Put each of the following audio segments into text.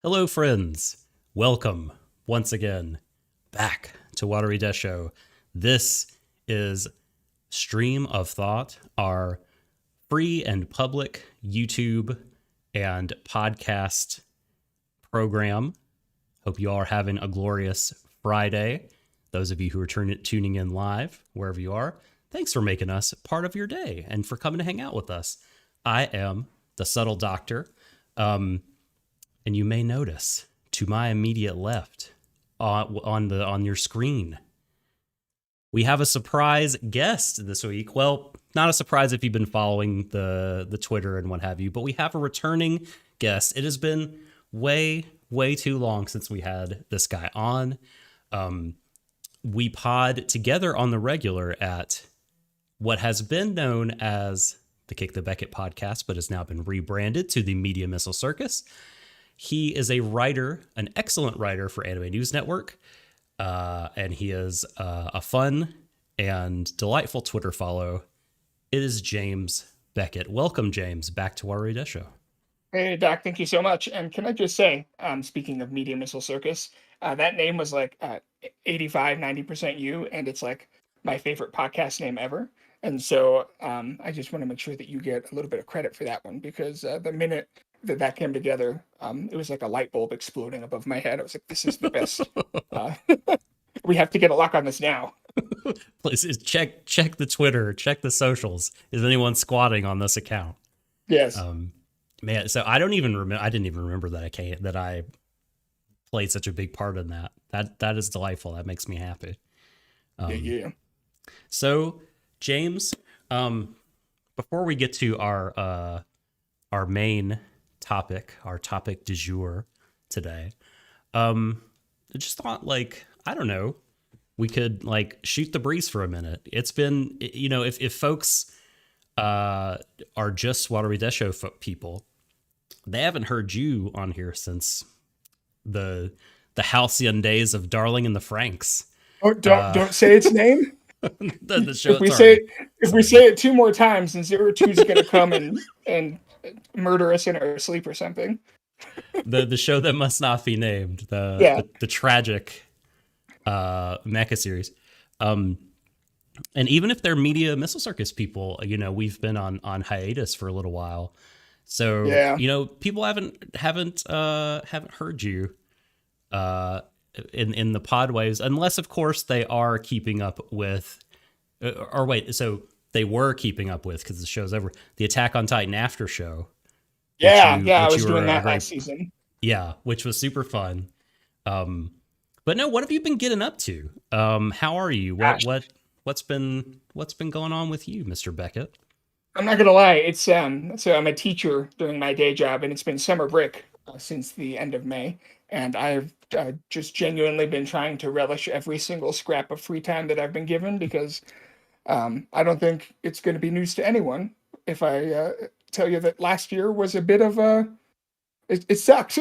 Hello, friends. Welcome once again back to Warui Deshou. This is Stream of Thought, our free and public YouTube and podcast program. Hope you all are having a glorious Friday. Those of you who are tuning in live, wherever you are, thanks for making us part of your day and for coming to hang out with us. I am the Subtle Doctor. And you may notice to my immediate left on your screen, we have a surprise guest this week. Well, not a surprise if you've been following the Twitter and what have you, but we have a returning guest. It has been way too long since we had this guy on. We pod together on the regular at what has been known as the Kick the Beckett podcast, but has now been rebranded to the Media Missile Circus. He is a writer, an excellent writer for Anime News Network, and he is a fun and delightful Twitter follow. It is James Beckett. Welcome, James, back to Warui Deshou. Hey, Doc, thank you so much. And can I just say, speaking of Media Missile Circus, that name was like 85, 90% you, and it's like my favorite podcast name ever. And so I just want to make sure that you get a little bit of credit for that one, because the minute that came together, it was like a light bulb exploding above my head. I was like, this is the best. We have to get a lock on this now. Please check the Twitter, check the socials. Is anyone squatting on this account? Yes. Man, so I didn't even remember that I played such a big part in that. That is delightful. That makes me happy. Yeah. So, James, before we get to our main topic, our topic du jour today, I just thought, I don't know, we could shoot the breeze for a minute. It's been, if folks are just Warui Deshou people, they haven't heard you on here since the halcyon days of Darling and the Franxx. Oh, don't say its name. the show, if we say it two more times, then 02's going to come and murder us in our sleep or something. The show that must not be named, the tragic mecha series. And even if they're Media Missile Circus people, we've been on hiatus for a little while. So, people haven't heard you in the pod waves, unless of course they are keeping up with, so they were keeping up with, because the show's over, the Attack on Titan after show. I was doing that last season. Yeah, which was super fun. But no, what have you been getting up to? How are you? What's been going on with you, Mr. Beckett? I'm not gonna lie, it's so I'm a teacher doing my day job, and it's been summer break since the end of May, and I've just genuinely been trying to relish every single scrap of free time that I've been given, because I don't think it's going to be news to anyone if I tell you that last year was a bit of it sucked.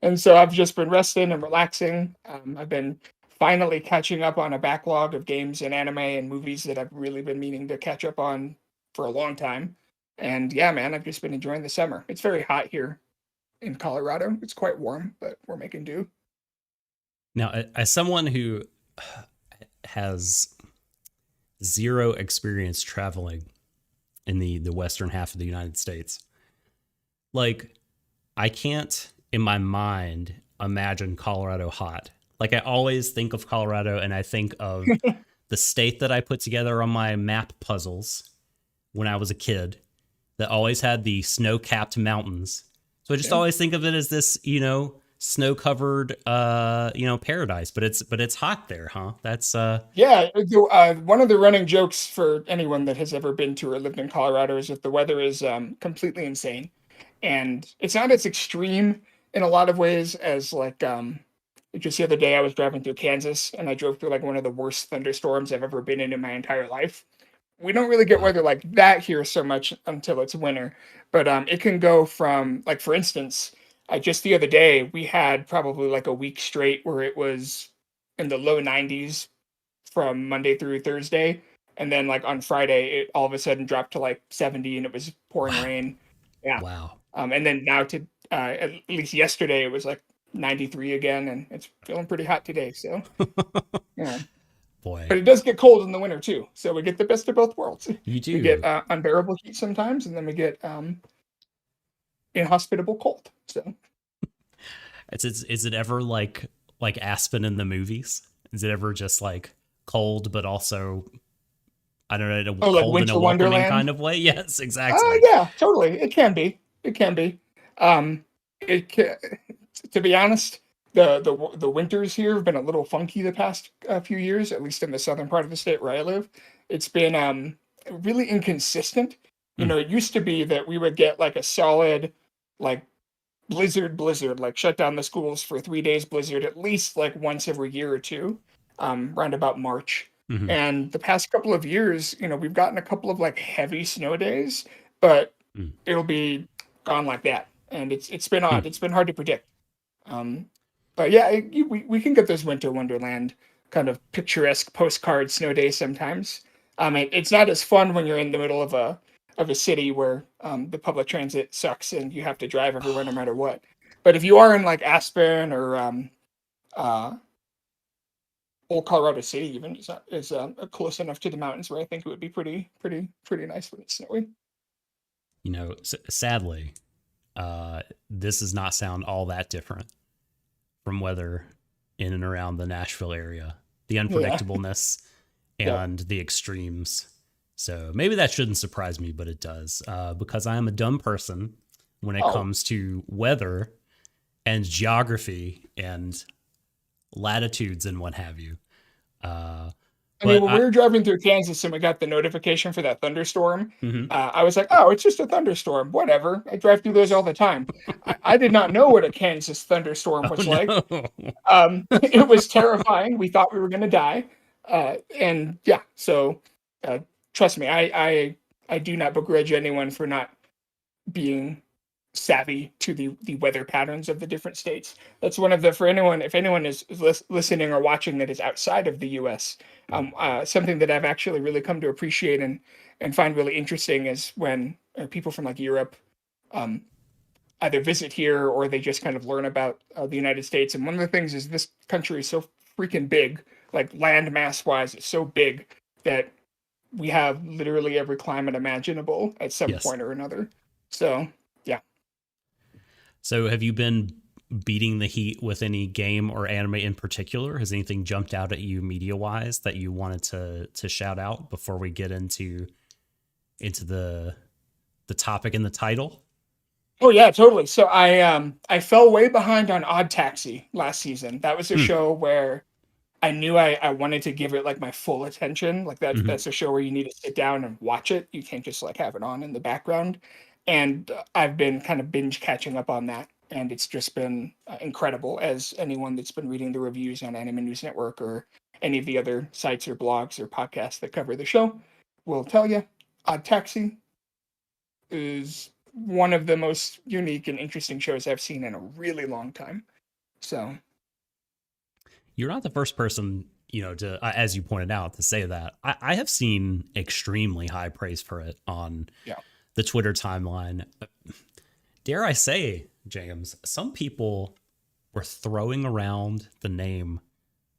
And so I've just been resting and relaxing. I've been finally catching up on a backlog of games and anime and movies that I've really been meaning to catch up on for a long time. And yeah, man, I've just been enjoying the summer. It's very hot here in Colorado. It's quite warm, but we're making do. Now, as someone who has zero experience traveling in the western half of the United States, I can't in my mind imagine Colorado hot. I always think of Colorado, and I think of the state that I put together on my map puzzles when I was a kid that always had the snow-capped mountains. So I just always think of it as this, snow-covered, paradise. But it's hot there, huh? That's one of the running jokes for anyone that has ever been to or lived in Colorado is that the weather is completely insane, and it's not as extreme in a lot of ways as just the other day I was driving through Kansas, and I drove through one of the worst thunderstorms I've ever been in my entire life. We don't really get weather like that here so much until it's winter, but it can go from, for instance, just the other day we had probably a week straight where it was in the low 90s from Monday through Thursday, and then on Friday it all of a sudden dropped to 70 and it was pouring rain. Yeah. Wow. And then now to at least yesterday it was like 93 again, and it's feeling pretty hot today. So yeah, Boy, but it does get cold in the winter too. So we get the best of both worlds. you We get do. unbearable heat sometimes, and then we get inhospitable cold. So Is it ever like Aspen in the movies? Is it ever just like cold, but also, I don't know, oh, like cold in a Winter welcoming Wonderland. kind of way? Yes, exactly. Yeah, totally. It can be. It can be. Um, it can, to be honest, the winters here have been a little funky the past few years, at least in the southern part of the state where I live. It's been really inconsistent. You Mm, know, it used to be that we would get like a solid like blizzard, like shut down the schools for 3 days blizzard at least like once every year or two, around about March. hmm And the past couple of years, you know, we've gotten a couple of like heavy snow days, but mm, it'll be gone like that. And it's been odd. mm. It's been hard to predict. Um, but yeah, we can get those winter wonderland kind of picturesque postcard snow days sometimes. It's not as fun when you're in the middle of a city where the public transit sucks and you have to drive everywhere no matter what. But if you are in like Aspen or uh, old Colorado City, even is close enough to the mountains where I think it would be pretty nice when it's snowy. You know, sadly, this does not sound all that different from weather in and around the Nashville area. The Yeah. unpredictableness Yep. and the extremes. So maybe that shouldn't surprise me, but it does, because I am a dumb person when it Oh, comes to weather and geography and latitudes and what have you. Uh, I mean, but when we were driving through Kansas and we got the notification for that thunderstorm, mhm. I was like, "Oh, it's just a thunderstorm. Whatever. I drive through those all the time." I did not know what a Kansas thunderstorm Oh was like. no, It was terrifying. We thought we were going to die, and yeah. So, uh, trust me, I do not begrudge anyone for not being savvy to the weather patterns of the different states. That's one of the for anyone if anyone is listening or watching that is outside of the U.S. Something that I've actually really come to appreciate and find really interesting is when people from like Europe um, either visit here or they just kind of learn about the United States. And one of the things is this country is so freaking big, like land mass wise, it's so big that we have literally every climate imaginable at some yes. point or another. So yeah. So have you been beating the heat with any game or anime in particular? Has anything jumped out at you media wise that you wanted to shout out before we get into the topic and the title? Oh yeah, totally. So I fell way behind on Odd Taxi last season. That was a Mm, show where I knew I wanted to give it like my full attention. Like mhm. that's a show where you need to sit down and watch it. You can't just like have it on in the background. And I've been kind of binge catching up on that, and it's just been incredible. As anyone that's been reading the reviews on Anime News Network or any of the other sites or blogs or podcasts that cover the show will tell you, Odd Taxi is one of the most unique and interesting shows I've seen in a really long time. So You're not the first person, to, as you pointed out, to say that. I have seen extremely high praise for it on yeah. the Twitter timeline. Dare I say, James, some people were throwing around the name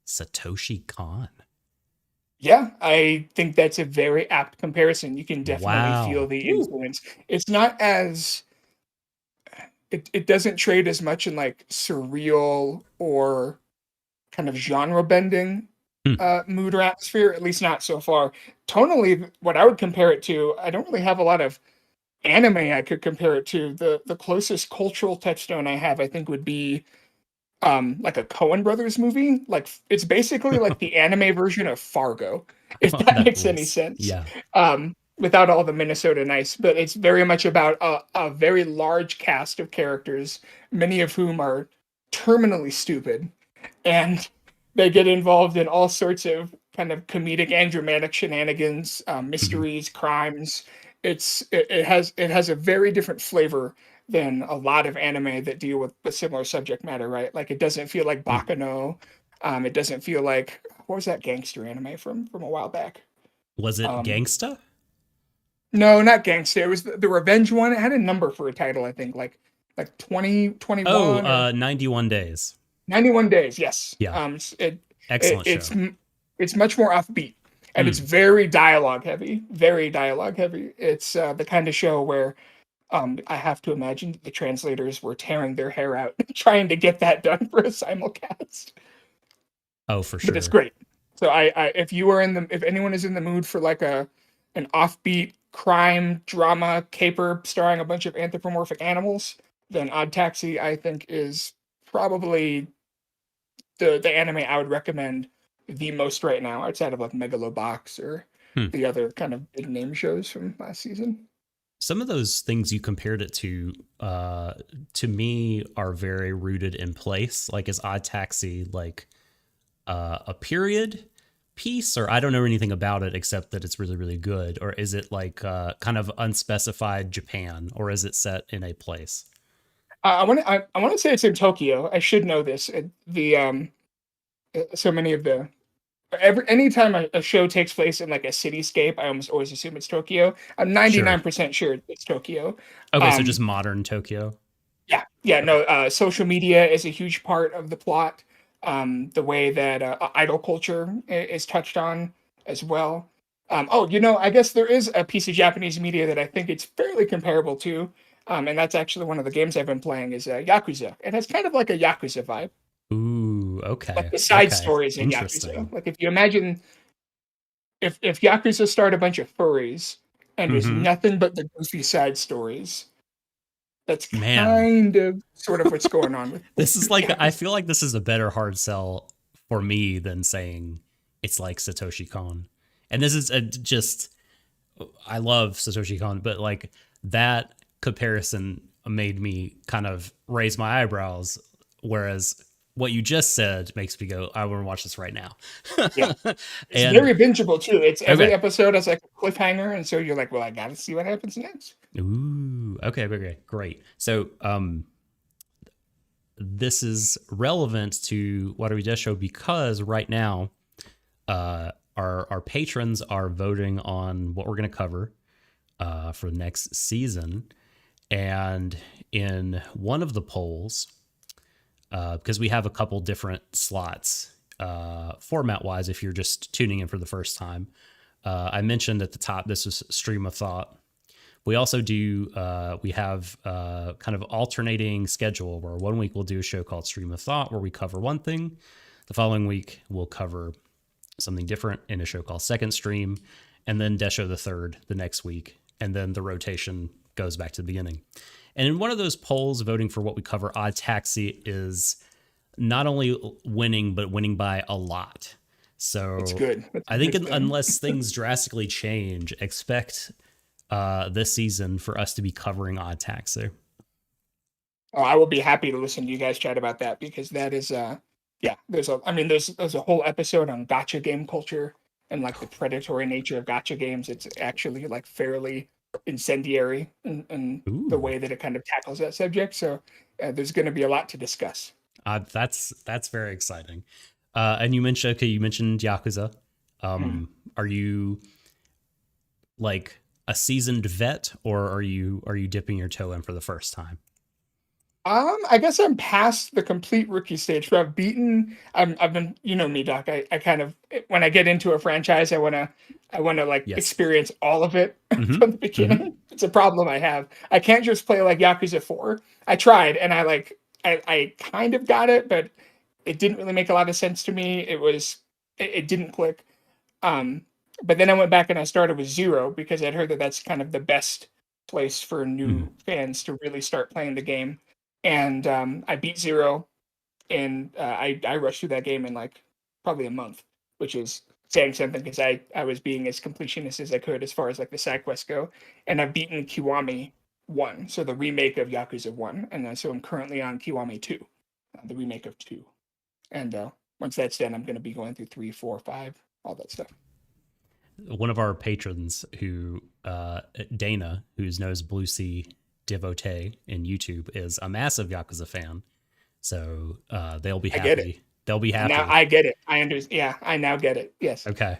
Satoshi Kon. Yeah, I think that's a very apt comparison. You can definitely feel Wow. the Woo. influence. It's not as it doesn't trade as much in like surreal or kind of genre bending Hmm. mood or atmosphere, at least not so far. Tonally, what I would compare it to, I don't really have a lot of anime I could compare it to. The closest cultural touchstone I have, I think, would be like a Coen Brothers movie. Like it's basically like the anime version of Fargo, if that That makes any rules. sense. Yeah. Without all the Minnesota nice, but it's very much about a very large cast of characters, many of whom are terminally stupid, and they get involved in all sorts of kind of comedic and dramatic shenanigans, Mhm. mysteries, crimes. It has a very different flavor than a lot of anime that deal with a similar subject matter, right? Like it doesn't feel like Mm. Bakano. It doesn't feel like what was that gangster anime from a while back? Was it Um, Gangsta? No, not Gangsta. It was the Revenge one. It had a number for a title, I think, like 2021 or 91 days. 91 days. Yes. Yeah. It Excellent show. it's much more offbeat, and it's Mm. very dialogue heavy. Very dialogue heavy. It's the kind of show where I have to imagine the translators were tearing their hair out trying to get that done for a simulcast. Oh, for But it's sure. great. So if you are in the if anyone is in the mood for like an offbeat crime drama caper starring a bunch of anthropomorphic animals, then Odd Taxi I think is probably the anime I would recommend the most right now, outside of like Megalobox or Hmm. the other kind of big name shows from last season. Some of those things you compared it to me, are very rooted in place. Like, is Odd Taxi like a period piece, or I don't know anything about it except that it's really, really good, or is it like kind of unspecified Japan, or is it set in a place? I want to say it's in Tokyo. I should know this. So many of the anytime a show takes place in like a cityscape, I almost always assume it's Tokyo. I'm Sure. 99% sure it's Tokyo. Okay, so just Um, modern Tokyo. yeah, yeah, Okay. no, social media is a huge part of the plot. The way that idol culture is touched on as well. Oh, I guess there is a piece of Japanese media that I think it's fairly comparable to, and that's actually one of the games I've been playing is Yakuza. It has kind of like a Yakuza vibe, Ooh, like okay. the side Okay. stories in Yakuza. Interesting. Like if you imagine if Yakuza start a bunch of furries and there's Mm-hmm. nothing but the goofy side stories, that's Man, kind of sort of what's going on this is with like, I Yakuza. feel like this is a better hard sell for me than saying it's like Satoshi Kon. And this is just, I love Satoshi Kon, but like that comparison made me kind of raise my eyebrows. Whereas what you just said makes me go, I want to watch this right now. Yeah. It's And very bingeable too. It's every okay. episode has like a cliffhanger, and so you're like, well, I gotta see what happens next. Ooh, okay, great. So, this is relevant to Warui Deshou because right now, our patrons are voting on what we're going to cover for the next season, and in one of the polls, because we have a couple different slots format wise, if you're just tuning in for the first time, I mentioned at the top this is stream of thought. We also do, we have kind of alternating schedule where one week we'll do a show called Stream of Thought where we cover one thing. The following week we'll cover something different in a show called Second Stream, and then Deshou the Third the next week. And then the rotation goes back to the beginning. And in one of those polls, voting for what we cover, Odd Taxi is not only winning, but winning by a lot. It's So good. That's a I think good thing. unless things drastically change, expect this season for us to be covering Odd Taxi. Oh, I will be happy to listen to you guys chat about that because that is yeah, there's a whole episode on gotcha game culture and like the predatory nature of gotcha games. It's actually like fairly incendiary in the Ooh, way that it kind of tackles that subject. So there's going to be a lot to discuss. that's very exciting. And you mentioned Yakuza. Hmm. Are you like a seasoned vet, or are you dipping your toe in for the first time? I guess I'm past the complete rookie stage. So I've been, me, Doc. I kind of, when I get into a franchise, I wanna like Yes. experience all of it Mm-hmm. from the Mm-hmm. beginning. It's a problem I have. I can't just play like Yakuza 4. I tried and I kind of got it, but it didn't really make a lot of sense to me. It didn't click. Um, but then I went back and I started with Zero because I'd heard that that's kind of the best place for Mm. new fans to really start playing the game. And I beat Zero, and I rushed through that game in like probably a month, which is saying something because I was being as completionist as I could as far as like the side quests go. And I've beaten Kiwami 1, so the remake of Yakuza 1, and so I'm currently on Kiwami 2, the remake of 2. And once that's done, I'm going to be going through 3, 4, 5, all that stuff. One of our patrons, who Dana, who's known as Blue Sea Devotee in YouTube, is a massive Yakuza fan. So they'll be I get it. happy. They'll be Now happy. I get it. I understand. Yeah, I now get it. Yes. Okay.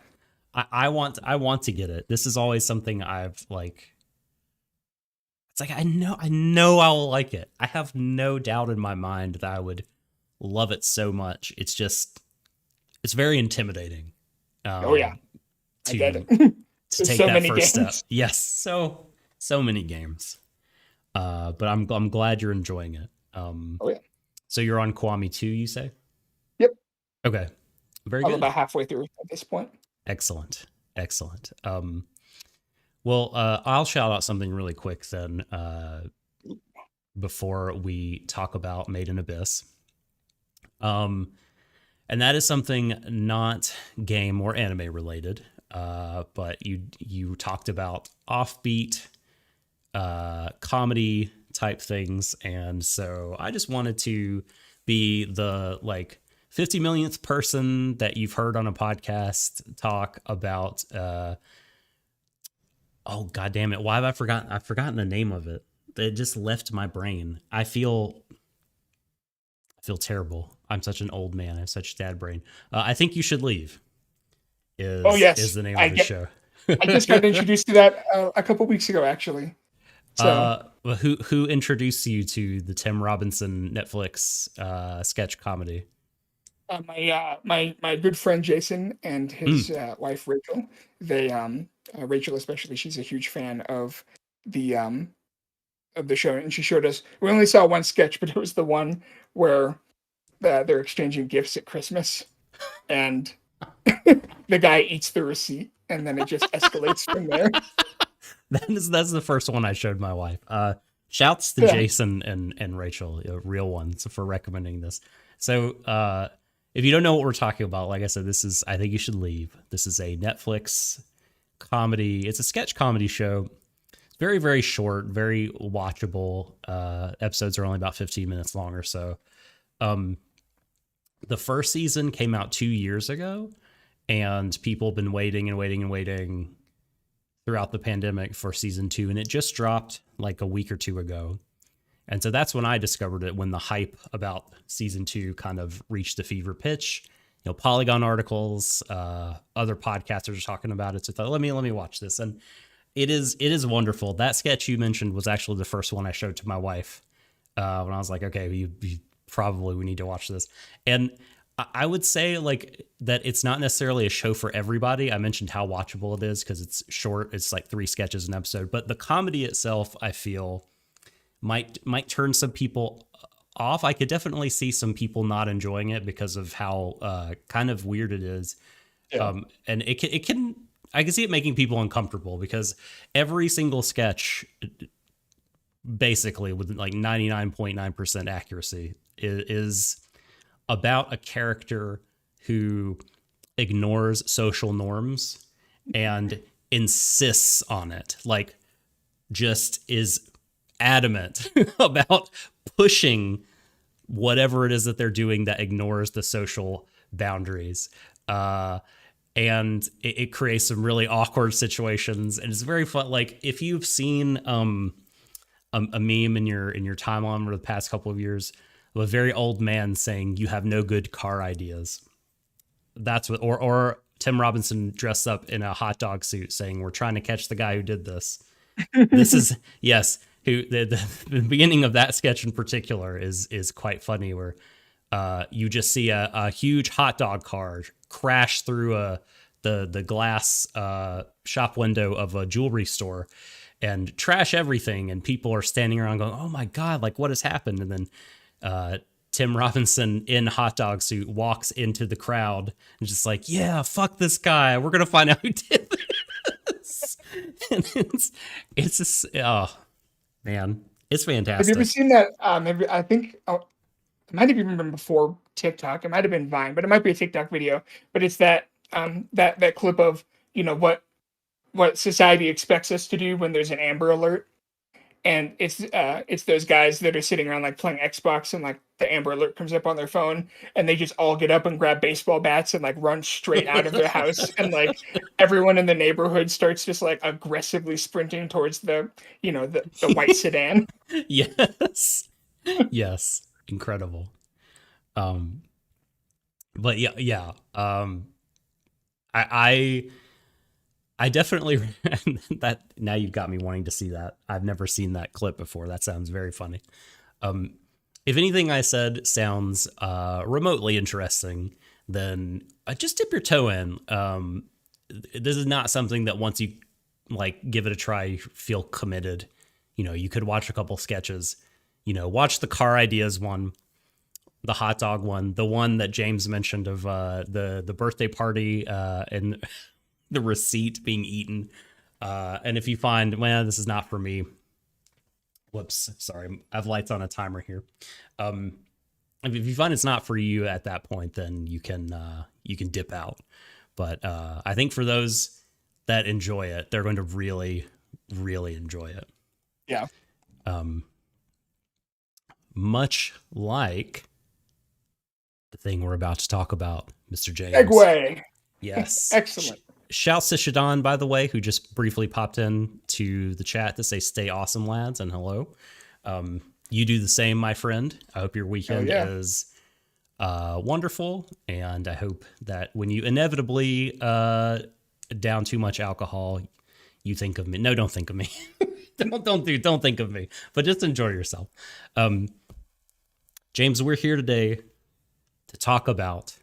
I want to get it. This is always something I've like. It's like I know I will like it. I have no doubt in my mind that I would love it so much. It's very intimidating. Oh yeah, I get To it. to There's take so that many first step. games. Yes, so many games. But I'm glad you're enjoying it. Oh yeah. So you're on Kiwami 2, you say? Yep. Okay. Very I'm good. about halfway through at this point. Excellent. Excellent. Well, I'll shout out something really quick then before we talk about Made in Abyss. And that is something not game or anime related, but you talked about offbeat comedy type things, and so I just wanted to be the like 50 millionth person that you've heard on a podcast talk about. Oh god damn it! Why have I forgotten? I've forgotten the name of it. It just left my brain. I feel terrible. I'm such an old man. I have such a dad brain. I think you should leave. Oh Is yes, the name of the show? I just got introduced to that a couple weeks ago, actually. So Who introduced you to the Tim Robinson Netflix sketch comedy? my good friend Jason and his Mm. wife Rachel. They Rachel especially, she's a huge fan the of the show, and she showed us. We only saw one sketch, but it was the one where they're exchanging gifts at Christmas, and the guy eats the receipt, and then it just escalates from there. That's the first one I showed my wife. Shouts to Yeah. Jason and Rachel, real ones, for recommending this. So if you don't know what we're talking about, like I said, this is I think you should leave. This is a Netflix comedy. It's a sketch comedy show. It's very very short, very watchable. Episodes are only about 15 minutes long or so. Um, the first season came out 2 years ago, and people have been waiting and waiting and waiting throughout the pandemic for season 2, and it just dropped like a week or two ago. And so that's when I discovered it, when the hype about season 2 kind of reached the fever pitch. You know, Polygon articles, other podcasters are talking about it. So I thought, let me watch this, and it is wonderful. That sketch you mentioned was actually the first one I showed to my wife when I was like, okay, we need to watch this. And I would say like that it's not necessarily a show for everybody. I mentioned how watchable it is because it's short. It's like 3 sketches an episode, but the comedy itself, I feel, might turn some people off. I could definitely see some people not enjoying it because of how kind of weird it is. Yeah. And it can I can see it making people uncomfortable because every single sketch, basically with like 99.9% accuracy, is about a character who ignores social norms and insists on it, like just is adamant about pushing whatever it is that they're doing that ignores the social boundaries. And it creates some really awkward situations, and it's very fun. Like if you've seen a meme in your timeline over the past couple of years of a very old man saying you have no good car ideas. That's what, or Tim Robinson dressed up in a hot dog suit saying we're trying to catch the guy who did this. This is yes. Who the beginning of that sketch in particular is quite funny, where you just see a huge hot dog car crash through the glass shop window of a jewelry store and trash everything, and people are standing around going, "Oh my god, like what has happened?" And then Tim Robinson in hot dog suit walks into the crowd and just like, "Yeah, fuck this guy. We're gonna find out who did this." And it's just oh man, it's Have you ever fantastic. seen that? I think it might have even been before TikTok. It might have been Vine, but it might be a TikTok video. But it's that clip of what society expects us to do when there's an Amber Alert, and it's those guys that are sitting around like playing Xbox, and like the Amber Alert comes up on their phone, and they just all get up and grab baseball bats and like run straight out of their house, and like everyone in the neighborhood starts just like aggressively sprinting towards the white sedan. Yes. Yes. Incredible. Um, but yeah. I I definitely that now you've got me wanting to see that. I've never seen that clip before. That sounds very funny. Um, if anything I said sounds remotely interesting, then just dip your toe in. This is not something that once you like give it a try, you feel committed. You could watch a couple sketches. Watch the car ideas one, the hot dog one, the one that James mentioned of the birthday party and the receipt being eaten. And if you find, well, this is not for me. Whoops, sorry, I have lights on a timer here. If you find it's not for you at that point, then you can dip out. But I think for those that enjoy it, they're going to really, really enjoy it. Yeah. Much like the thing we're about to talk about, Mr. James. Segue. Yes. Excellent. Shouts to Shadon, by the way, who just briefly popped in to the chat to say "Stay awesome, lads," and hello. You do the same, my friend. I hope your weekend is wonderful, and I hope that when you inevitably down too much alcohol, you think of me. No, don't think of me. don't think of me. But just enjoy yourself. James, we're here today to talk about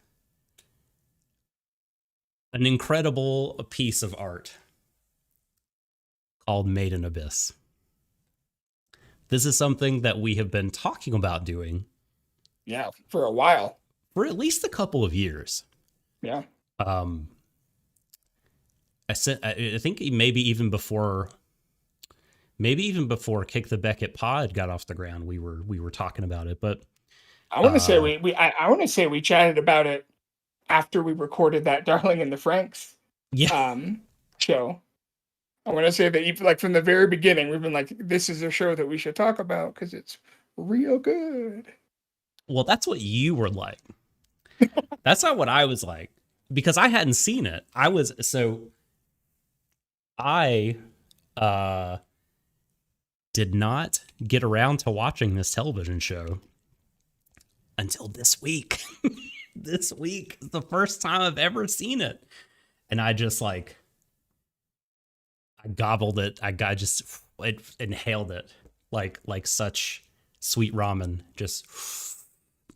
an incredible piece of art called Made in Abyss. This is something that we have been talking about doing. Yeah, for a while. For at least a couple of years. Yeah. I think maybe even before Kick the Beckett pod got off the ground, we were talking about it. But I want to say we chatted about it after we recorded that Darling in the Franxx show. I want to say that even like from the very beginning, we've been like, this is a show that we should talk about because it's real good. Well, that's what you were like. That's not what I was like, because I hadn't seen it. I did not get around to watching this television show until this week. This week is the first time I've ever seen it. And I just I gobbled it. It inhaled it like such sweet ramen. Just,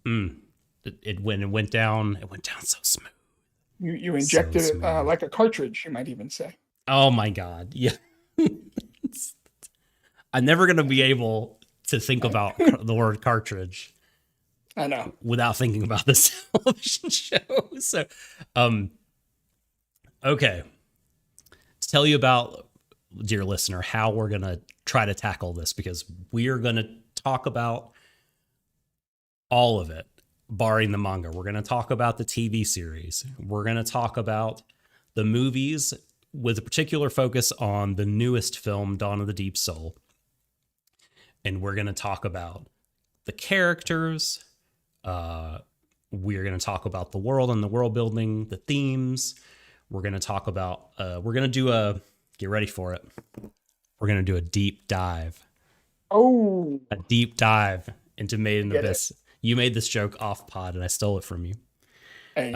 it went down so smooth. You injected it like a cartridge, you might even say. Oh my God. Yeah. I'm never going to be able to think about the word cartridge. I know. Without thinking about this television show. So, okay. To tell you about, dear listener, how we're going to try to tackle this, because we are going to talk about all of it, barring the manga. We're going to talk about the TV series. We're going to talk about the movies with a particular focus on the newest film, Dawn of the Deep Soul. And we're going to talk about the characters. We're going to talk about the world and the world building, the themes. We're going to talk about, get ready for it. We're going to do a deep dive. Oh. A deep dive into Made in Abyss. You made this joke off pod and I stole it from you. Hey,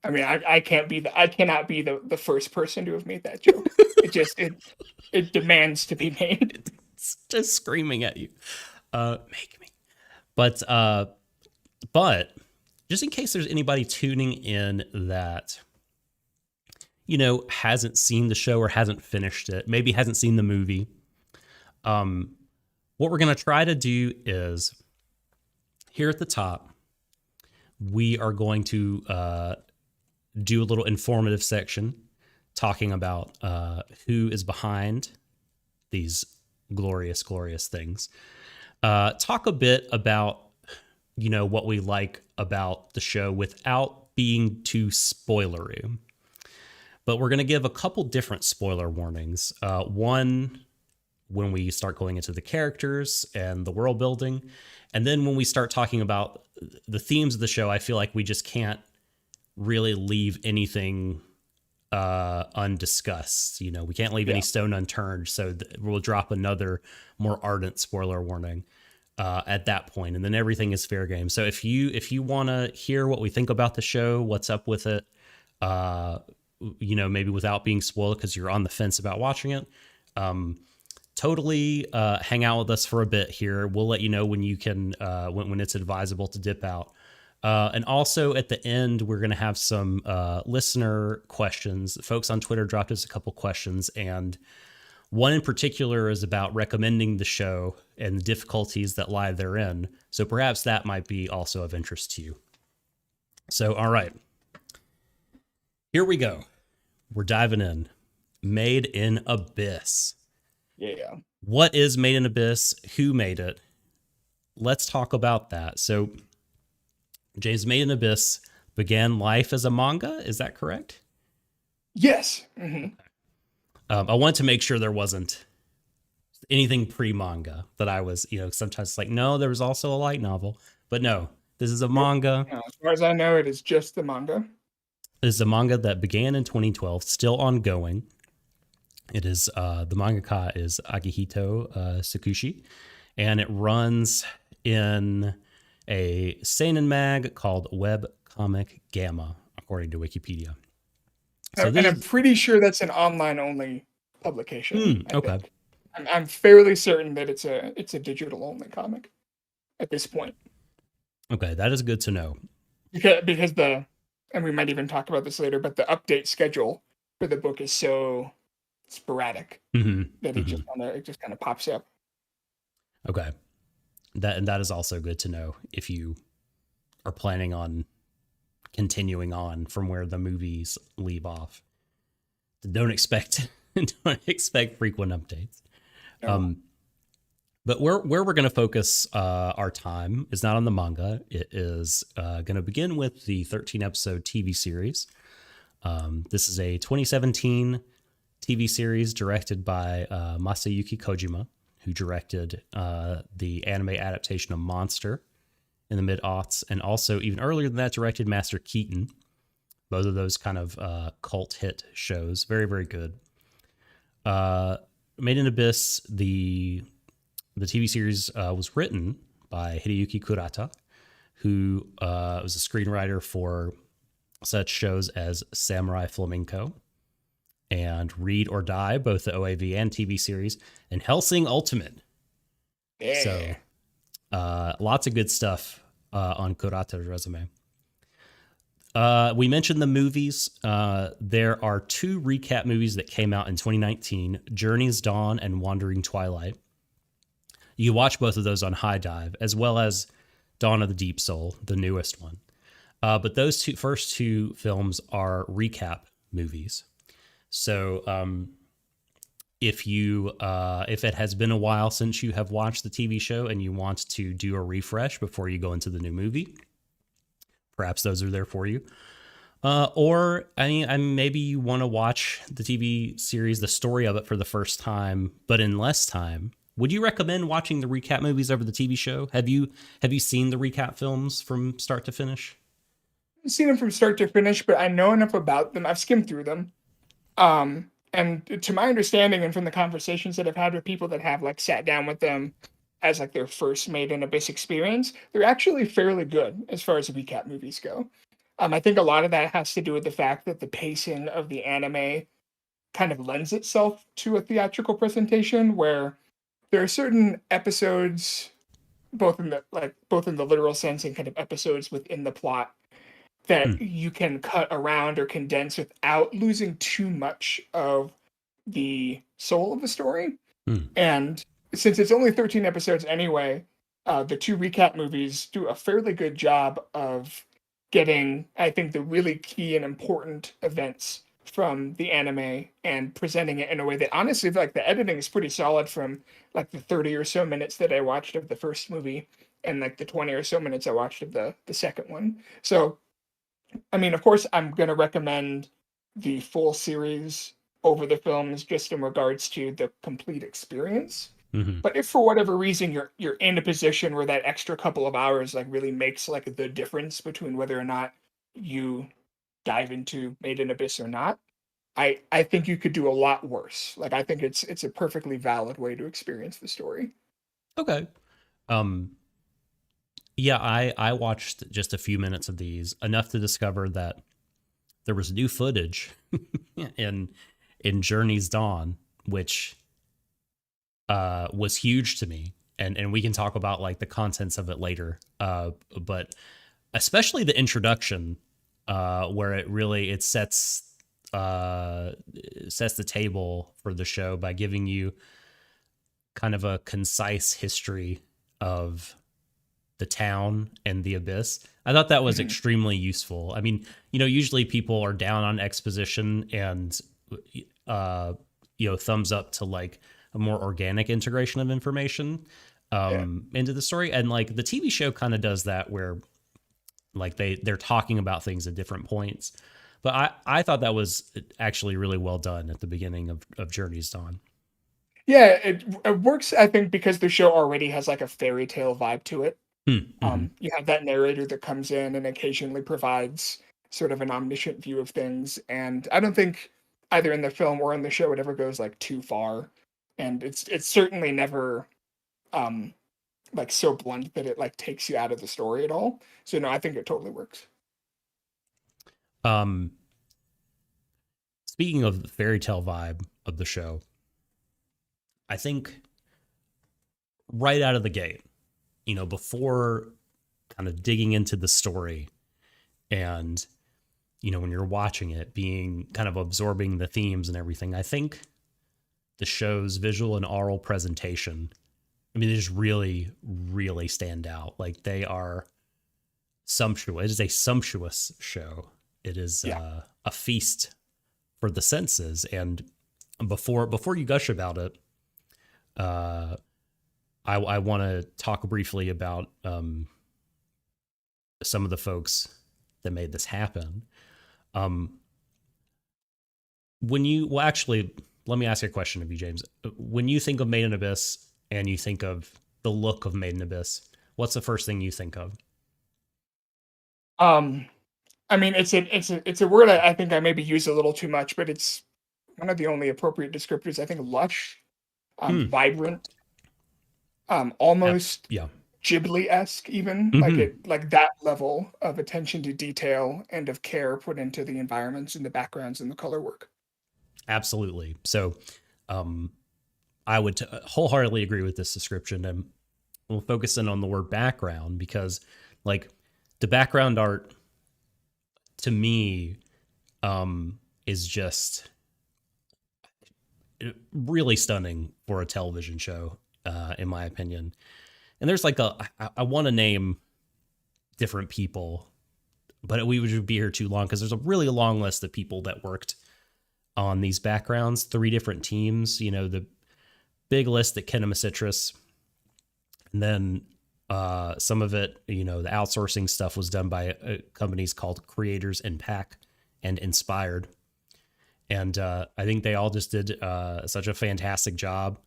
I mean, I cannot be the first person to have made that joke. it demands to be made. It's just screaming at you. Make me. But just in case there's anybody tuning in that, hasn't seen the show or hasn't finished it, maybe hasn't seen the movie, what we're going to try to do is, here at the top, we are going to do a little informative section talking about who is behind these glorious, glorious things. Talk a bit about, what we like about the show without being too spoilery. But we're going to give a couple different spoiler warnings. One, when we start going into the characters and the world building. And then when we start talking about the themes of the show, I feel like we just can't really leave anything undiscussed. We can't leave any stone unturned. So we'll drop another more ardent spoiler warning at that point, and then everything is fair game. So if you want to hear what we think about the show, what's up with it, maybe without being spoiled because you're on the fence about watching it, totally hang out with us for a bit here. We'll let you know when you can, when it's advisable to dip out. And also at the end, we're going to have some listener questions. Folks on Twitter dropped us a couple questions, and one in particular is about recommending the show and the difficulties that lie therein. So perhaps that might be also of interest to you. So, all right, here we go. We're diving in. Made in Abyss. Yeah. What is Made in Abyss? Who made it? Let's talk about that. So, James, Made in Abyss began life as a manga. Is that correct? Yes. Mm-hmm. I wanted to make sure there wasn't anything pre-manga that I was, sometimes like, no, there was also a light novel, but no, this is a manga. No, as far as I know, it is just the manga. This is a manga that began in 2012, still ongoing. It is, the mangaka is Akihito Tsukushi, and it runs in a seinen mag called Web Comic Gamma, according to Wikipedia. So and I'm pretty sure that's an online only publication. Okay. I'm fairly certain that it's a digital only comic at this point. Okay, that is good to know. Because and we might even talk about this later, but the update schedule for the book is so sporadic that it just kind of pops up. Okay. That is also good to know if you are planning on continuing on from where the movies leave off. Don't expect frequent updates. No. But where we're going to focus our time is not on the manga. It is going to begin with the 13-episode TV series. This is a 2017 TV series directed by Masayuki Kojima, who directed the anime adaptation of Monster in the mid-aughts, and also even earlier than that directed Master Keaton. Both of those kind of cult hit shows. Very, very good. Made in Abyss, the TV series was written by Hideyuki Kurata, who was a screenwriter for such shows as Samurai Flamenco and Read or Die, both the OAV and TV series, and Hellsing Ultimate. Yeah. So lots of good stuff on Kurata's resume. We mentioned the movies. There are 2 recap movies that came out in 2019, Journey's Dawn and Wandering Twilight. You watch both of those on High Dive, as well as Dawn of the Deep Soul, the newest one. But those first two films are recap movies. So if it has been a while since you have watched the TV show and you want to do a refresh before you go into the new movie, perhaps those are there for you. Or maybe you want to watch the TV series, the story of it for the first time, but in less time. Would you recommend watching the recap movies over the TV show? Have you seen the recap films from start to finish? I've seen them from start to finish, but I know enough about them. I've skimmed through them. And to my understanding and from the conversations that I've had with people that have like sat down with them as like their first Made in Abyss experience, they're actually fairly good as far as recap movies go. I think a lot of that has to do with the fact that the pacing of the anime kind of lends itself to a theatrical presentation where there are certain episodes, both in the literal sense and kind of episodes within the plot, that you can cut around or condense without losing too much of the soul of the story. And since it's only 13 episodes anyway, the 2 recap movies do a fairly good job of getting, I think, the really key and important events from the anime and presenting it in a way that honestly, like, the editing is pretty solid from like the 30 or so minutes that I watched of the first movie and like the 20 or so minutes I watched of the second one. So, I mean, of course, I'm going to recommend the full series over the films just in regards to the complete experience. But if for whatever reason you're in a position where that extra couple of hours like really makes like the difference between whether or not you dive into Made in Abyss or not, I think you could do a lot worse. Like, I think it's a perfectly valid way to experience the story. Okay. Yeah, I watched just a few minutes of these, enough to discover that there was new footage in Journey's Dawn, which was huge to me, and we can talk about like the contents of it later. But especially the introduction, where it sets the table for the show by giving you kind of a concise history of the town and the abyss. I thought that was extremely useful. I mean, usually people are down on exposition and, thumbs up to like a more organic integration of information into the story. And like the TV show kind of does that, where like they're talking about things at different points. But I thought that was actually really well done at the beginning of Journey's Dawn. Yeah, it works, I think, because the show already has like a fairy tale vibe to it. Mm-hmm. You have that narrator that comes in and occasionally provides sort of an omniscient view of things, and I don't think either in the film or in the show it ever goes like too far, and it's certainly never um like so blunt that it like takes you out of the story at all. So no, I think it totally works. Um, Speaking of the fairy tale vibe of the show, I think right out of the gate, before kind of digging into the story and, when you're watching it, being kind of absorbing the themes and everything, I think the show's visual and oral presentation, I mean, they just really, really stand out. Like they are sumptuous. It is a sumptuous show. It is a feast for the senses. And before you gush about it, I want to talk briefly about some of the folks that made this happen. Actually, let me ask you a question of you, James. When you think of Made in Abyss and you think of the look of Made in Abyss, what's the first thing you think of? I mean, it's a word I think I maybe use a little too much, but it's one of the only appropriate descriptors. I think lush, vibrant, almost Yeah. Ghibli-esque, even like that level of attention to detail and of care put into the environments and the backgrounds and the color work. Absolutely. So, I would wholeheartedly agree with this description, and we'll focus in on the word background because, like, the background art to me is just really stunning for a television show, in my opinion. And there's like I want to name different people, but we would be here too long because there's a really long list of people that worked on these backgrounds, 3 different teams, the big list at Kinema Citrus. And then some of it, the outsourcing stuff was done by companies called Creators Impact and Inspired. And I think they all just did such a fantastic job.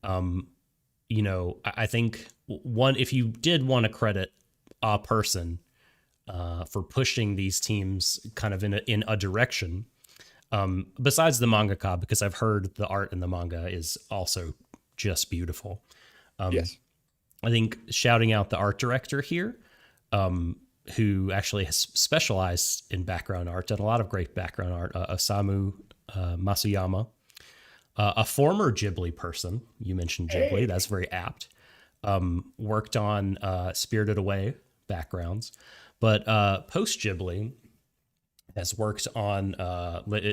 I think if you did want to credit a person for pushing these teams kind of in a direction, besides the mangaka, because I've heard the art in the manga is also just beautiful. Yes. I think shouting out the art director here, who actually has specialized in background art, done a lot of great background art, Osamu Masuyama, a former Ghibli person. You mentioned Ghibli. Hey. That's very apt. Worked on Spirited Away backgrounds, but post Ghibli has worked on,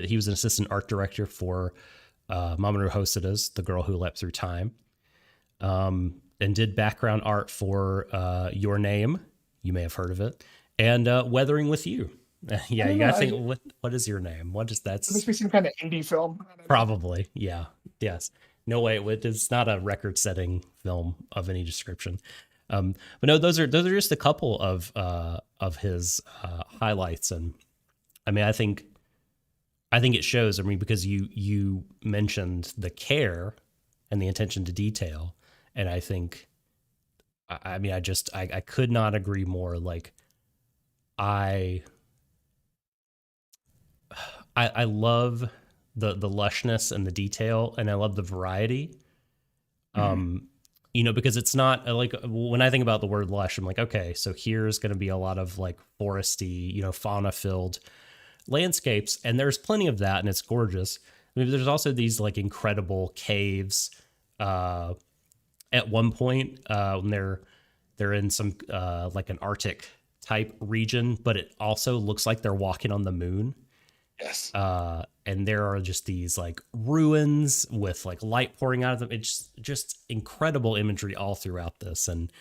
he was an assistant art director for Mamoru Hosoda's The Girl Who Leapt Through Time, and did background art for Your Name. You may have heard of it. And Weathering with You. Yeah, you gotta think, what is Your Name? What is that? It must be some kind of indie film. Probably, yeah. Yes. No way, it's not a record-setting film of any description. But no, those are just a couple of his highlights, and I mean, I think it shows. I mean, because you mentioned the care and the attention to detail, and I think, I mean, I could not agree more. Like, I love the lushness and the detail, and I love the variety. Because it's not like, when I think about the word lush, I'm like, okay, so here's going to be a lot of like foresty, fauna filled landscapes, and there's plenty of that, and it's gorgeous. I mean, there's also these like incredible caves. At one point, when they're in some like an Arctic type region, but it also looks like they're walking on the moon. Yes. And there are just these like ruins with like light pouring out of them. It's just incredible imagery all throughout this. And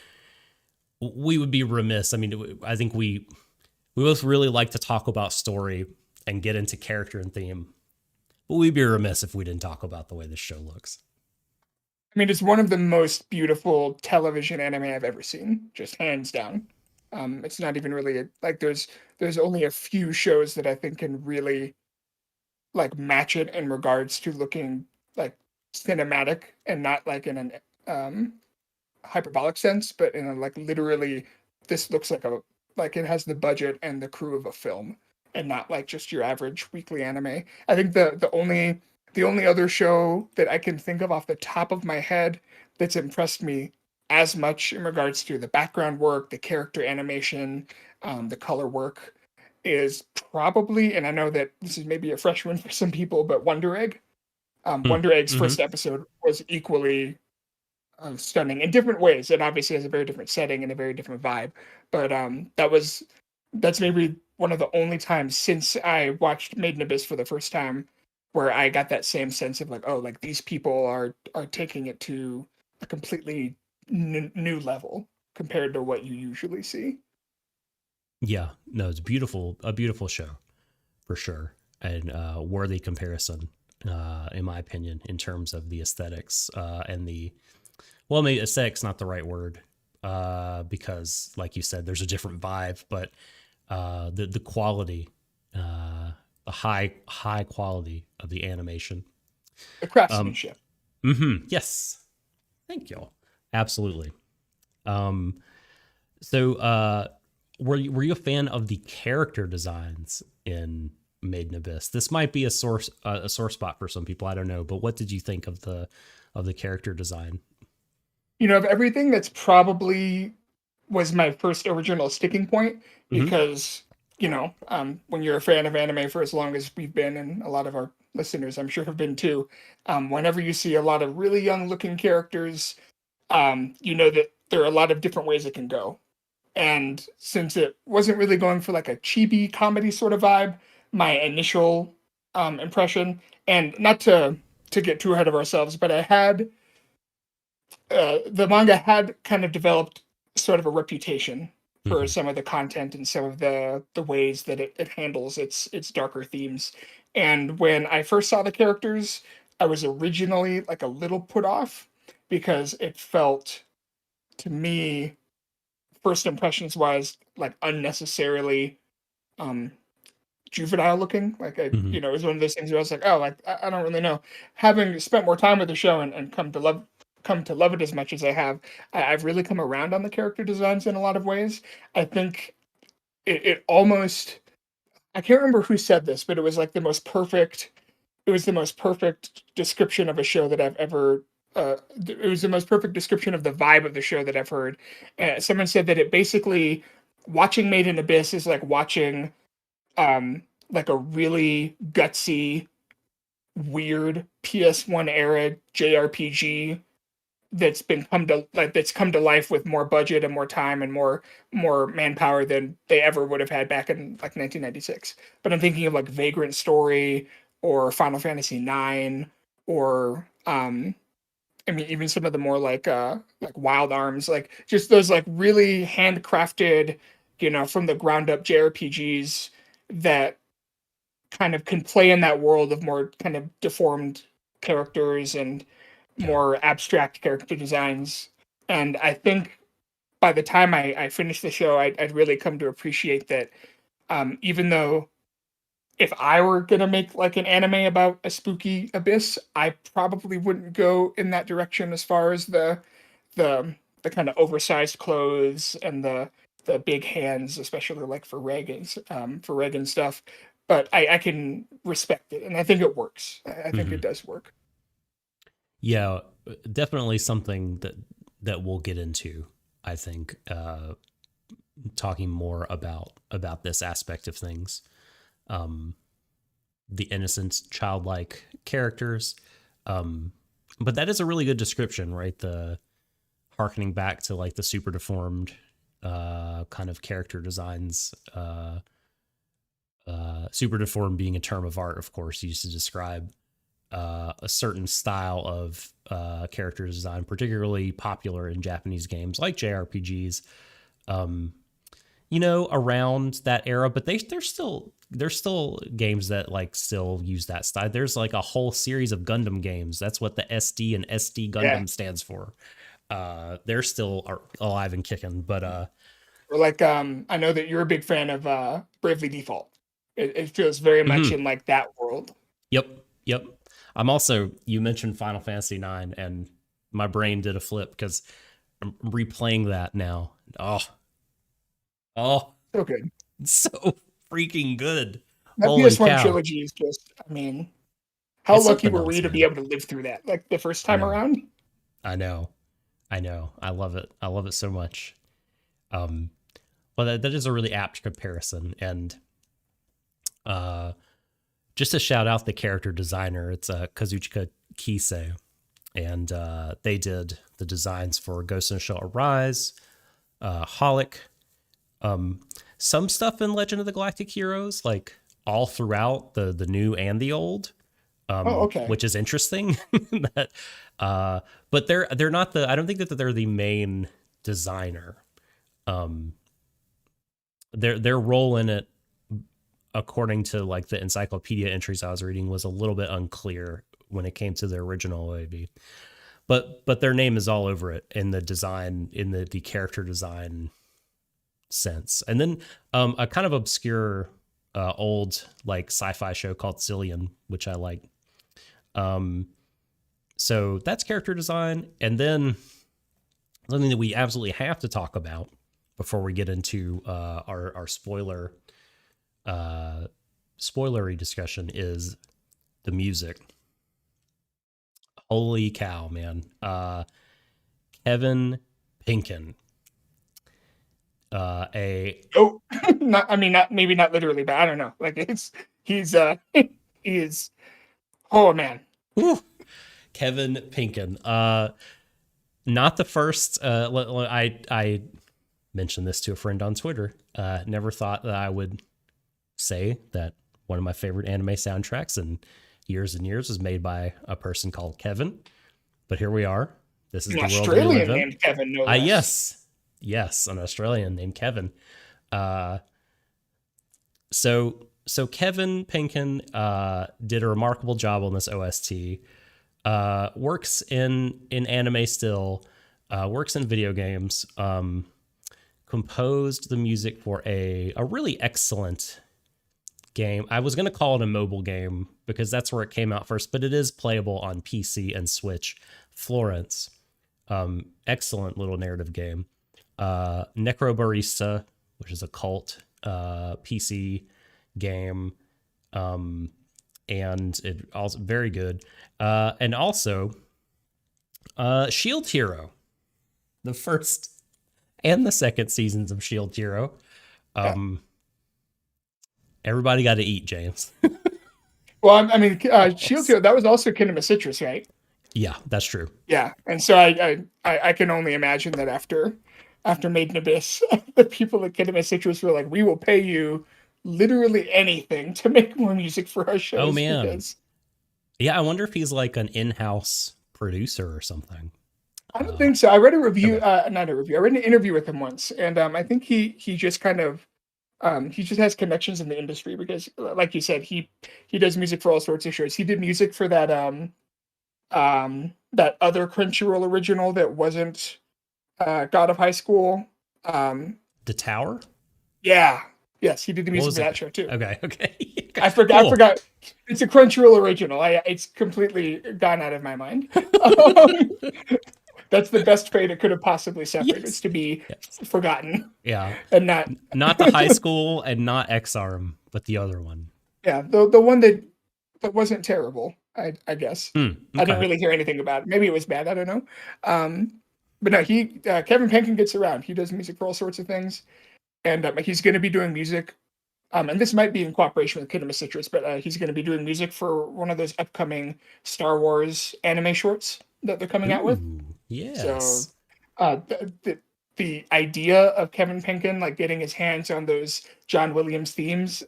we would be remiss. I mean, I think we both really like to talk about story and get into character and theme, but we'd be remiss if we didn't talk about the way this show looks. I mean, it's one of the most beautiful television anime I've ever seen, just hands down. It's not even really like there's only a few shows that I think can really like match it in regards to looking like cinematic and not like in an um hyperbolic sense, but in a like literally this looks like it has the budget and the crew of a film and not like just your average weekly anime. I think the only other show that I can think of off the top of my head that's impressed me as much in regards to the background work, the character animation, the color work is probably, and I know that this is maybe a fresh one for some people, but Wonder Egg. Wonder Egg's Mm-hmm. first episode was equally stunning in different ways. It obviously has a very different setting and a very different vibe. But that's maybe one of the only times since I watched Made in Abyss for the first time where I got that same sense of like, oh, like these people are taking it to a completely new level compared to what you usually see. Yeah, no, it's a beautiful show for sure, and worthy comparison, in my opinion, in terms of the aesthetics and the well, maybe aesthetics not the right word because, like you said, there's a different vibe, but the quality, the high quality of the animation. The Um, craftsmanship. yes, thank you. Absolutely. Um, so, were you a fan of the character designs in Made in Abyss? This might be a sore spot for some people. I don't know, but what did you think of the character design? Of everything, that's probably was my first original sticking point Hmm. because, when you're a fan of anime for as long as we've been, and a lot of our listeners, I'm sure, have been too, whenever you see a lot of really young looking characters, you know that there are a lot of different ways it can go. And since it wasn't really going for like a chibi comedy sort of vibe, my initial impression, and not to get too ahead of ourselves, but the manga had kind of developed sort of a reputation for Hmm. some of the content and some of the ways that it handles its darker themes. And when I first saw the characters, I was originally like a little put off because it felt to me, first impressions wise, like unnecessarily um juvenile looking. Like Hmm. it was one of those things where I was like, oh, like I don't really know. Having spent more time with the show and come to love it as much as I have, I've really come around on the character designs in a lot of ways. I think it almost, I can't remember who said this, but it was like the most perfect. It was the most perfect description of a show that I've ever. It was the most perfect description of the vibe of the show that I've heard. Someone said that it basically watching Made in Abyss is like watching um like a really gutsy, weird PS1 era JRPG that's come to life with more budget and more time and more manpower than they ever would have had back in like 1996. But I'm thinking of like Vagrant Story or Final Fantasy 9 or I mean even some of the more like Wild Arms, like just those like really handcrafted, from the ground up JRPGs that kind of can play in that world of more kind of deformed characters and Yeah. more abstract character designs. And I think by the time I finished the show, I'd really come to appreciate that. Even though if I were gonna make like an anime about a spooky abyss, I probably wouldn't go in that direction as far as the the kind of oversized clothes and the big hands, especially like for Reagan stuff. But I can respect it, and I think it works. I think Hmm. it does work. Yeah, definitely something that we'll get into. I think talking more about this aspect of things. um, the innocent, childlike characters. Um, but that is a really good description, right? The harkening back to like the super deformed kind of character designs. Super deformed being a term of art, of course, used to describe a certain style of character design, particularly popular in Japanese games like JRPGs. Around that era, but there's still games that like still use that style. There's like a whole series of Gundam games. That's what the SD and SD Yeah. Gundam stands for. They're still alive and kicking, but Or like I know that you're a big fan of Bravely Default. It feels very much mhm. in like that world. Yep. I'm also, you mentioned Final Fantasy 9 and my brain did a flip because I'm replaying that now. Oh, So good. it's so freaking good. That Holy PS1 cow. trilogy is just, I mean, how It's lucky something were we else, to be man. able to live through that? Like the first I time know. around? I know. I know. I love it. I love it so much. Um, well, that is a really apt comparison. And uh, just to shout out the character designer, it's Kazuchika Kise. And they did the designs for Ghost in the Shell Arise, Holic, um, some stuff in Legend of the Galactic Heroes, like all throughout the new and the old, Oh, okay. which is interesting. that, but they're not the. I don't think that they're the main designer. Um, their role in it, according to like the encyclopedia entries I was reading, was a little bit unclear when it came to the original OAV. But their name is all over it in the design, in the character design sense. And then a kind of obscure old like sci-fi show called Cillian, which I like. Um, so that's character design. And then something that we absolutely have to talk about before we get into our spoilery discussion is the music. Holy cow, man. Kevin Pinkin. A Oh, not, I mean, not maybe not literally, but I don't know. Like he's he is, oh man. whew, Kevin Pinkin. Not the first. I mentioned this to a friend on Twitter. Never thought that I would say that one of my favorite anime soundtracks in years and years was made by a person called Kevin. But here we are. This is An the world we live Australian in. named Kevin, no less. Yes, an Australian named Kevin. Uh, so Kevin Pinkin did a remarkable job on this OST. Works in anime still. Works in video games. Composed the music for a really excellent game. I was going to call it a mobile game because that's where it came out first, but it is playable on PC and Switch. Florence. Excellent little narrative game. Necrobarista, which is a cult PC game. And it also very good. And also Shield Hero, the first and the second seasons of Shield Hero. Yeah. Everybody got to eat, James. Well, I mean, Shield Yes. Hero, that was also Kinema Citrus, right? Yeah, that's true. Yeah, and so I can only imagine that after Made in Abyss, the people at Kinema Citrus were like, "We will pay you literally anything to make more music for our Oh shows," man. because Yeah, I wonder if he's like an in-house producer or something. I don't Uh, think so. I read a review, okay. not a review. I read an interview with him once, and I think he just kind of he just has connections in the industry because, like you said, he does music for all sorts of shows. He did music for that other Crunchyroll original that wasn't God of High School. The Tower? Yeah, yes, he did the What music was for it? that show too. Okay, okay. I forgot. I Cool. forgot. It's a Crunchyroll original. It's completely gone out of my mind. Um, that's the best fate it could have possibly suffered, is Yes. to be Yes. forgotten Yeah. and not. Not the high school and not X-Arm, but the other one. Yeah, the one that wasn't terrible. I guess I didn't Okay. really hear anything about it. Maybe it was bad. I don't know. But no, Kevin Penkin gets around. He does music for all sorts of things, and he's going to be doing music And this might be in cooperation with Kingdom of Citrus, but he's going to be doing music for one of those upcoming Star Wars anime shorts that they're coming out with. Ooh, So yes. the idea of Kevin Penkin like getting his hands on those John Williams themes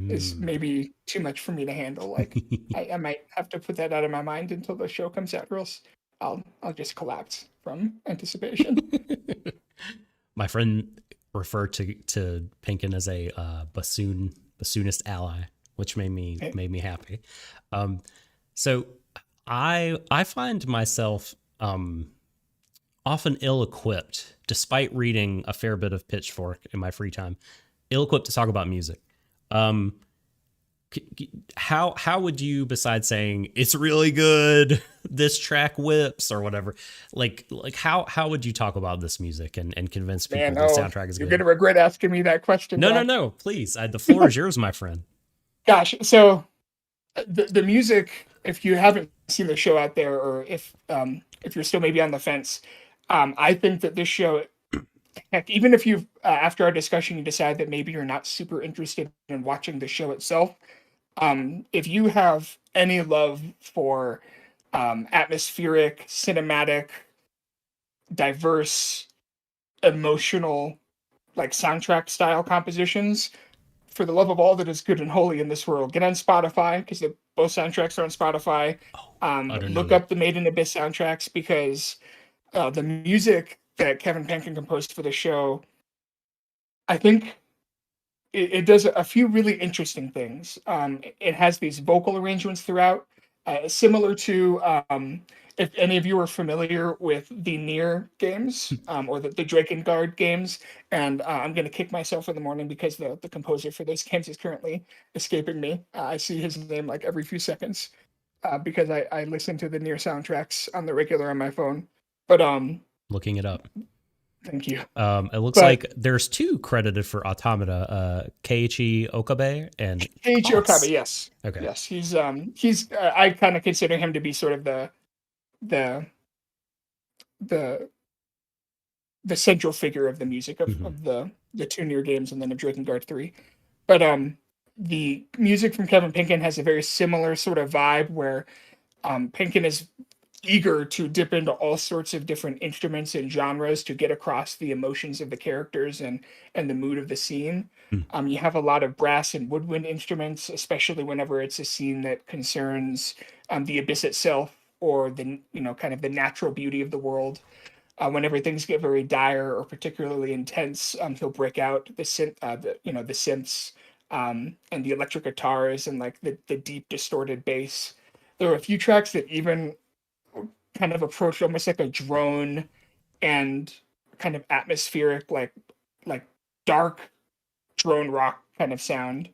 is Mm. maybe too much for me to handle. Like I might have to put that out of my mind until the show comes out, or else I'll just collapse from anticipation. My friend referred to Pinkin as a bassoonist ally, which made me happy. Um, so I find myself often ill-equipped, despite reading a fair bit of Pitchfork in my free time, ill-equipped to talk about music. Um, how would you, besides saying it's really good, this track whips or whatever, like how would you talk about this music and convince people Man, the oh, soundtrack is you're good? gonna regret asking me that question, No, no, Zach. no, please. The floor is yours, my friend. Gosh, so the music, if you haven't seen the show out there, or if you're still maybe on the fence, I think that this show, heck, even if you've after our discussion you decide that maybe you're not super interested in watching the show itself, if you have any love for atmospheric, cinematic, diverse, emotional, like soundtrack style compositions, for the love of all that is good and holy in this world, get on Spotify because both soundtracks are on Spotify. Oh, Look utterly. up the Made in Abyss soundtracks because the music that Kevin Penkin composed for the show, I think it does a few really interesting things. It has these vocal arrangements throughout, similar to if any of you are familiar with the Near games or the Drakengard games. And I'm going to kick myself in the morning because the composer for those games is currently escaping me. I see his name like every few seconds because I listen to the Near soundtracks on the regular on my phone. But Looking it up. thank you. It looks But like there's two credited for Automata, Keiichi Okabe and Keiichi Okabe, Koss. yes, Okay. yes, he's I kind of consider him to be sort of the the the central figure of the music Hmm. of the two Near games and then of Drakengard 3. But the music from Kevin Penkin has a very similar sort of vibe where Penkin is eager to dip into all sorts of different instruments and genres to get across the emotions of the characters and the mood of the scene. You have a lot of brass and woodwind instruments, especially whenever it's a scene that concerns the abyss itself or the kind of the natural beauty of the world. Whenever things get very dire or particularly intense, he'll break out the synths and the electric guitars and like the deep distorted bass. There are a few tracks that even kind of approach almost like a drone and kind of atmospheric, like dark drone rock kind of sound.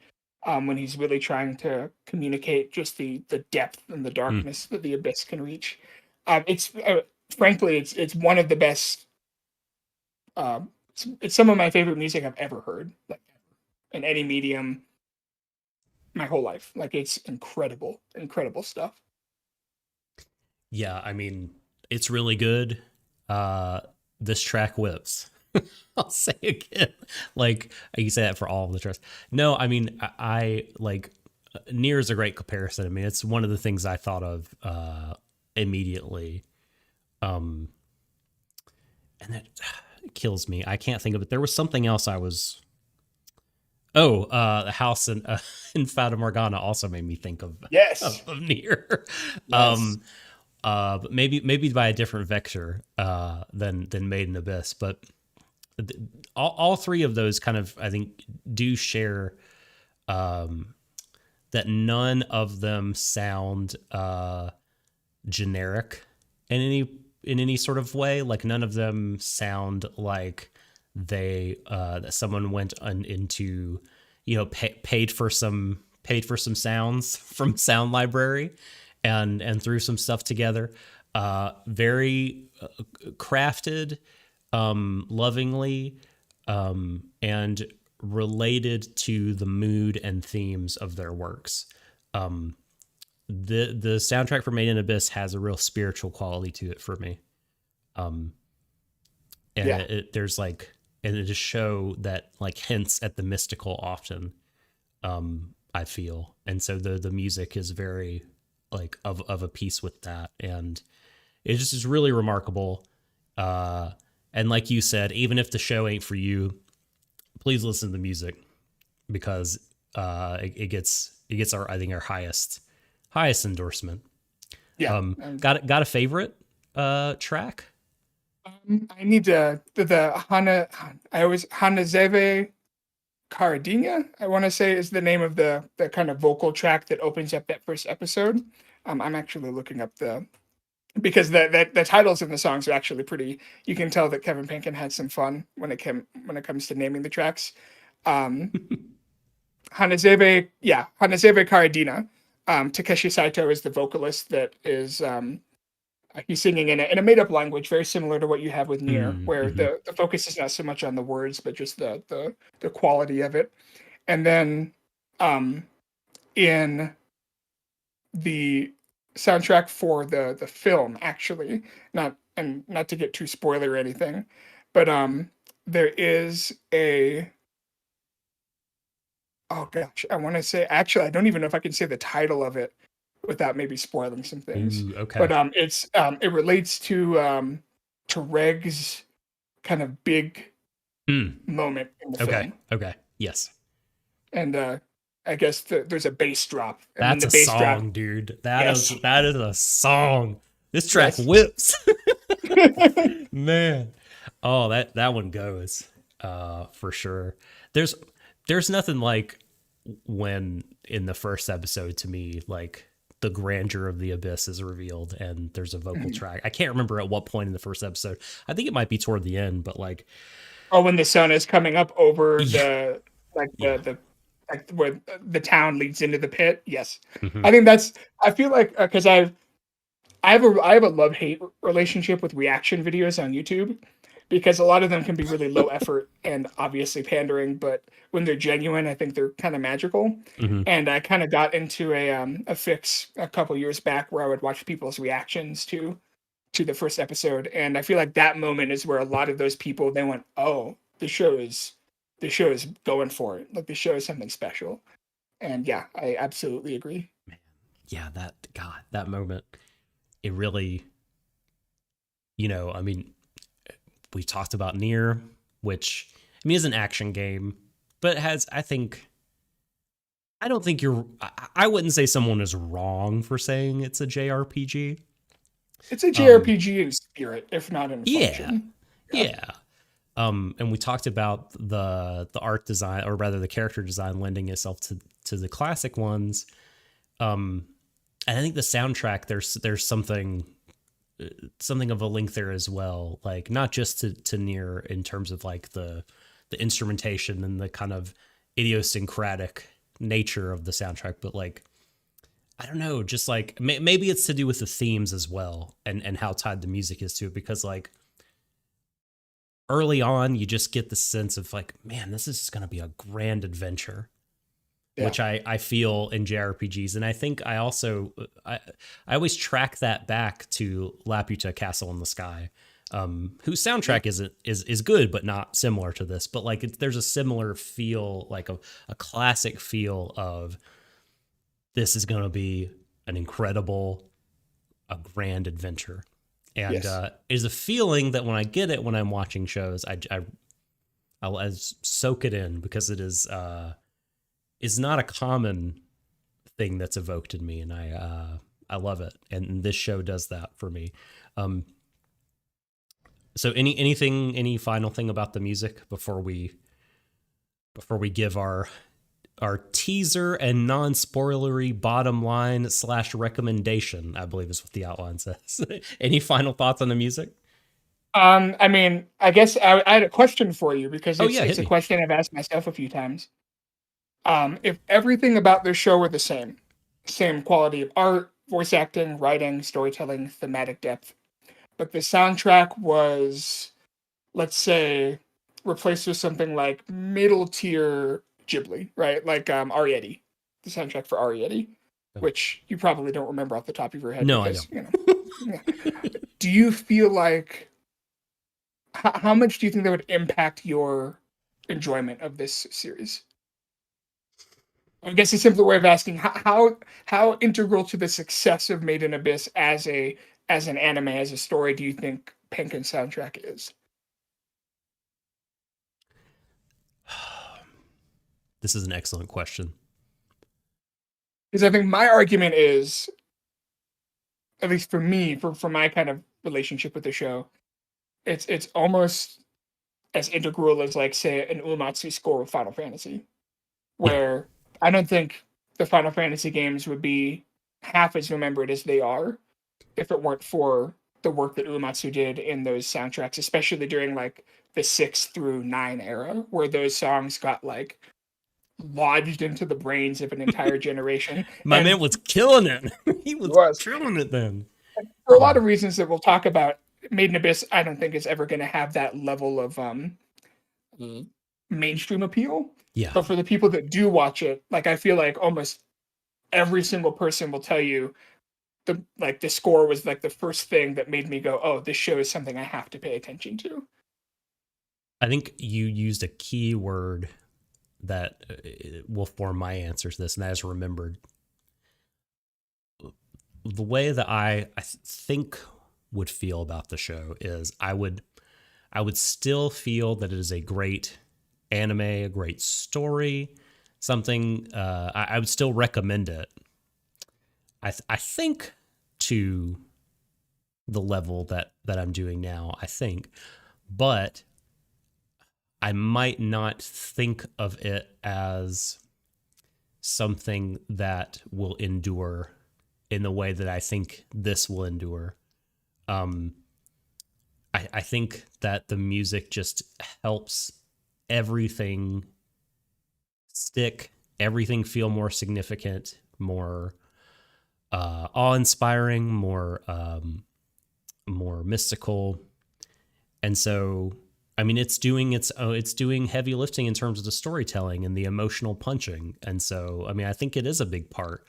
When he's really trying to communicate just the depth and the Mm. darkness that the abyss can reach. It's frankly it's one of the best. It's some of my favorite music I've ever heard, like in any medium, my whole life. Like it's incredible, incredible stuff. Yeah, I mean, it's really good. Uh, this track whips. I'll say again, like you say that for all of the tracks. No, I mean, I like Near is a great comparison. I mean, it's one of the things I thought of immediately. Um, and that kills me. I can't think of it. There was something else I was. Oh, the house in Fata Morgana also made me think Yes, of Near. yes, But maybe by a different vector than Made in Abyss. But all three of those kind of, I think, do share um, that none of them sound generic in any sort of way. Like none of them sound like they that someone went into paid for some sounds from sound library and threw some stuff together. Very crafted, lovingly, and related to the mood and themes of their works. Um, the soundtrack for Made in Abyss has a real spiritual quality to it for me. Um, and yeah. there's like and it is a show that like hints at the mystical often. I feel, and so the music is very like of a piece with that, and it just is really remarkable. And like you said, even if the show ain't for you, please listen to the music because it gets our, I think, our highest Yeah. endorsement. Got a favorite track? I need to the Hana. I always Hanazeve Cardinha, I want to say, is the name of the kind of vocal track that opens up that first episode. I'm actually looking up the because the titles of the songs are actually pretty. You can tell that Kevin Penkin had some fun when it comes to naming the tracks. Um, Hanazebe Cardinha. Takeshi Saito is the vocalist that is he's singing in a made up language, very similar to what you have with Nier, where Mm-hmm. the focus is not so much on the words, but just the quality of it. And then um, in the soundtrack for the film, actually, not to get too spoiler or anything, but there is a oh gosh, I want to say actually I don't even know if I can say the title of it without maybe spoiling some things. Ooh, okay. But it relates to Reg's kind of big Hmm. moment in the Okay. film. Okay. Yes. And I guess there's a bass drop, and when That's the a bass drop, song, dude. yes, That is a song. This track yes. whips. Man. Oh, that one goes. For sure. There's there's nothing like when in the first episode to me, like the grandeur of the abyss is revealed and there's a vocal track. I can't remember at what point in the first episode. I think it might be toward the end, but like Oh, when the sun is coming up over yeah, the like yeah. the like where the town leads into the pit. Yes, Hmm. I think that's. I feel like because I have a love hate relationship with reaction videos on YouTube because a lot of them can be really low effort and obviously pandering, but when they're genuine, I think they're kind of magical. Hmm. And I kind of got into a fix a couple years back where I would watch people's reactions to the first episode, and I feel like that moment is where a lot of those people they went, "Oh, the show is going for it. Like the show is something special." And yeah, I absolutely agree. Yeah, that moment, it really, I mean, we talked about Nier, which I mean is an action game, but has I don't think I wouldn't say someone is wrong for saying it's a JRPG. It's a Um, JRPG in spirit, if not in yeah, function. Yeah. yeah. And we talked about the art design, or rather the character design, lending itself to the classic ones. Um, and I think the soundtrack there's something of a link there as well, like not just to Nier in terms of like the instrumentation and the kind of idiosyncratic nature of the soundtrack, but like I don't know, just like maybe it's to do with the themes as well, and how tied the music is to it, because like early on you just get the sense of like, man, this is going to be a grand adventure, Yeah. which I feel in JRPGs. And I think I always track that back to Laputa Castle in the Sky, whose Yeah. soundtrack is good, but not similar to this. But like there's a similar feel, like a classic feel of this is going to be an incredible, a grand adventure. And Yes. is a feeling that when I get it when I'm watching shows, I'll soak it in, because it is not a common thing that's evoked in me, and I love it, and this show does that for me. Um, so any final thing about the music before we give our teaser and non-spoilery bottom line / recommendation, I believe is what the outline says. Any final thoughts on the music? I mean, I guess I had a question for you because Oh yeah, hit it's a me. question I've asked myself a few times. If everything about this show were the same quality of art, voice acting, writing, storytelling, thematic depth, but the soundtrack was, let's say, replaced with something like middle tier Ghibli, right? Like Arrietty, the soundtrack for Arrietty, Oh. which you probably don't remember off the top of your head No, I because don't. you know. Yeah. Do you feel like how much do you think that would impact your enjoyment of this series? I guess a simpler way of asking how integral to the success of Made in Abyss as an anime, as a story, do you think Penguin's soundtrack is? This is an excellent question. Because I think my argument is, at least for me, for my kind of relationship with the show, it's almost as integral as, like, say, an Uematsu score of Final Fantasy, Yeah. where I don't think the Final Fantasy games would be half as remembered as they are if it weren't for the work that Uematsu did in those soundtracks, especially during like the 6 through 9 era, where those songs got like lodged into the brains of an entire generation. My man And was killing it. He it was was, killing it then. for a lot of reasons that we'll talk about, Made in Abyss, I don't think is ever going to have that level of Mm. mainstream appeal. Yeah. But for the people that do watch it, like, I feel like almost every single person will tell you the score was like the first thing that made me go, oh, this show is something I have to pay attention to. I think you used a key word that will form my answer to this, and that is remembered. The way that I think would feel about the show is I would still feel that it is a great anime, a great story, something I would still recommend it. I think to the level that I'm doing now, I think, but I might not think of it as something that will endure in the way that I think this will endure. I think that the music just helps everything stick, everything feel more significant, more awe-inspiring, more mystical. And so, I mean, it's doing heavy lifting in terms of the storytelling and the emotional punching. And so, I mean, I think it is a big part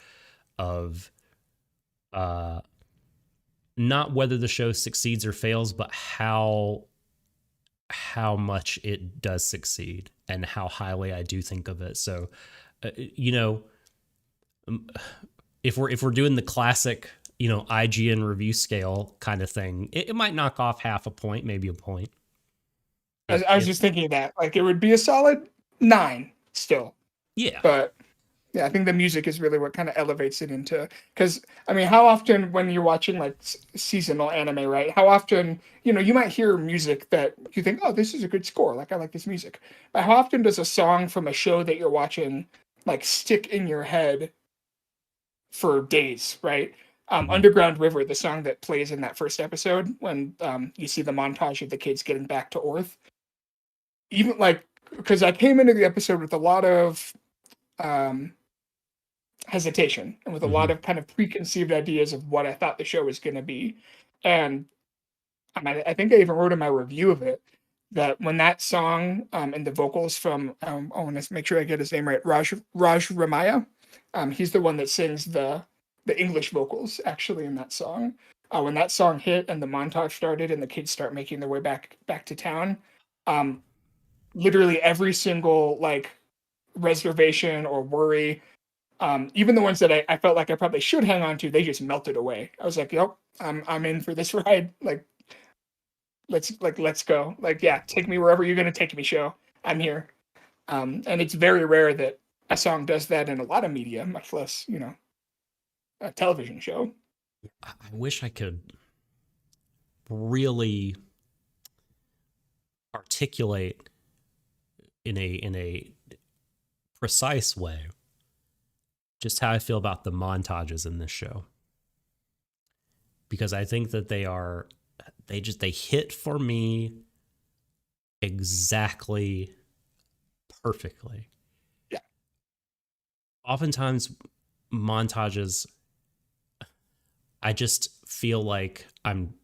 of not whether the show succeeds or fails, but how much it does succeed and how highly I do think of it. So, you know, if we're doing the classic, you know, IGN review scale kind of thing, it might knock off half a point, maybe a point. I was just thinking that, like, it would be a solid 9 still. Yeah. But yeah, I think the music is really what kind of elevates it into, because I mean, how often when you're watching like seasonal anime, right? How often, you might hear music that you think, oh, this is a good score, like, I like this music. But how often does a song from a show that you're watching like stick in your head for days, right? Mhm. Underground River, the song that plays in that first episode when you see the montage of the kids getting back to Earth, even like, because I came into the episode with a lot of um, hesitation and with a lot Mhm. of kind of preconceived ideas of what I thought the show was going to be. And I think I even wrote in my review of it that when that song and the vocals from, I want to make sure I get his name right, Raj Ramaya, he's the one that sings the English vocals actually in that song. When that song hit and the montage started and the kids start making their way back to town, um, literally every single like reservation or worry, even the ones that I felt like I probably should hang on to, they just melted away. I was like, yep, I'm in for this ride. Like, let's go. Like, yeah, take me wherever you're gonna take me, show. I'm here. And it's very rare that a song does that in a lot of media, much less, a television show. I wish I could really articulate in a precise way just how I feel about the montages in this show, because I think that they hit for me exactly perfectly. Yeah. Oftentimes montages, I just feel like I'm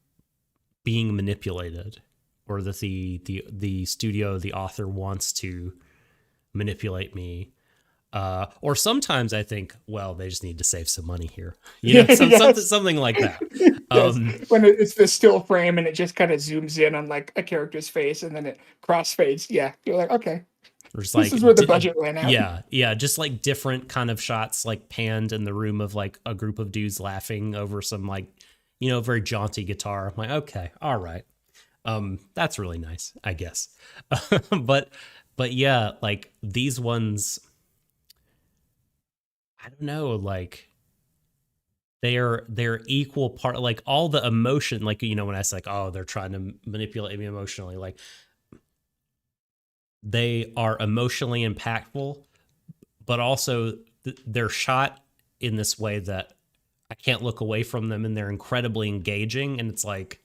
being manipulated, or that the studio, the author wants to manipulate me. Or sometimes I think, well, they just need to save some money here, Yes. something like that. Yes. Um, When it's the still frame and it just kind of zooms in on like a character's face and then it crossfades. Yeah. You're like, okay, or just this like, is where the budget ran out. yeah, just like different kind of shots, like panned in the room of like a group of dudes laughing over some like, very jaunty guitar. I'm like, okay, all right, that's really nice, I guess. but but yeah, like these ones, I don't know, like they're equal part, like all the emotion, like when I say like, oh, they're trying to manipulate me emotionally, like they are emotionally impactful, but also they're shot in this way that I can't look away from them, and they're incredibly engaging. And it's like,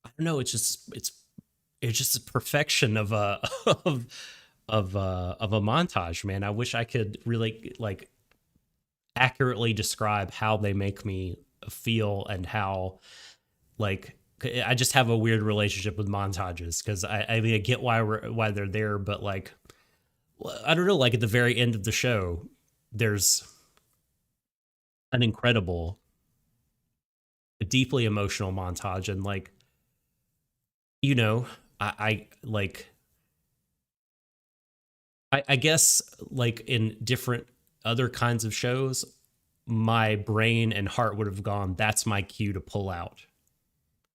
I don't know, it's just a perfection of a of a montage, man. I wish I could really like accurately describe how they make me feel, and how like I just have a weird relationship with montages, because I mean I get why they're there, but like I don't know, like at the very end of the show, there's an incredible, a deeply emotional montage, and like you know, I like I guess like in different other kinds of shows, my brain and heart would have gone, that's my cue to pull out.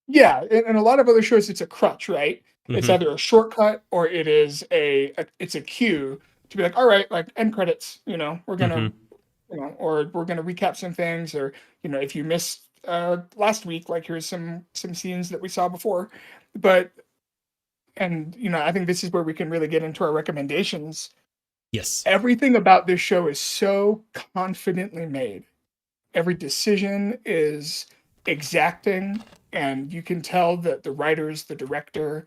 Yeah, and a lot of other shows, it's a crutch, right? It's Mm-hmm. either a shortcut or it is it's a cue to be like, all right, like end credits. We're Mm-hmm. gonna, or we're gonna recap some things, or if you missed last week, like here's some scenes that we saw before, but and I think this is where we can really get into our recommendations. Yes. Everything about this show is so confidently made. Every decision is exacting, and you can tell that the writers, the director,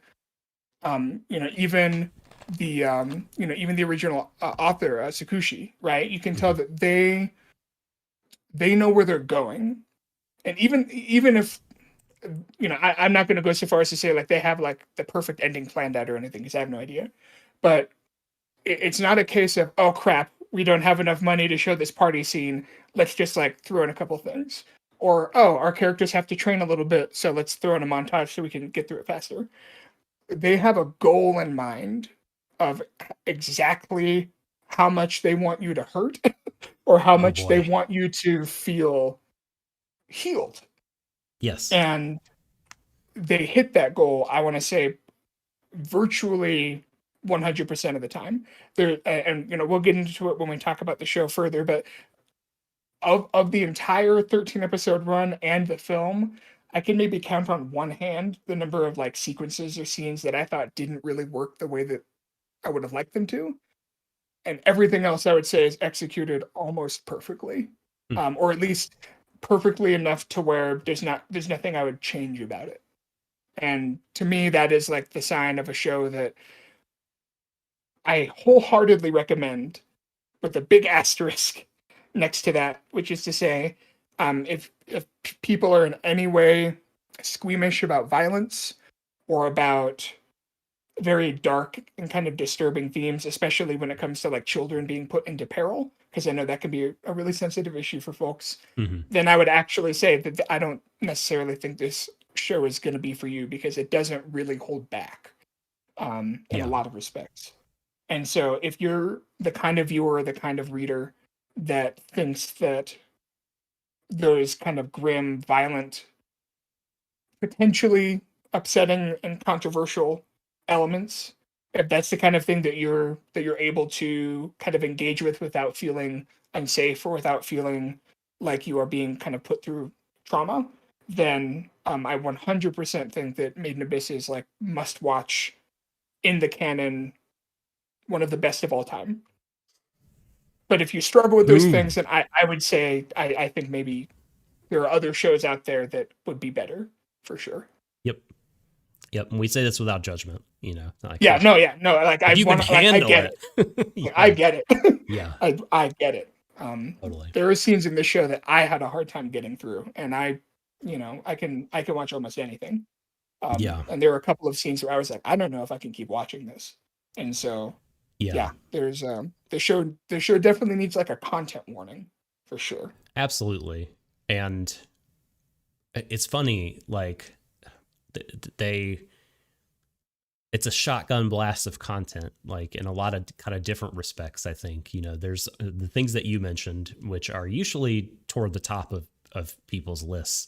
even even the original author, Sakushi, right? You can tell Mm-hmm. that they know where they're going, and even if I'm not going to go so far as to say like they have like the perfect ending planned out or anything, because I have no idea, but it's not a case of, oh crap, we don't have enough money to show this party scene, let's just like throw in a couple things, or oh, our characters have to train a little bit, so let's throw in a montage so we can get through it faster. They have a goal in mind of exactly how much they want you to hurt or how Oh much they boy. want you to feel healed, Yes. and they hit that goal, I want to say, virtually 100% of the time. There, and we'll get into it when we talk about the show further, but of the entire 13 episode run and the film, I can maybe count on one hand the number of like sequences or scenes that I thought didn't really work the way that I would have liked them to, and everything else I would say is executed almost perfectly, Hmm. or at least perfectly enough to where there's nothing I would change about it. And to me, that is like the sign of a show that I wholeheartedly recommend, with a big asterisk next to that, which is to say, if people are in any way squeamish about violence or about very dark and kind of disturbing themes, especially when it comes to like children being put into peril, because I know that can be a really sensitive issue for folks, Mm-hmm. then I would actually say that I don't necessarily think this show is going to be for you, because it doesn't really hold back in a Yeah. lot of respects. And so, if you're the kind of viewer, the kind of reader that thinks that those kind of grim, violent, potentially upsetting and controversial elements, if that's the kind of thing that you're able to kind of engage with without feeling unsafe or without feeling like you are being kind of put through trauma, then I 100% think that Made in Abyss is like must watch, in the canon, one of the best of all time. But if you struggle with those things, Boom. then I would say I think maybe there are other shows out there that would be better for sure. Yep. Yep. And we say this without judgment, like Yeah, no, yeah, no. Like if I you can want, like I handle get it. it. Like, I Yeah. get it. Yeah. I get it. Totally. There are scenes in this show that I had a hard time getting through, and I can watch almost anything. Yeah. And there were a couple of scenes where I was like, I don't know if I can keep watching this, and so Yeah. yeah, there's the show definitely needs like a content warning for sure. Absolutely. And it's funny, like they it's a shotgun blast of content, like in a lot of kind of different respects. I think, there's the things that you mentioned, which are usually toward the top of people's lists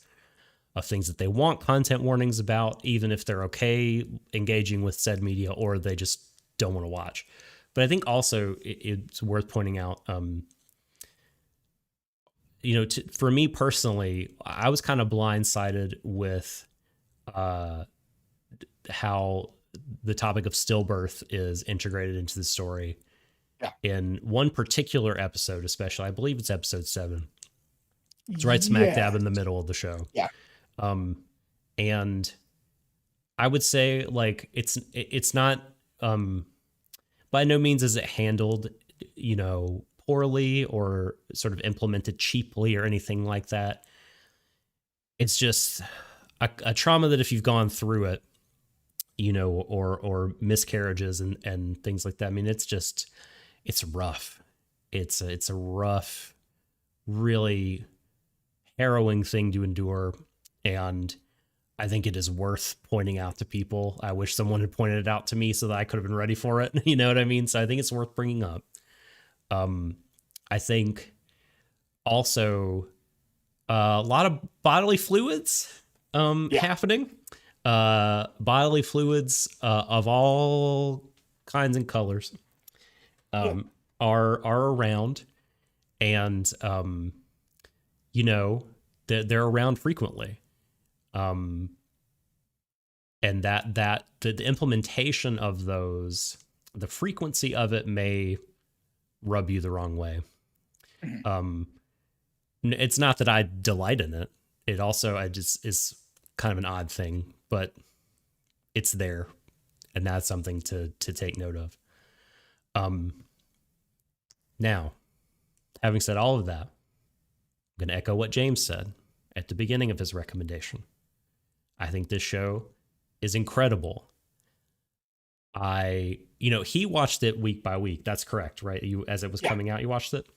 of things that they want content warnings about, even if they're okay engaging with said media or they just don't want to watch. But I think also it's worth pointing out, for me personally, I was kind of blindsided with how the topic of stillbirth is integrated into the story. Yeah. In one particular episode, especially, I believe it's episode 7. It's right smack dab in the middle of the show. Yeah. And I would say, like, it's not, by no means is it handled, poorly or sort of implemented cheaply or anything like that. It's just a trauma that if you've gone through it, or miscarriages and things like that. I mean, it's rough. It's a rough, really harrowing thing to endure. And I think it is worth pointing out to people. I wish someone had pointed it out to me so that I could have been ready for it. You know what I mean? So I think it's worth bringing up. I think also a lot of bodily fluids happening. Bodily fluids of all kinds and colors are around, and they're around frequently. And that the implementation of those, the frequency of it may rub you the wrong way. It's not that I delight in it. It also is kind of an odd thing, but it's there, and that's something to take note of. Now, having said all of that, I'm going to echo what James said at the beginning of his recommendation. I think this show is incredible. He watched it week by week. That's correct, right? As it was coming out, you watched it.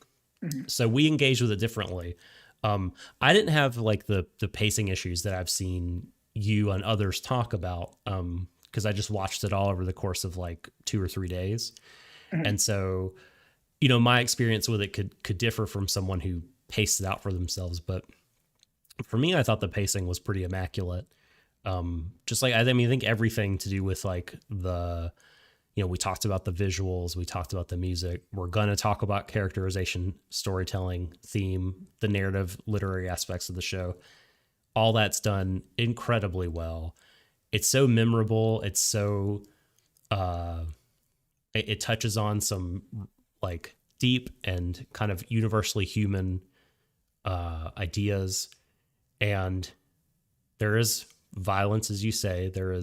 Mm-hmm. So we engaged with it differently. I didn't have like the pacing issues that I've seen you and others talk about, because I just watched it all over the course of like 2 or 3 days. Mm-hmm. And so, my experience with it could differ from someone who paced it out for themselves. But for me, I thought the pacing was pretty immaculate. Just like, I think everything to do with like we talked about the visuals, we talked about the music. We're going to talk about characterization, storytelling, theme, the narrative, literary aspects of the show. All that's done incredibly well. It's so memorable. It's so, it touches on some like deep and kind of universally human ideas. And there is violence, as you say. There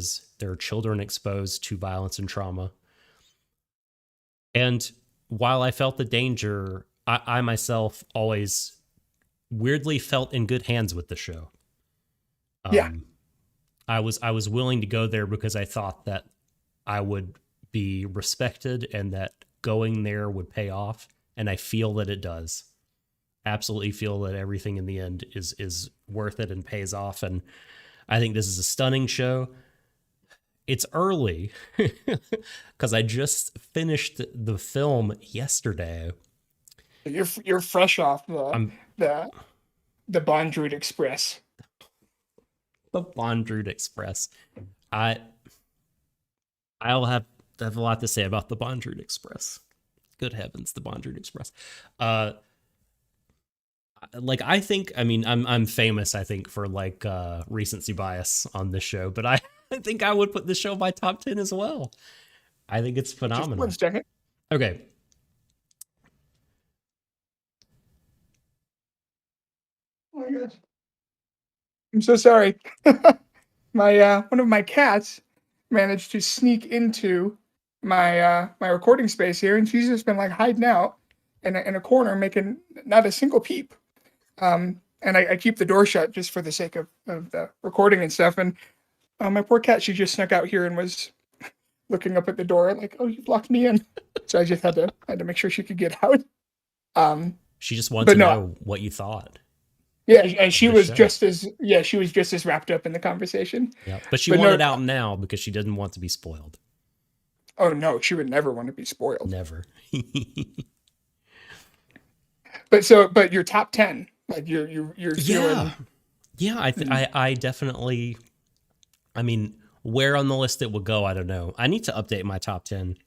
are children exposed to violence and trauma. And while I felt the danger, I myself always weirdly felt in good hands with the show. I was willing to go there because I thought that I would be respected and that going there would pay off. And I feel that it does. Absolutely feel that everything in the end is worth it and pays off. And I think this is a stunning show. It's early because I just finished the film yesterday. You're fresh off the Bondroid Express. The Bondroid Express. I'll have a lot to say about the Bondroid Express. Good heavens, the Bondroid Express. I think, I'm famous, I think, for like recency bias on this show, but I think I would put this show in my top 10 as well. I think it's phenomenal. Just 1 second. Okay. Oh my gosh. I'm so sorry. My one of my cats managed to sneak into my recording space here, and she's just been like hiding out in a corner, making not a single peep. And I keep the door shut just for the sake of the recording and stuff. And my poor cat, she just snuck out here and was looking up at the door, like, "Oh, you've locked me in." So I just had to make sure she could get out. Um, She just wanted but to no, know what you thought yeah, and of she the was show. just as yeah, she was just as wrapped up in the conversation. Yeah, but she But no, wanted out now because she didn't want to be spoiled. oh no, she would never want to be spoiled. Never. But your top 10, like you're Yeah, feeling. yeah. Hmm, I definitely. I mean, where on the list it will go, I don't know. I need to update my top 10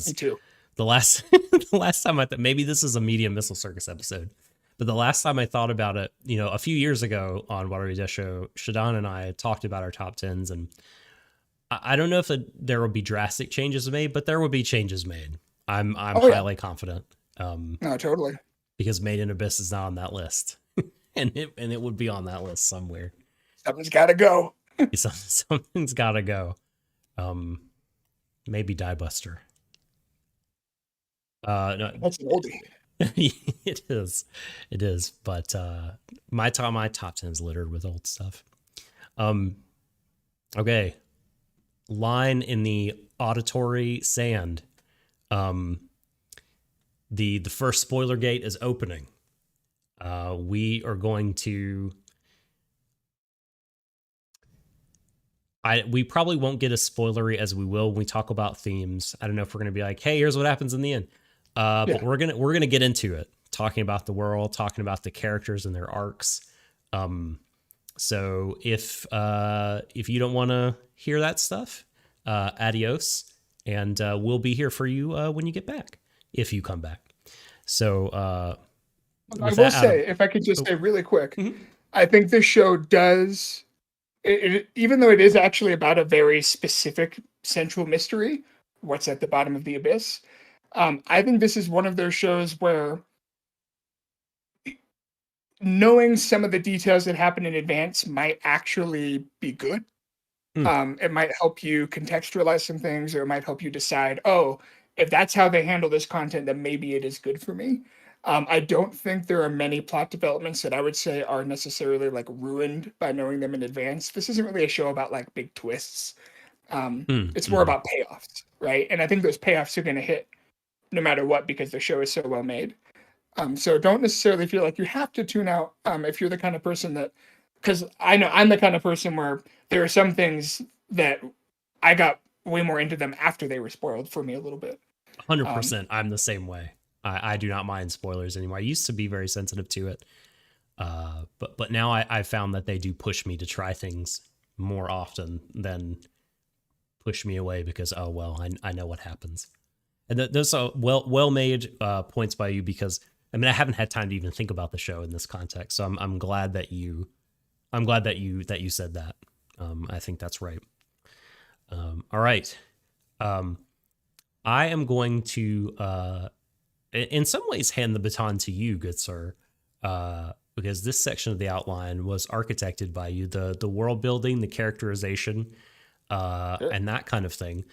me because too. the last the last time I thought, maybe this is a Medium Missile Circus episode, but the last time I thought about it, a few years ago on Warui Deshou, Shadon and I talked about our top tens, and I don't know if there will be drastic changes made, but there will be changes made. I'm Oh yeah, highly confident, no, totally. because Made in Abyss is not on that list, and it would be on that list somewhere. Something's got to go. Something's got to go. Um, Maybe Die Buster. No, That's an oldie. it is, it is. But my top 10 is littered with old stuff. Um, okay, line in the auditory sand. Um, the first spoiler gate is opening. We are going to. We probably won't get as spoilery as we will when we talk about themes. I don't know if we're going to be like, "Hey, here's what happens in the end," but Yeah. we're gonna get into it, talking about the world, talking about the characters and their arcs. Um, so if you don't want to hear that stuff, adios, and we'll be here for you when you get back, if you come back. So I with will that out of say, if I could just oh, say really quick, mhm. I think this show does, even though it is actually about a very specific central mystery, what's at the bottom of the abyss. I think this is one of those shows where knowing some of the details that happen in advance might actually be good. Mm, It might help you contextualize some things, or it might help you decide, oh, if that's how they handle this content, then maybe it is good for me. I don't think there are many plot developments that I would say are necessarily like ruined by knowing them in advance. This isn't really a show about like big twists. It's more mhm. about payoffs, right? And I think those payoffs are going to hit no matter what because the show is so well made. So don't necessarily feel like you have to tune out if you're the kind of person that, because I know I'm the kind of person where there are some things that I got way more into them after they were spoiled for me a little bit. Um, 100%. I'm the same way. I do not mind spoilers anymore. I used to be very sensitive to it, but now I found that they do push me to try things more often than push me away because, oh well, I know what happens. And those are well made points by you, because I mean I haven't had time to even think about the show in this context. So I'm glad that you said that. I think that's right. All right. Um, I am going to, in some ways, hand the baton to you, good sir, because this section of the outline was architected by you. The world building, the characterization, sure. and that kind of thing.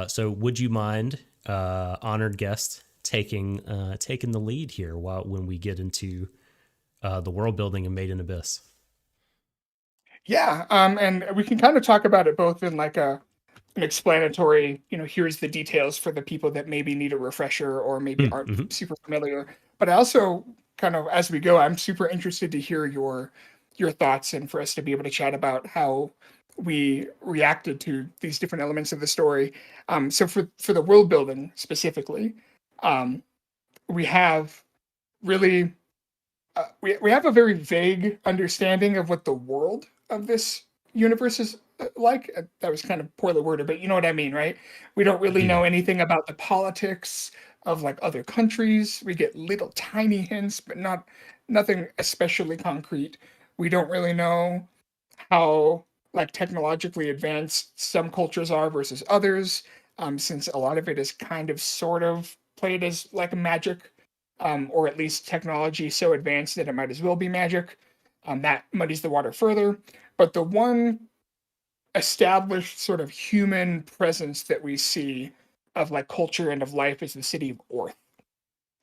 So, would you mind, honored guest, taking the lead here when we get into the world building and Made in Abyss? Yeah, and we can kind of talk about it both in like an explanatory, here's the details for the people that maybe need a refresher or maybe aren't Mm-hmm. super familiar. But I also kind of, as we go, I'm super interested to hear your thoughts and for us to be able to chat about how we reacted to these different elements of the story. So for the world building specifically, um, we have really we have a very vague understanding of what the world of this universe is like. That was kind of poorly worded, but you know what I mean, right? We don't I really do. know anything about the politics of like other countries. We get little tiny hints, but nothing especially concrete. We don't really know how like technologically advanced some cultures are versus others, since a lot of it is kind of sort of played as like magic, or at least technology so advanced that it might as well be magic. That muddies the water further. But the one established sort of human presence that we see of like culture and of life is the city of Orth.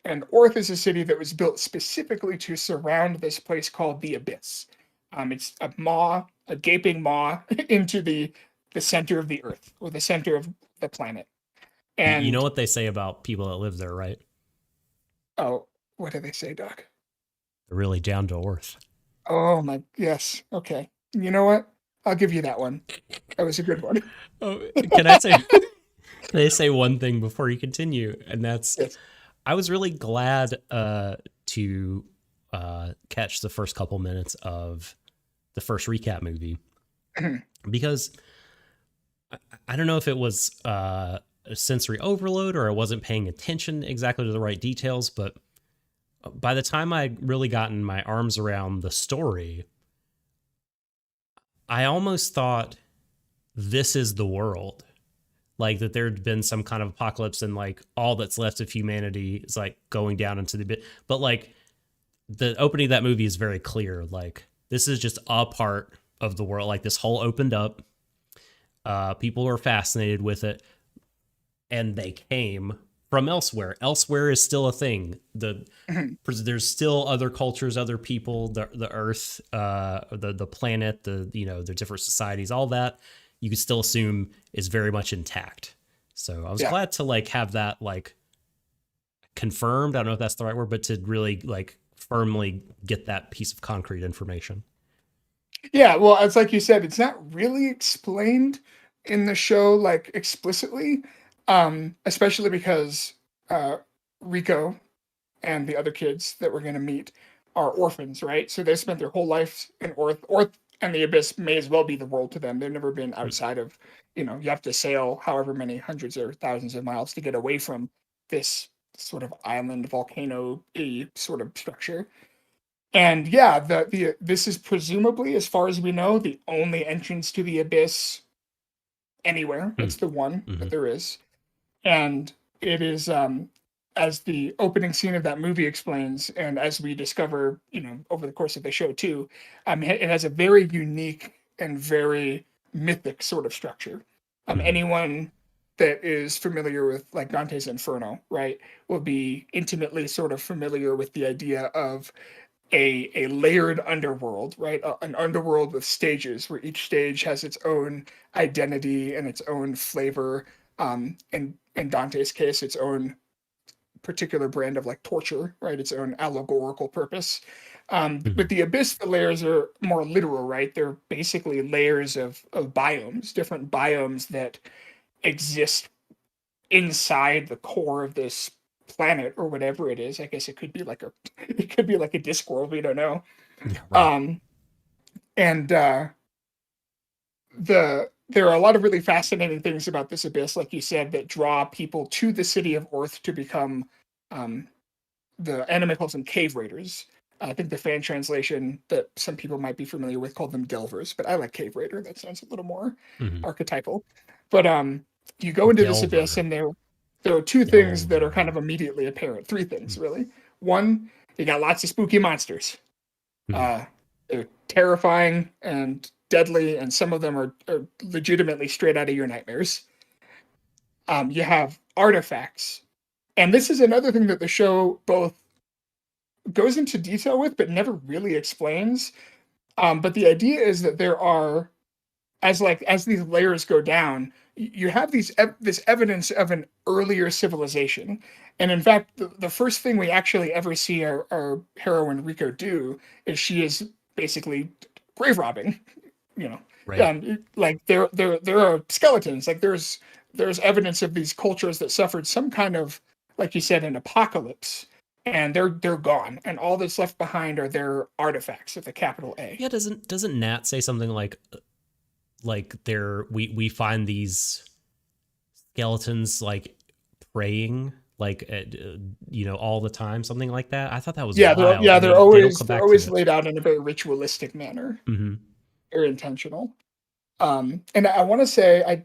And Orth is a city that was built specifically to surround this place called the Abyss. It's a gaping maw into the center of the Earth or the center of the planet. You know And what they say about people that live there, right? oh, what do they say, Doc? They're really down to earth. Oh my, yes. Okay. You know what? I'll give you that one. That was a good one. Oh, can I say can I say one thing before you continue? And that's Yes. I was really glad to catch the first couple minutes of the first recap movie because I don't know if it was a sensory overload or I wasn't paying attention exactly to the right details, but by the time I really gotten my arms around the story, I almost thought this is the world. Like that there'd been some kind of apocalypse and like all that's left of humanity is like going down into the bit. But like the opening of that movie is very clear. Like this is just a part of the world. Like this whole opened up. People were fascinated with it, and they came from elsewhere. Elsewhere is still a thing. There's still other cultures, other people, the Earth, the planet, the different societies, all that you could still assume is very much intact. So I was Yeah. glad to like have that like confirmed. I don't know if that's the right word, but to really like firmly get that piece of concrete information. Yeah, well, it's like you said, it's not really explained in the show like explicitly, especially because uh, Rico and the other kids that we're going to meet are orphans, right? So they spent their whole life in Orth, and the Abyss may as well be the world to them. They've never been outside of, you have to sail however many hundreds or thousands of miles to get away from this sort of island volcano sort of structure. And yeah, the this is presumably, as far as we know, the only entrance to the Abyss anywhere. It's the one Mm-hmm. that there is. And it is as the opening scene of that movie explains, and as we discover, over the course of the show too, it has a very unique and very mythic sort of structure. Mm-hmm. Anyone that is familiar with like Dante's Inferno, right, will be intimately sort of familiar with the idea of a layered underworld, right? An underworld with stages where each stage has its own identity and its own flavor. And in Dante's case, its own particular brand of like torture, right? Its own allegorical purpose. Mm-hmm. With the Abyss, the layers are more literal, right? They're basically layers of biomes, different biomes that exist inside the core of this planet or whatever it is. I guess it could be like a it could be like a Discworld, we don't know. Yeah, right. Um and there are a lot of really fascinating things about this abyss, like you said, that draw people to the city of Orth to become um the anime calls them cave raiders. I think the fan translation that some people might be familiar with called them delvers, but I like cave raider. That sounds a little more Mm-hmm. archetypal. But you go into this abyss, Delver. and there are two things that are kind of Delver. immediately apparent. Three things really. One, you got lots of spooky monsters. Mm-hmm. Uh, they're terrifying and deadly, and some of them are legitimately straight out of your nightmares. You have artifacts, and this is another thing that the show both goes into detail with, but never really explains. But the idea is that there are, as these layers go down, you have this evidence of an earlier civilization. And in fact, the first thing we actually ever see our heroine Rico do is she is basically grave robbing. You know, Right. like there are skeletons. Like there's evidence of these cultures that suffered some kind of, like you said, an apocalypse, and they're gone, and all that's left behind are their artifacts with a capital A. Yeah, doesn't Nat say something like there we find these skeletons like praying like all the time, something like that. I thought that was Yeah, wild, and they don't come they're back to always it. laid out in a very ritualistic manner, Mm-hmm. very intentional. And I want to say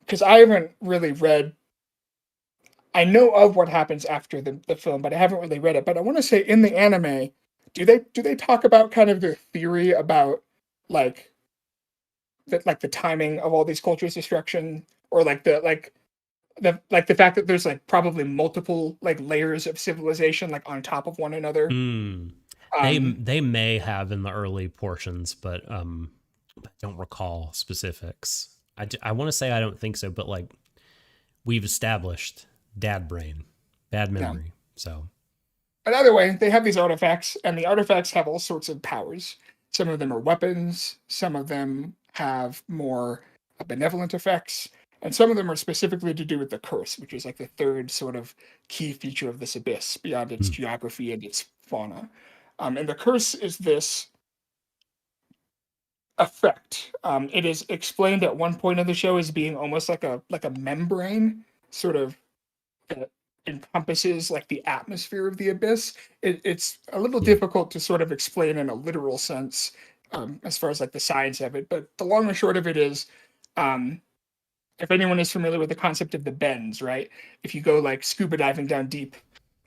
because I haven't really read. I know of what happens after the film, but I haven't really read it. But I want to say in the anime, do they talk about kind of their theory about like the timing of all these cultures' destruction, or like the fact that there's like probably multiple like layers of civilization like on top of one another. Mm. Um, They may have in the early portions, but I don't recall specifics. I want to say I don't think so, but like we've established dad brain, bad Yeah. memory. So But either way, they have these artifacts, and the artifacts have all sorts of powers. Some of them are weapons, some of them have more benevolent effects, and some of them are specifically to do with the curse, which is like the third sort of key feature of this abyss beyond its hmm, geography and its fauna. And the curse is this effect. It is explained at one point of the show as being almost like a membrane, sort of that encompasses like the atmosphere of the abyss. It's a little hmm, difficult to sort of explain in a literal sense, as far as like the science of it. But the long and short of it is, um, if anyone is familiar with the concept of the bends, right? If you go like scuba diving down deep,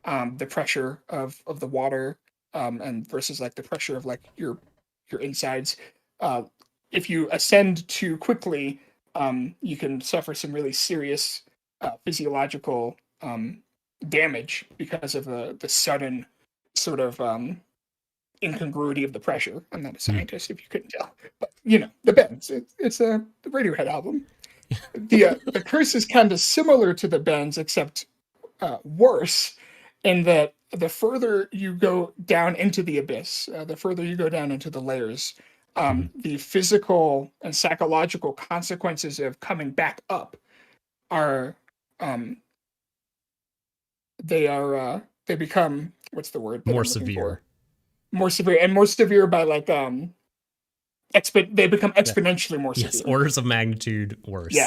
the pressure of the water, and versus like the pressure of like your insides. Uh, if you ascend too quickly, you can suffer some really serious physiological damage because of the sudden sort of incongruity of the pressure. I'm not a hmm. scientist, if you couldn't tell, but the bends. It's a Radiohead album. The curse is kind of similar to the bends, except worse, in that the further you go down into the abyss, the further you go down into the layers, Hmm. the physical and psychological consequences of coming back up are um, they become, what's the word that More I'm looking for? severe. More severe, and more severe by like they become Yeah. exponentially more Yes, severe. orders of magnitude Yeah, worse.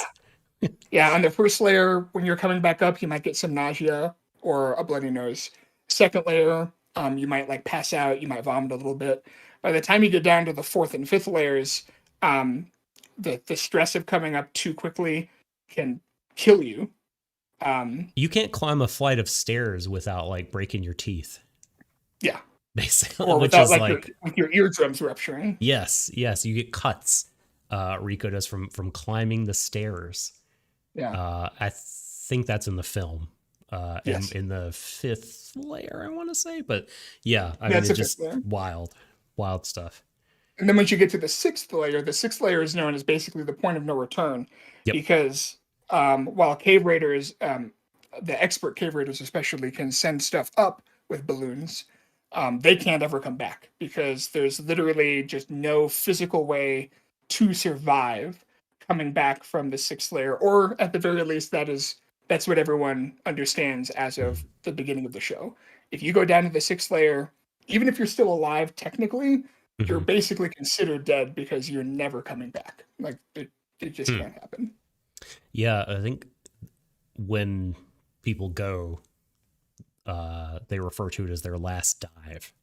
yeah. On the first layer, when you're coming back up, you might get some nausea or a bloody nose. Second layer, you might like pass out, you might vomit a little bit. By the time you get down to the fourth and fifth layers, um, the stress of coming up too quickly can kill you. Um, You can't climb a flight of stairs without like breaking your teeth, yeah, basically, or which without is like like your eardrums rupturing. yes, you get cuts. Rico does from climbing the stairs. Yeah. I think that's in the film. And Yes. in the fifth layer, I want to say, but yeah, I mean, That's it's a fifth just layer. wild stuff. And then once you get to the sixth layer is known as basically the point of no return, Yep. because while cave raiders, the expert cave raiders especially, can send stuff up with balloons, they can't ever come back because there's literally just no physical way to survive coming back from the sixth layer, or at the very least, that's what everyone understands as of Mhm. the beginning of the show. If you go down to the sixth layer, even if you're still alive technically, you're Mhm. basically considered dead because you're never coming back. Like it just Hmm. can't happen. Yeah, I think when people go, they refer to it as their last dive,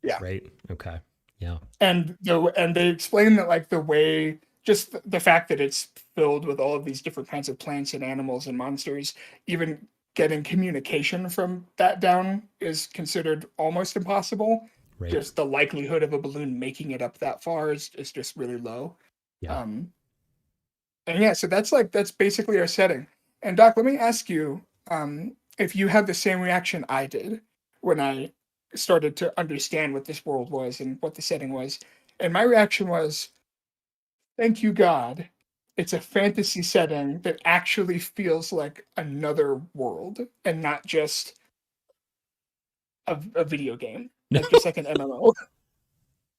Yeah. right? Okay. Yeah. And they explain that like the way, just the fact that it's filled with all of these different kinds of plants and animals and monsters, even getting communication from that down is considered almost impossible. Right. Just the likelihood of a balloon making it up that far is just really low. Yeah. Um, and yeah, so that's basically our setting. And Doc, let me ask you, if you had the same reaction I did when I started to understand what this world was and what the setting was. And my reaction was, thank you God. It's a fantasy setting that actually feels like another world and not just a video game, like just like an MMO.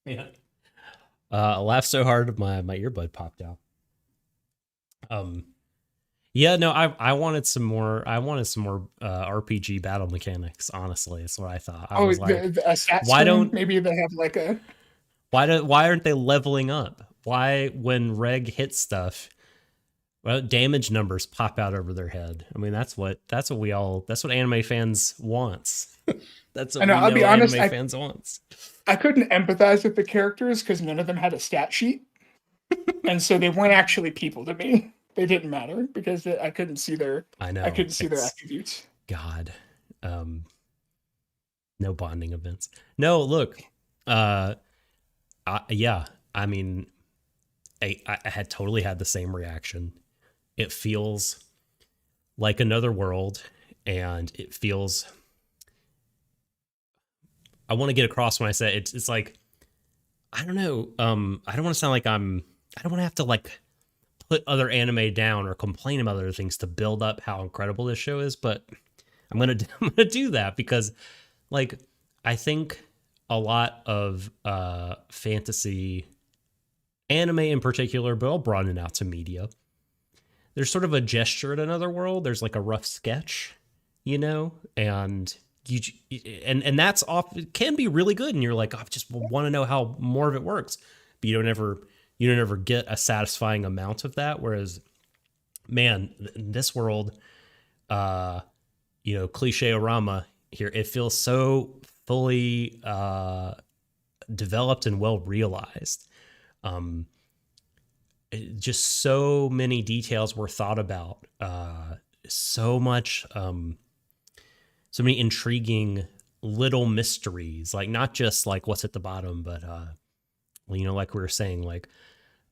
Yeah. I laughed so hard my earbud popped out. Um, yeah, no, I wanted some more. I wanted some more RPG battle mechanics. Honestly, that's what I thought. I Oh, was like, a stat why screen? don't Maybe they have like a. why aren't they leveling up? Why when Reg hits stuff, well, damage numbers pop out over their head. I mean, that's what anime fans wants. That's I what know. we I'll be know honest. anime fans wants. I couldn't empathize with the characters because none of them had a stat sheet, and so they weren't actually people to me. They didn't matter because I I know couldn't see their it's attributes. God. Um, no bonding events. No, look. Uh, yeah. I mean, I had totally had the same reaction. It feels like another world, and it feels. I want to get across when I say it, it's like I don't know. I don't want to sound like I'm. I don't want to have to like put other anime down or complain about other things to build up how incredible this show is, but I'm gonna do that because like I think a lot of fantasy anime in particular, but I'll broaden it out to media. There's sort of a gesture in another world. There's like a rough sketch, you know, and you and that's off. It can be really good, and you're like, I just want to know how more of it works, but you don't ever get a satisfying amount of that. Whereas, man, in this world, cliche orama here, it feels so fully developed and well realized. Just so many details were thought about. So much, so many intriguing little mysteries, like not just like what's at the bottom, but like we were saying, like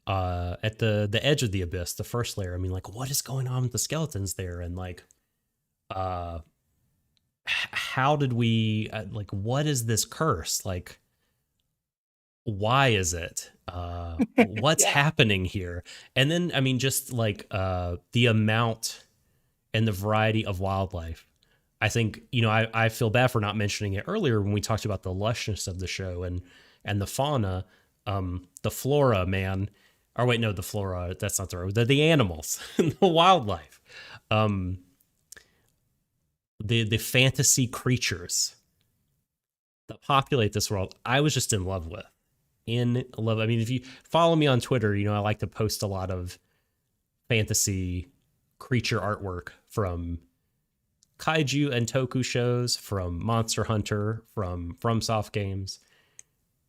at the edge of the abyss, the first layer. I mean, like what is going on with the skeletons there, and like how did we like what is this curse like? Why is it? What's Yeah. happening here? And then, I mean, just like the amount and the variety of wildlife. I think, I feel bad for not mentioning it earlier when we talked about the lushness of the show and the fauna, the flora, man. Or wait, no, the flora, that's not the right word. The animals, the wildlife, the fantasy creatures that populate this world. I was just in love with. I mean, if you follow me on Twitter, I like to post a lot of fantasy creature artwork from kaiju and toku shows, from Monster Hunter, from FromSoft games.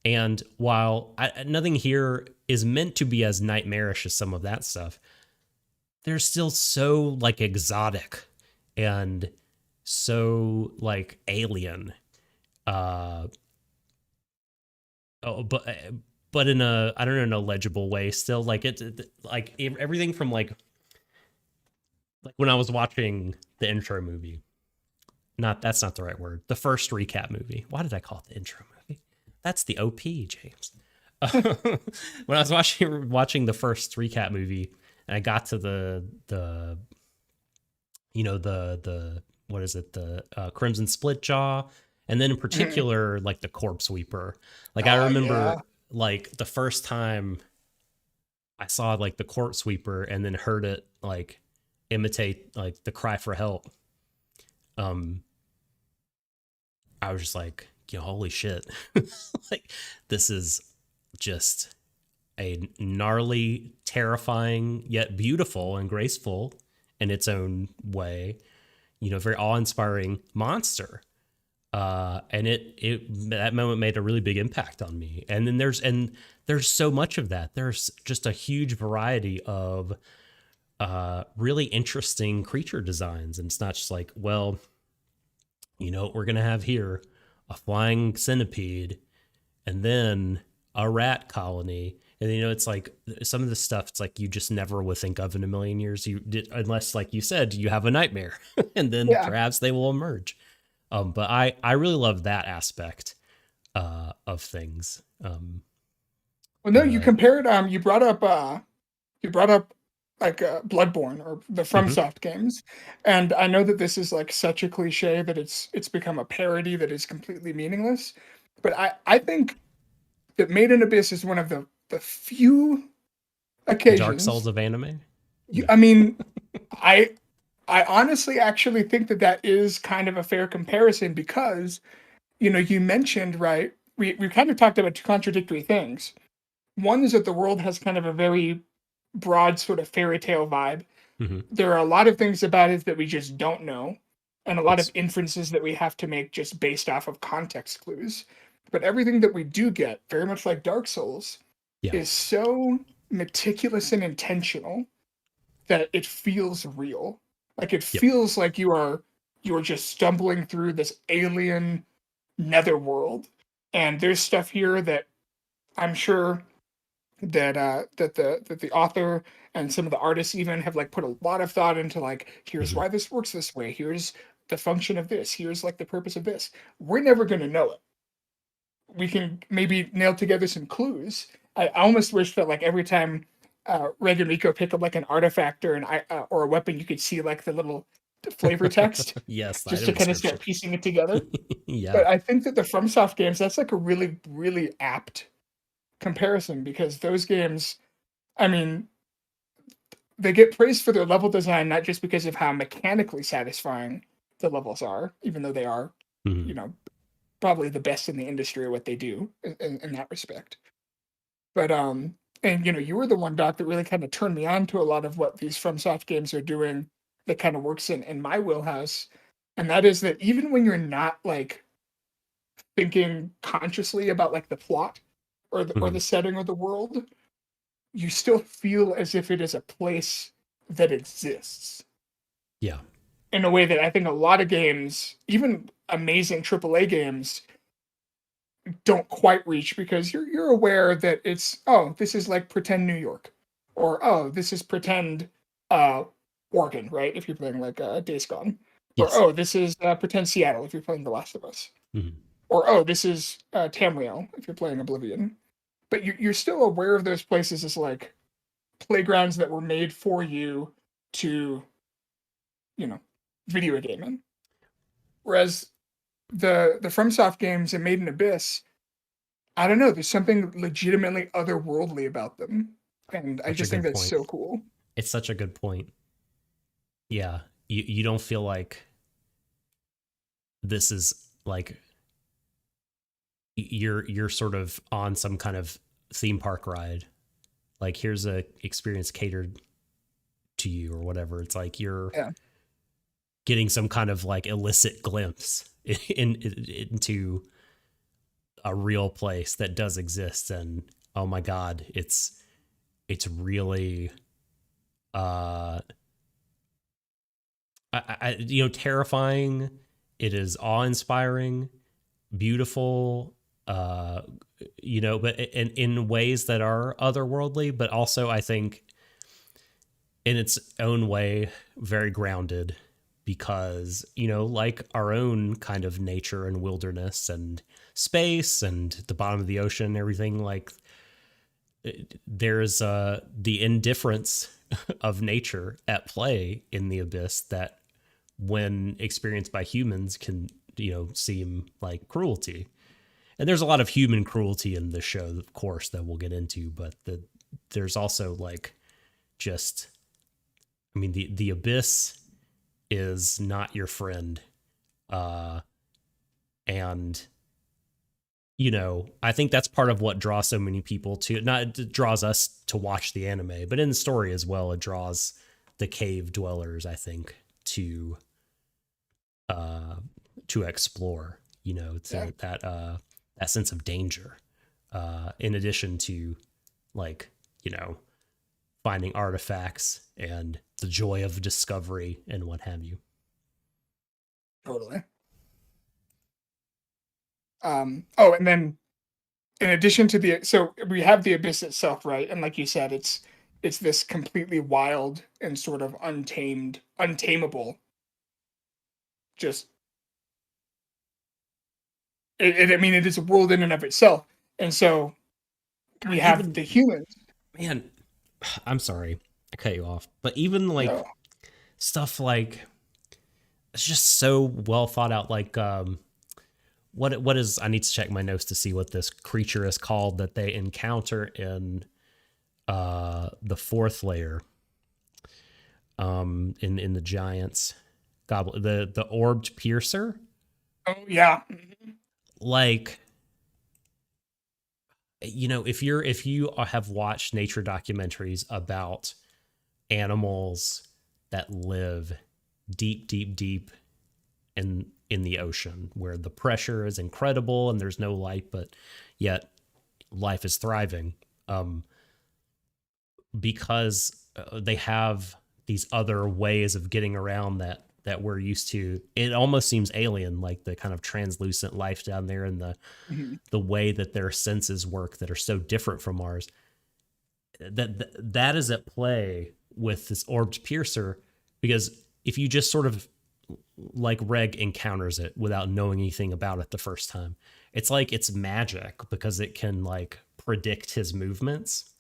And while nothing here is meant to be as nightmarish as some of that stuff, they're still so like exotic and so like alien. But in a I don't know, in a legible way still, like it like everything from like when I was watching the intro movie. That's not the right word. The first recap movie. Why did I call it the intro movie? That's the OP, James. When I was watching the first recap movie and I got to the what is it, the Crimson Split Jaw, and then in particular like the Corpse Weeper. Like I remember Yeah. like the first time I saw like the Corpse Weeper and then heard it like imitate like the cry for help. I was just like, holy shit. Like this is just a gnarly, terrifying, yet beautiful and graceful in its own way, very awe-inspiring monster. And it that moment made a really big impact on me. And then there's so much of that. There's just a huge variety of really interesting creature designs. And it's not just like, well, what we're gonna have here, a flying centipede, and then a rat colony. And it's like some of the stuff, it's like you just never would think of in a million years. You did, unless, like you said, you have a nightmare, and then Yeah. perhaps they will emerge. But I really love that aspect of things. Well, no, you compared. You brought up like Bloodborne or the Mhm. FromSoft games, and I know that this is like such a cliche that it's become a parody that is completely meaningless. But I think that Made in Abyss is one of the few Dark Souls occasions. of anime. I mean, I I honestly actually think that that is kind of a fair comparison because you mentioned, right, we kind of talked about two contradictory things. One is that the world has kind of a very broad sort of fairy tale vibe. Hmm. There are a lot of things about it that we just don't know, and a lot of Yes. inferences that we have to make just based off of context clues. But everything that we do get, very much like Dark Souls, Yeah. is so meticulous and intentional that it feels real. Like it Yep. feels like you are just stumbling through this alien netherworld. And there's stuff here that I'm sure that the author and some of the artists even have like put a lot of thought into, like, here's Hmm. why this works this way, here's the function of this, here's like the purpose of this. We're never going to know it. We can maybe nail together some clues. I almost wish that like every time Reg and Rico pick up like an artifact or or a weapon, you could see like the little flavor text Yes, the just item to kind of description. start piecing it together. Yeah. But I think that the FromSoft games, that's like a really, really apt comparison because those games, I mean, they get praised for their level design not just because of how mechanically satisfying the levels are, even though they are, Mhm. you know, probably the best in the industry at what they do in that respect. But and you were the one, Doc, that really kind of turned me on to a lot of what these FromSoft games are doing that kind of works in my wheelhouse. And that is that even when you're not like thinking consciously about like the plot or Mhm. the setting of the world, you still feel as if it is a place that exists Yeah. in a way that I think a lot of games, even amazing AAA games, don't quite reach because you're aware that it's, oh, this is like pretend New York, or oh, this is pretend uh Oregon, right? If you're playing like Days Gone, or Yes. oh, this is pretend Seattle if you're playing The Last of Us, Mhm. or oh, this is Tamriel if you're playing Oblivion. But you're still aware of those places as like playgrounds that were made for you to, you know, video gaming. Whereas the FromSoft games and Made in Abyss, I don't know, there's something legitimately otherworldly about them, and I Such a just think good that's point. so cool. It's such a good point. Yeah. You don't feel like this is like you're sort of on some kind of theme park ride. Like here's a experience catered to you or whatever. It's like you're Yeah, getting some kind of like illicit glimpse into a real place that does exist. And oh my god, it's really uh terrifying. It is awe-inspiring, beautiful, uh but in ways that are otherworldly, but also I think in its own way very grounded, because like our own kind of nature and wilderness and space and the bottom of the ocean and everything, like there's the indifference of nature at play in the abyss that when experienced by humans can seem like cruelty. And there's a lot of human cruelty in the show, of course, that we'll get into, but there's also like just, I mean, the abyss is not your friend. Uh, and I think that's part of what draws so many people to, not it draws us to watch the anime, but in the story as well, it draws the cave dwellers, I think, uh to explore, yeah, to that sense of danger. In addition to like, finding artifacts and the joy of discovery and what have you. totally. Oh, and then in addition to so we have the abyss itself, right? And like you said, it's this completely wild and sort of untamable. Just I mean, it is a world in and of itself, and so we God, have even the humans. man, I'm sorry I cut you off, but even like No, stuff like it's just so well thought out. Like what is, I need to check my notes to see what this creature is called that they encounter in the fourth layer, in the giants goblet, the orbed piercer. oh yeah, Like, if you have watched nature documentaries about animals that live deep, deep, deep in the ocean, where the pressure is incredible and there's no light, but yet life is thriving, because they have these other ways of getting around that we're used to. It almost seems alien, like the kind of translucent life down there and mhm, the way that their senses work that are so different from ours. That is at play with this orbed piercer, because if you just sort of like Reg encounters it without knowing anything about it the first time, it's like it's magic because it can like predict his movements.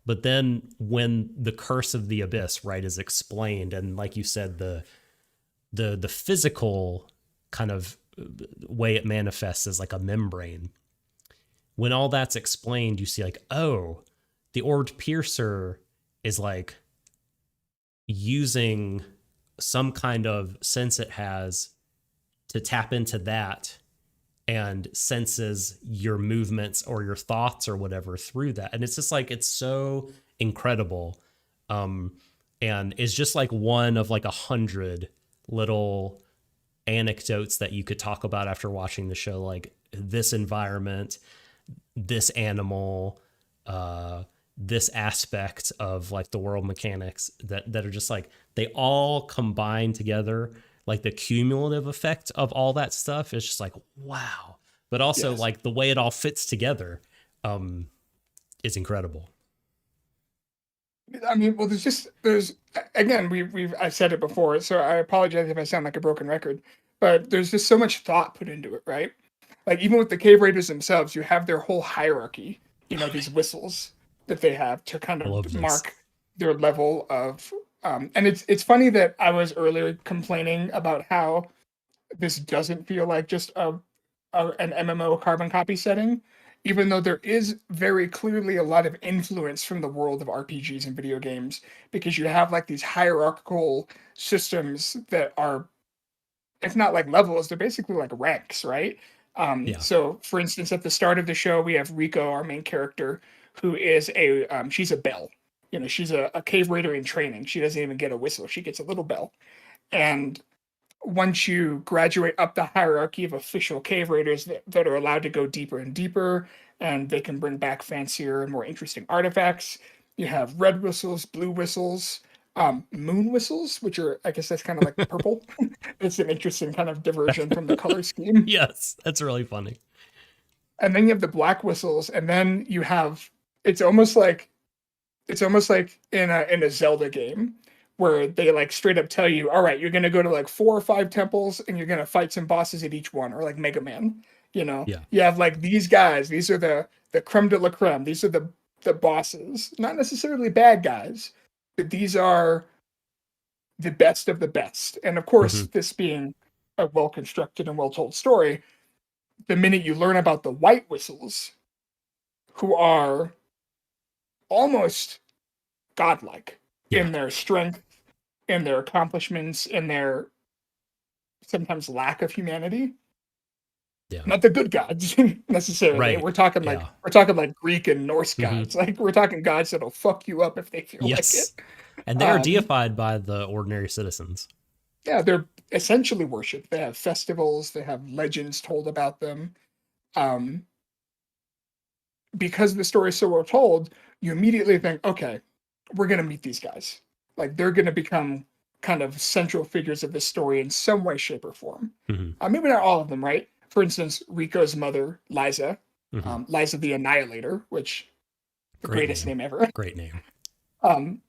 But then when the curse of the abyss, right, is explained, and like you said, the physical kind of way it manifests as like a membrane. When all that's explained, you see like, oh, the orbed piercer is like using some kind of sense it has to tap into that and senses your movements or your thoughts or whatever through that. And it's just like, it's so incredible. And it's just like one of like 100 little anecdotes that you could talk about after watching the show, like this environment, this animal, this aspect of like the world mechanics that are just like, they all combine together. Like the cumulative effect of all that stuff is just like, wow. But also Yes. like the way it all fits together is incredible. I mean, well, there's again, I've said it before, so I apologize if I sound like a broken record, but there's just so much thought put into it, right? Like even with the cave raiders themselves, you have their whole hierarchy, these whistles that they have to kind I love of this. mark their level of and it's funny that I was earlier complaining about how this doesn't feel like just an MMO carbon copy setting, even though there is very clearly a lot of influence from the world of RPGs and video games, because you have like these hierarchical systems that are, if not like levels, they're basically like ranks, right? Yeah. So, for instance, at the start of the show, we have Rico, our main character, who is she's a bell. She's a cave raider in training. She doesn't even get a whistle; she gets a little bell. And once you graduate up the hierarchy of official cave raiders that are allowed to go deeper and deeper, and they can bring back fancier and more interesting artifacts. You have red whistles, blue whistles, moon whistles, which are, I guess that's kind of like purple. It's an interesting kind of diversion from the color scheme. Yes, that's really funny. And then you have the black whistles, and then you have it's almost like in a Zelda game where they like straight up tell you, all right, you're gonna go to like 4 or 5 temples and you're gonna fight some bosses at each one, or like Mega Man. Yeah. You have like these guys, these are the creme de la creme, these are the bosses. Not necessarily bad guys, but these are the best of the best. And of course, Hmm. this being a well constructed and well told story, the minute you learn about the white whistles, who are almost godlike Yeah. in their strength, in their accomplishments, in their sometimes lack of humanity. Yeah. Not the good gods necessarily. Right. We're talking like Yeah. Greek and Norse Hmm. gods. Like we're talking gods that'll fuck you up if they feel like it. Yes. And they are Um, deified by the ordinary citizens. yeah, they're essentially worshipped. They have festivals. They have legends told about them. Um, because the story is so well told, you immediately think, okay, we're gonna meet these guys. Like they're gonna become kind of central figures of this story in some way, shape, or form. Hmm. Maybe not all of them, right? For instance, Rico's mother, Liza, Hmm. Liza the Annihilator, which the Great greatest name. name ever. Great name. Um,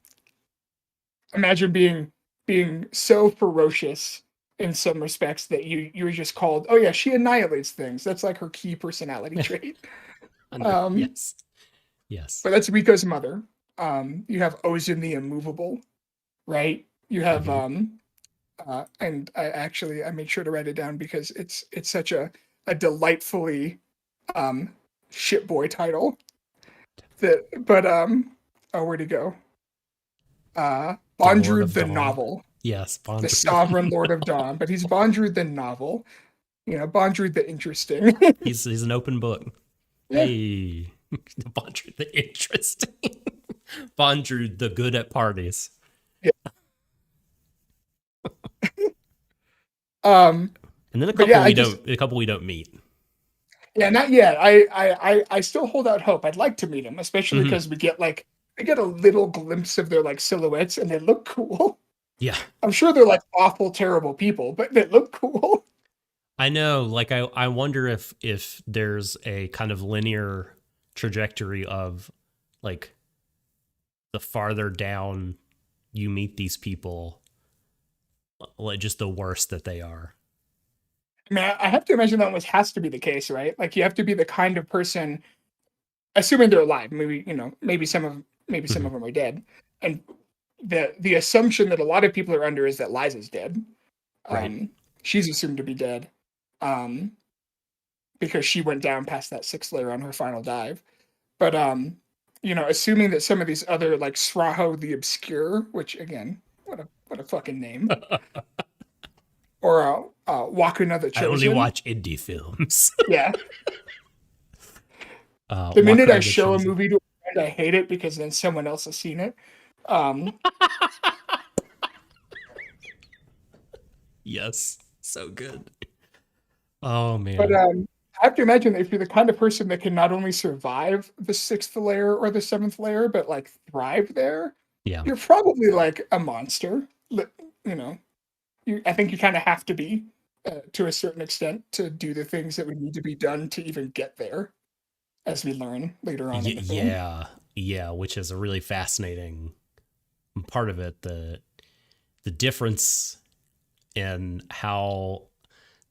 Imagine being so ferocious in some respects that you're just called, oh yeah, she annihilates things. That's like her key personality trait. Um, Yes. Yes. but that's Rico's mother. You have Ozin the Immovable, right? You have Hmm. and I made sure to write it down because it's such a delightfully um shit boy title that but oh, where'd he go? The Lord Bondrewd of the Dawn. novel, Yes. the Bondrewd. sovereign lord of dawn, but he's Bondrewd the novel, Bondrewd the interesting. He's an open book. Yeah. Hey. Bondrewd the interesting. Bondrewd the good at parties. Yeah. um And then but yeah, I just a couple we don't meet. yeah, not yet. I still hold out hope. I'd like to meet him, especially Hmm. because we get a little glimpse of their like silhouettes and they look cool. Yeah. I'm sure they're like awful, terrible people, but they look cool. I know. Like I wonder if there's a kind of linear trajectory of like the farther down you meet these people, like just the worse that they are. I mean, I have to imagine that almost has to be the case, right? Like you have to be the kind of person, assuming they're alive. Maybe maybe some of Maybe some Mhm. of them are dead. And the assumption that a lot of people are under is that Liza's dead. Right. Um, she's assumed to be dead, um, because she went down past that sixth layer on her final dive. But assuming that some of these other like Sraho the Obscure, which again, what a fucking name, or Wakuna the I only Chosen. watch indie films. Yeah, the minute I Wakura the show a Chosen. movie to a friend, I hate it because then someone else has seen it. Um, Yes. So good. Oh but man. I have to imagine that if you're the kind of person that can not only survive the sixth layer or the seventh layer, but like thrive there, Yeah. you're probably like a monster. You know, I think you kind of have to be to a certain extent to do the things that would need to be done to even get there, as we learn later on in the film. Yeah. Yeah, which is a really fascinating part of it, the difference in how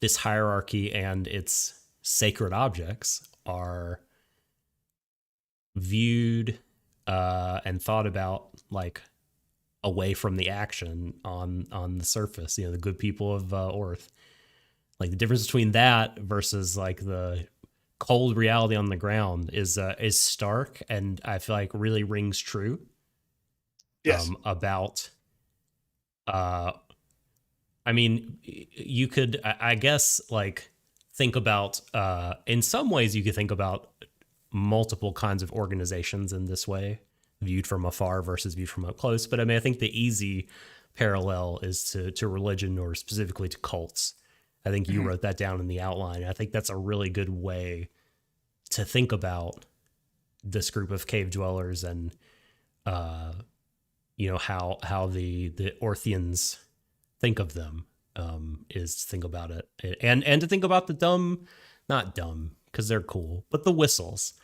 this hierarchy and its sacred objects are viewed and thought about, like away from the action on the surface. The good people of Earth. Like the difference between that versus like the cold reality on the ground is stark, and I feel like really rings true Yes, about. Uh, I mean, you could, I guess, like think about. In some ways, you could think about multiple kinds of organizations in this way, viewed from afar versus viewed from up close. But I mean, I think the easy parallel is to religion, or specifically to cults. I think you hmm wrote that down in the outline. I think that's a really good way to think about this group of cave dwellers, and uh, how the Orthians think of them, is to think about it, and to think about the dumb, not dumb because they're cool, but the whistles,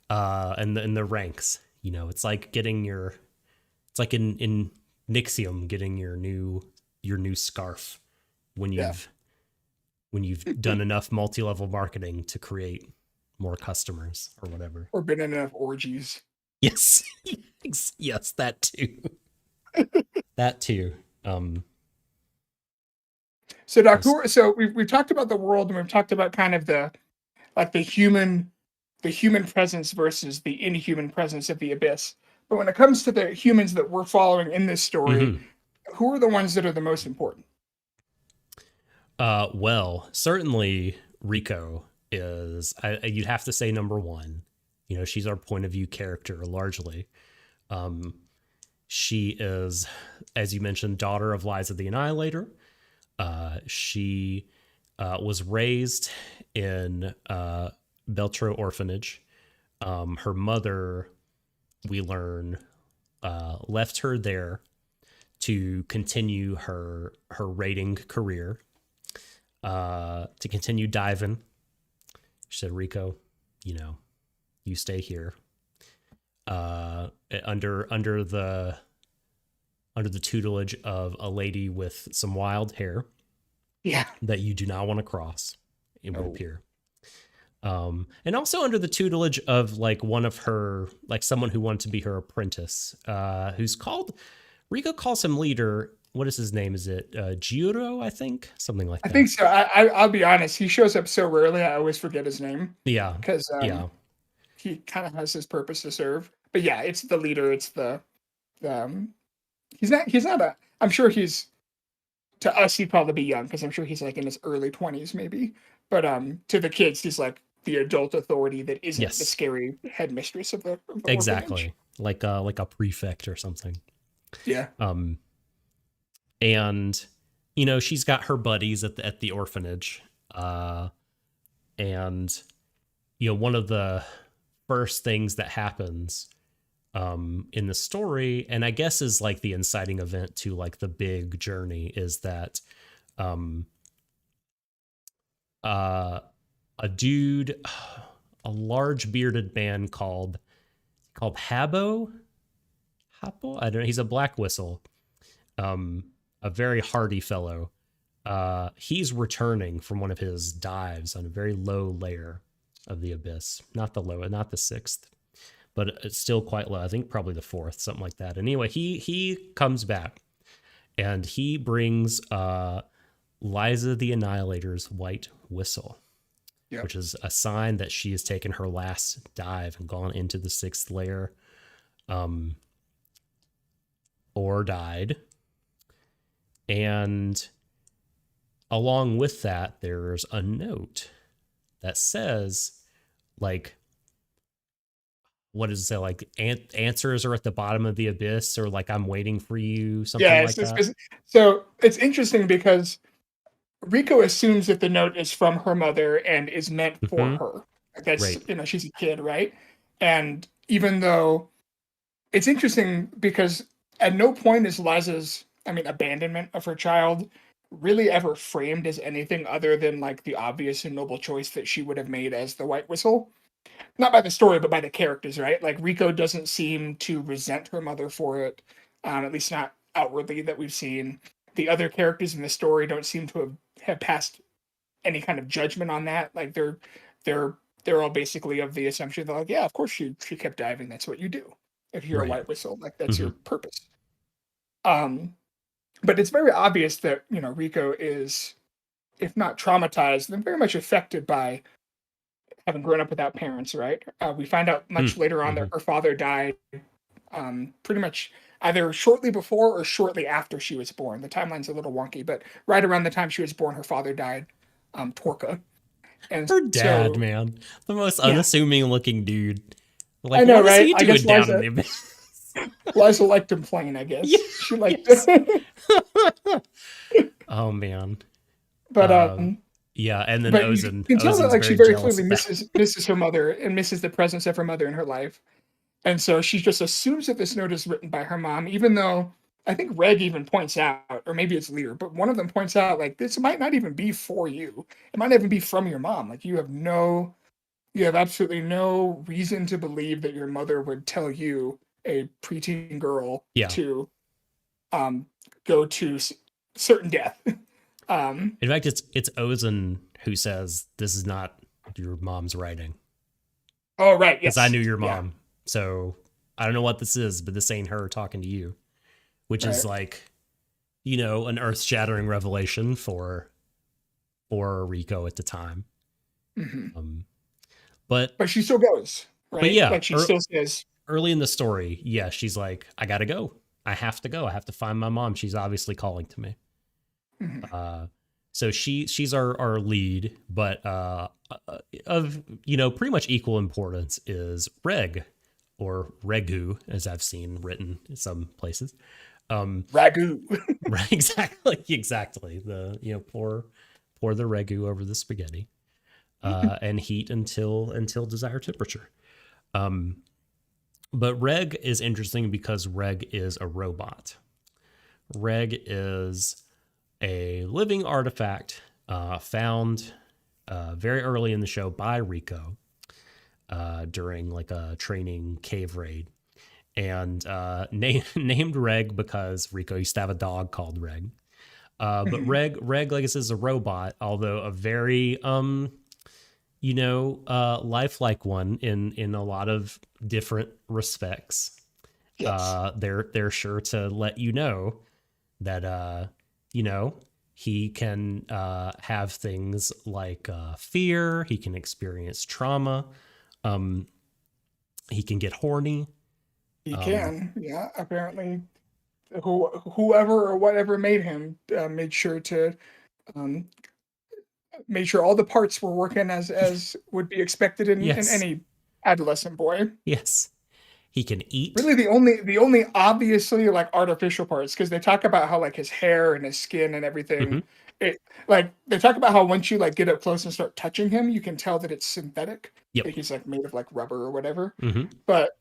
and the ranks. It's like it's like in Nixium getting your new scarf when yeah, you've done enough multi-level marketing to create more customers or whatever. or been in enough orgies. Yes. Yes, that too. That too. Um, So, Doc, just so we've talked about the world, and we've talked about kind of the like the human presence versus the inhuman presence of the abyss. But when it comes to the humans that we're following in this story, mhm. who are the ones that are the most important? Well, certainly Rico is. You'd have to say number one. She's our point of view character largely. Um, she is, as you mentioned, daughter of Liza the Annihilator. She was raised in Beltro Orphanage. Her mother, we learn, left her there to continue her raiding career, to continue diving. She said, "Rico, you know, you stay here, under the tutelage of a lady with some wild hair Yeah. that you do not want to cross. It would Oh. appear." And also under the tutelage of like one of her, like someone who wanted to be her apprentice, who's called, Rico calls him leader. What is his name? Is it Jiro? I think something like I that. think so. I'll be honest. He shows up so rarely. I always forget his name Yeah, because yeah, he kind of has his purpose to serve. But yeah, it's the leader. It's um he's not a. I'm sure he's to us he'd probably be young because I'm sure he's like in his early 20s maybe. But to the kids he's like the adult authority that isn't the yes, scary headmistress of the orphanage. exactly. Like a prefect or something. Yeah. Um, and she's got her buddies at the orphanage, and one of the first things that happens in the story, and I guess is like the inciting event to like the big journey, is that um, uh, a dude, a large bearded man called Habbo. I don't know. He's a black whistle, um, a very hardy fellow. He's returning from one of his dives on a very low layer of the abyss, not the sixth, but it's still quite low. I think probably the fourth, something like that. Anyway, he comes back and he brings Liza the Annihilator's white whistle, Yep. which is a sign that she has taken her last dive and gone into the sixth layer, or died. And along with that, there's a note that says, like, what does it say? Like, answers are at the bottom of the abyss, or like, I'm waiting for you, something Yeah, like that. so it's interesting because Rico assumes that the note is from her mother and is meant for Mm-hmm. her. That's, Right. she's a kid, right? And even though it's interesting because at no point is Liza's, abandonment of her child really ever framed as anything other than like the obvious and noble choice that she would have made as the White Whistle. Not by the story, but by the characters, right? Like Rico doesn't seem to resent her mother for it, at least not outwardly that we've seen. The other characters in the story don't seem to have passed any kind of judgment on that. Like they're they're all basically of the assumption that like, yeah, of course she kept diving. That's what you do if you're a Right. White Whistle. Like that's Mm-hmm. your purpose. Um, but it's very obvious that Rico is, if not traumatized, then very much affected by having grown up without parents. Right? We find out much later on Mm-hmm. that her father died, pretty much either shortly before or shortly after she was born. The timeline's a little wonky, but right around the time she was born, her father died, Torka. And Her dad, so, man, the most yeah, unassuming looking dude. I Like, know, what is right? he I guess doing down in the abyss? Liza liked him plain. I Yeah, guess she liked, yes. Oh man. but Yeah, and then but you Ozen. can tell that Ozen's like she very very jealous clearly of that. misses her mother and misses the presence of her mother in her life. And so she just assumes that this note is written by her mom, even though I think Reg even points out, or maybe it's Lear, but one of them points out, like, this might not even be for you. It might even be from your mom. Like, you have absolutely no reason to believe that your mother would tell you, a preteen girl, Yeah. to um, go to certain death. um, In fact, it's Ozen who says this is not your mom's writing, oh, right. because I Yes. knew your Yeah. mom. So I don't know what this is, but this ain't her talking to you, which is Right. like, an earth shattering revelation for Rico at the time. Hmm. Um, but But she still goes, but right? yeah, Like, she still says, early in the story, yeah, she's like, I gotta go. I have to go. I have to find my mom. She's obviously calling to me. mhm. So she's our lead, but of pretty much equal importance is Reg, or Regu, as I've seen written in some places. Ragu. Right, exactly. The pour the Regu over the spaghetti, and heat until desired temperature. But Reg is interesting because Reg is a robot. Reg is a living artifact found very early in the show by Rico during like a training cave raid, and named Reg because Rico used to have a dog called Reg. But Reg, like I said, is a robot, although a very lifelike one in a lot of different respects. Yes. They're sure to let you know that he can have things like fear. He can experience trauma. He can get horny. He Um, can. Yeah. Apparently, whoever or whatever made him um, made sure all the parts were working as would be expected in yes, any adolescent boy. yes. He can eat. Really, the only obviously like artificial parts, because they talk about how like his hair and his skin and everything. Hmm. It like they talk about how once you like get up close and start touching him, you can tell that it's synthetic. Yep. Like he's like made of like rubber or whatever. Hmm. But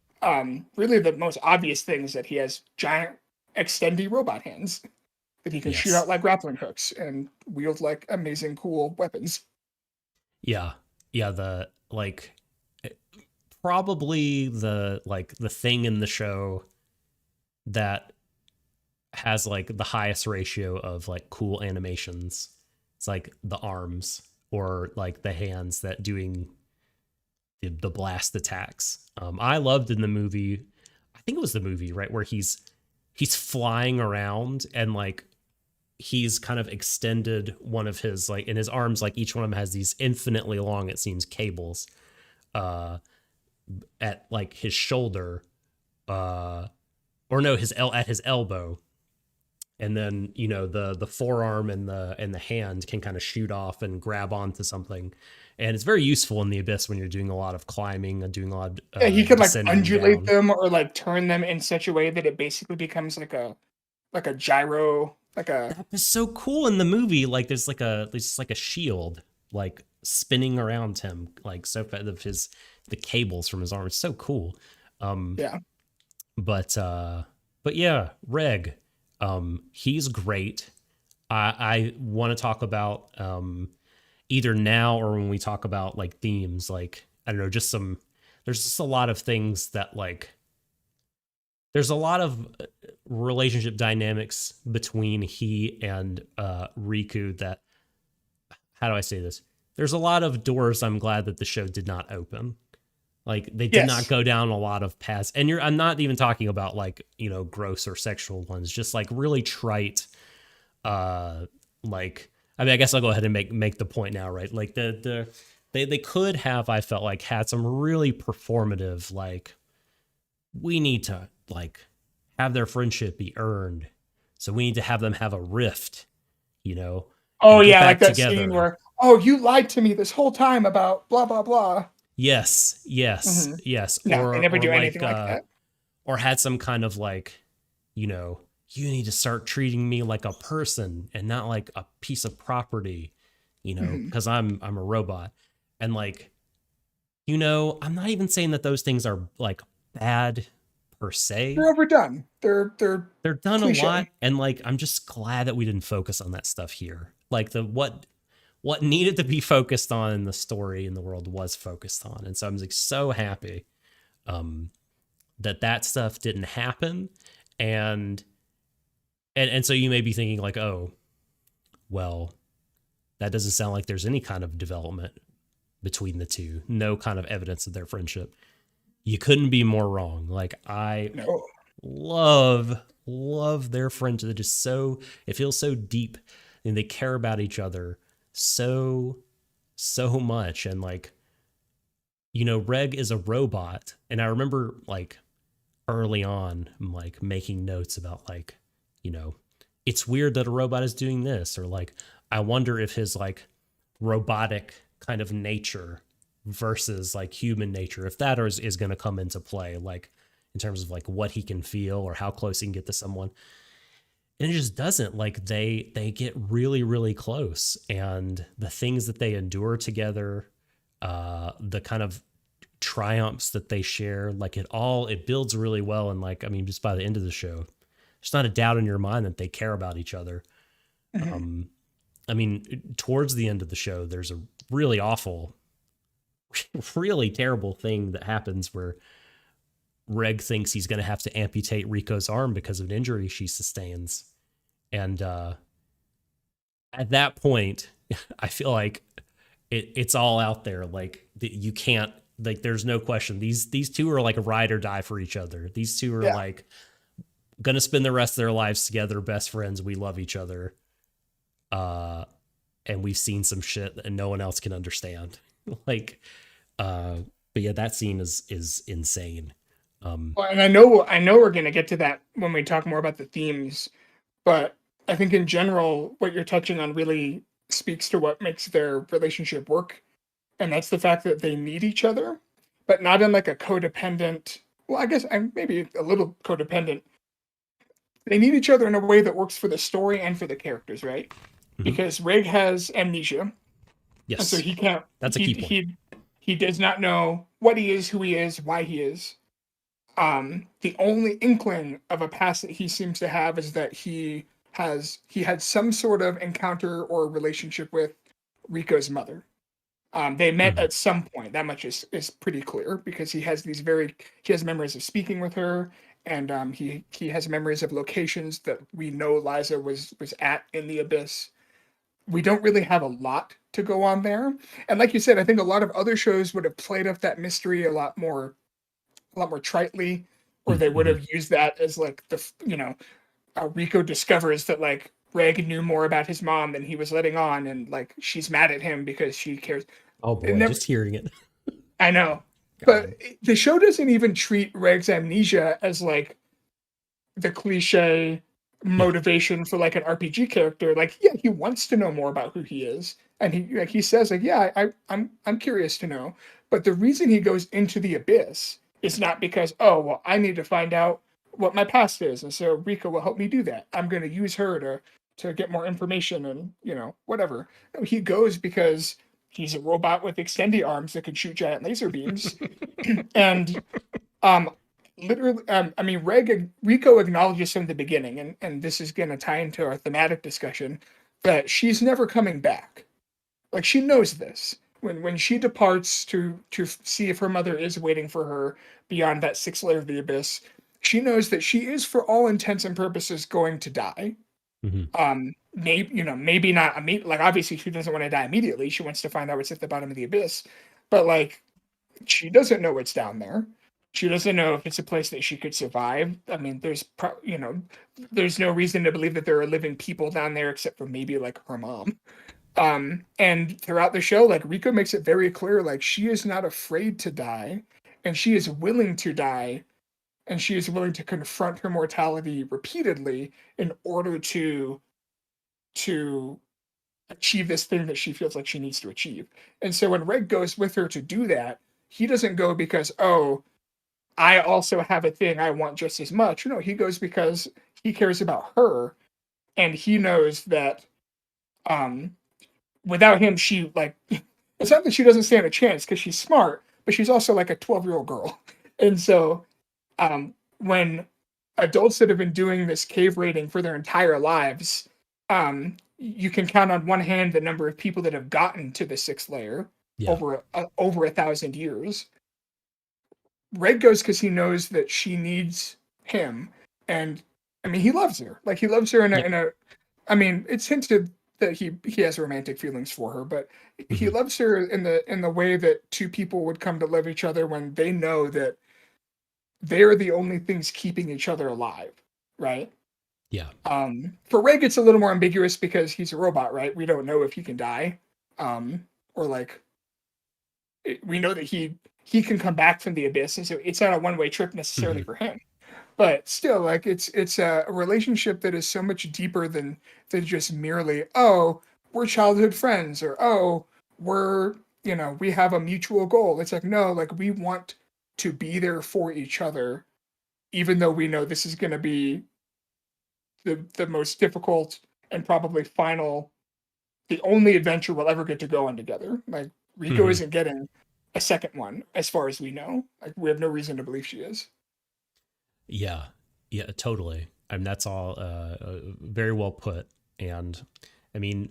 really, the most obvious thing is that he has giant extendy robot hands that he can shoot Yes. out like grappling hooks and wield like amazing cool weapons. Yeah. Yeah. The like probably the thing in the show that has like the highest ratio of like cool animations. It's like the arms, or like the hands that doing the blast attacks. I loved in the movie, I think it was the movie, right, where he's flying around and like he's kind of extended one of his like in his arms, like each one of them has these infinitely long, it seems, cables uh at like his shoulder, uh or no, at his elbow, and then the forearm and the hand can kind of shoot off and grab onto something, and it's very useful in the abyss when you're doing a lot of climbing and doing a lot of Yeah, he could like descending undulate down. them or like turn them in such a way that it basically becomes like a gyro, like a That was so cool in the movie. Like there's just like a shield like spinning around him, like so of his the cables from his arm. It's so cool. Um, yeah. but but yeah, Reg, he's great. I want to talk about either now or when we talk about like themes, like I don't know, just some. There's just a lot of things that like there's a lot of relationship dynamics between he and Riku that, how do I say this? There's a lot of doors I'm glad that the show did not open. Like they did not Yes. go down a lot of paths. And I'm not even talking about like, gross or sexual ones, just like really trite uh like I mean I guess I'll go ahead and make the point now, right? Like they could have, I felt like, had some really performative like we need to like have their friendship be earned. So we need to have them have a rift, you know, Oh and get yeah, like back that scene together. where, oh, you lied to me this whole time about blah blah blah. Yes, yes, Hmm. yes. No, they never Or do like anything like that. or had some kind of like, you know, you need to start treating me like a person and not like a piece of property, Hmm. because I'm a robot. And like, I'm not even saying that those things are like bad per se. They're overdone. They're They're done a lot, cliche. and like I'm just glad that we didn't focus on that stuff here. Like the what needed to be focused on in the story in the world was focused on, and so I'm like so happy um that stuff didn't happen. And and and so you may be thinking like, oh well, that doesn't sound like there's any kind of development between the two, no kind of evidence of their friendship. You couldn't be more wrong. Like I No. love their friendship. They're just so, it feels so deep, and they care about each other so much. And like, Reg is a robot, and I remember like early on, I'm like making notes about like, you know, it's weird that a robot is doing this, or like I wonder if his like robotic kind of nature versus like human nature, if that is going to come into play, like in terms of like what he can feel or how close he can get to someone. And it just doesn't. Like they get really really close, and the things that they endure together, the kind of triumphs that they share, like it builds really well. And like I mean, just by the end of the show, there's not a doubt in your mind that they care about each other. Hmm. um I mean, towards the end of the show, there's a really awful, really terrible thing that happens where Reg thinks he's going to have to amputate Rico's arm because of an injury she sustains. And at that point, I feel like it's all out there. Like you can't, like, there's no question. These two are like a ride or die for each other. These two are Yeah. like going to spend the rest of their lives together, best friends. We love each other. Uh, and we've seen some shit that no one else can understand. like, uh, but yeah, that scene is insane. Um, Well, and I know we're gonna get to that when we talk more about the themes, but I think in general, what you're touching on really speaks to what makes their relationship work, and that's the fact that they need each other, but not in like a codependent. Well, I guess I'm maybe a little codependent. They need each other in a way that works for the story and for the characters, right? mhm. Because Rig has amnesia, and so Yes, he can't. that's a key point. He does not know what he is, who he is, why he is. The only inkling of a past that he seems to have is that he had some sort of encounter or relationship with Rico's mother. They met Mhm. at some point. That much is pretty clear because he has memories of speaking with her, and he has memories of locations that we know Liza was at in the abyss. we don't really have a lot to go on there. And like you said, I think a lot of other shows would have played up that mystery a lot more tritely, or they would Mm-hmm. have used that as like Rico discovers that like Greg knew more about his mom than he was letting on, and like she's mad at him because she cares. Oh It boy, never, just hearing it. I know, but God. the show doesn't even treat Reg's amnesia as like the cliche Yeah. motivation for like an RPG character. Like, yeah, he wants to know more about who he is, and he says like, yeah, I'm curious to know. But the reason he goes into the abyss is not because, oh well, I need to find out what my past is, and so Rika will help me do that. I'm going to use her to get more information and whatever. No, he goes because he's a robot with extendy arms that can shoot giant laser beams, and um, literally, I mean, Rico acknowledges from the beginning, and this is going to tie into our thematic discussion, that she's never coming back. Like she knows this. When she departs to see if her mother is waiting for her beyond that sixth layer of the abyss, she knows that she is, for all intents and purposes, going to die. Mm-hmm. Maybe not immediately. Like obviously, she doesn't want to die immediately. She wants to find out what's at the bottom of the abyss, but like she doesn't know what's down there. She doesn't know if it's a place that she could survive. I mean, there's no reason to believe that there are living people down there except for maybe like her mom. And throughout the show, like Rico makes it very clear, like she is not afraid to die, and she is willing to die, and she is willing to confront her mortality repeatedly in order to achieve this thing that she feels like she needs to achieve. And so when Reg goes with her to do that, he doesn't go because, oh, I also have a thing I want just as much. No, he goes because he cares about her, and he knows that um without him, she like it's not that she doesn't stand a chance because she's smart, but she's also like a 12-year-old girl. And so when adults that have been doing this cave raiding for their entire lives, you can count on one hand the number of people that have gotten to the sixth layer Yeah. over 1,000 years. Red goes because he knows that she needs him, and I mean he loves her. Like he loves her Yeah. in a. I mean, it's hinted that he has romantic feelings for her, but he Mm-hmm. loves her in the way that two people would come to love each other when they know that they're the only things keeping each other alive, right? Yeah. For Reg, it's a little more ambiguous because he's a robot, right? We don't know if he can die, or like we know that he can come back from the abyss, and so it's not a one way trip necessarily Mm-hmm. for him. But still, like it's a relationship that is so much deeper than just merely, oh, we're childhood friends, or oh, we're we have a mutual goal. It's like, no, like we want to be there for each other, even though we know this is going to be the most difficult and probably final, the only adventure we'll ever get to go on together. Like Rico Mm-hmm. isn't getting a second one, as far as we know. Like we have no reason to believe she is. Yeah. Yeah. Totally. I mean, that's all very well put. And I mean,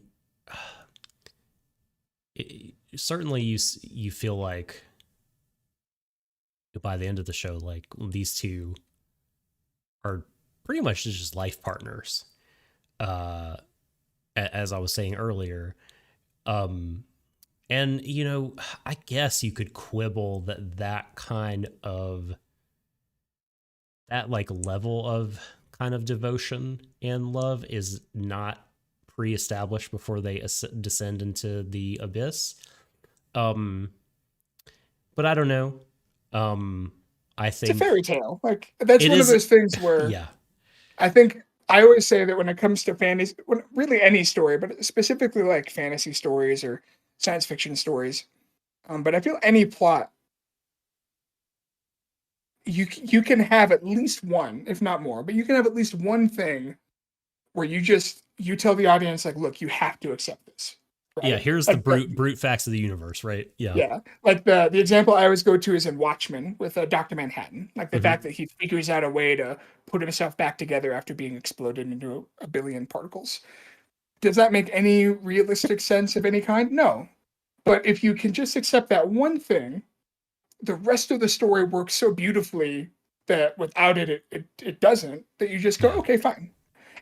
certainly you feel like by the end of the show, like these two are pretty much just life partners. Uh, as I was saying earlier, um, and I guess you could quibble that kind of that like level of kind of devotion and love is not pre-established before they descend into the abyss. Um, but I don't know. I It's a think fairy tale. Like that's it one of is. those things where Yeah. I think I always say that when it comes to fantasy, really any story, but specifically like fantasy stories or science fiction stories, but I feel any plot you can have at least one, if not more, but you can have at least one thing where you tell the audience like, look, you have to accept this, Yeah. right? Here's the Like brute facts of the universe, right? Yeah. yeah, like the example I always go to is in Watchmen with Doctor Manhattan, like the Hmm. fact that he figures out a way to put himself back together after being exploded into a billion particles. Does that make any realistic sense of any kind? No. But if you can just accept that one thing, the rest of the story works so beautifully that without it doesn't, that you just go, Yeah. okay, fine.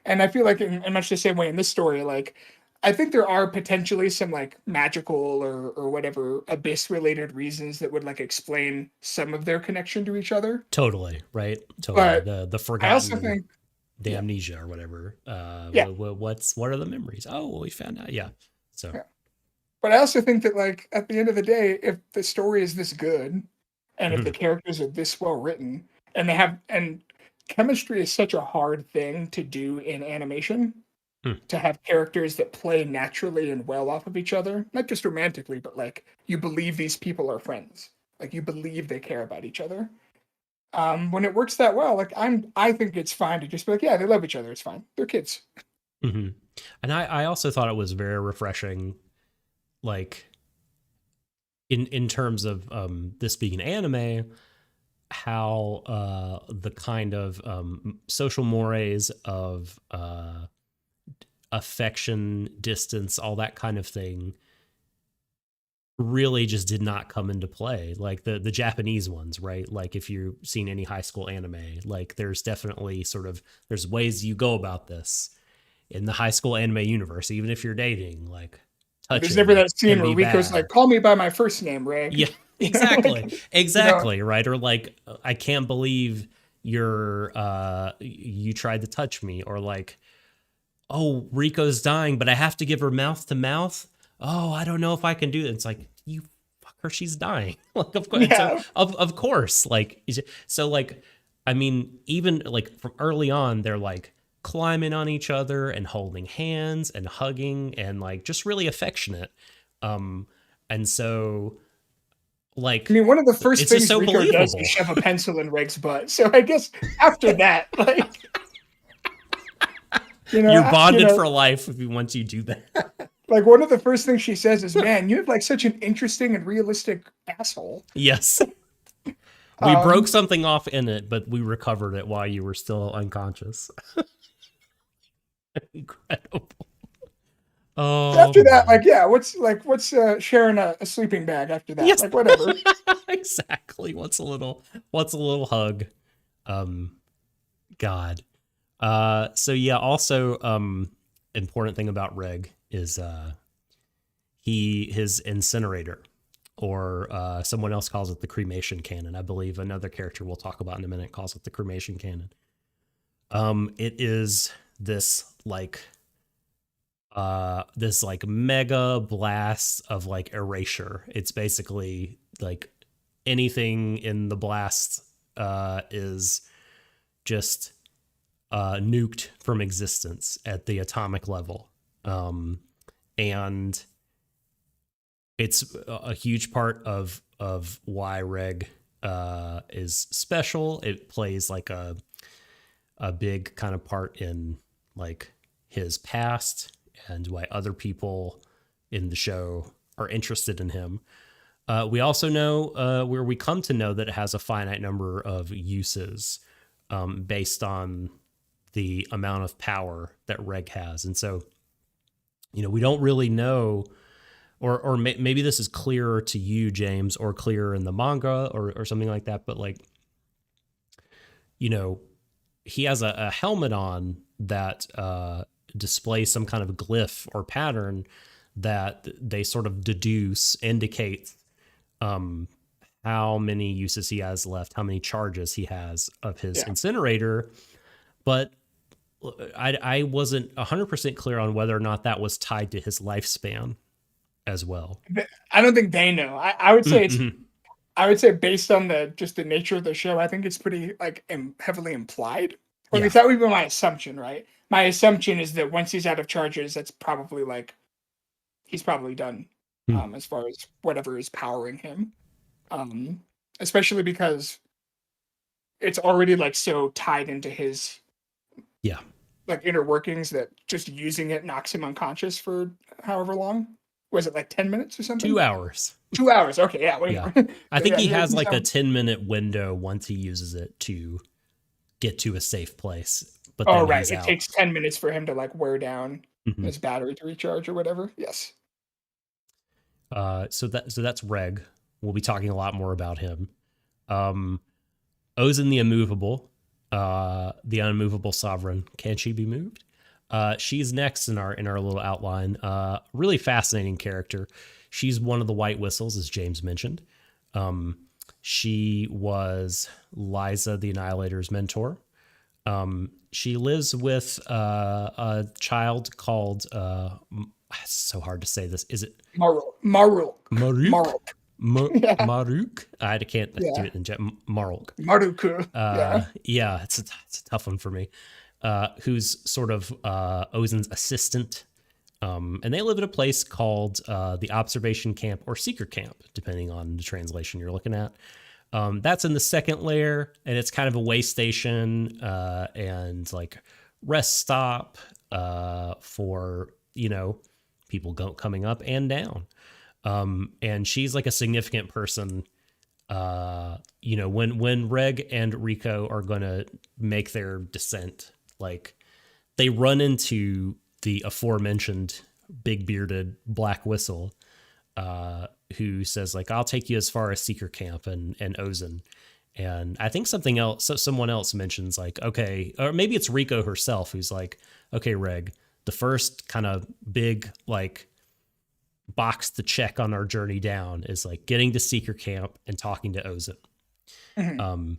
And I feel like in much the same way in this story, like I think there are potentially some like magical or whatever abyss related reasons that would like explain some of their connection to each other. Totally, right? Totally. But The I also forgotten, think, the yeah, amnesia or whatever. yeah, What are the memories? Oh, well, we found out. Yeah. So, yeah. But I also think that like at the end of the day, if the story is this good, and if the mhm, characters are this well written, and chemistry is such a hard thing to do in animation, hmm, to have characters that play naturally and well off of each other, not just romantically, but like you believe these people are friends, like you believe they care about each other. When it works that well, like I think it's fine to just be like, yeah, they love each other. It's fine. They're kids. mhm. And I also thought it was very refreshing, like in terms of this being an anime, how the kind of social mores of affection, distance, all that kind of thing really just did not come into play. Like the Japanese ones, right? Like if you've seen any high school anime, like there's definitely sort of there's ways you go about this in the high school anime universe, even if you're dating, like There's never touching that scene can where be Rico's like, bad. "Call me by my first name, Yeah, Reg." You know, exactly. like, you know, Exactly, right? Or like I can't believe you tried to touch me, or like, oh, Rico's dying, but I have to give her mouth to mouth. Oh, I don't know if I can do it. It's like, you fuck her, she's dying. Like, of course. So yeah. of course, like, so like, I mean, even like from early on, they're like climbing on each other and holding hands and hugging and like just really affectionate. Um, and so I like, mean, one of the first it's just things so Rico does is believable. shove a pencil in Reg's butt. So I guess after that, like, You're you bonded know, for life if you once you do that. like one of the first things she says is, "Man, you have like such an interesting and realistic asshole." Yes. We broke Um, something off in it, but we recovered it while you were still unconscious. Incredible. Oh After that, man. like, yeah, what's sharing a sleeping bag after that? Yes. Like, whatever. Exactly. What's a little hug? Um God. So yeah, also important thing about Reg is his incinerator, or someone else calls it the cremation cannon. I believe another character we'll talk about in a minute calls it the cremation cannon. It is this like mega blast of like erasure. It's basically like anything in the blast is just nuked from existence at the atomic level. And it's a huge part of why Reg is special. It plays like a big kind of part in like his past and why other people in the show are interested in him. We also know where we come to know that it has a finite number of uses based on the amount of power that Reg has. And so, we don't really know, or maybe this is clearer to you, James, or clearer in the manga or something like that. But like, he has a helmet on that displays some kind of glyph or pattern that they sort of indicate how many uses he has left, how many charges he has of his Yeah. incinerator. But I wasn't 100% clear on whether or not that was tied to his lifespan as well. I don't think they know. I would say it's Mm-hmm. I would say based on the nature of the show, I think it's pretty like heavily implied. Or at Yeah. least that would be my assumption, right? My assumption is that once he's out of charges, that's probably like he's probably done Hmm. as far as whatever is powering him. Um, Especially because it's already like so tied into his Yeah. like inner workings that just using it knocks him unconscious for however long. Was it like 10 minutes or something? 2 hours. 2 hours. Okay, yeah, way Yeah. more. I So think yeah, he has he's like a down. 10-minute window once he uses it to get to a safe place, but Oh, then right. he's It out. takes 10 minutes for him to like wear down Mhm. his battery to recharge or whatever. Yes. So that's Reg. We'll be talking a lot more about him. Um, Ozen the Immovable, the unmovable sovereign. Can she be moved? She's next in our little outline. Really fascinating character. She's one of the White Whistles, as James mentioned. Um, she was Liza the Annihilator's mentor. She lives with a child called. It's so hard to say this. Is it Maruk. Maruk? Maruk. Yeah. Maruk? I can't do Yeah. it in Maruk. Maruku. Yeah. Yeah, it's a tough one for me. Who's sort of Ozen's assistant. And they live at a place called the Observation Camp or Secret Camp, depending on the translation you're looking at. That's in the second layer, and it's kind of a way station and like rest stop for people coming up and down. And she's like a significant person. When Reg and Rico are gonna make their descent, like they run into the aforementioned big bearded Black Whistle, who says like, "I'll take you as far as Seeker Camp and Ozen." And I think someone else mentions like, okay, or maybe it's Rico herself who's like, "Okay, Reg, the first kind of big like box to check on our journey down is like getting to Seeker Camp and talking to Ozen." Mhm. Um,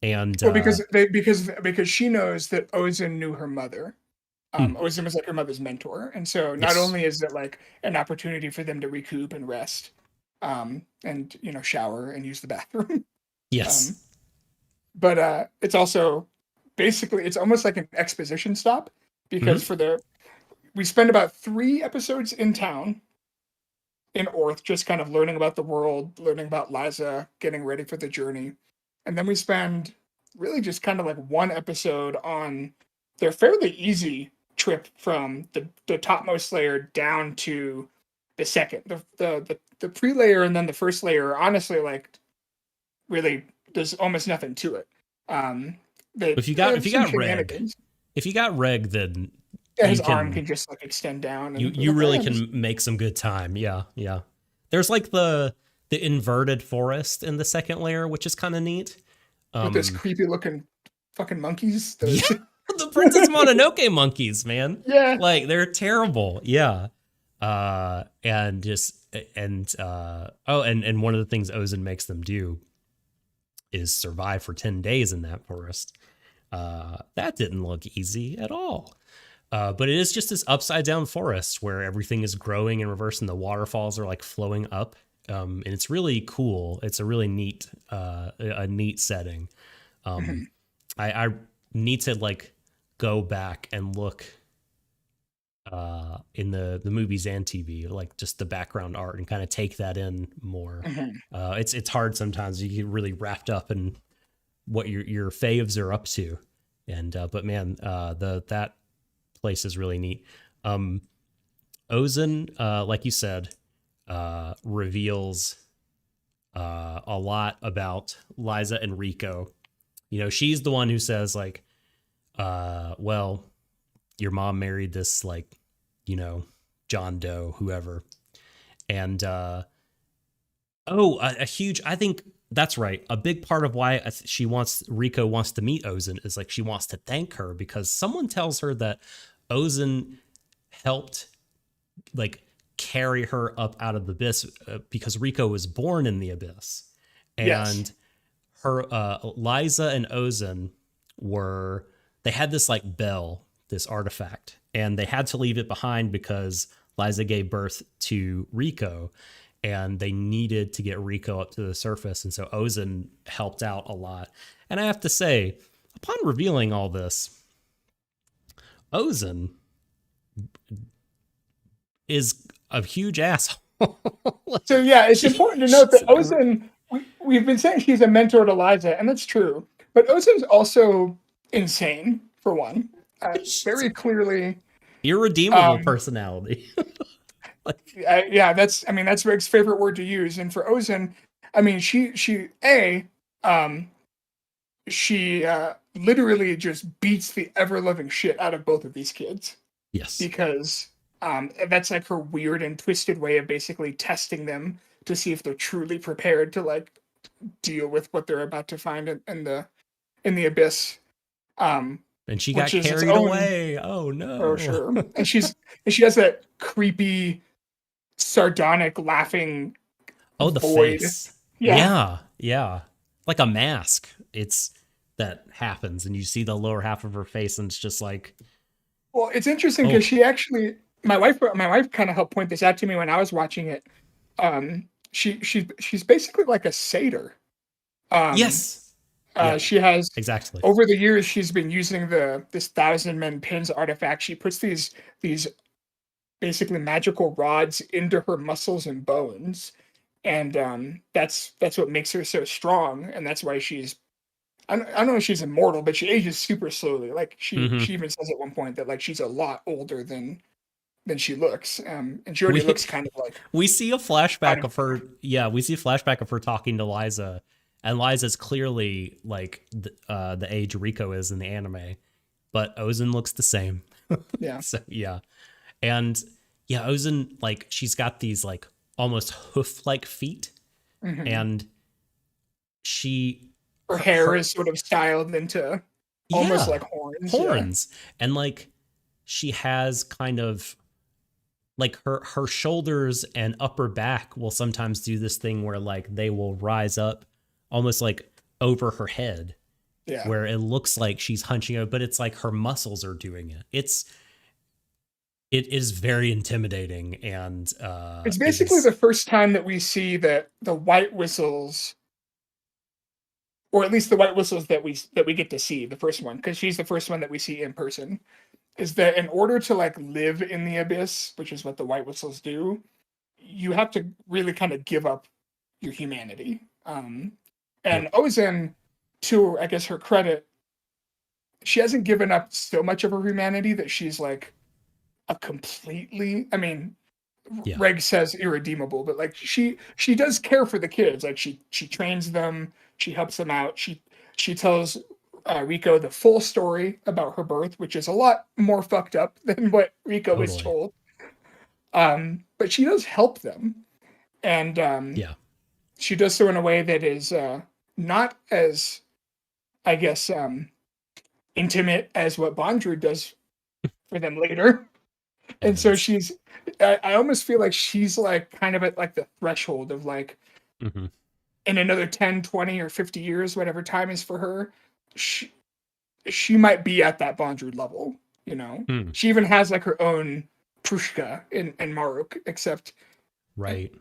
and Well, because she knows that Ozen knew her mother. Ozen was like her mother's mentor, and so not yes, only is it like an opportunity for them to recoup and rest, and shower and use the bathroom, yes, um, but it's also basically it's almost like an exposition stop because hmm we spend about 3 episodes in town in Orth, just kind of learning about the world, learning about Liza, getting ready for the journey. And then we spend really just kind of like 1 episode on their fairly easy trip from the topmost layer down to the second. The pre-layer and then the first layer are honestly like really there's almost nothing to it. They if you got have if you some got Reg, shenanigans. if you got Reg, then Yeah, you his arm can can just like extend down you and be you like, really oh, this can make some good time. Yeah, yeah. There's like the inverted forest in the second layer, which is kind of neat. with those Um, creepy looking fucking monkeys. yeah, Those the Princess Mononoke monkeys, man. yeah. Like they're terrible. Yeah. And and one of the things Ozen makes them do is survive for 10 days in that forest. That didn't look easy at all. But it is just this upside down forest where everything is growing in reverse and the waterfalls are like flowing up. And it's really cool. It's a really neat, a neat setting. Um, Mhm. I need to like go back and look in the movies and TV, like just the background art and kind of take that in more. Mhm. It's hard sometimes. You get really wrapped up in what your faves are up to, and but man, the that place is really neat. Um, Ozen, like you said, reveals a lot about Liza and Rico. She's the one who says like, well, your mom married this like, you know, John Doe, whoever. And a huge, I think that's right. A big part of why Rico wants to meet Ozen is like she wants to thank her because someone tells her that Ozen helped like carry her up out of the abyss because Rico was born in the abyss. Yes. And her Liza and Ozen they had this like bell, this artifact, and they had to leave it behind because Liza gave birth to Rico and they needed to get Rico up to the surface. And so Ozen helped out a lot. And I have to say, upon revealing all this, Ozen is a huge asshole. So yeah, it's she, important to note she's that a Ozen. We've been saying she's a mentor to Liza, and that's true. But Ozen's also insane for one. she's Very clearly. irredeemable Um, personality. Like, yeah, that's Rick's favorite word to use. And for Ozen, um, she literally just beats the ever loving shit out of both of these kids yes. because that's like her weird and twisted way of basically testing them to see if they're truly prepared to like deal with what they're about to find in the abyss. Um, And she got which is its carried own away. Oh for no. sure. And she has that creepy, sardonic, laughing Oh, the void. face. Yeah. Yeah, yeah. Like a mask. It's that happens, and you see the lower half of her face, and it's just like, Well, it's interesting because oh, she actually, my wife kind of helped point this out to me when I was watching it. She's basically like a satyr. Um, yes. Yep. she has Exactly. over the years she's been using this thousand men pins artifact. She puts these basically magical rods into her muscles and bones, and that's what makes her so strong, and that's why she's I don't know if she's immortal, but she ages super slowly. Like she Hmm. even says at one point that like she's a lot older than she looks, and she already We looks kind of like we see a out flashback of of her. Yeah, we see a flashback of her talking to Liza, and Liza's clearly like the age Rico is in the anime, but Ozen looks the same. yeah. So yeah, and yeah, Ozen, like, she's got these like almost hoof like feet, Hmm. and she Her hair her is sort of styled into almost yeah, like horns. Yeah, horns, and like she has kind of like her shoulders and upper back will sometimes do this thing where like they will rise up almost like over her head, yeah. where it looks like she's hunching out, but it's like her muscles are doing it. It is very intimidating, and It's it basically is the first time that we see that the white whistles, or at least the white whistles that we get to see, the first one, because she's the first one that we see in person, is that in order to like live in the abyss, which is what the white whistles do, you have to really kind of give up your humanity. And yep, Ozen, to I guess her credit, she hasn't given up so much of her humanity that she's like a completely. I mean, yeah, Reg says irredeemable, but like she does care for the kids. Like she trains them, she helps them out. She tells Rico the full story about her birth, which is a lot more fucked up than what Rico was totally, told. But she does help them, and yeah, she does so in a way that is not as, I guess, intimate as what Bondru does for them later. And so and she's, I almost feel like she's like kind of at like the threshold of like hmm in another 10, 20, or 50 years, whatever time is for her, she, she might be at that Bondru level, you know? hmm, She even has like her own Prushka in Maruk, except right,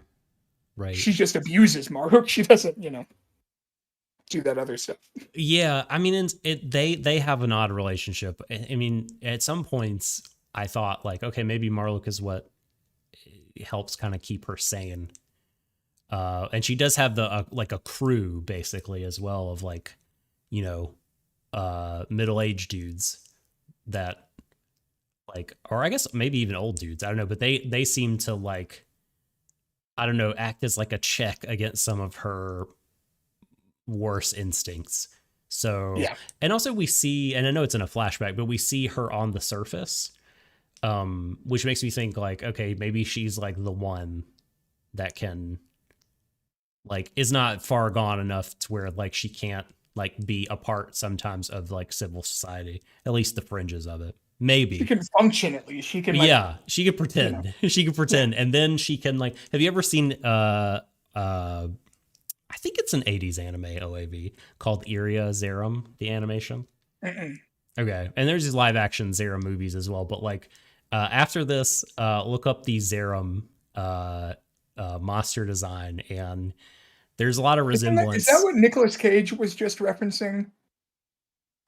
right. she just abuses Maruk. She doesn't, do that other stuff. Yeah, I mean, they have an odd relationship. I mean, at some points, I thought like, okay, maybe Marlock is what helps kind of keep her sane. And she does have the like a crew basically as well of like, you know, middle-aged dudes that like, or I guess maybe even old dudes. I don't know, but they seem to like, I don't know, act as like a check against some of her worse instincts. So, Yeah. and also we see, and I know it's in a flashback, but we see her on the surface, which makes me think like, okay, maybe she's like the one that can like is not far gone enough to where like she can't like be a part sometimes of like civil society, at least the fringes of it. She Maybe. can function at least. She can like, Yeah, she could you know, pretend. She could yeah. pretend, and then she can like. Have you ever seen I think it's an 80s anime OAV called Iria Zerum, the animation. Mm-mm. Okay. And there's these live action Zerum movies as well. But like after this, look up the Zerum monster design, and there's a lot of Is that resemblance. what Nicolas Cage was just referencing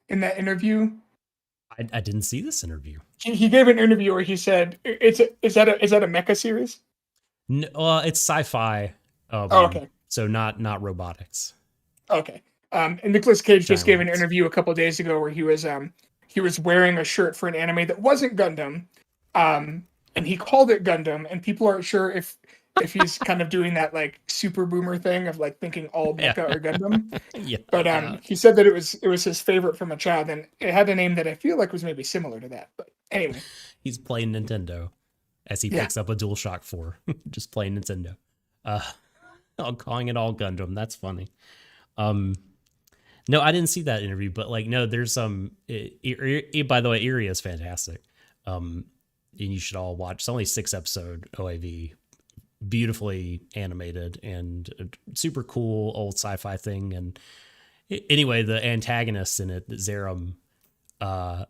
in that interview? I didn't see this interview. He gave an interview where he said, is that a mecha series?" No, it's sci-fi, Oh, okay, so not robotics. okay. And Nicolas Cage just Giant gave an robots. interview a couple days ago where he was wearing a shirt for an anime that wasn't Gundam, and he called it Gundam, and people aren't sure if he's kind of doing that like super boomer thing of like thinking all Yeah. mecha are Gundam. But Yeah. he said that it was his favorite from a child, and it had a name that I feel like was maybe similar to that. But anyway, He's playing Nintendo as he yeah. picks up a DualShock 4. Just playing Nintendo. Uh, I'm calling it all Gundam. That's funny. Um, No, I didn't see that interview, but like, no, there's some. By the way, Erie is fantastic, and you should all watch. It's only 6 episode OAV, beautifully animated and super cool old sci-fi thing. And anyway, the antagonist in it, Zerum, not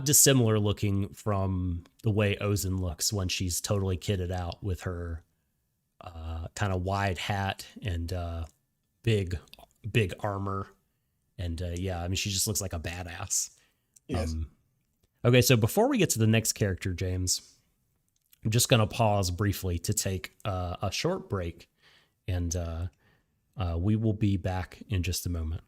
dissimilar looking from the way Ozen looks when she's totally kitted out with her kind of wide hat and big armor. And yeah, I mean, she just looks like a badass. Yes. Okay, so before we get to the next character, James, I'm just going to pause briefly to take a short break, and we will be back in just a moment.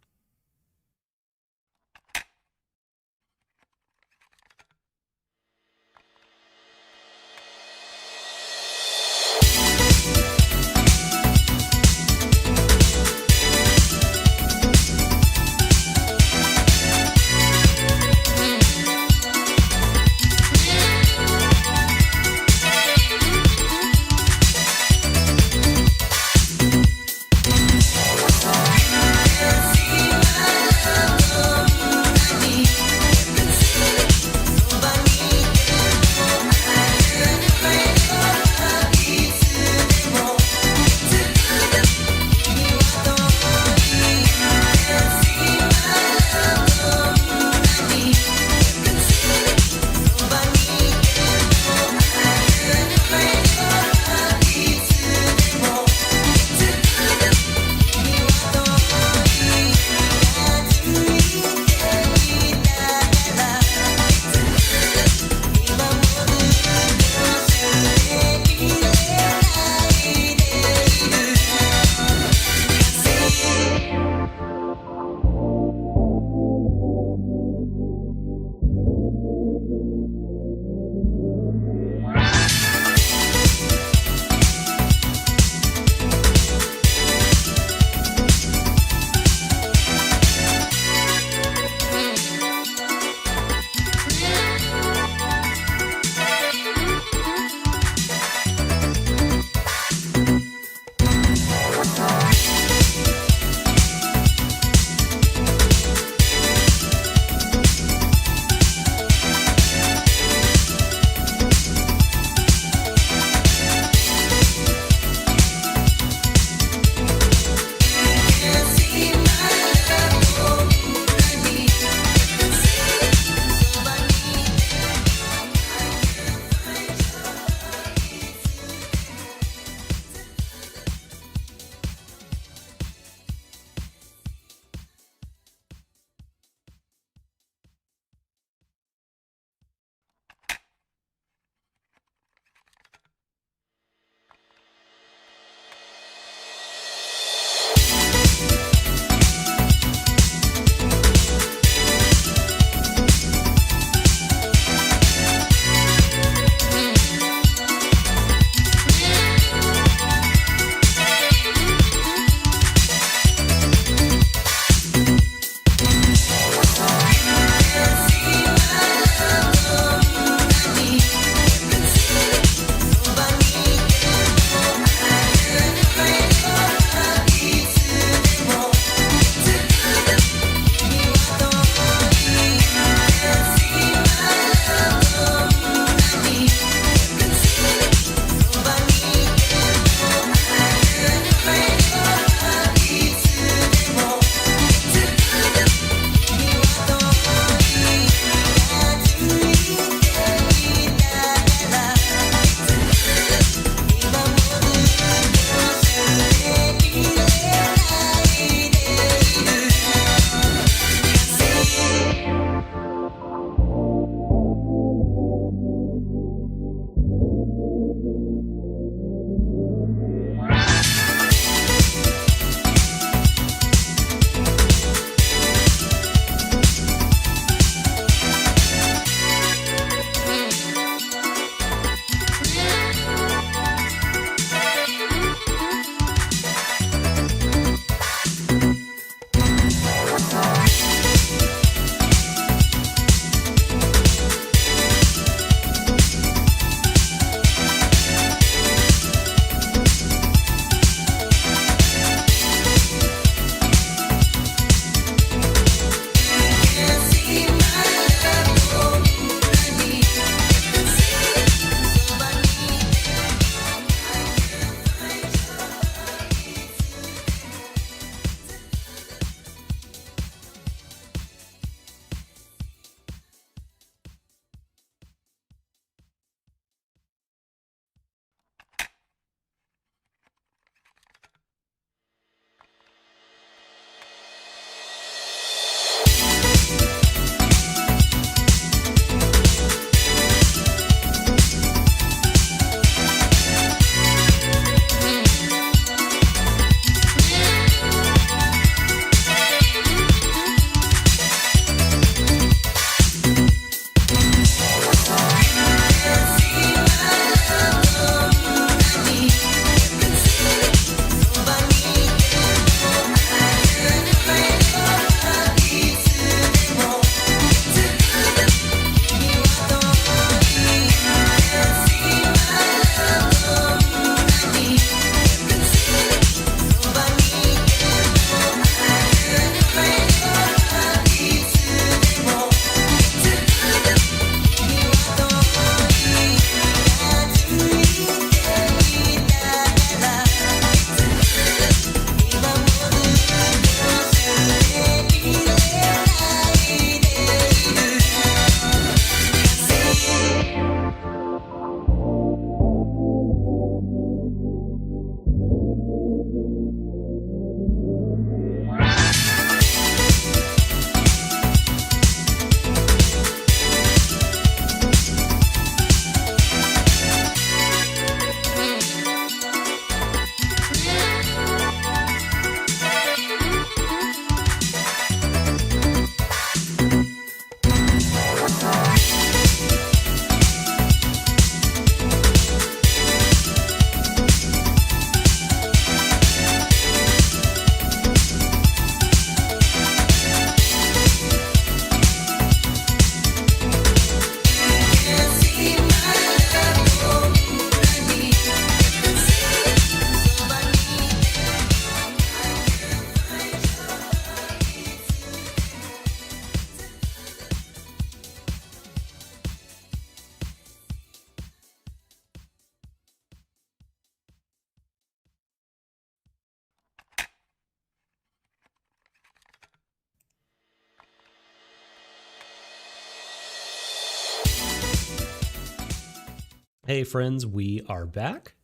Hey, friends, we are back.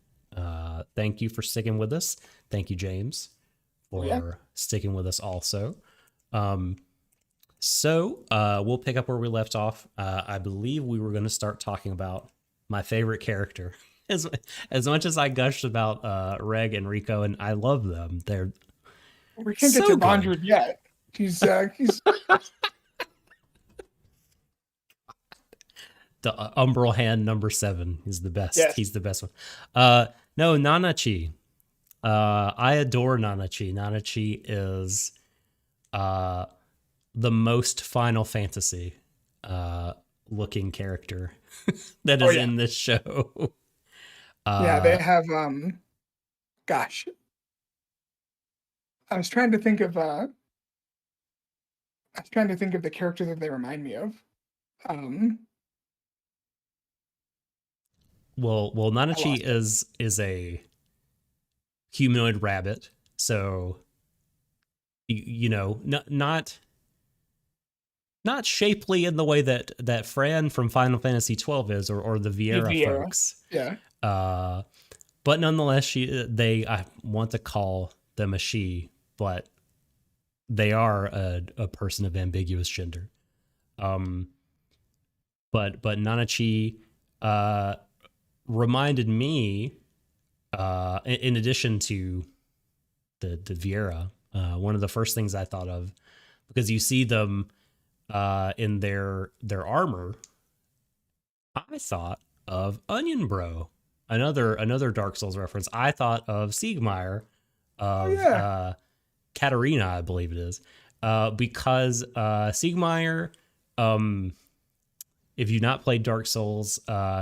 Thank you for sticking with us. Thank you, James, Oh yeah. for sticking with us also. Um, we'll pick up where we left off. I believe we were going to start talking about my favorite character. As, as much as I gushed about Reg and Rico, and I love them, they're We can't get to so good. Bondred yet. He's The Umbral Hand number 7 is the best. yes. He's the best one. No, Nanachi. I adore Nanachi. Nanachi is uh, the most Final Fantasy looking character that Oh is yeah. in this show. Yeah, they Uh, have gosh. I was trying to think of the character that they remind me of. Um well, I Nanachi lost it. is a humanoid rabbit, so not shapely in the way that Fran from Final Fantasy 12 is, or the The Vieira Vieira. folks. Yeah. Uh, but nonetheless, I want to call them a she, but they are a person of ambiguous gender. Um, but Nanachi uh, reminded me, in addition to the Vieira, one of the first things I thought of, because you see them in their armor, I thought of Onion Bro, another Dark Souls reference. I thought of Siegmeyer Oh of yeah. Katarina, I believe it is, because Siegmeyer. Um, if you've not played Dark Souls,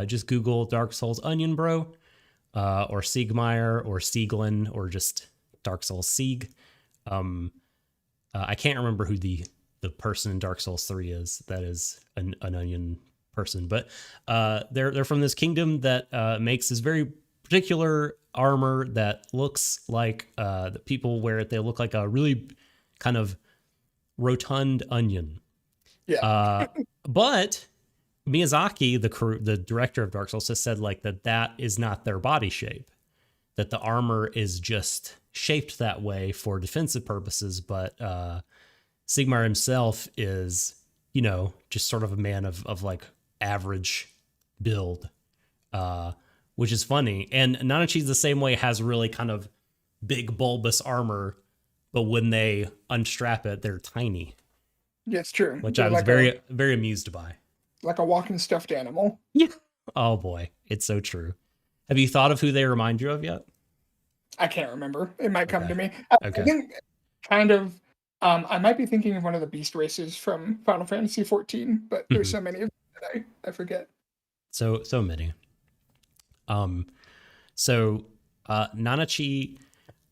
just Google Dark Souls Onion Bro, or Siegmeyer, or Sieglin, or just Dark Souls Sieg. Um, I can't remember who the person in Dark Souls 3 is. That is an onion person, but they're from this kingdom that makes this very particular armor that looks like the people wear it. They look like a really kind of rotund onion. Yeah. Uh, but Miyazaki, the director of Dark Souls, has said like that is not their body shape. That the armor is just shaped that way for defensive purposes, but Sigmar himself is, just sort of a man of like average build, which is funny. And Nanachi's the same way, has really kind of big bulbous armor, but when they unstrap it, they're tiny, Yeah, it's true. which I They're was very, very amused by. like a walking stuffed animal. Yeah. Oh boy, it's so true. Have you thought of who they remind you of yet? I can't remember. It might come Okay. to me. I Okay. think kind of I might be thinking of one of the beast races from Final Fantasy 14, but there's Mhm. so many of them that I forget. So many. Um, so Nanachi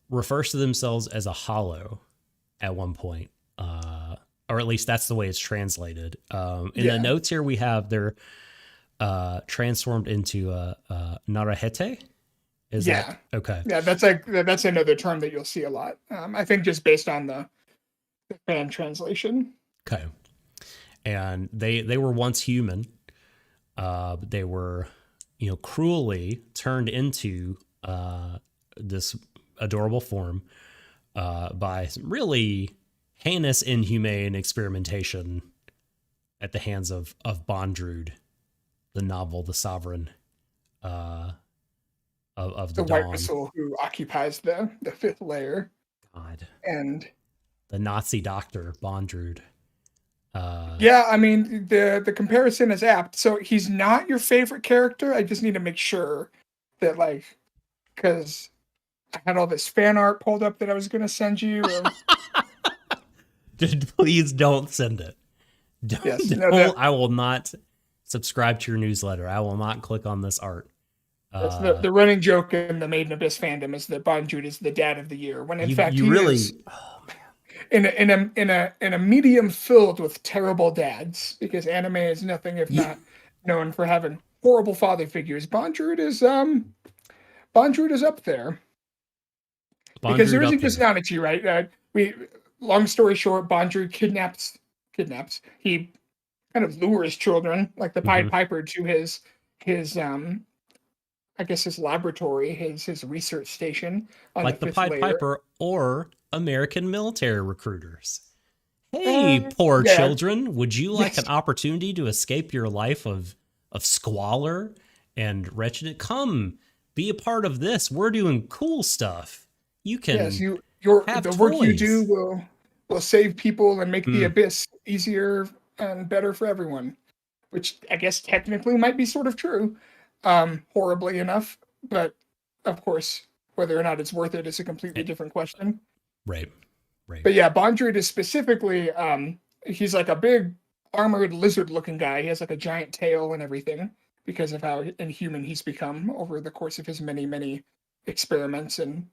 refers to themselves as a hollow at one point, or at least that's the way it's translated. In the Yeah. notes here, we have they're transformed into Narahete. Is Yeah. that okay? Yeah, that's another term that you'll see a lot. I think just based on the fan translation. Okay. And they were once human. But they were, cruelly turned into this adorable form by some really heinous, inhumane experimentation at the hands of Bondrewd, the novel, the sovereign uh, of the The white dawn. whistle who occupies the fifth layer. God, And the Nazi doctor, Bondrewd. yeah, I mean the comparison is apt. So he's not your favorite character. I just need to make sure that because I had all this fan art pulled up that I was going to send you. Please don't send it. Yes, no, that I will not subscribe to your newsletter. I will not click on this art. that's Uh, the running joke in the Maiden Abyss fandom is that Bondrewd is the dad of the year, when in fact you he is really, oh man, in a medium filled with terrible dads, because anime is nothing if yeah, not known for having horrible father figures. Bondrewd is up there because there Bondrewd up isn't just there. Nanachi, right? We long story short, Bondrewd kidnaps. He kind of lures children like the Pied Hmm. Piper to his I guess his laboratory, his research station on the Like the fifth Pied layer. Piper or American military recruiters. Hey, poor Yeah, children, would you like yes, an opportunity to escape your life of squalor and wretchedness? Come, be a part of this. We're doing cool stuff. You yes. can have The work you do toys. will save people and make the Mm, abyss easier and better for everyone. Which I guess technically might be sort of true, horribly enough. But of course, whether or not it's worth it is a completely eh, different question. right, right. But yeah, Bondroid is specifically he's like a big armored lizard looking guy. He has like a giant tail and everything because of how inhuman he's become over the course of his many experiments and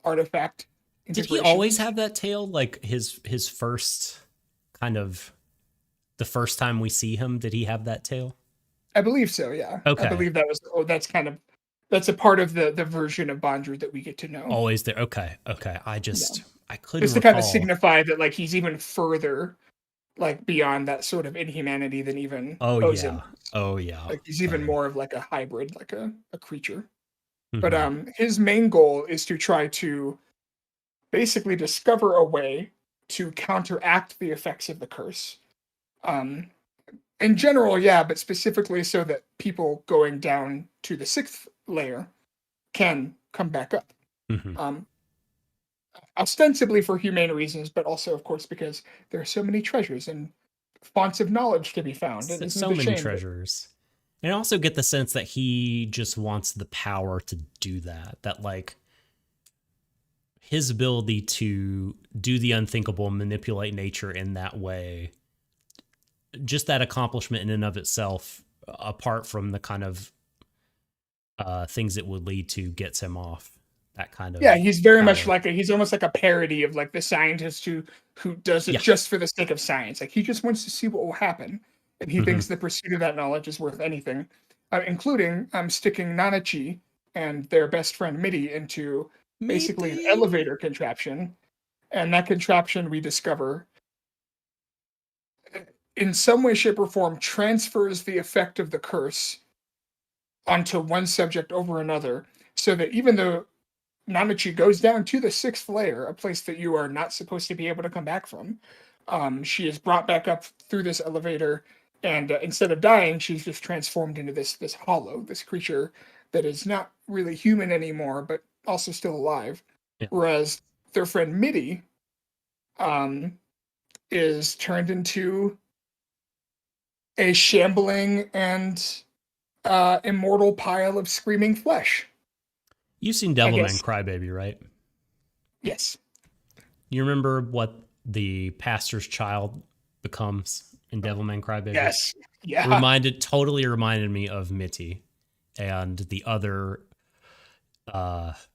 artifact Did he always integrations. have that tail? Like his first kind of the first time we see him, did he have that tail? I believe so, yeah. I Okay. believe that was that's kind of that's a part of the version of Bondroid that we get to know. Always there. Okay. Okay. Yeah. I couldn't Just to kind of recall. signify that like he's even further like beyond that sort of inhumanity than even Oh Ozim. yeah. Oh yeah. Like he's even more of like a hybrid, like a creature. But Mhm. his main goal is to try to basically discover a way to counteract the effects of the curse. Um, in general, yeah, but specifically so that people going down to the sixth layer can come back up. Mhm. Um, ostensibly for humane reasons, but also, of course, because there are so many treasures and fonts of knowledge to be found. And isn't So it a many shame that, treasures. And I also get the sense that he just wants the power to do that. That like his ability to do the unthinkable, manipulate nature in that way, just that accomplishment in and of itself, apart from the kind of things it would lead to, gets him off that kind yeah, of he's very much power. like he's almost like a parody of like the scientist who does it Yeah. just for the sake of science. Like he just wants to see what will happen, and he Hmm. thinks the pursuit of that knowledge is worth anything, including sticking Nanachi and their best friend Midi into basically an Maybe. elevator contraption, and that contraption we discover in some way, shape, or form transfers the effect of the curse onto one subject over another, so that even though Namachi goes down to the sixth layer, a place that you are not supposed to be able to come back from, she is brought back up through this elevator, and instead of dying, she's just transformed into this hollow, this creature that is not really human anymore, but also still alive. Yeah. Whereas their friend Midi um, is turned into a shambling and immortal pile of screaming flesh. You've seen I Devilman guess Crybaby, right? yes, You remember what the pastor's child becomes in Devilman Crybaby? yes, yeah, Totally reminded me of Mitty and the other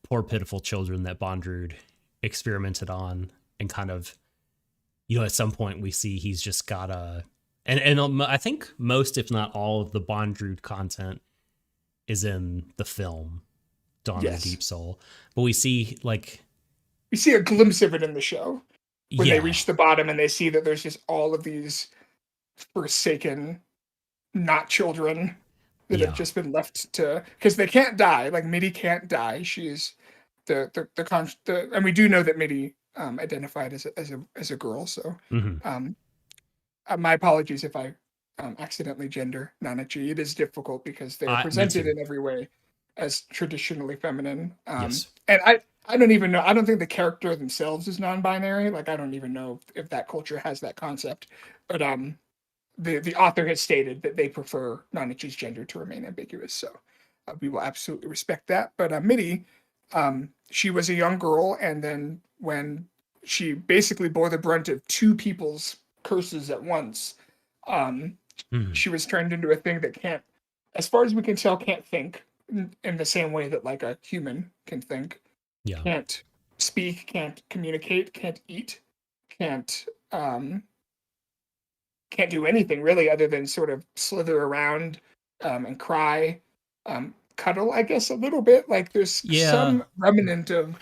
poor pitiful children that Bondrewd experimented on, and kind of, at some point we see he's just got a, and I think most, if not all, of the Bondrewd content is in the film Dawn of the yes. Deep Soul, but we see like, We see a glimpse of it in the show when they yeah, reach the bottom and they see that there's just all of these forsaken, not children that have yeah, just been left to because they can't die. Like Midi can't die. She's and we do know that Midi identified as a girl. So hmm, um, my apologies if I accidentally gender Nanachi. It is difficult because they are me presented too. in every way as traditionally feminine. Yes. And I don't even know. I don't think the character themselves is non-binary. Like I don't even know if that culture has that concept. But the author has stated that they prefer Nanachi's gender to remain ambiguous. So we will absolutely respect that. But Midi, she was a young girl, and then when she basically bore the brunt of two people's curses at once, um, Hmm. she was turned into a thing that can't, as far as we can tell, can't think in the same way that like a human can think, Yeah. can't speak, can't communicate, can't eat, can't um, can't do anything really other than sort of slither around and cry, cuddle, I guess, a little bit. Like there's Yeah. some remnant of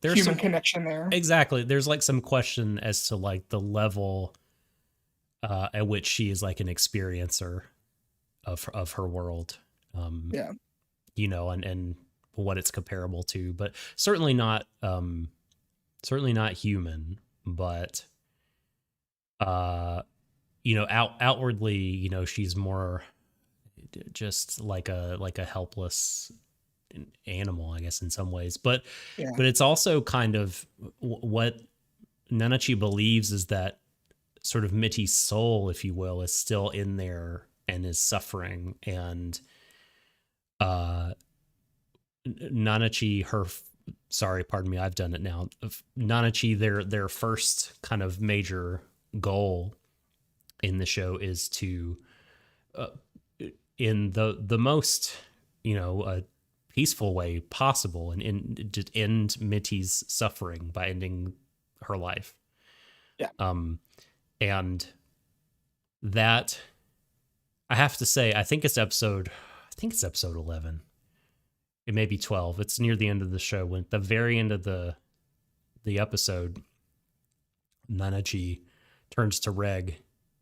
There's human some, connection there. exactly. There's like some question as to like the level at which she is like an experiencer of her world. Um, Yeah. and what it's comparable to, but certainly not human, but outwardly, she's more just like a helpless animal, I guess, in some ways. But Yeah. but it's also kind of what Nanachi believes is that sort of Mitty's soul, if you will, is still in there and is suffering. And uh Nanachi, sorry, pardon me, I've done it now. Nanachi, their first kind of major goal in the show is to, uh, in the most peaceful way possible, and to end Mitty's suffering by ending her life. Yeah. And that, I have to say, I think it's episode 11. It may be 12. It's near the end of the show, when at the very end of the episode, Nanachi turns to Reg,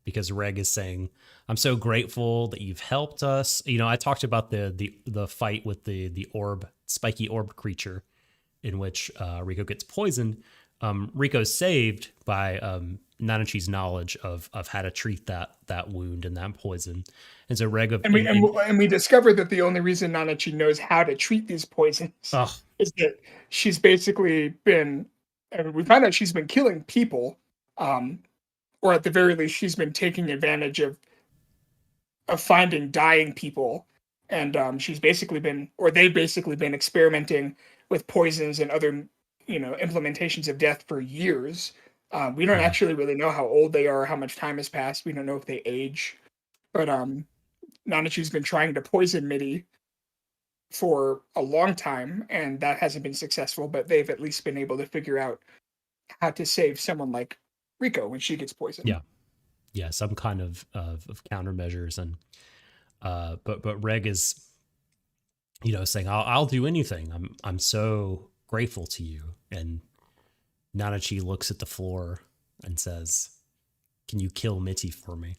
because Reg is saying, "I'm so grateful that you've helped us." I talked about the fight with the spiky orb creature, in which Rico gets poisoned. Rico's saved by Nanachi's knowledge of how to treat that wound and that poison. And so Reg And we discovered that the only reason Nanachi knows how to treat these poisons oh, is that she's basically been, and we find out she's been killing people, or at the very least, she's been taking advantage of finding dying people, and she's basically been, or they've basically been experimenting with poisons and other, implementations of death for years. We don't yeah, actually really know how old they are, how much time has passed. We don't know if they age, but Nanachi's been trying to poison Mitty for a long time, and that hasn't been successful. But they've at least been able to figure out how to save someone like Rico when she gets poisoned. yeah, some kind of countermeasures. And but Reg is saying, I'll do anything. I'm so grateful to you. And Nanachi looks at the floor and says, "Can you kill Mitty for me?"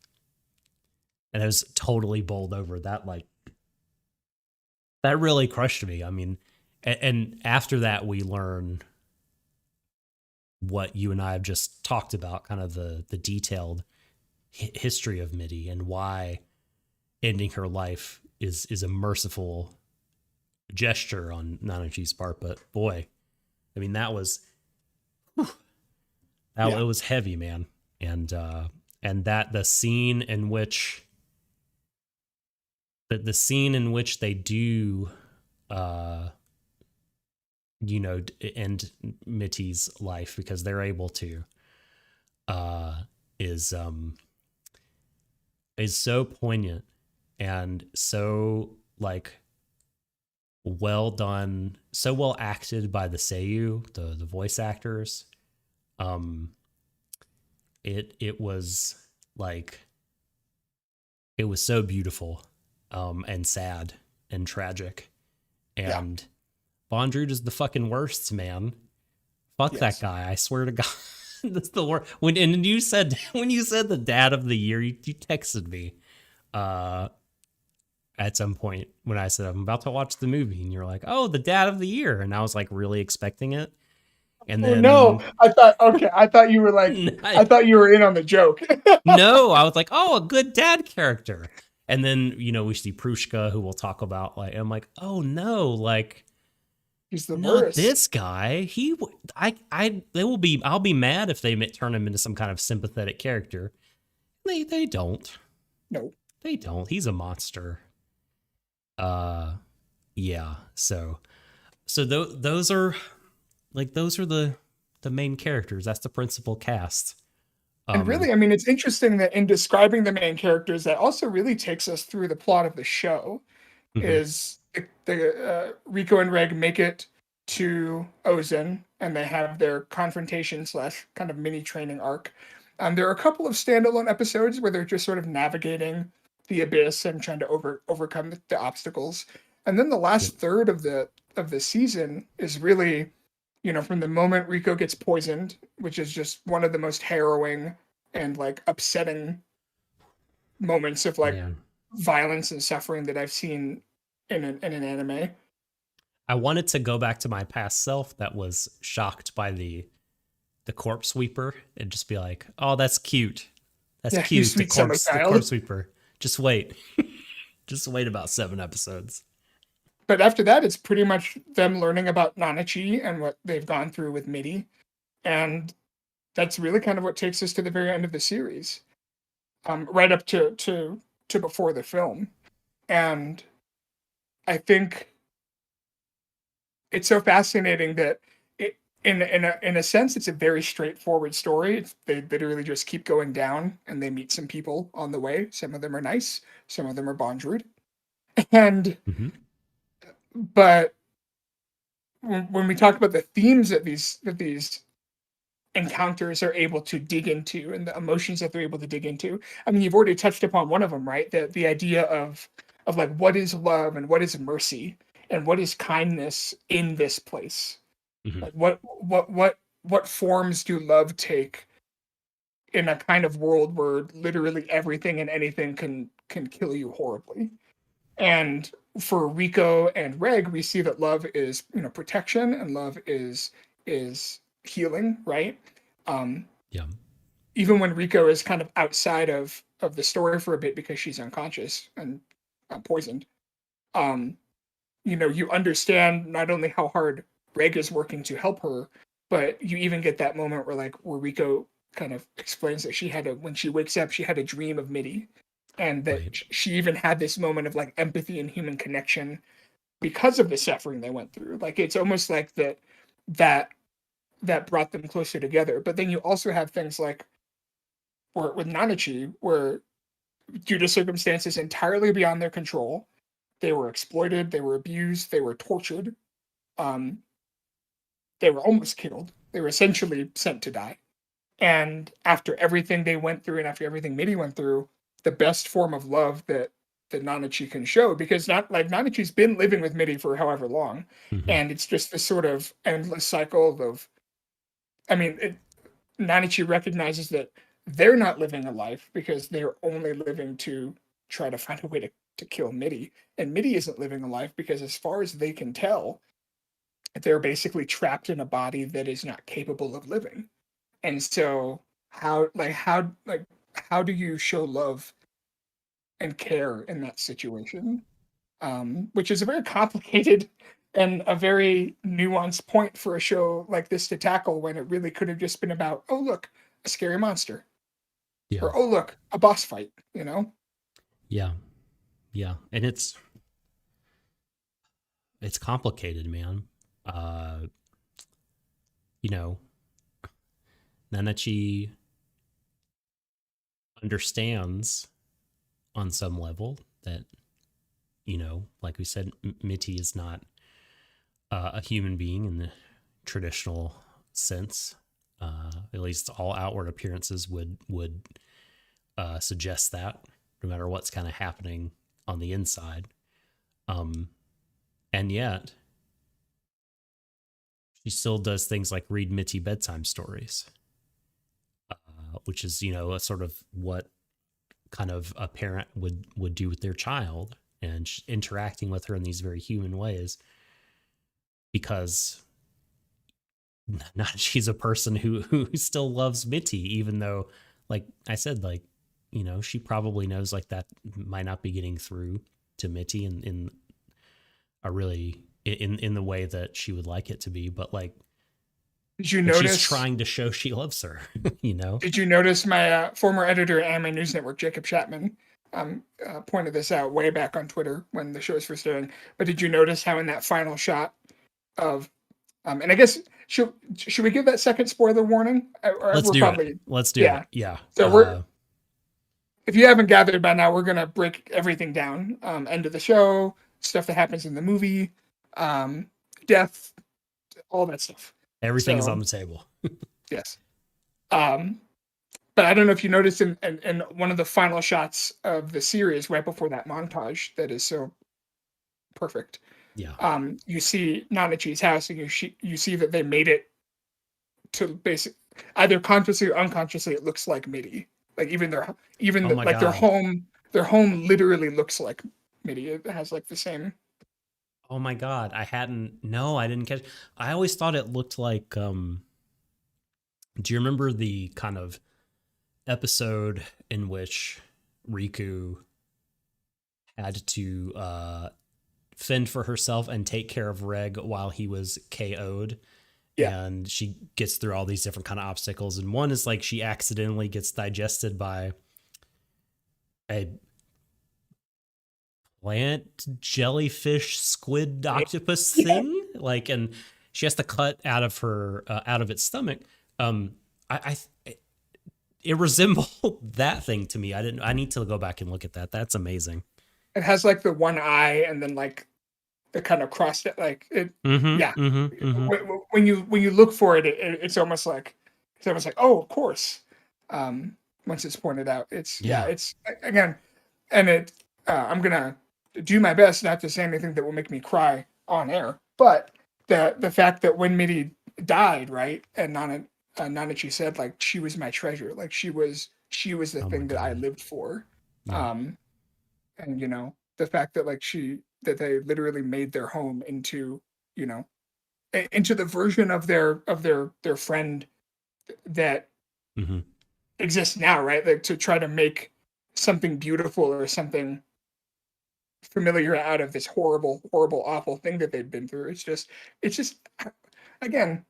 And I was totally bowled over. That really crushed me. I mean, and after that, we learn what you and I have just talked about, kind of the detailed history of Mitty, and why ending her life is a merciful gesture on Nanachi's part. But boy, I mean, that was, whew, it was heavy, man. And that the scene in which they do end Mitty's life, because they're able to, is so poignant and so well done, so well acted by the Seiyu, the voice actors. It was it was so beautiful, and sad and tragic. And Bondrewd is the fucking worst, man. Fuck that guy. I swear to God. That's the worst. When you said the dad of the year, you texted me at some point when I said I'm about to watch the movie, and you're like, "Oh, the dad of the year," and I was really expecting it. And then no, I thought you were I thought you were in on the joke. No, I was like, "Oh, a good dad character." And then we see Prushka, who we'll talk about. I'm like, "Oh no, He's the not worst. this guy." I'll be mad if they turn him into some kind of sympathetic character. They don't. No, they don't. He's a monster. Yeah. So those are the main characters. That's the principal cast. and really, I mean, it's interesting that in describing the main characters, that also really takes us through the plot of the show. Mhm. Is Rico and Reg make it to Ozen, and they have their confrontation slash kind of mini training arc. There are a couple of standalone episodes where they're just sort of navigating the abyss and trying to overcome the obstacles. And then the Yep. last third of the season is really, from the moment Rico gets poisoned, which is just one of the most harrowing and upsetting moments of Man. violence and suffering that I've seen in an anime. I wanted to go back to my past self that was shocked by the corpse sweeper and just be like, "Oh, that's cute. That's Yeah, you cute. sweet summer The child. corpse sweeper. Just wait. Just wait about 7 episodes." But after that, it's pretty much them learning about Nanachi and what they've gone through with Midi, and that's really kind of what takes us to the very end of the series, right up to before the film. And I think it's so fascinating that in a sense, it's a very straightforward story. They literally just keep going down, and they meet some people on the way. Some of them are nice, some of them are Bondrude, and Hmm. but when we talk about the themes that these encounters are able to dig into and the emotions that they're able to dig into. I mean, you've already touched upon one of them, right? The idea of like what is love and what is mercy and what is kindness in this place. Hmm. Like what forms do love take in a kind of world where literally everything and anything can kill you horribly. And for Rico and Reg, we see that love is, protection, and love is healing, right? Um, Yeah. Even when Rico is kind of outside of the story for a bit because she's unconscious and poisoned, um, you understand not only how hard Reg is working to help her, but you even get that moment where Rico kind of explains that when she wakes up, she had a dream of Midi, and that Right. she even had this moment of like empathy and human connection because of the suffering they went through. Like it's almost like that that brought them closer together. But then you also have things like with Nanachi, where due to circumstances entirely beyond their control, they were exploited, they were abused, they were tortured, um, they were almost killed. They were essentially sent to die. And after everything they went through and after everything Midi went through, the best form of love that Nanachi can show, because not like Nanachi's been living with Midi for however long, Hmm. and it's just this sort of endless cycle of. I mean, Nanachi recognizes that they're not living a life because they're only living to try to find a way to kill Midi, and Midi isn't living a life because, as far as they can tell, they're basically trapped in a body that is not capable of living. And so how do you show love and care in that situation? Which is a very complicated and a very nuanced point for a show like this to tackle, when it really could have just been about, oh look, a scary monster, Yeah. or oh look, a boss fight, you know? Yeah. Yeah. And it's complicated, man. Uh, you know, Nanachi understands on some level that, like we said, Mitty is not a human being in the traditional sense. At least all outward appearances would suggest that, no matter what's kind of happening on the inside. And yet, she still does things like read Mitty bedtime stories, which is a sort of what kind of a parent would do with their child, and interacting with her in these very human ways, because not she's a person who still loves Mitty, even though, like I said, like, she probably knows like that might not be getting through to Mitty in a really in the way that she would like it to be, but like, Did you but she's notice? trying to show she loves her. you know Did you notice my former editor at Anime News Network, Jacob Chapman, pointed this out way back on Twitter when the show was first airing? But did you notice how in that final shot of and I guess should we give that second spoiler warning? Or let's we're do it. probably Let's do yeah. it. Yeah. So if you haven't gathered by now, we're gonna break everything down. End of the show, stuff that happens in the movie, um, death, all that stuff. Everything is on So the table. yes. Um, but I don't know if you noticed in one of the final shots of the series, right before that montage that is so perfect. Yeah. You see Nanachi's house, and you see that they made it to basic, either consciously or unconsciously, it looks like MIDI. Like Oh my like their god. home literally looks like MIDI. It has like the same. Oh my god, I hadn't. No, I didn't catch. I always thought it looked like. Do you remember the kind of episode in which Riku had to fend for herself and take care of Reg while he was KO'd? Yeah. And she gets through all these different kind of obstacles. And one is like she accidentally gets digested by a plant jellyfish squid octopus Yeah. thing, like, and she has to cut out of her out of its stomach. um I it resembled that thing to me. I need to go back and look at that. That's amazing. It has like the one eye and then like the kind of crossed it like it. Yeah. Mm-hmm. When you look for it, it's almost like, oh, of course. Once it's pointed out, Yeah. it's again, and it. I'm gonna do my best not to say anything that will make me cry on air, but the fact that when Mitty died, right, and Nanachi said like she was my treasure, like she was the Oh my thing that I god. lived for. Yeah. Um, and the fact that like that they literally made their home into you know into the version of their friend that Mm-hmm. exists now, right? Like to try to make something beautiful or something familiar out of this horrible awful thing that they've been through. It's just again,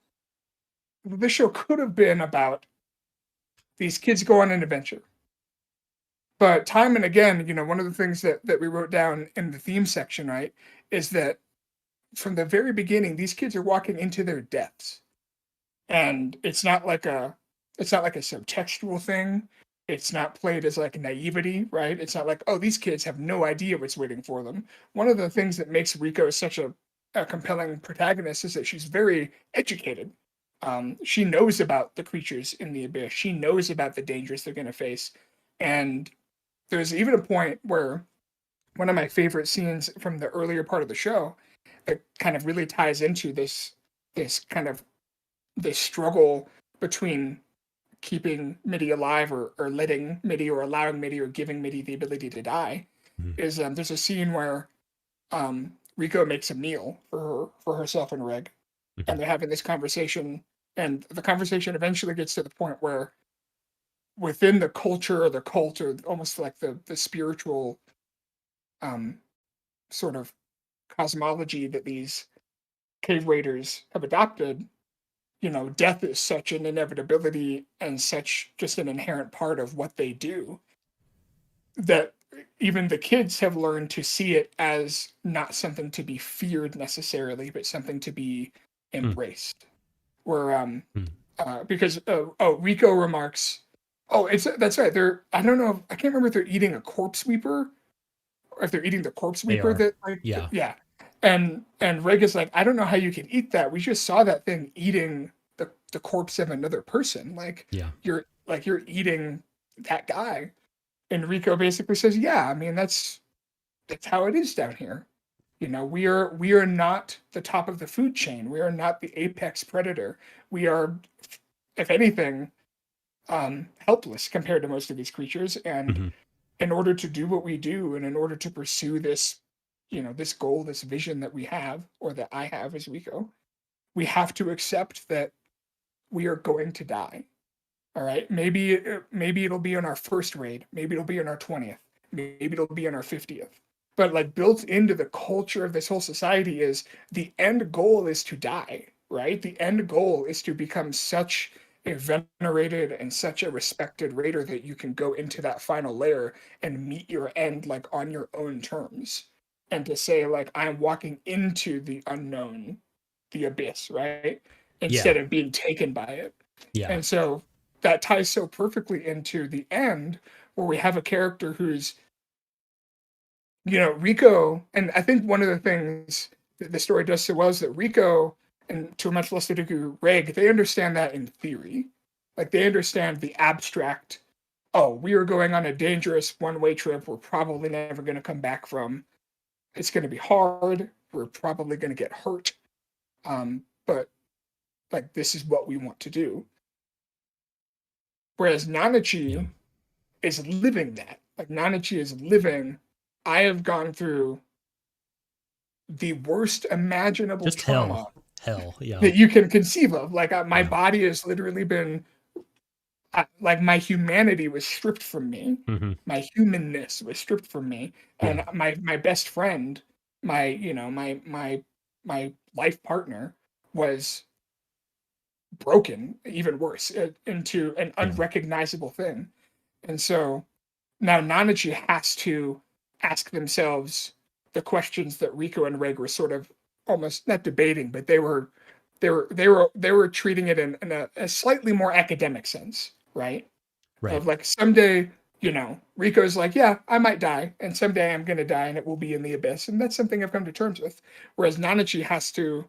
this show could have been about these kids go on an adventure. But time and again, one of the things that we wrote down in the theme section, right, is that from the very beginning, these kids are walking into their deaths. And it's not like a subtextual thing. It's not played as like naivety, right? It's not like, oh, these kids have no idea what's waiting for them. One of the things that makes Rico such a compelling protagonist is that she's very educated. She knows about the creatures in the abyss. She knows about the dangers they're going to face. And there's even a point where one of my favorite scenes from the earlier part of the show that kind of really ties into this kind of this struggle between keeping Mitty alive or letting Mitty or allowing Mitty or giving Mitty the ability to die Mm-hmm. is there's a scene where Rico makes a meal for herself and Reg, Mm-hmm. and they're having this conversation, and the conversation eventually gets to the point where within the culture or the cult or almost like the spiritual um, sort of cosmology that these cave raiders have adopted, death is such an inevitability and such just an inherent part of what they do that even the kids have learned to see it as not something to be feared necessarily, but something to be embraced. Where Mm-hmm. because Rico remarks, oh, it's that's right. I don't know, I can't remember if they're eating a corpse weeper or if they're eating the corpse They weeper are. that like Yeah. yeah. And Reg is like, I don't know how you can eat that. We just saw that thing eating the corpse of another person. Like Yeah. you're eating that guy. And Rico basically says, yeah, I mean that's how it is down here. We are not the top of the food chain. We are not the apex predator. We are, if anything, helpless compared to most of these creatures. And Mm-hmm. in order to do what we do, and in order to pursue this, this goal, this vision that we have, or that I have as Rico, we have to accept that we are going to die. All right. Maybe it'll be in our first raid. Maybe it'll be in our 20th. Maybe it'll be in our 50th. But like built into the culture of this whole society is the end goal is to die, right? The end goal is to become such a venerated and such a respected raider that you can go into that final layer and meet your end like on your own terms. And to say like I'm walking into the unknown, the abyss, right? Yeah. Instead of being taken by it. Yeah. And so that ties so perfectly into the end where we have a character who's, Rico. And I think one of the things that the story does so well is that Rico, and to a much lesser degree, Reg, they understand that in theory. Like they understand the abstract, oh, we are going on a dangerous one way trip we're probably never going to come back from. It's going to be hard. We're probably going to get hurt. But like, this is what we want to do. Whereas Yeah. Nanachi is living that. Like Nanachi is living. I have gone through the worst imaginable Just trauma hell, yeah, that you can conceive of. Like my yeah, body has literally been like my humanity was stripped from me, hmm, my humanness was stripped from me, yeah, and my best friend, my my life partner was broken, even worse, into an yeah, unrecognizable thing. And so now Nanachi has to ask themselves the questions that Rico and Reg were sort of almost not debating, but they were treating it in a slightly more academic sense, right? right, Of like someday, Rico's like, yeah, I might die, and someday I'm gonna die, and it will be in the abyss, and that's something I've come to terms with. Whereas Nanachi has to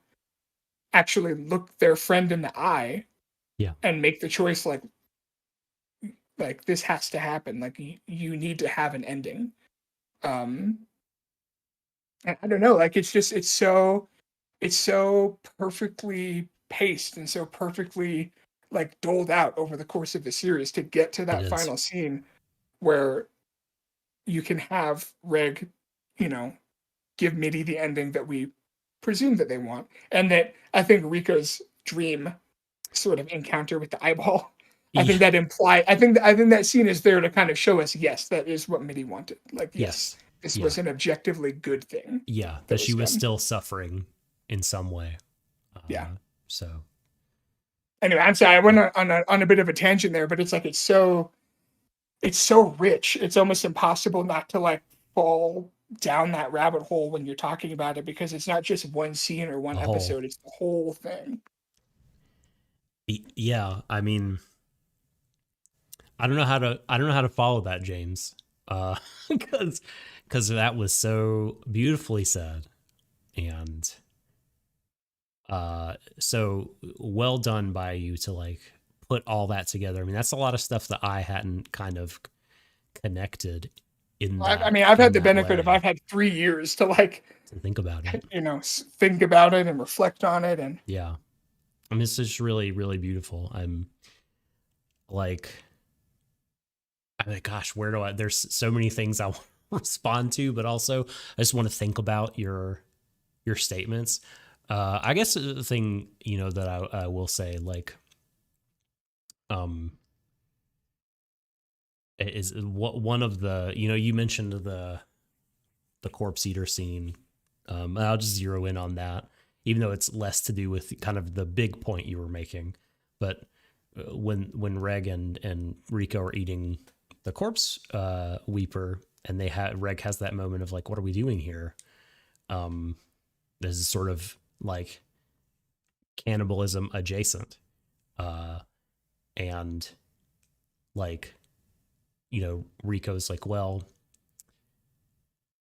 actually look their friend in the eye yeah, and make the choice, like this has to happen. Like you need to have an ending. Um, and I don't know, like it's so perfectly paced and so perfectly like doled out over the course of the series to get to it that is, final scene where you can have Reg, you know, give Mitty the ending that we presume that they want, and that I think Rika's dream sort of encounter with the eyeball. I yeah, think that imply. I think that scene is there to kind of show us, yes, that is what Mitty wanted. Like, yes, yes, this yeah, was an objectively good thing yeah, that that she was was done. still suffering in some way. Yeah. So Anyway, I'm sorry I went yeah, on a bit of a tangent there, but it's so rich. It's almost impossible not to like fall down that rabbit hole when you're talking about it because it's not just one scene or one the whole, episode, it's the whole thing. yeah. I mean, I don't know how to follow that, James, because because that was so beautifully said, and so well done by you to like put all that together. I mean, that's a lot of stuff that I hadn't kind of connected I mean, I've in had the that benefit of way I've had 3 years to like, to think about it. think about it and reflect on it. And Yeah, I mean, it's just really really beautiful. I'm like, I'm like, gosh, where do I? There's so many things I want to respond to, but also I just want to think about your statements. I guess the thing that I will say, like, um, is what one of the you mentioned the corpse eater scene. I'll just zero in on that, even though it's less to do with kind of the big point you were making. But when Reg and Rico are eating the corpse weeper, and Reg has that moment of like, what are we doing here? This is sort of like cannibalism adjacent, uh, and like Rico's like, well,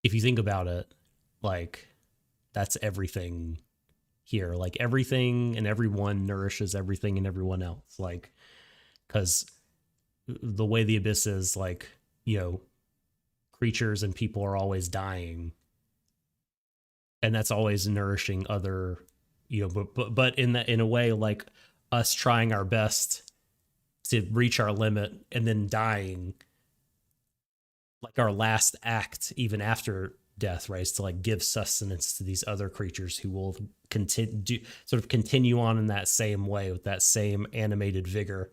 if you think about it, like that's everything here. Like everything and everyone nourishes everything and everyone else. Like, because the way the abyss is, like, creatures and people are always dying, and that's always nourishing other, but in a way, like us trying our best to reach our limit and then dying, like our last act even after death, right, is to like give sustenance to these other creatures who will continue on in that same way with that same animated vigor,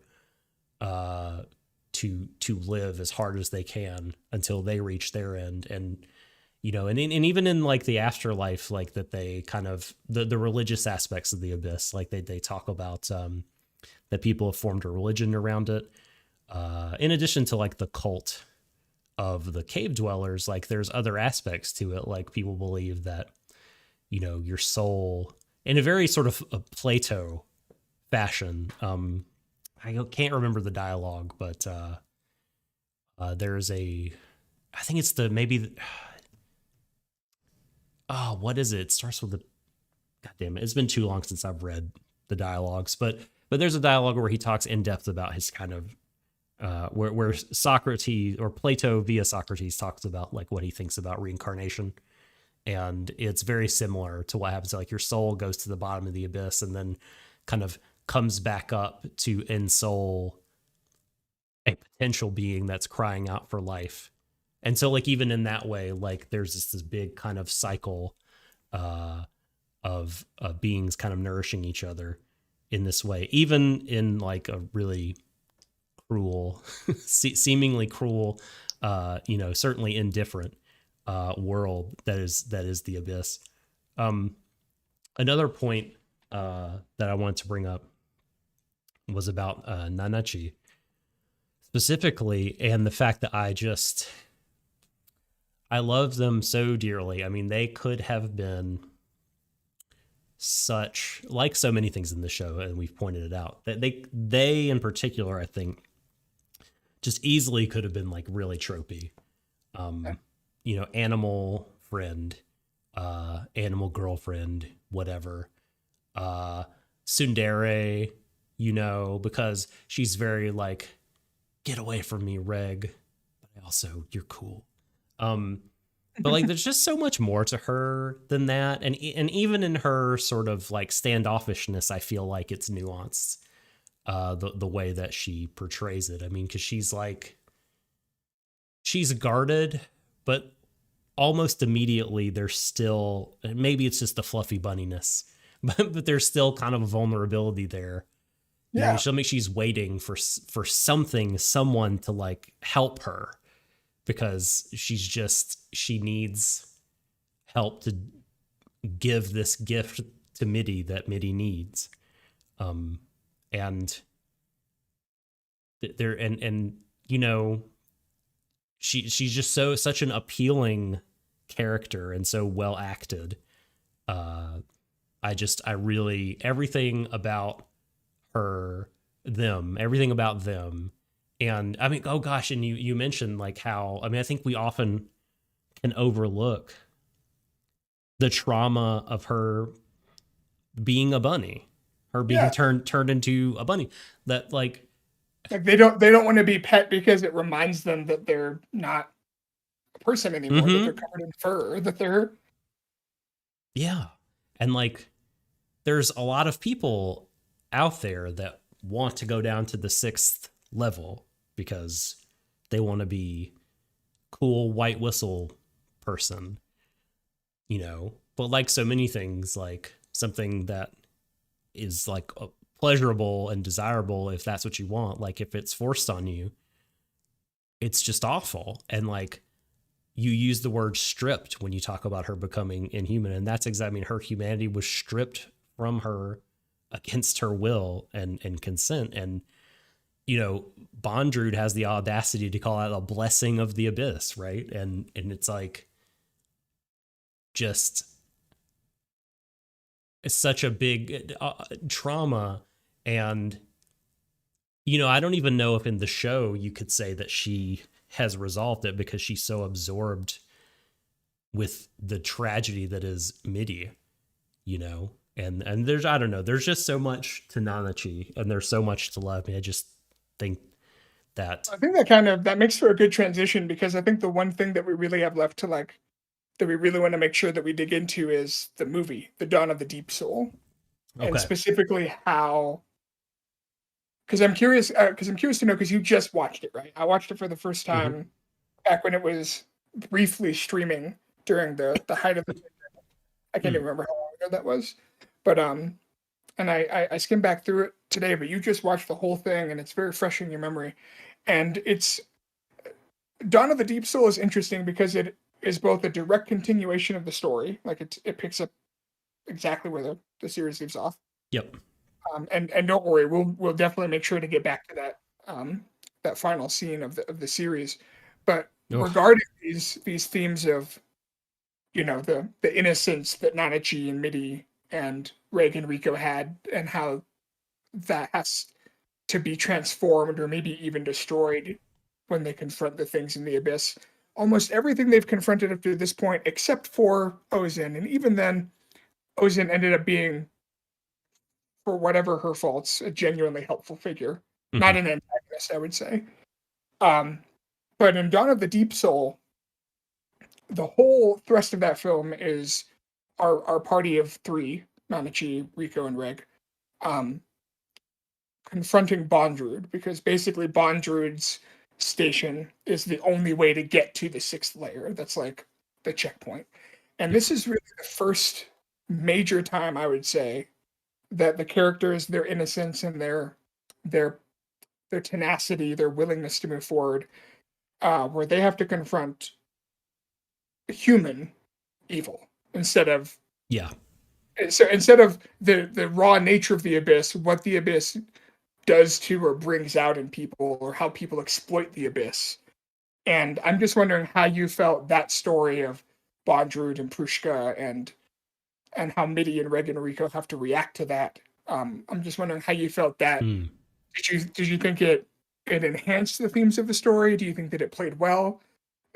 uh to live as hard as they can until they reach their end. And and even in like the afterlife, like that they kind of the religious aspects of the abyss, like they talk about that people have formed a religion around it, in addition to like the cult of the cave dwellers. Like there's other aspects to it, like people believe that your soul, in a very sort of a Plato fashion. I can't remember the dialogue, but there's I think it's the maybe oh, what is it? It starts with the, God damn it, it's been too long since I've read the dialogues, but there's a dialogue where he talks in depth about his kind of where Socrates, or Plato via Socrates, talks about like what he thinks about reincarnation. And it's very similar to what happens. Like your soul goes to the bottom of the abyss and then kind of comes back up to ensoul a potential being that's crying out for life. And so like even in that way, like there's this big kind of cycle uh, of beings kind of nourishing each other in this way, even in like a really cruel, seemingly cruel, certainly indifferent world that is the abyss. Um, Another point that I wanted to bring up was about Nanachi specifically, and the fact that I love them so dearly. I mean, they could have been such, like so many things in the show, and we've pointed it out, that they in particular, I think, just easily could have been like really tropey. Animal friend, animal girlfriend, whatever. Tsundere, because she's very like, get away from me, Reg. But also, you're cool. But like, there's just so much more to her than that, and even in her sort of like standoffishness, I feel like it's nuanced. The way that she portrays it. I mean, because she's guarded, but almost immediately there's still, maybe it's just the fluffy bunniness, but there's still kind of a vulnerability there. Yeah. She's waiting for someone to like help her, because she needs help to give this gift to Midi that Midi needs. And there, and she's just such an appealing character and so well acted. I really, everything about everything about them. And I mean, oh gosh, and you mentioned like how, I mean, I think we often can overlook the trauma of her being a bunny, her being turned into a bunny, that like they don't want to be pet because it reminds them that they're not a person anymore, that they're covered in fur, that they're and like there's a lot of people out there that want to go down to the 6th level because they want to be cool white whistle person, but like so many things, like something that is like pleasurable and desirable, if that's what you want, like if it's forced on you, it's just awful. And like you use the word stripped when you talk about her becoming inhuman, and that's exactly, I mean, her humanity was stripped from her against her will and consent. And Bondrewd has the audacity to call it a blessing of the abyss, right? And it's like, just, it's such a big trauma. And I don't even know if in the show you could say that she has resolved it, because she's so absorbed with the tragedy that is Midi, and there's, I don't know, there's just so much to Nanachi, and there's so much to love. I just think that that makes for a good transition, because I think the one thing that we really have left to like, that we really want to make sure that we dig into, is the movie, The Dawn of the Deep Soul. Okay. And specifically how, because I'm curious to know, because you just watched it, right? I watched it for the first time back when it was briefly streaming during the height of the pandemic. I can't even remember how long ago that was, but and I skimmed back through it today. But you just watched the whole thing, and it's very fresh in your memory. And it's, Dawn of the Deep Soul is interesting because it is both a direct continuation of the story, like it picks up exactly where the series leaves off. Yep. And don't worry, we'll definitely make sure to get back to that that final scene of the series. But regarding these themes of, the innocence that Nanachi and Midi and Reg and Rico had, and how that has to be transformed or maybe even destroyed when they confront the things in the abyss. Almost everything they've confronted up to this point, except for Ozin, and even then, Ozin ended up being, for whatever her faults, a genuinely helpful figure. Not an antagonist, I would say. But in Dawn of the Deep Soul, the whole thrust of that film is our party of 3, Nanachi, Rico, and Reg, confronting Bondrewd, because basically Bondrewd's station is the only way to get to the 6th layer. That's like the checkpoint. And this is really the first major time I would say that the characters, their innocence and their their tenacity, their willingness to move forward, where they have to confront human evil instead of Yeah. so instead of the raw nature of the abyss, what the abyss does to or brings out in people, or how people exploit the abyss. And I'm just wondering how you felt that story of Bondrewd and Prushka and how Mitty and Reg and Rico have to react to that. I'm just wondering how you felt that. Mm. Did you think it enhanced the themes of the story? Do you think that it played well?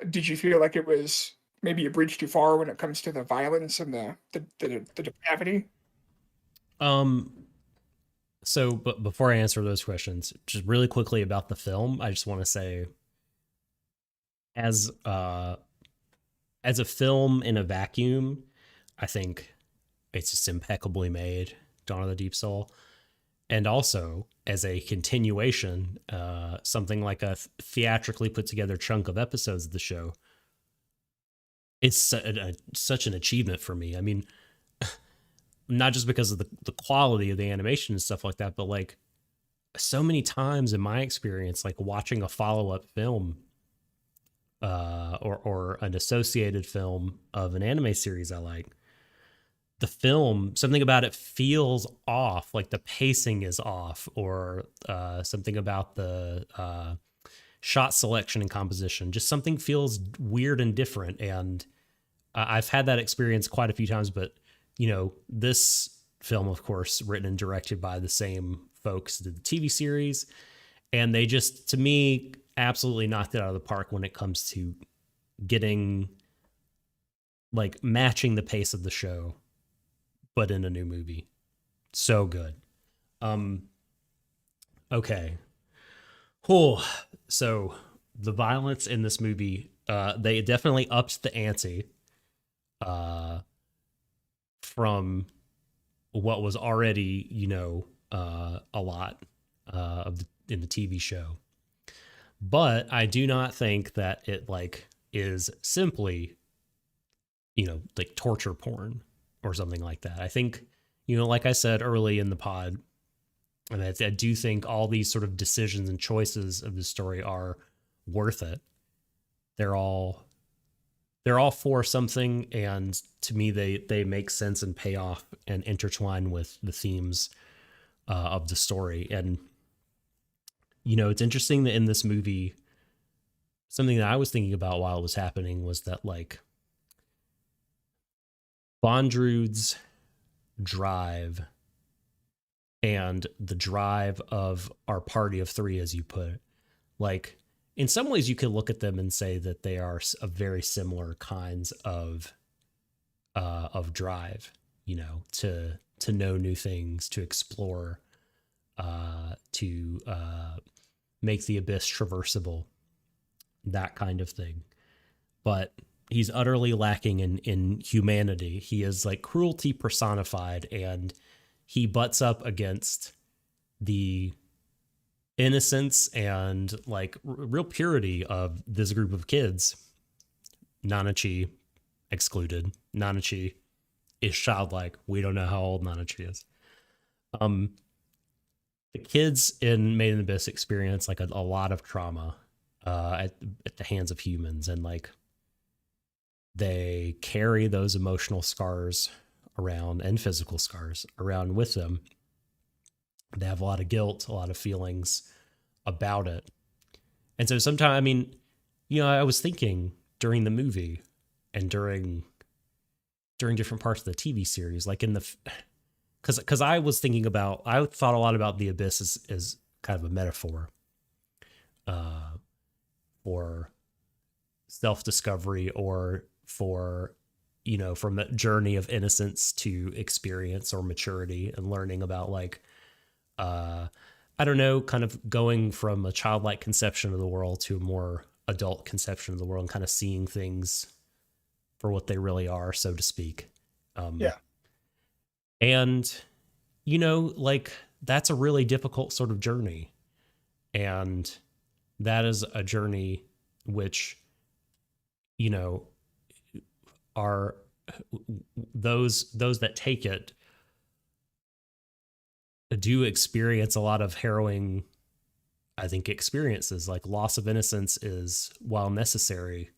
Did you feel like it was maybe a bridge too far when it comes to the violence and the depravity? Um, so, but before I answer those questions, just really quickly about the film, I just want to say, as uh, as a film in a vacuum, I think it's just impeccably made. Dawn of the Deep Soul, and also as a continuation, something like a theatrically put together chunk of episodes of the show. It's such an achievement for me. I mean, not just because of the quality of the animation and stuff like that, but like so many times in my experience, like watching a follow up film or an associated film of an anime series I like, the film, something about it feels off, like the pacing is off, or something about the shot selection and composition, just something feels weird and different. And I've had that experience quite a few times, but this film, of course, written and directed by the same folks that did the TV series, and they just, to me, absolutely knocked it out of the park when it comes to getting, like, matching the pace of the show, but in a new movie. So good. Okay. Oh, so the violence in this movie, they definitely upped the ante from what was already, a lot in the TV show. But I do not think that it like is simply, like torture porn or something like that. I think, like I said early in the pod, and I do think all these sort of decisions and choices of the story are worth it. They're all for something, and to me, they make sense and pay off and intertwine with the themes of the story. And it's interesting that in this movie, something that I was thinking about while it was happening was that, like, Bondrewd's drive and the drive of our party of three, as you put it, like, in some ways you could look at them and say that they are of very similar kinds of drive, to know new things, to explore, to make the abyss traversable, that kind of thing. But he's utterly lacking in humanity. He is like cruelty personified, and he butts up against the innocence and like real purity of this group of kids. Nanachi excluded. Nanachi is childlike. We don't know how old Nanachi is. The kids in Made in Abyss experience like a lot of trauma at the hands of humans, and like they carry those emotional scars around and physical scars around with them. They have a lot of guilt, a lot of feelings about it. And so sometimes, I mean, I was thinking during the movie and during different parts of the TV series, like in the, because I was thinking about, I thought a lot about the abyss as kind of a metaphor for self-discovery, or for, from a journey of innocence to experience or maturity and learning about, like, I don't know, kind of going from a childlike conception of the world to a more adult conception of the world, and kind of seeing things for what they really are, so to speak. Yeah. And, like, that's a really difficult sort of journey. And that is a journey which, our those that take it do experience a lot of harrowing, I think, experiences. Like loss of innocence is, while necessary,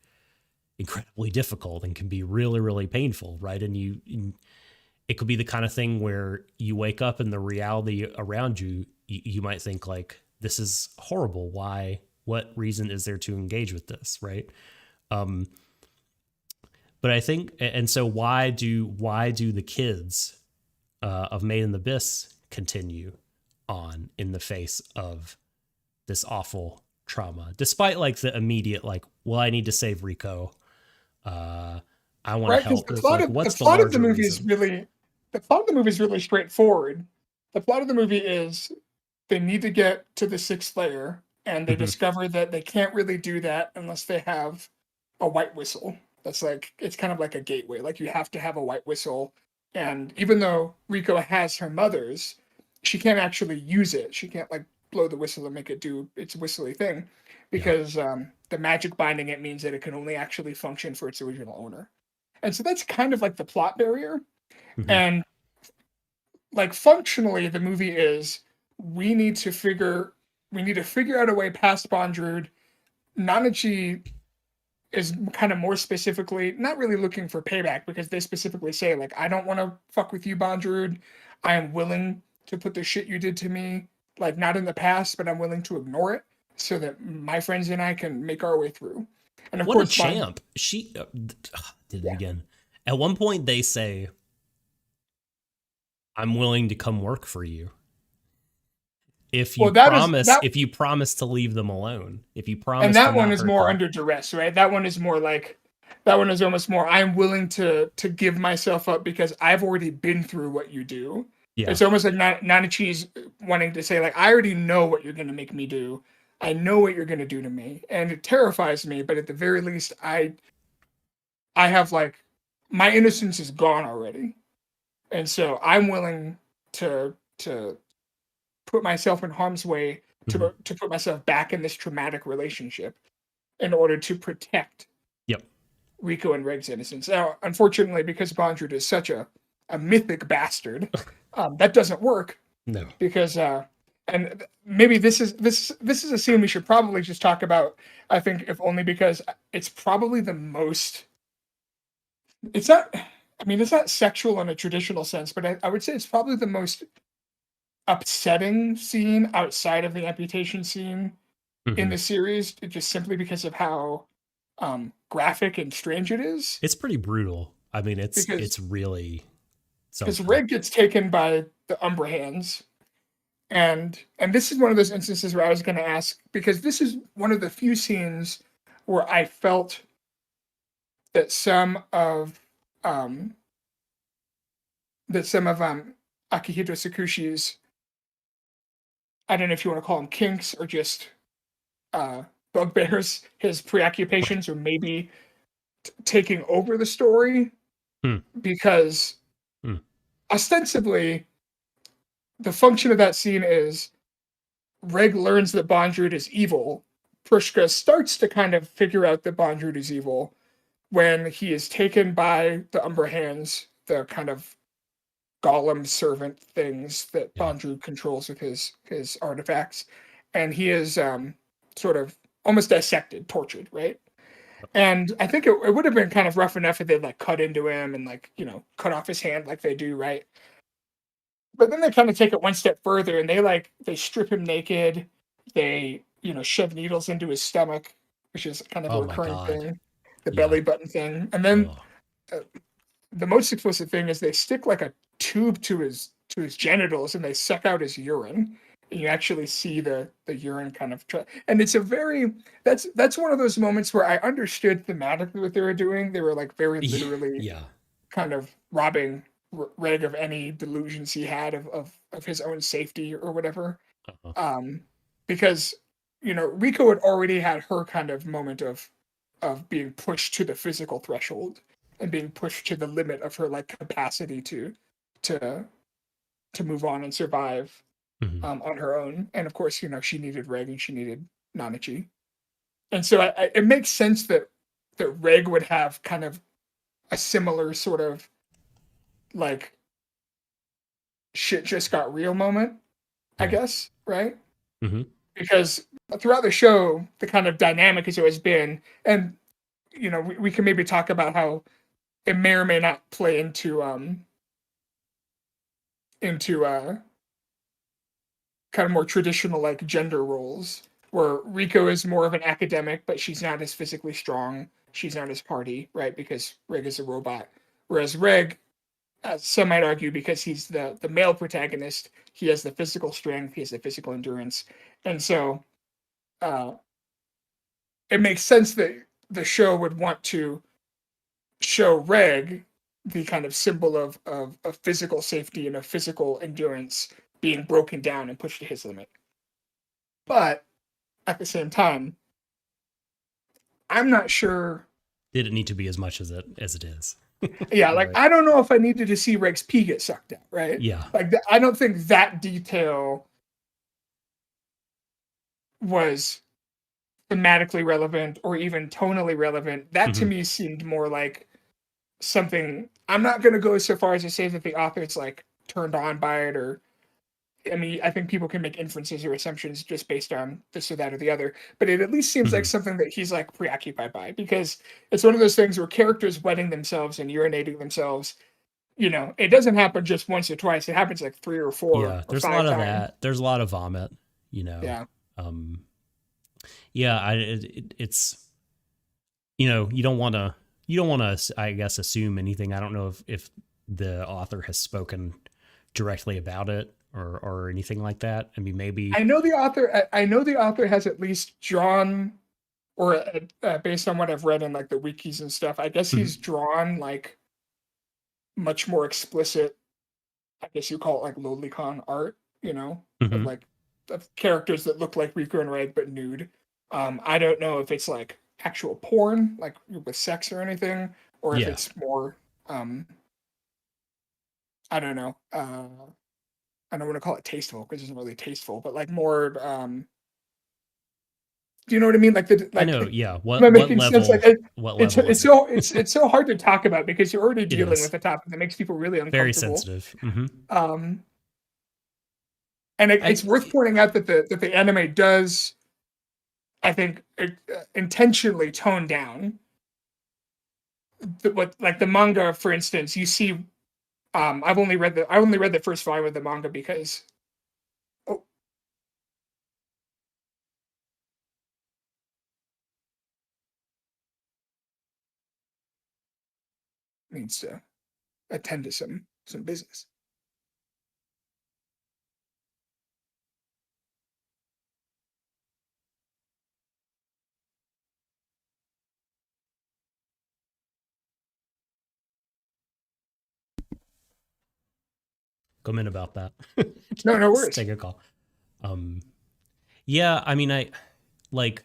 incredibly difficult and can be really, really painful, right? And it could be the kind of thing where you wake up and the reality around you might think like, this is horrible. Why? What reason is there to engage with this, right? But I think, and so why do the kids of Made in the Abyss continue on in the face of this awful trauma, despite like the immediate like, well, I need to save Rico. I want to Right, because help. It's like, the what's the plot of the larger movie is reason? really the plot of the movie is really straightforward. The plot of the movie is they need to get to the sixth layer, and they Mhm. discover that they can't really do that unless they have a white whistle. That's like it's kind of like a gateway. Like you have to have a white whistle, and even though Rico has her mother's, she can't actually use it. She can't like blow the whistle and make it do its whistly thing, Yeah. because the magic binding it means that it can only actually function for its original owner. And so that's kind of like the plot barrier. Mhm. And like functionally, the movie is we need to figure we need to figure out a way past Bondrewd. Nanachi is kind of more specifically not really looking for payback because they specifically say like I don't want to fuck with you, Bondrewd. I am willing to put the shit you did to me, like not in the past, but I'm willing to ignore it so that my friends and I can make our way through. And of What a course, Bond, champ. She did it yeah. again. At one point, they say, I'm willing to come work for you. Well, that is that If you promise to leave them alone, if you and promise to that one not is hurt more them. under duress, right? That one is more like that one is almost more I'm willing to give myself up because I've already been through what you do. Yeah. It's almost like Nanachi's wanting to say like I already know what you're going to make me do. I know what you're going to do to me, and it terrifies me, but at the very least I have like my innocence is gone already. And so I'm willing to put myself in harm's way Mhm. to put myself back in this traumatic relationship in order to protect Yep. Rico and Reg's innocence. Now, unfortunately, because Bondrewd is such a mythic bastard, that doesn't work No. because and maybe this is a scene we should probably just talk about. I think if only because it's probably the most. It's not. I mean, it's not sexual in a traditional sense, but I would say it's probably the most upsetting scene outside of the amputation scene in Mhm. the series, just simply because of how graphic and strange it is. It's pretty brutal. I mean, Because it's really because something. Red gets taken by the Umbra Hands, and this is one of those instances where I was going to ask because this is one of the few scenes where I felt that um some of Akihito Sakushi's, I don't know if you want to call them kinks or just uh bugbears, his preoccupations, or maybe taking over the story Hmm. because Hmm. ostensibly the function of that scene is Reg learns that Bondrewd is evil. Prishka starts to kind of figure out that Bondrewd is evil when he is taken by the Umbra Hands, the kind of golem servant things that Yeah. Bondrewd controls with his artifacts, and he is sort of almost dissected, tortured, right? And I think it would have been kind of rough enough if they'd like cut into him and like cut off his hand like they do, right? But then they kind of take it one step further and they strip him naked. They shove needles into his stomach, which is kind of a Oh my recurring God. thing, the Yeah. belly button thing. And then Oh. uh, the most explicit thing is they stick like a tube to his genitals and they suck out his urine. And you actually see the urine kind of and it's a very that's one of those moments where I understood thematically what they were doing. They were like very Yeah. literally Yeah. kind of robbing Reg of any delusions he had of his own safety or whatever. Uh-huh. Um, because Rico had already had her kind of moment of being pushed to the physical threshold and being pushed to the limit of her like capacity to to move on and survive Mhm. on her own. And of course, she needed Reg and she needed Nanachi. And so it makes sense that Reg would have kind of a similar sort of like shit just got real moment, I Yeah. guess, right? Hmm. Because throughout the show, the kind of dynamic has always been, and we can maybe talk about how it may or may not play into kind of more traditional like gender roles, where Rico is more of an academic, but she's not as physically strong. She's not as party, right? Because Reg is a robot. Whereas Reg, some might argue, because he's the male protagonist, he has the physical strength, he has the physical endurance, and so uh, it makes sense that the show would want to show Reg, the kind of symbol of physical safety and of physical endurance, being broken down and pushed to his limit. But at the same time, I'm not sure. Did it need to be as much as it is? Yeah, like Right. I don't know if I needed to see Reg's pee get sucked out, right? Yeah. Like I don't think that detail was thematically relevant or even tonally relevant. That to Hmm. me seemed more like something. I'm not going to go so far as to say that the author's like turned on by it, or I mean, I think people can make inferences or assumptions just based on this or that or the other, but it at least seems like Hmm. something that he's like preoccupied by, because it's one of those things where characters wetting themselves and urinating themselves, it doesn't happen just once or twice. It happens like three or four Yeah. or There's a lot five of times. that. There's a lot of vomit. You know. Yeah. Um. Yeah. It's you don't want to I guess assume anything. I don't know if the author has spoken directly about it or anything like that. I mean, maybe. I know the author has at least drawn, or based on what I've read in like the wikis and stuff, I guess he's Mhm. drawn like much more explicit, I guess you call it like lolicon art, of Mhm. like of characters that look like Rico and Reg but nude. I don't know if it's like actual porn, like with sex or anything, or if Yeah. it's more, I don't know. I don't want to call it tasteful because it's not really tasteful, but like more. Do you know what I mean? Like the I like. know. Yeah. Am I What making sense? Like level? What it's level it's is it? so it's so hard to talk about because you're already It dealing is with a topic that makes people really very uncomfortable. sensitive. Hmm. Um, and it's I. worth pointing out that the anime does, I think, intentionally tone down what, like the manga, for instance. You see, I only read the first volume of the manga because, oh, needs to attend to some business. Come in about that. No, no Just worries. take a call. Um. Yeah. I mean, like.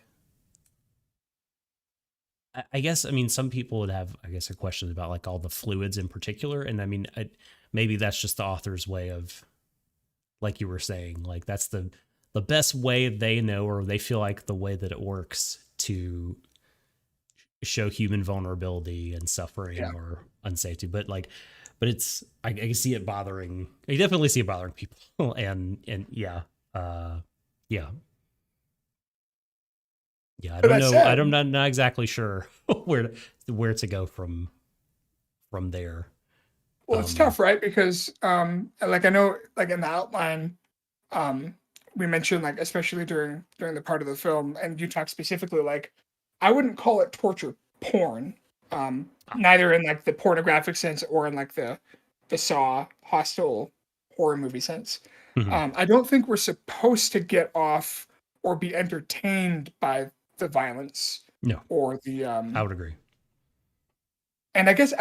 I guess. I mean, some people would have, I guess, a question about like all the fluids in particular, and I mean, maybe that's just the author's way of, like you were saying, like that's the best way they know, or they feel like the way that it works to show human vulnerability and Yeah, suffering or unsafety. But like, but I can see it bothering. I definitely see it bothering people, and yeah, uh, yeah, yeah. I but don't that know. said, I'm not exactly sure where to go from there. well, it's Um, tough, right? Because like I know, like in the outline, um, we mentioned, like especially during the part of the film, and you talk specifically, like I wouldn't call it torture porn, neither in like the pornographic sense or in like the Saw hostile horror movie sense. mhm. I don't think we're supposed to get off or be entertained by the violence No, or the I would agree. and I guess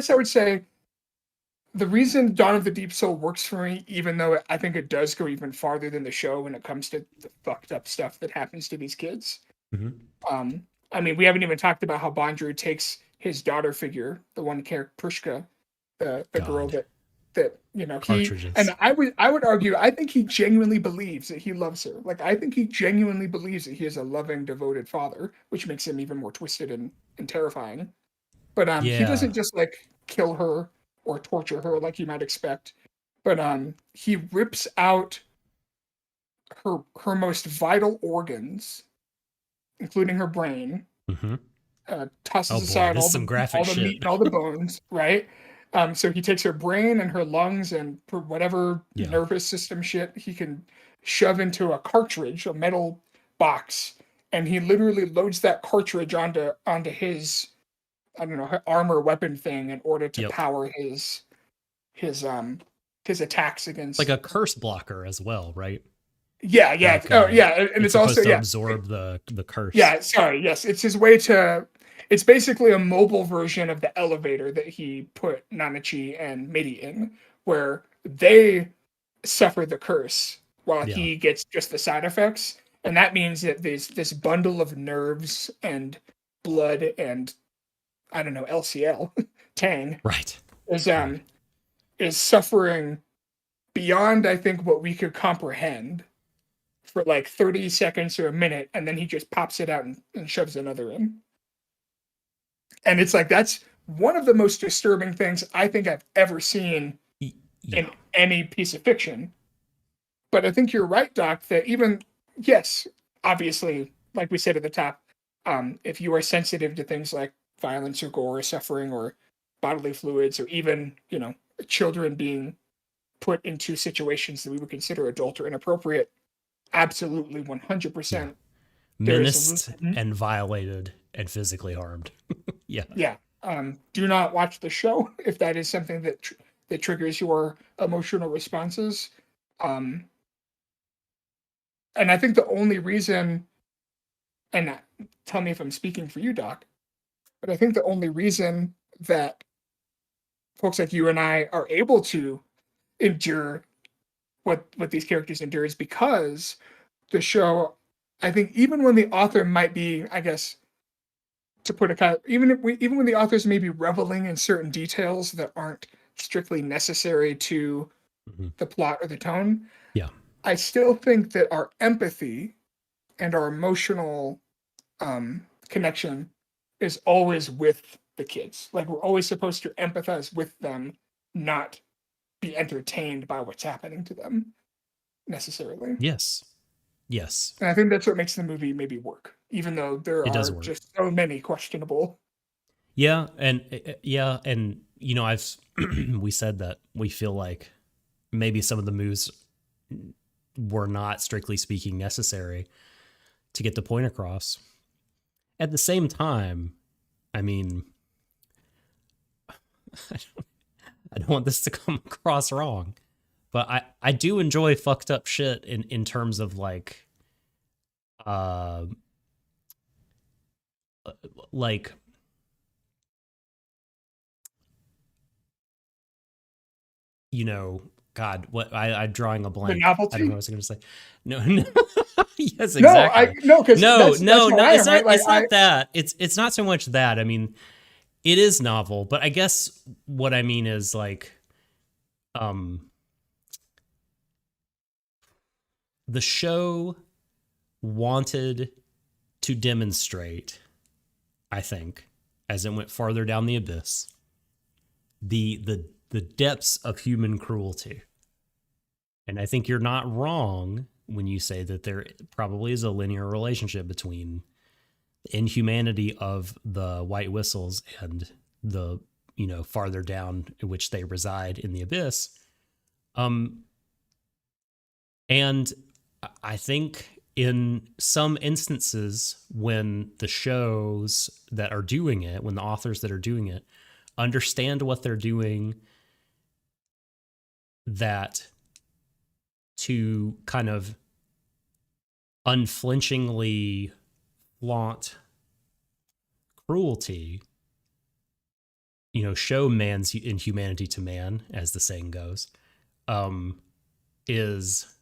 I would say the reason Dawn of the Deep Soul works for me, even though I think it does go even farther than the show when it comes to the fucked up stuff that happens to these kids. Hmm. I mean, we haven't even talked about how Bondrew takes his daughter figure, the one character Prushka, the girl God, that he, cartridges. and I would argue, I think he genuinely believes that he loves her. Like I think he genuinely believes that he is a loving, devoted father, which makes him even more twisted and terrifying. But he Yeah. doesn't just like kill her or torture her like you might expect. But he rips out her most vital organs, including her brain, Hmm. Oh tosses boy, aside this is some graphic all the meat shit. and all the bones, right? So he takes her brain and her lungs and whatever Yeah. nervous system shit he can shove into a cartridge, a metal box, and he literally loads that cartridge onto his, I don't know, armor weapon thing in order to Yep. power his his attacks Like against. a curse blocker as well, right? Yeah, yeah, Like oh yeah, and it's it's also supposed to yeah, absorb the curse. yeah, sorry. Yes, it's his way to. It's basically a mobile version of the elevator that he put Nanachi and Midi in, where they suffer the curse while Yeah. he gets just the side effects. And that means that there's this bundle of nerves and blood and I don't know LCL Tang Right. is Right. suffering beyond I think what we could comprehend for like 30 seconds or a minute, and then he just pops it out and shoves another in. And it's like that's one of the most disturbing things I think I've ever seen Yeah. in any piece of fiction. But I think you're right, Doc, that even yes, obviously, like we said at the top, if you are sensitive to things like violence or gore or suffering or bodily fluids or even, children being put into situations that we would consider adult or inappropriate, absolutely Yeah. 100% there is a Menaced and violated and physically harmed. Yeah. yeah. Do not watch the show if that is something that triggers your emotional responses. Um, and I think the only reason, and tell me if I'm speaking for you, Doc, but I think the only reason that folks like you and I are able to endure what these characters endure is because the show. I think even when the author might be, I guess, to put it kind of, even when the authors may be reveling in certain details that aren't strictly necessary to Hmm. the plot or the tone, Yeah. I still think that our empathy and our emotional connection is always with the kids. Like we're always supposed to empathize with them, not be entertained by what's happening to them necessarily. Yes. Yes. And I think that's what makes the movie maybe work, even though there It does are work. just so many questionable. Yeah, and I've we said that we feel like maybe some of the moves were not strictly speaking necessary to get the point across. At the same time, I mean, I don't want this to come across wrong, but I do enjoy fucked up shit in terms of uh like God, what I'm drawing a The blank. I don't know novelty. what I was going to say. No, no. Yes, No, I exactly. no, because No, that's no, how no. I am, right? Like It's not that. It's not so much that. I mean, it is novel, but I guess what I mean is um, the show wanted to demonstrate, I think, as it went farther down the abyss, the depths of human cruelty. And I think you're not wrong when you say that there probably is a linear relationship between the inhumanity of the white whistles and the, farther down in which they reside in the abyss. And I think in some instances, when the shows that are doing it, when the authors that are doing it understand what they're doing, that to kind of unflinchingly flaunt cruelty, show man's inhumanity to man, as the saying goes, is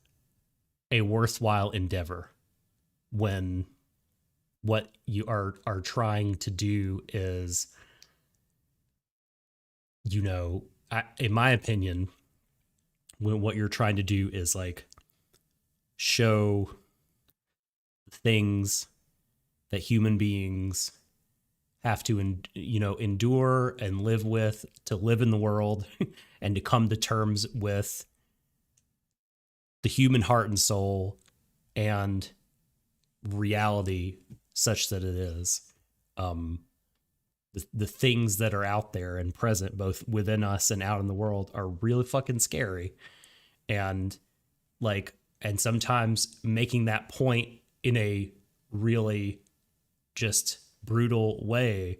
a worthwhile endeavor when what you are trying to do is, in my opinion, when what you're trying to do is like show things that human beings have to endure and live with, to live in the world and to come to terms with the human heart and soul and reality such that it is. The things that are out there and present both within us and out in the world are really fucking scary. And and sometimes making that point in a really just brutal way,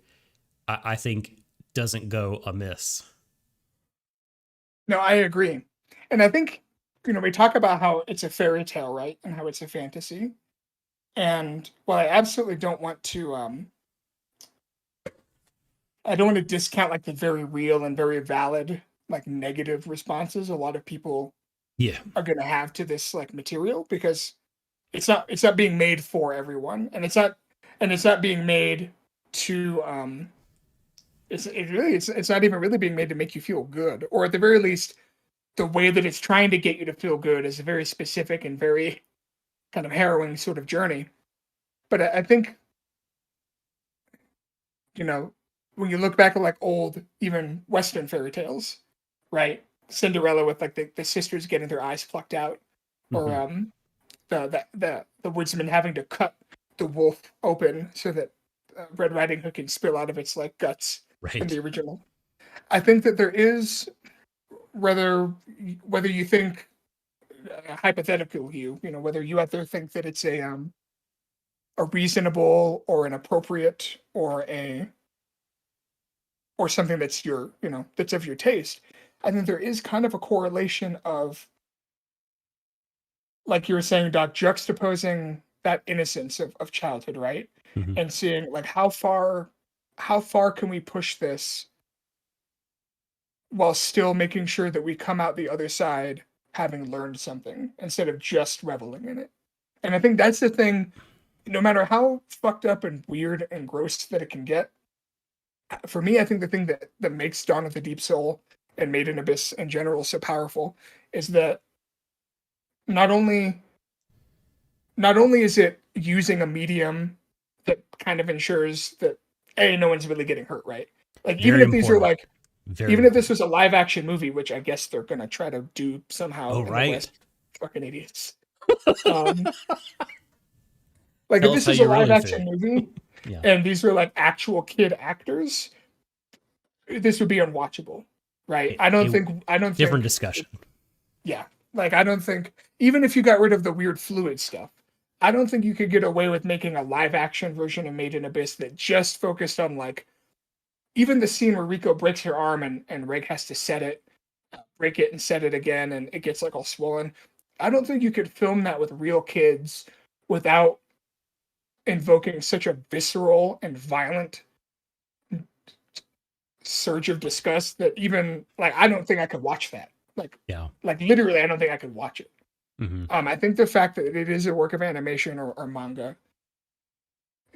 I think doesn't go amiss. No, I agree. And I think, we talk about how it's a fairy tale, right? And how it's a fantasy. And while I absolutely don't want to, I don't want to discount like the very real and very valid, like negative responses a lot of people Yeah. are going to have to this like material, because it's not being made for everyone, and it's not being made to it's not even really being made to make you feel good, or at the very least the way that it's trying to get you to feel good is a very specific and very kind of harrowing sort of journey. But I think, when you look back at like old, even Western fairy tales, right? Cinderella with like the sisters getting their eyes plucked out, or Mm-hmm. the woodsman having to cut the wolf open so that Red Riding Hood can spill out of its like guts in Right. the original. I think that there is, whether you think, hypothetical whether you out there think that it's a reasonable or an appropriate or something that's that's of your taste. I think there is kind of a correlation of, like you were saying, Doc, juxtaposing that innocence of childhood, right? Mm-hmm. And seeing like how far can we push this while still making sure that we come out the other side having learned something instead of just reveling in it. And I think that's the thing, no matter how fucked up and weird and gross that it can get, for me, I think the thing that makes Dawn of the Deep Soul and Made in Abyss in general so powerful is that not only not only is it using a medium that kind of ensures that no one's really getting hurt, right? Like even Very if these are important. like Very even if this important. was a live action movie, which I guess they're gonna try to do somehow Oh, in the right. West, fucking idiots. Um, like if Tell us this how was a you live really action feel. movie Yeah. and these were like actual kid actors, this would be unwatchable, right? I don't think Different discussion. yeah, like I don't think, even if you got rid of the weird fluid stuff, I don't think you could get away with making a live action version of Made in Abyss that just focused on like even the scene where Rico breaks her arm and Reg has to break it and set it again, and it gets like all swollen. I don't think you could film that with real kids without invoking such a visceral and violent surge of disgust that even like I don't think I could watch that. Like Yeah. like literally I don't think I could watch it. Mm-hmm. I think the fact that it is a work of animation or manga,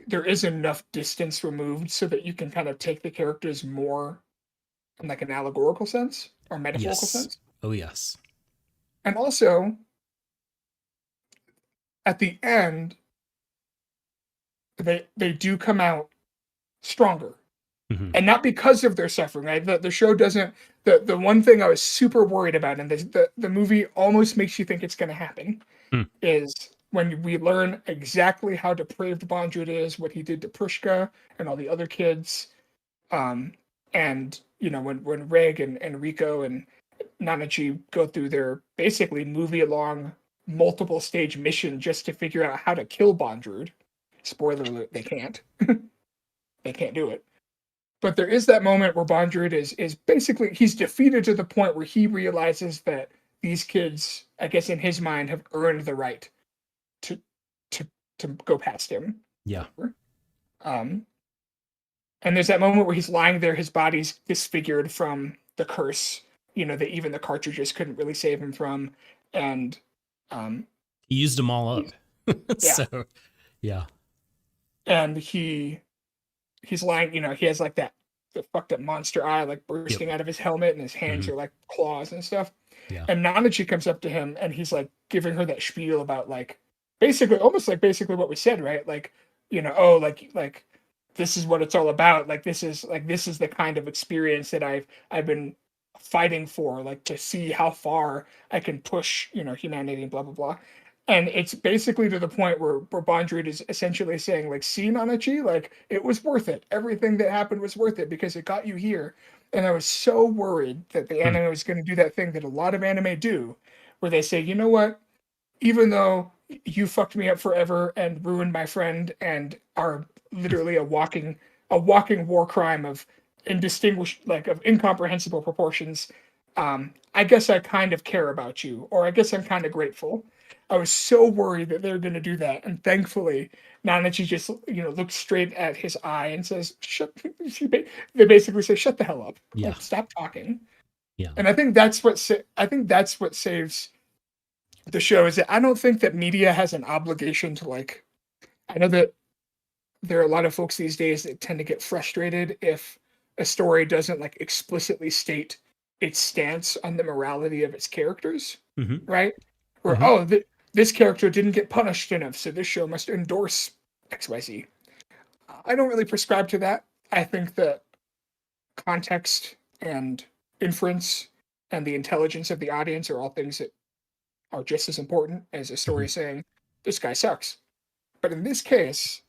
there is enough distance removed so that you can kind of take the characters more in like an allegorical sense or metaphorical Yes. sense. Oh, yes. And also, at the end, they do come out stronger. Mm-hmm. And not because of their suffering. Right? The show doesn't. The one thing I was super worried about, and the movie almost makes you think it's going to happen, Mm. is when we learn exactly how depraved Bondrewd is, what he did to Prushka and all the other kids, um, and when Reg and Rico and Nanachi go through their basically movie long multiple stage mission just to figure out how to kill Bondrewd. Spoiler alert, they can't. They can't do it. But there is that moment where Bondrewd is basically he's defeated to the point where he realizes that these kids, I guess in his mind, have earned the right to to to go past him. Yeah. Whatever. Um, and there's that moment where he's lying there, his body's disfigured from the curse, that even the cartridges couldn't really save him from. And um, He used them all up. he's, yeah, So, yeah. and he's lying, he has like that the fucked up monster eye like Yep. bursting out of his helmet, and his hands Mm-hmm. are like claws and stuff. Yeah. And Nanachi comes up to him and he's like giving her that spiel about like basically almost like basically what we said, right? Like, oh, like this is what it's all about. Like this is the kind of experience that I've been fighting for, like to see how far I can push, humanity and blah blah blah. And it's basically to the point where Bondroid is essentially saying, like, see, Nanachi, like it was worth it. Everything that happened was worth it because it got you here. And I was so worried that the Hmm. anime was going to do that thing that a lot of anime do, where they say, you know what, even though you fucked me up forever and ruined my friend and are literally a walking war crime of indistinguish like of incomprehensible proportions, I guess I kind of care about you, or I guess I'm kind of grateful. I was so worried that they were going to do that, and thankfully Nanachi just looks straight at his eye and says, "Shut." They basically say, "Shut the hell up! Yeah. Like, stop talking." Yeah. And I think that's what saves the show, is that I don't think that media has an obligation to, like, I know that there are a lot of folks these days that tend to get frustrated if a story doesn't, like, explicitly state its stance on the morality of its characters, Hmm. right? Or, Hmm. oh, this character didn't get punished enough, so this show must endorse XYZ. I don't really prescribe to that. I think that context and inference and the intelligence of the audience are all things that are just as important as a story Hmm. saying, this guy sucks. But in this case,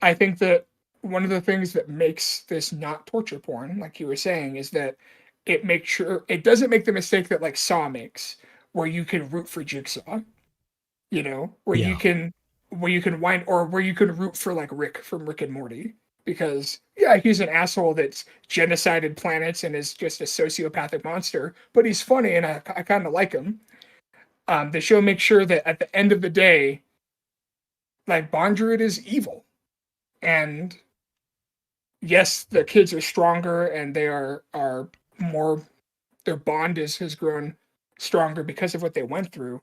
I think that one of the things that makes this not torture porn, like you were saying, is that it makes sure it doesn't make the mistake that, like, Saw makes, where you can root for Jigsaw, where you Yeah. can wind, or where you can root for, like, Rick from Rick and Morty, because yeah, he's an asshole that's genocided planets and is just a sociopathic monster, but he's funny and I kind of like him. The show makes sure that at the end of the day, like, Bondurant is evil, and yes, the kids are stronger and they are more. Their bond has grown stronger because of what they went through,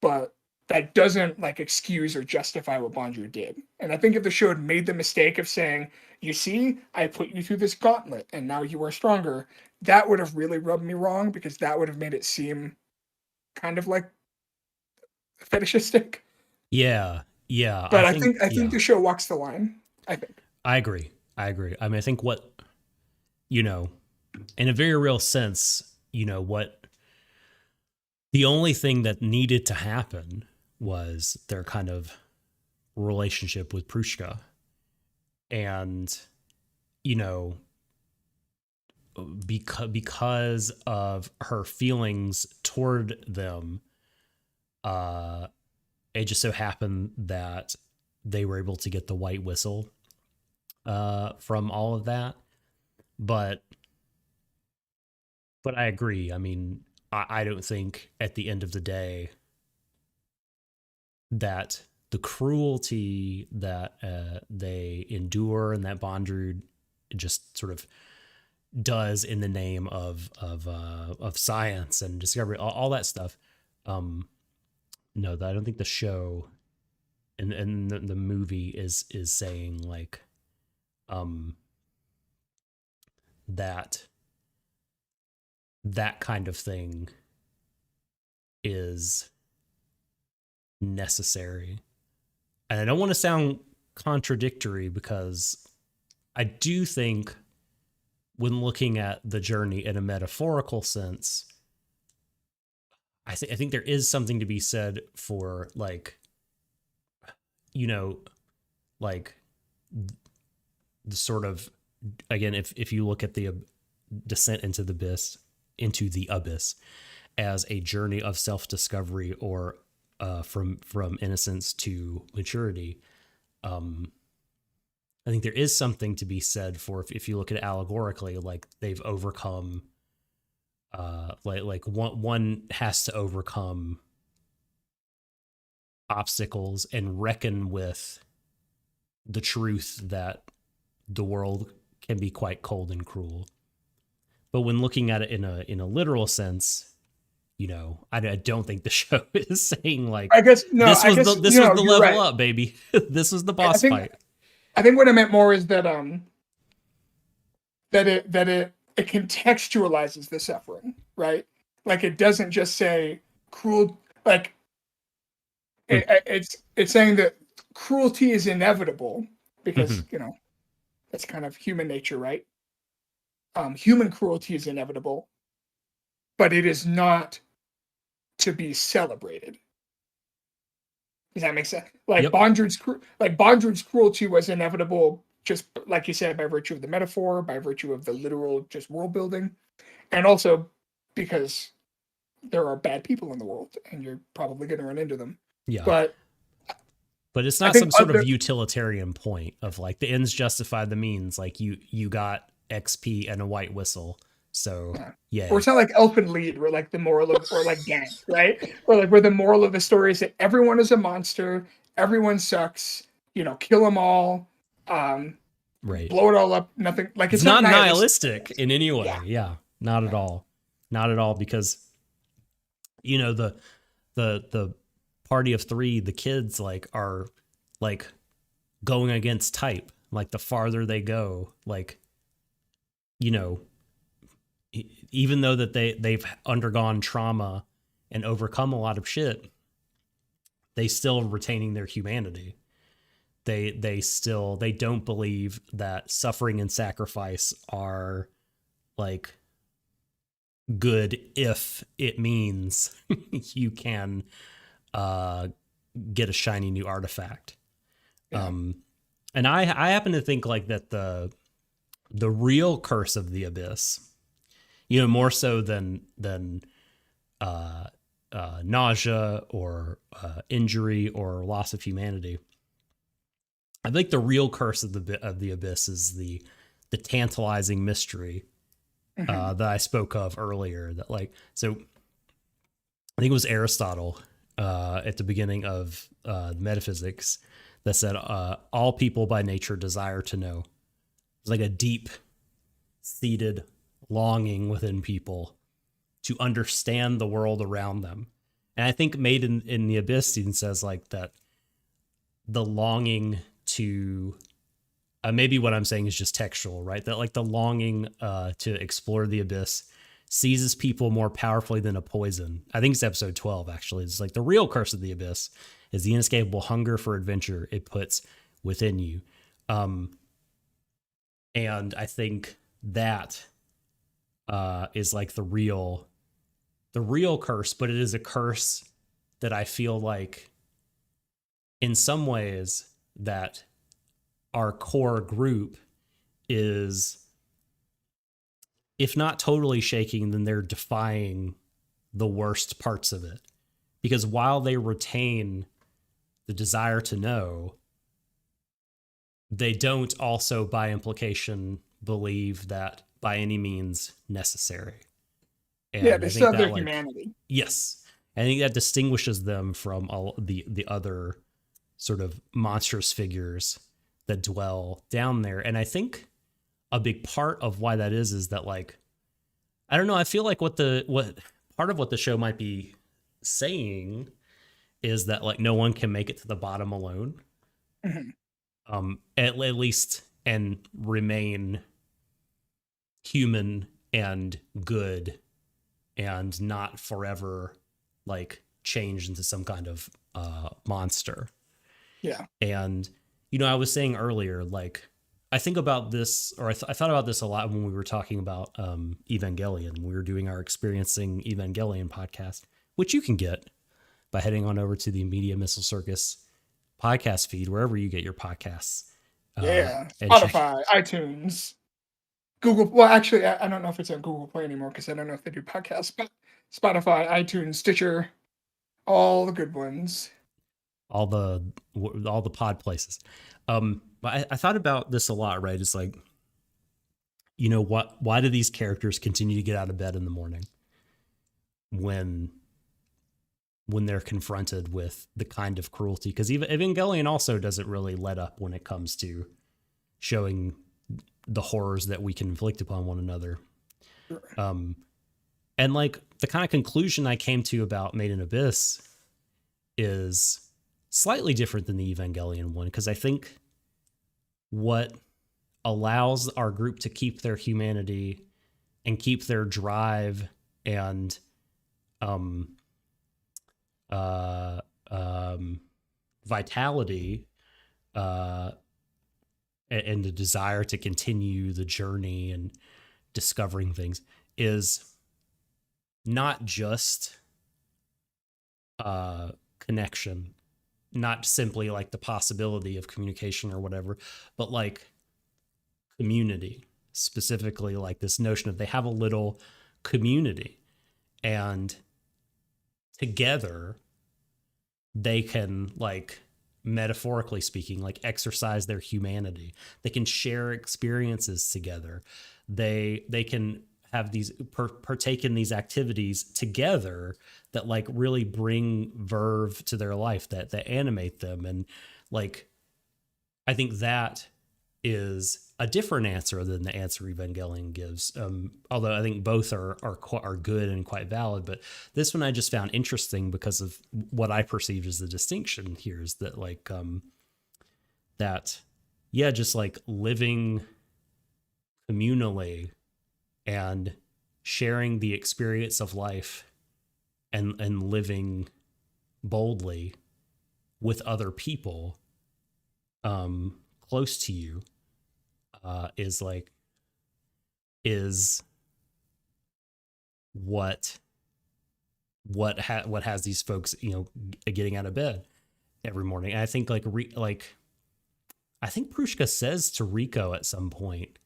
but that doesn't, like, excuse or justify what Bondurant did. And I think if the show had made the mistake of saying, "You see, I put you through this gauntlet, and now you are stronger," that would have really rubbed me wrong, because that would have made it seem kind of like fetishistic. Yeah. Yeah. But I I think, think I think yeah, the show walks the line. I think. I agree. I agree. I mean, I think you know, in a very real sense, what the only thing that needed to happen was their kind of relationship with Prushka. And, you know, because of her feelings toward them, uh, it just so happened that they were able to get the white whistle from all of that. But I agree. I mean, I don't think at the end of the day that the cruelty that they endure and that Bondrewd just sort of does in the name of science and discovery, all that stuff. Um, no, I don't think the show and the movie is saying, like, um that that kind of thing is necessary. And I don't want to sound contradictory, because I do think when looking at the journey in a metaphorical sense, I think there is something to be said for, like, you know, like the sort of, again, if you look at the descent into the abyss as a journey of self-discovery, or from innocence to maturity. I think there is something to be said for, if you look at it allegorically, like they've overcome, like one has to overcome obstacles and reckon with the truth that the world can be quite cold and cruel. But when looking at it in a literal sense, I don't think the show is saying, like, I guess no. I guess this was the you're level right. up, baby. This was the I boss think fight. I think what I meant more is that that it contextualizes the suffering, right? Like, it doesn't just say cruel. Like, Hmm. it's saying that cruelty is inevitable because Mhm. That's kind of human nature, right? Human cruelty is inevitable, but it is not to be celebrated. Does that make sense? Yep. Bondrewd's cruelty was inevitable, just like you said, by virtue of the metaphor, by virtue of the literal just world building, and also because there are bad people in the world, and you're probably going to run into them. Yeah. But But it's I not think some sort of utilitarian point of like the ends justify the means. Like you got XP and a white whistle. So yeah. Or it's not like Elfin Lied, where like the moral of, or like Gang, right? Or like where the moral of the story is that everyone is a monster, everyone sucks, kill them all, Right. blow it all up, nothing. Like It's it's not not nihilistic in any way. Yeah. Yeah. Not at all. Not at all. Because the party of three, the kids like are like going against type. Like the farther they go, like, even though that they've undergone trauma and overcome a lot of shit, they still retaining their humanity. They don't believe that suffering and sacrifice are like good if it means you can get a shiny new artifact. Yeah. And I happen to think like that the real curse of the abyss, more so than nausea or injury or loss of humanity. I think the real curse of the abyss is the tantalizing mystery that I spoke of earlier. That so I think it was Aristotle at the beginning of metaphysics that said all people by nature desire to know. It's like a deep seated longing within people to understand the world around them. And I think Made in the Abyss even says like that the longing to maybe what I'm saying is just textual, right? That like the longing to explore the abyss seizes people more powerfully than a poison. I think it's episode 12, actually. It's like the real curse of the abyss is the inescapable hunger for adventure it puts within you. And I think that is like the real curse, but it is a curse that I feel like in some ways that our core group is, if not totally shaking, then they're defying the worst parts of it. Because while they retain the desire to know, they don't also, by implication, believe that by any means necessary. And they still have their humanity. Yes. I think that distinguishes them from all the other sort of monstrous figures that dwell down there. And I think a big part of why that is that like, I don't know, I feel like what part of what the show might be saying is that like no one can make it to the bottom alone. At least, and remain human and good and not forever like changed into some kind of monster. Yeah. And I was saying earlier, like I think about this, or I thought about this a lot when we were talking about Evangelion. We were doing our Experiencing Evangelion podcast, which you can get by heading on over to the Media Missile Circus podcast feed, wherever you get your podcasts. Spotify, iTunes, Google. Well, actually, I don't know if it's on Google Play anymore because I don't know if they do podcasts. But Spotify, iTunes, Stitcher, all the good ones. All the pod places. But I thought about this a lot, right? It's like, why do these characters continue to get out of bed in the morning when they're confronted with the kind of cruelty? Because Evangelion also doesn't really let up when it comes to showing the horrors that we can inflict upon one another. Sure. And like the kind of conclusion I came to about Made in Abyss is slightly different than the Evangelion one, because I think what allows our group to keep their humanity and keep their drive and vitality and the desire to continue the journey and discovering things is not just connection, not simply like the possibility of communication or whatever, but like community, specifically like this notion of they have a little community, and together they can, like, metaphorically speaking, like exercise their humanity. They can share experiences together. They can have these partake in these activities together that like really bring verve to their life, that animate them. And like, I think that is a different answer than the answer Evangelion gives. Although I think both are good and quite valid, but this one I just found interesting because of what I perceived as the distinction here is that like that yeah, just like living communally and sharing the experience of life and living boldly with other people close to you is what has these folks, you know, getting out of bed every morning. And I think I think Prushka says to Rico at some point,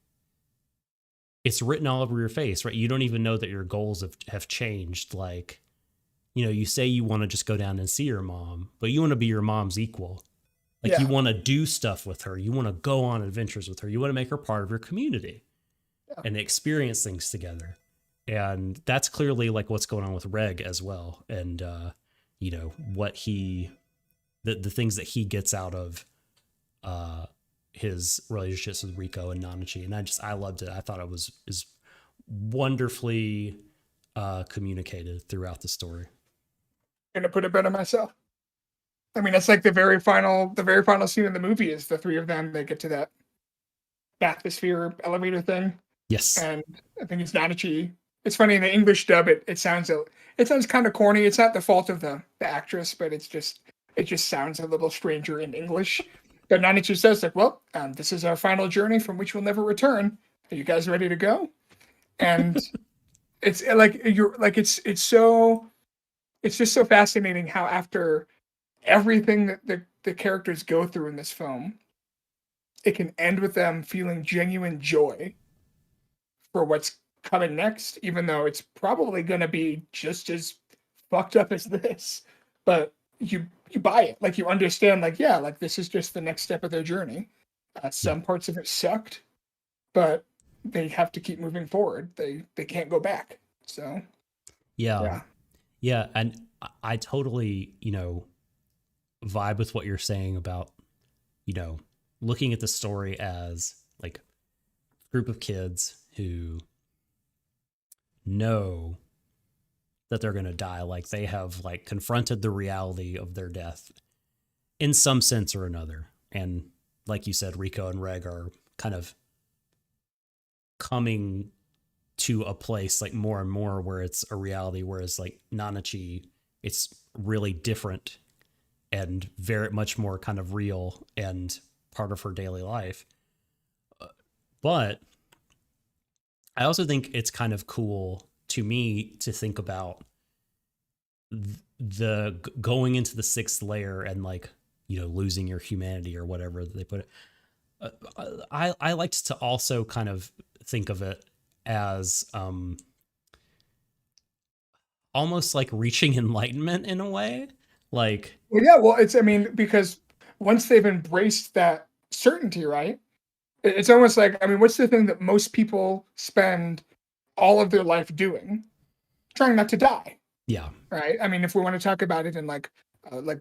it's written all over your face, right? You don't even know that your goals have changed. Like, you know, you say you want to just go down and see your mom, but you want to be your mom's equal. Like, Yeah. you want to do stuff with her. You want to go on adventures with her. You want to make her part of your community and experience things together. And that's clearly like what's going on with Reg as well. And, you know, the things that he gets out of his relationships with Rico and Nanachi. And I loved it. I thought it was wonderfully communicated throughout the story. Gonna put it better myself. I mean, it's like the very final scene in the movie is the three of them. They get to that bathysphere elevator thing. Yes. And I think it's Nanachi. It's funny in the English dub. It sounds kind of corny. It's not the fault of the actress, but it just sounds a little stranger in English. But Nanachi says like, "Well, this is our final journey from which we'll never return. Are you guys ready to go?" And it's like it's just so fascinating how after everything that the characters go through in this film, it can end with them feeling genuine joy for what's coming next, even though it's probably going to be just as fucked up as this. But you buy it, like you understand, like yeah, like this is just the next step of their journey. Some parts of it sucked, but they have to keep moving forward. They can't go back. So yeah, and I totally, you know, vibe with what you're saying about, you know, looking at the story as like a group of kids who know that they're going to die. Like they have like confronted the reality of their death in some sense or another. And like you said, Rico and Reg are kind of coming to a place like more and more where it's a reality. Whereas like Nanachi, it's really different and very much more kind of real and part of her daily life. But I also think it's kind of cool to me to think about the going into the sixth layer and like, you know, losing your humanity or whatever they put it. I liked to also kind of think of it as almost like reaching enlightenment in a way. Like, well, yeah, well, I mean, because once they've embraced that certainty, right? It's almost like, I mean, what's the thing that most people spend all of their life doing? Trying not to die, yeah, right? I mean, if we want to talk about it in like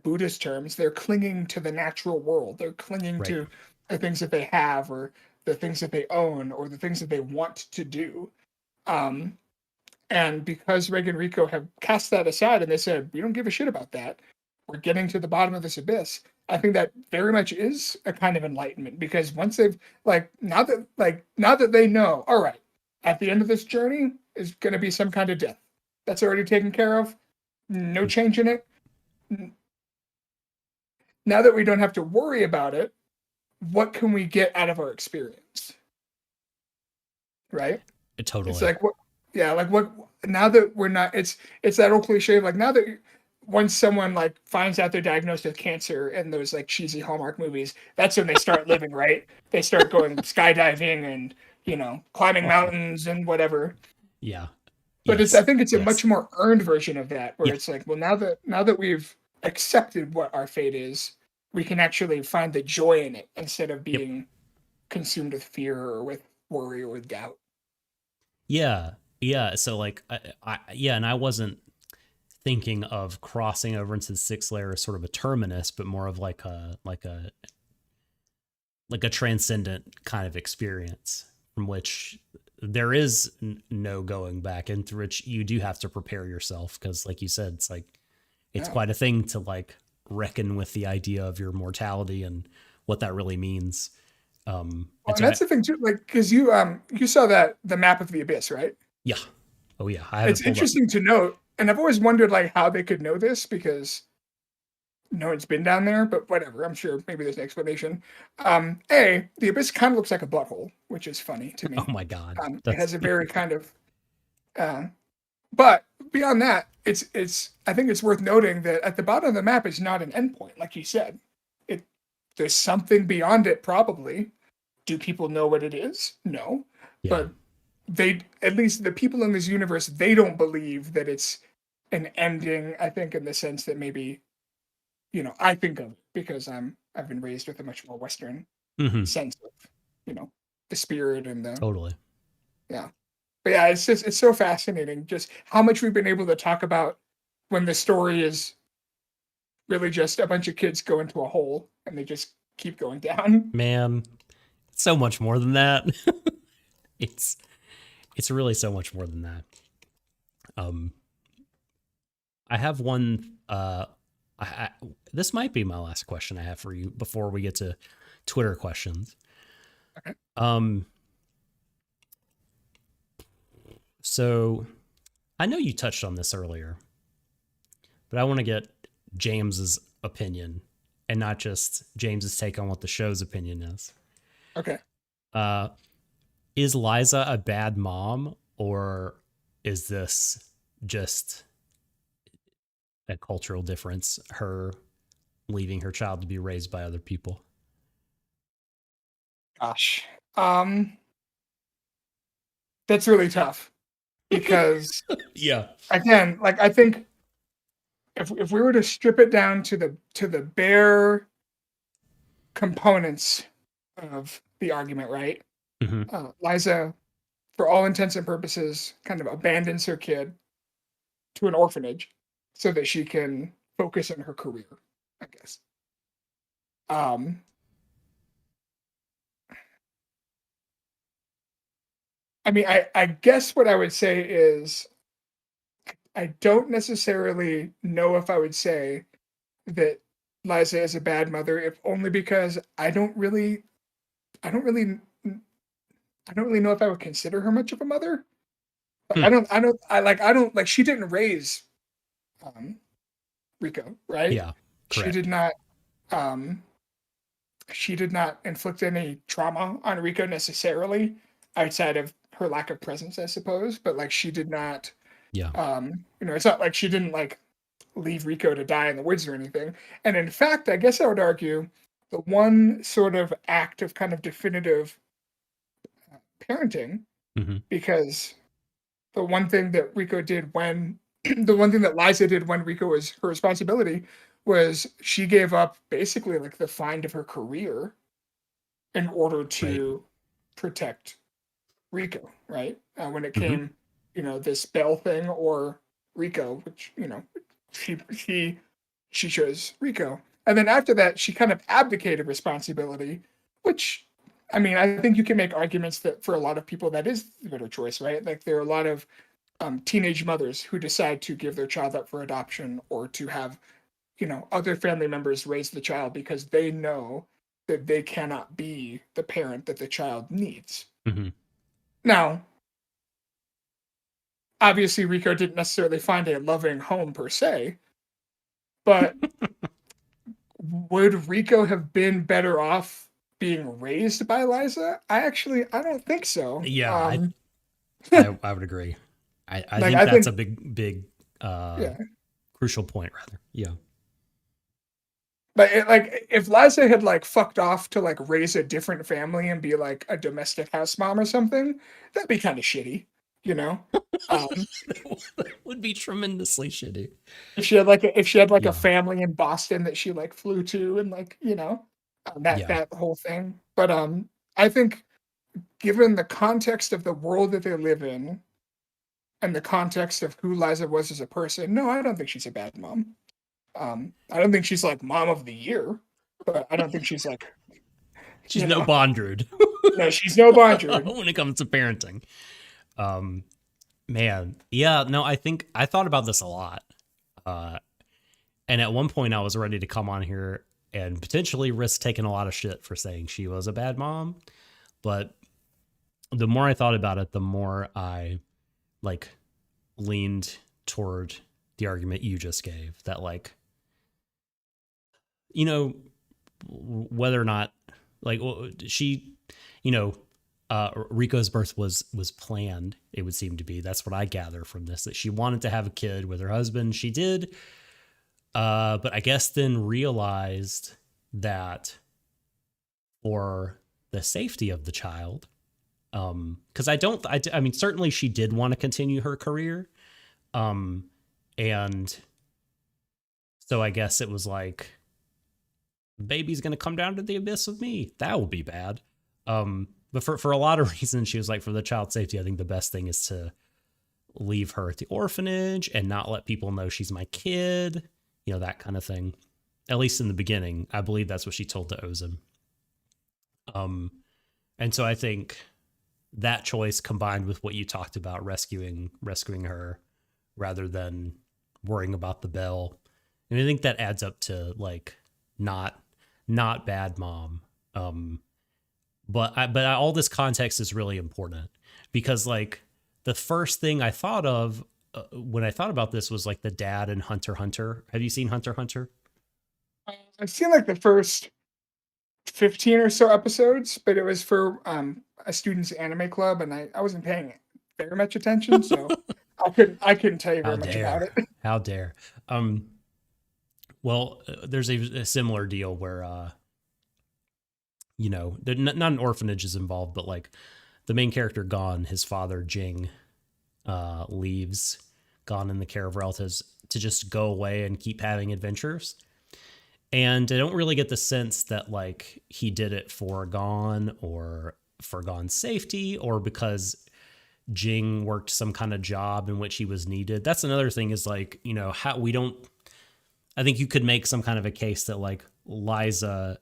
Buddhist terms, they're clinging to the natural world. They're clinging right. to the things that they have, or the things that they own, or the things that they want to do. Um, and because Reg and Rico have cast that aside and they said, we don't give a shit about that. We're getting to the bottom of this abyss. I think that very much is a kind of enlightenment, because once they've now that they know, all right, at the end of this journey is going to be some kind of death. That's already taken care of. No change in it. Now that we don't have to worry about it, what can we get out of our experience, right? It's Totally. like what, yeah, like what, now that we're not, it's that old cliche of like now that once someone like finds out they're diagnosed with cancer in those like cheesy Hallmark movies, that's when they start living, right? They start going skydiving and, climbing Oh, mountains and whatever. yeah. But Yes. I think it's a Yes. much more earned version of that, where Yeah. it's like, well, now that we've accepted what our fate is, we can actually find the joy in it instead of Yep. being consumed with fear or with worry or with doubt. Yeah. Yeah. So like, yeah, and I wasn't thinking of crossing over into the sixth layer as sort of a terminus, but more of like a transcendent kind of experience from which there is no going back, and through which you do have to prepare yourself because, like you said, it's like it's Yeah. quite a thing to like reckon with the idea of your mortality and what that really means. Well, And and so that's the thing too, like because you saw that the map of the abyss, right? yeah, oh yeah, I have it It's pulled up. interesting to note, and I've always wondered like how they could know this because no one's been down there, but whatever. I'm sure maybe there's an explanation. The abyss kind of looks like a butthole, which is funny to Oh me. my god, It that's has a very kind of, uh, but beyond that, it's. I think it's worth noting that at the bottom of the map is not an endpoint, like you said. It There's something beyond it, probably. Do people know what it is? No, yeah. but they, at least the people in this universe, they don't believe that it's an ending. I think in the sense that maybe I think of it because I've been raised with a much more Western Hmm. sense of the spirit and the, Totally. yeah. But yeah, it's so fascinating just how much we've been able to talk about when the story is really just a bunch of kids go into a hole and they just keep going down. Man, so much more than that. it's it's really so much more than that. Um, I have one. I this might be my last question I have for you before we get to Twitter questions. Okay. Um, so I know you touched on this earlier, but I want to get James's opinion and not just James's take on what the show's opinion is. Okay. Uh, is Liza a bad mom, or is this just a cultural difference? Her leaving her child to be raised by other people. Gosh. Um, that's really tough because Yeah. again, like I think if we were to strip it down to the bare components of the argument, right? Hmm. Liza, for all intents and purposes, kind of abandons her kid to an orphanage so that she can focus on her career, I guess. Um, I mean, I guess what I would say is I don't necessarily know if I would say that Liza is a bad mother, if only because I don't really, I don't really know if I would consider her much of a mother. Like Hmm. I don't like she didn't raise um Rico, right? Yeah. She Correct. did not um she did not inflict any trauma on Rico necessarily outside of her lack of presence, I suppose, but like she did not Yeah. it's not like she didn't like leave Rico to die in the woods or anything. And in fact, I guess I would argue the one sort of act of kind of definitive parenting, Hmm. because the one thing that Rico did when the one thing that Liza did when Rico was her responsibility was she gave up basically like the find of her career in order Right. to protect Rico, right? When it Hmm. came, this Bell thing or Rico, which she she she chose Rico, and then after that, she kind of abdicated responsibility, which. I mean, I think you can make arguments that for a lot of people that is the better choice, right? Like there are a lot of teenage mothers who decide to give their child up for adoption or to have other family members raise the child because they know that they cannot be the parent that the child needs. Hmm. Now, obviously Rico didn't necessarily find a loving home per se, but would Rico have been better off being raised by Liza, I don't think so. Yeah, I would agree. I Like think I that's think a big yeah. crucial point rather. Yeah. But like if Liza had like fucked off to like raise a different family and be like a domestic house mom or something, that'd be kind of shitty, you know? Um That would be tremendously shitty. if she had like a Yeah. family in Boston that she like flew to and like, that Yeah. that whole thing. But I think given the context of the world that they live in and the context of who Liza was as a person, no, I don't think she's a bad mom. I don't think she's like mom of the year, but I don't think she's like, She's you no know, Bondrude no, she's no Bondurant. when it comes to parenting. Um, Man, yeah, no, I think I thought about this a lot. Uh, and at one point, I was ready to come on here and potentially risk taking a lot of shit for saying she was a bad mom. But the more I thought about it, the more I like leaned toward the argument you just gave that, like, you know, whether or not, like, she, you know, Rico's birth was planned. It would seem to be. That's what I gather from this. That she wanted to have a kid with her husband. She did, but I guess then realized that for the safety of the child, because I mean, certainly she did want to continue her career, um, and so I guess it was like, baby's gonna come down to the abyss with me. That would be bad. But for a lot of reasons, she was like, for the child's safety, I think the best thing is to leave her at the orphanage and not let people know she's my kid, that kind of thing. At least in the beginning, I believe that's what she told to Ozan. And so I think that choice combined with what you talked about, rescuing her rather than worrying about the bell, and I think that adds up to like not bad mom. But all this context is really important because like the first thing I thought of when I thought about this was like the dad in Hunter x Hunter. Have you seen Hunter x Hunter? I've seen like the first 15 or so episodes, but it was for a student's anime club, and I wasn't paying very much attention, so I couldn't tell you How very much about dare? it. How dare? Well, there's a similar deal where not an orphanage is involved, but like the main character Gon, his father Jing, leaves Gon in the care of relatives to just go away and keep having adventures. And I don't really get the sense that like he did it for Gon or for Gon's safety or because Jing worked some kind of job in which he was needed. That's another thing is like, how we don't, I think you could make some kind of a case that like Liza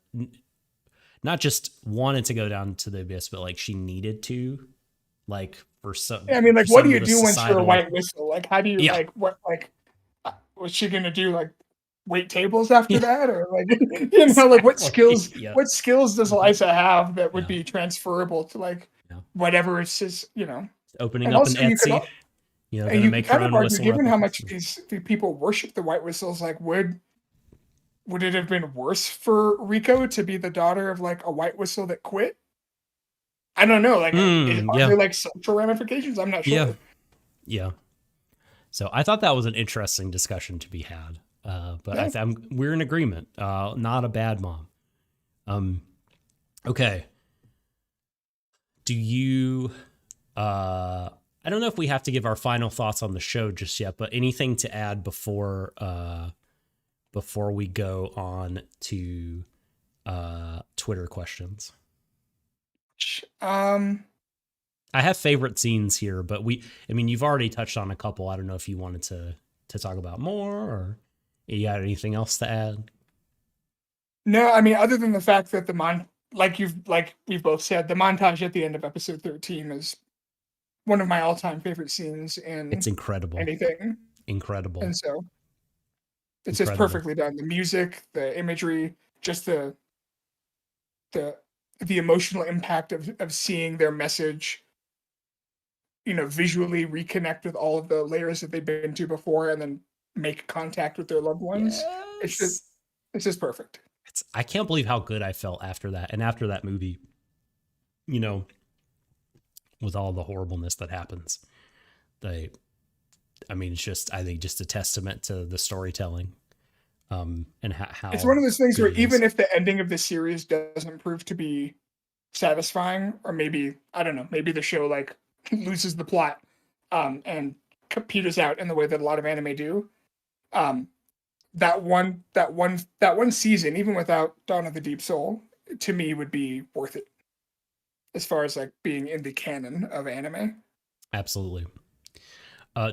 not just wanted to go down to the abyss, but like she needed to, like for some, I mean, like, for what do some you of the do once you're a societal, white whistle? Like, how do you yeah, like what like was she gonna do? Like, wait tables after yeah, that, or like like exactly, yeah, what skills does mhm, Liza have that would yeah, be transferable to like yeah. whatever is his, Opening and up an also Etsy, and gonna you could make her kind of own argue, whistle given how replicas. much the people worship the white whistles, like would it have been worse for Rico to be the daughter of like a white whistle that quit? I don't know. Like, are Yeah, there like social ramifications? I'm not yeah, sure. yeah. So I thought that was an interesting discussion to be had. But Yeah. we're in agreement. Not a bad mom. Um, okay. Do you? I don't know if we have to give our final thoughts on the show just yet, but anything to add before we go on to Twitter questions? Um, I have favorite scenes here, but I mean, you've already touched on a couple. I don't know if you wanted to talk about more or you got anything else to add? no, I mean, other than the fact that like we've both said, the montage at the end of episode 13 is one of my all-time favorite scenes It's in incredible. anything. Incredible. And so it's just Incredible. perfectly done. The music, the imagery, just the the emotional impact of seeing their message, visually reconnect with all of the layers that they've been to before and then make contact with their loved ones. It's just Yes. it's just perfect. I can't believe how good I felt after that. And after that movie, you know, with all the horribleness that happens, it's just, I think, just a testament to the storytelling, and It's how one of those things good where it even is. if the ending of the series doesn't prove to be satisfying, or maybe I don't know, maybe the show like loses the plot, and peters out in the way that a lot of anime do. Um, that one season, even without Dawn of the Deep Soul, to me would be worth it as far as like being in the canon of anime. Absolutely.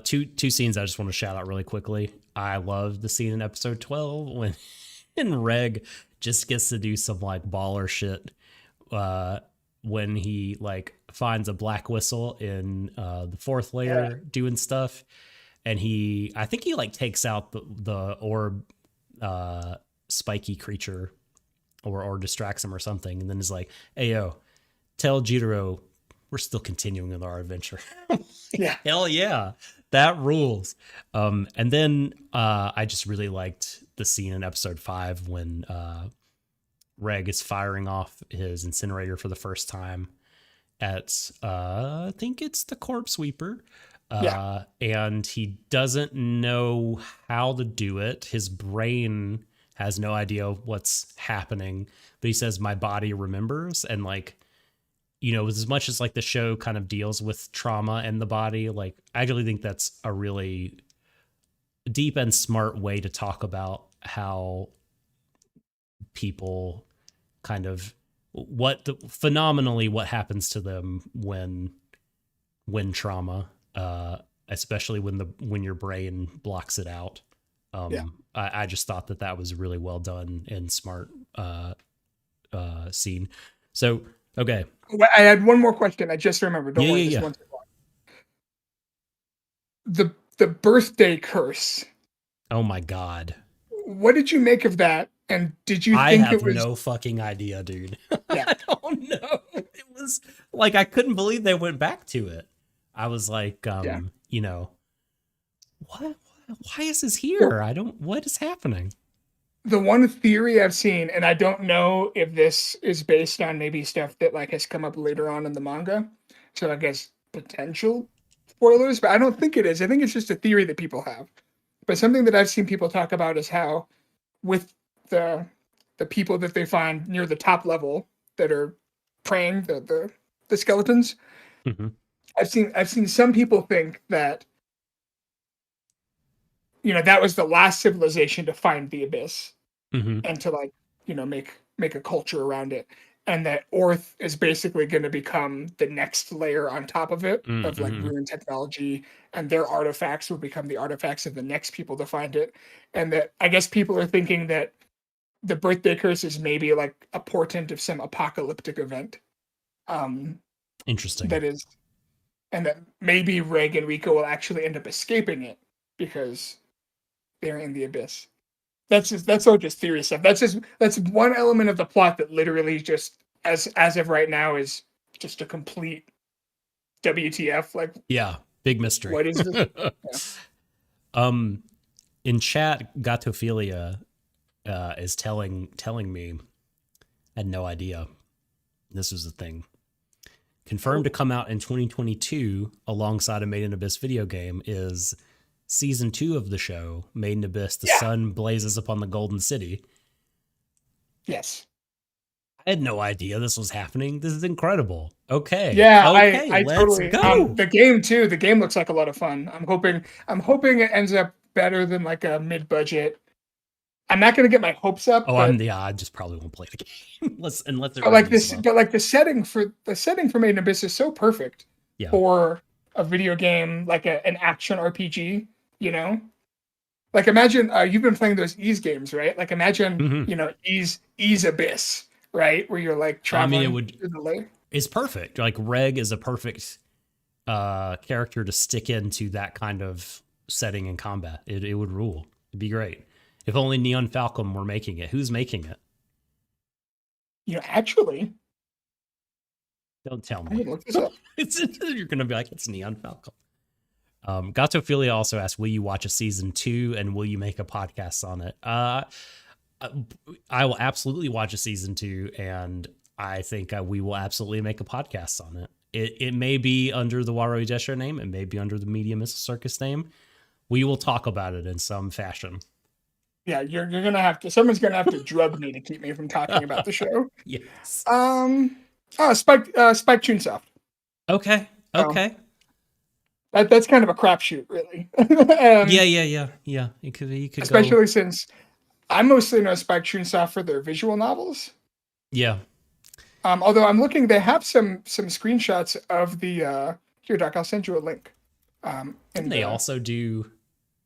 Two scenes I just want to shout out really quickly. I love the scene in episode 12 when and Reg just gets to do some like baller shit, when he like finds a black whistle in the fourth Yeah, layer doing stuff, and I think he like takes out the orb, uh, spiky creature, or distracts him or something, and then is like, "Hey yo, tell Jitaro we're still continuing with our adventure." yeah, Hell yeah, that rules. And then I just really liked the scene in episode 5 when Reg is firing off his incinerator for the first time at I think it's the corpse sweeper. yeah. And he doesn't know how to do it. His brain has no idea what's happening, but he says, "My body remembers." And like, as much as like the show kind of deals with trauma and the body, like I actually think that's a really deep and smart way to talk about how people kind of phenomenally what happens to them when trauma, especially when your brain blocks it out. Yeah. I just thought that was really well done and smart scene. So okay, I had one more question. I just remembered. Don't yeah, worry, yeah, this yeah. one's the birthday curse. Oh my god, What did you make of that? And did you I think have it was no fucking idea, dude. yeah, I don't know. It was like I couldn't believe they went back to it. I was like, yeah. what? Why is this So here? I don't. What is happening? the one theory I've seen, and I don't know if this is based on maybe stuff that like has come up later on in the manga. So I guess potential spoilers, but I don't think it is. I think it's just a theory that people have. But something that I've seen people talk about is how with the the people that they find near the top level that are praying, the skeletons, Hmm. I've seen some people think that that was the last civilization to find the abyss Hmm. and to like make a culture around it, and that Orth is basically going to become the next layer on top of it of like Hmm. ruined technology, and their artifacts will become the artifacts of the next people to find it, and that I guess people are thinking that the birthday curse is maybe like a portent of some apocalyptic event, um Interesting. that is, and that maybe Reg and Rico will actually end up escaping it because they're in the abyss. That's all just theory stuff. That's one element of the plot that literally just as of right now is just a complete WTF. Like, Yeah, big mystery. what is this? Yeah. um, in chat, Gatophilia is telling me, I had no idea this was a thing. Confirmed to Oh, come out in 2022 alongside a Made in Abyss video game is season 2 of the show, Made in Abyss, The yeah. Sun Blazes Upon the Golden City. Yes. I had no idea this was happening. This is incredible. Okay. Yeah. I Okay, I let's totally. go. The game too. The game looks like a lot of fun. I'm hoping it ends up better than like a mid budget. I'm not gonna get my hopes up, Oh, but I just probably won't play the game unless it but like reviews this, well. but like the setting for Made in Abyss is so perfect Yeah. for a video game, like an action RPG. You know, like imagine you've been playing those Ease games, right? Like imagine Hmm. Ease Abyss, right, where you're like I mean, traveling through the lake. it's perfect. Like Reg is a perfect character to stick into that kind of setting in combat. It would rule. It'd be great. If only Neon Falcon were making it. Who's making it? Actually, Don't tell I me. would look this up. You're gonna be like, it's Neon Falcon. Gatophilia also asked, will you watch a season 2 and will you make a podcast on it? I will absolutely watch a season 2, and I think we will absolutely make a podcast on it. It may be under the Warui Deshou name. It may be under the Media Missile Circus name. We will talk about it in some fashion. Yeah, you're gonna have to. Someone's gonna have to drug me to keep me from talking about the show. Yes. Spike Chunsoft. Okay. Okay. That's kind of a crapshoot, really. Yeah. You could especially since I mostly know Spike Chunsoft for their visual novels. Yeah. Although I'm looking, they have some screenshots of the here, Doc. I'll send you a link. And they also do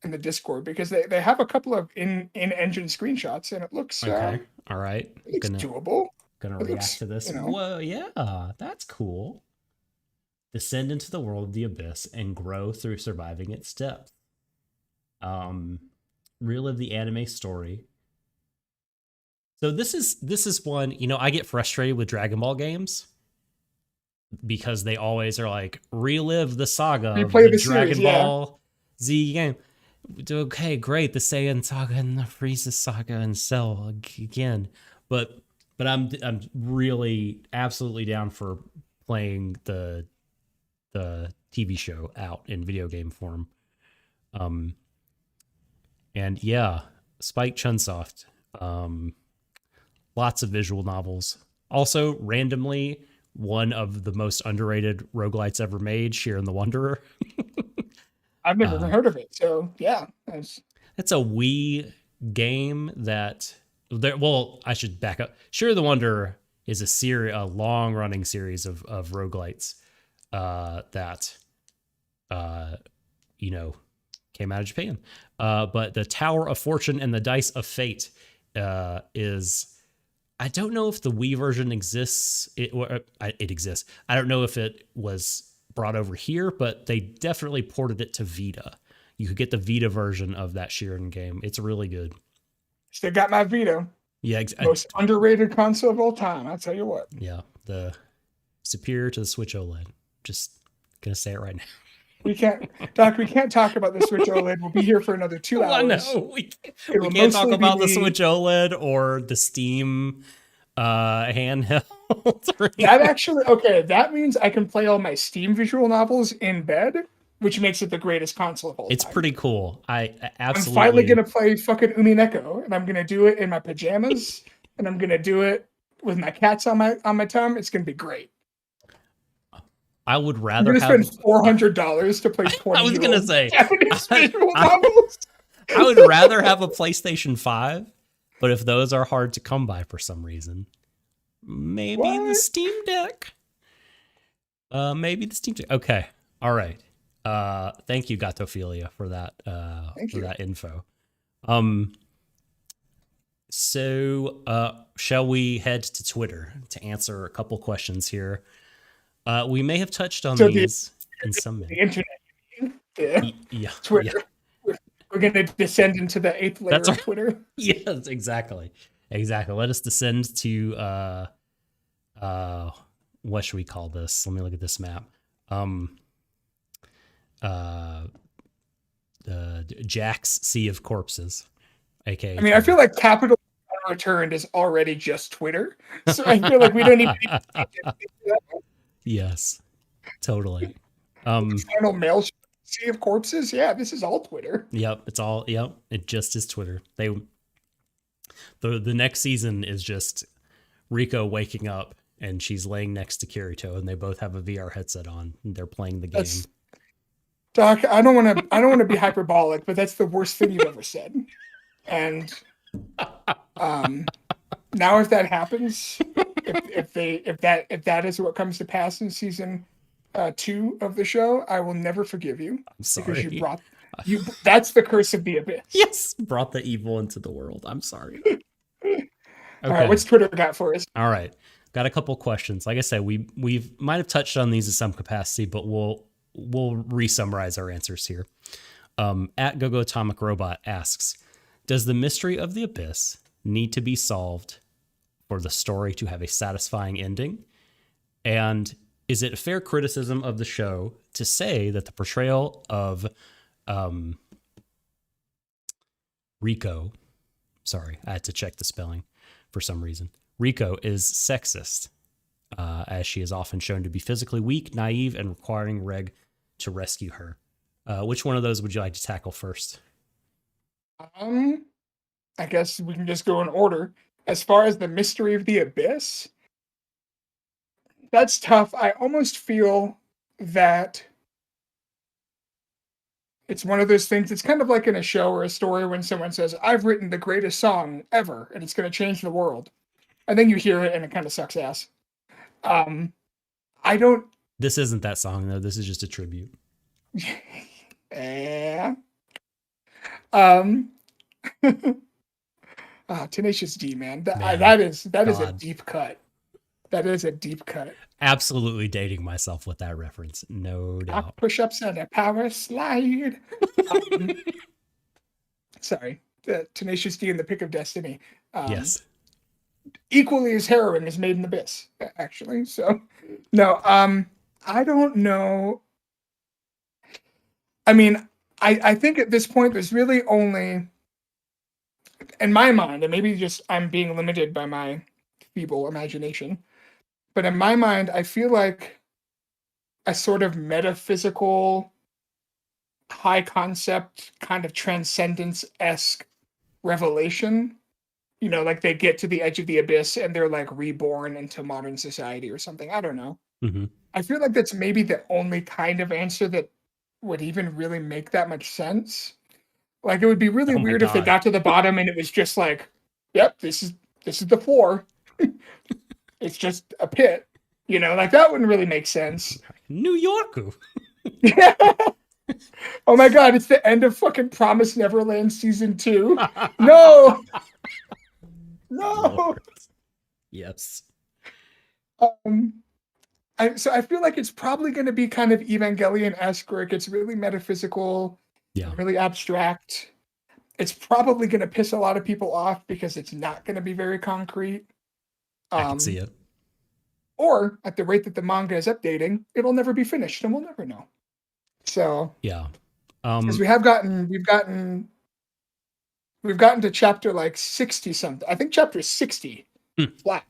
in the Discord, because they have a couple of in-engine screenshots, and it looks okay. All right, it's doable. Gonna react to this. Whoa, yeah, that's cool. Descend into the world of the abyss and grow through surviving its depth. Relive the anime story. So this is one, I get frustrated with Dragon Ball games because they always are like, relive the saga of the Dragon Ball Z game. Okay, great, the Saiyan saga and the Frieza saga and Cell again. But I'm really absolutely down for playing the TV show out in video game form. And yeah, Spike Chunsoft. Lots of visual novels. Also, randomly, one of the most underrated roguelites ever made, Sheer and the Wanderer. I've never heard of it, so yeah. It's a Wii game that... Well, I should back up. Sheer and the Wanderer is a long-running series of roguelites that came out of Japan. But the Tower of Fortune and the Dice of Fate is... I don't know if the Wii version exists. It exists. I don't know if it was brought over here, but they definitely ported it to Vita. You could get the Vita version of that Sheeran game. It's really good. Still got my Vita. Yeah, most underrated console of all time. I'll tell you what. Yeah, the superior to the Switch OLED. Just gonna say it right now. We can't talk about the Switch OLED. We'll be here for another 2 hours. No, we can't talk about the Switch OLED or the Steam handheld. That means I can play all my Steam visual novels in bed, which makes it the greatest console of all time. It's pretty cool. I'm finally gonna play fucking Umineko, and I'm gonna do it in my pajamas, and I'm gonna do it with my cats on my tongue. It's gonna be great. I would rather spend $400 to play 20. I was gonna say Japanese visual novels. I would rather have a PlayStation 5, but if those are hard to come by for some reason, maybe the Steam Deck. Okay, all right. Thank you, Gatophilia, for that. That info. So shall we head to Twitter to answer a couple questions here? We may have touched on these in some minutes. The internet. Yeah. Twitter. Yeah. We're going to descend into the 8th layer of Twitter. Yes, exactly. Let us descend to, what should we call this? Let me look at this map. Jack's Sea of Corpses. Okay. I feel like Capital Returned is already just Twitter. So I feel like we don't even need to Yes, totally. Final mail Sea of Corpses. Yeah, this is all Twitter. Yep, it just is Twitter. The next season is just Riko waking up and she's laying next to Kirito, and they both have a VR headset on and they're playing the game. Doc, I don't want to be hyperbolic, but that's the worst thing you've ever said. And now if that happens, if that is what comes to pass in season 2 of the show, I will never forgive you. I'm sorry. Because that's the curse of the abyss. Yes, brought the evil into the world. I'm sorry. Okay. All right, what's Twitter got for us? All right, got a couple questions. Like I said, we might have touched on these in some capacity, but we'll re-summarize our answers here. At Gogo Atomic Robot asks, does the mystery of the abyss need to be solved for the story to have a satisfying ending? And is it a fair criticism of the show to say that the portrayal of Riko sorry, I had to check the spelling for some reason. Riko is sexist, as she is often shown to be physically weak, naive, and requiring Reg to rescue her. Which one of those would you like to tackle first? I guess we can just go in order. As far as the mystery of the abyss, that's tough. I almost feel that it's one of those things. It's kind of like in a show or a story when someone says, "I've written the greatest song ever, and it's going to change the world," and then you hear it and it kind of sucks ass. Um, I don't. This isn't that song though. This is just a tribute. Eh. Um, Tenacious D, man. Man, That is a God. deep cut. That is a deep cut. Absolutely dating myself with that reference, no doubt. Push-ups and a power slide. Um, sorry, the Tenacious D and the Pick of Destiny. Yes. Equally as harrowing as Made in Abyss, actually. So, no, I don't know. I mean, I think at this point there's really only, in my mind, and maybe just I'm being limited by my feeble imagination, but in my mind, I feel like a sort of metaphysical, high concept, kind of transcendence-esque revelation. You know, like they get to the edge of the abyss and they're like reborn into modern society or something. I don't know. Mm-hmm. I feel like that's maybe the only kind of answer that would even really make that much sense. Like it would be really Oh my weird if they God. got to the bottom and it was just like, "Yep, this is the floor. It's just a pit." You know, like that wouldn't really make sense. New York. Oh my God, it's the end of fucking Promise Neverland season 2. No, no. Lord. Yes. Um, so I feel like it's probably going to be kind of Evangelion-esque, where it gets really metaphysical, Yeah. really abstract. It's probably going to piss a lot of people off because it's not going to be very concrete. I can see it. Or at the rate that the manga is updating, it'll never be finished, and we'll never know. So Yeah. because we've gotten to chapter like 60 something. I think chapter 60 flat.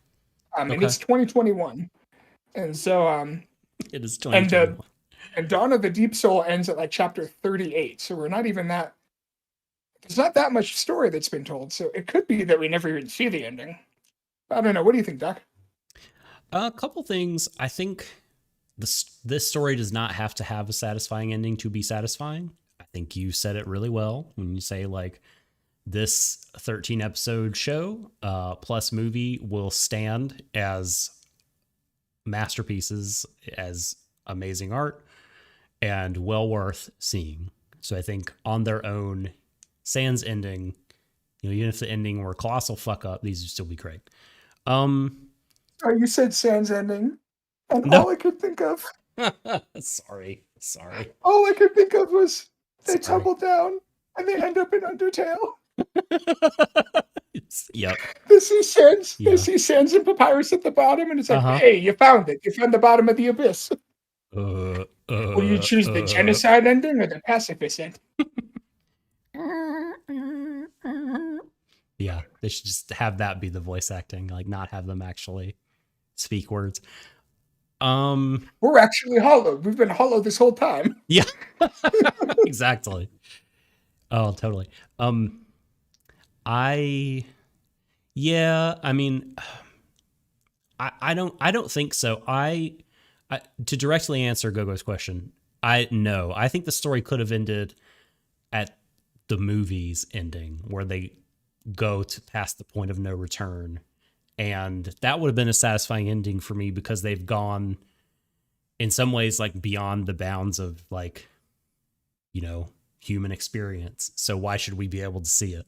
And Okay. it's 2021. And so It is 2021. and Dawn of the Deep Soul ends at like chapter 38. So we're not even that, there's not that much story that's been told. So it could be that we never even see the ending. I don't know. What do you think, Doc? A couple things. I think this story does not have to have a satisfying ending to be satisfying. I think you said it really well when you say like this 13 episode show plus movie will stand as masterpieces, as amazing art, and well worth seeing. So I think on their own, sans ending, you know, even if the ending were colossal fuck up, these would still be great. Oh, you said Sans ending, and No. all I could think of Sorry. was they Sorry. tumble down and they end up in Undertale. Yep. They see Sans, Yeah. they see Sans and Papyrus at the bottom, and it's like, Uh-huh. hey, you found it. You found the bottom of the abyss. Will you choose the genocide ending or the pacifist ending? Yeah, they should just have that be the voice acting, like not have them actually speak words. We're actually hollow. We've been hollow this whole time. Yeah. Exactly. Oh, totally. I mean, I don't think so. I to directly answer Gogo's question, I think the story could have ended at the movie's ending where they go to past the point of no return, and that would have been a satisfying ending for me because they've gone in some ways like beyond the bounds of like, you know, human experience. So why should we be able to see it?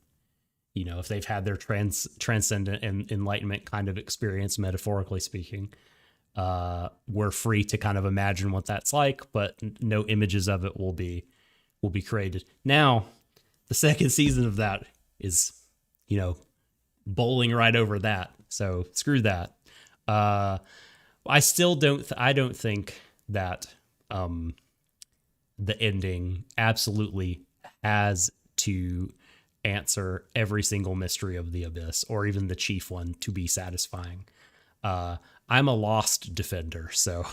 You know, if they've had their transcendent and enlightenment kind of experience, metaphorically speaking, we're free to kind of imagine what that's like, but no images of it will be created. Now, the second season of that is, you know, bowling right over that. So screw that. I still don't. I don't think that the ending absolutely has to answer every single mystery of the Abyss, or even the chief one, to be satisfying. I'm a Lost defender, so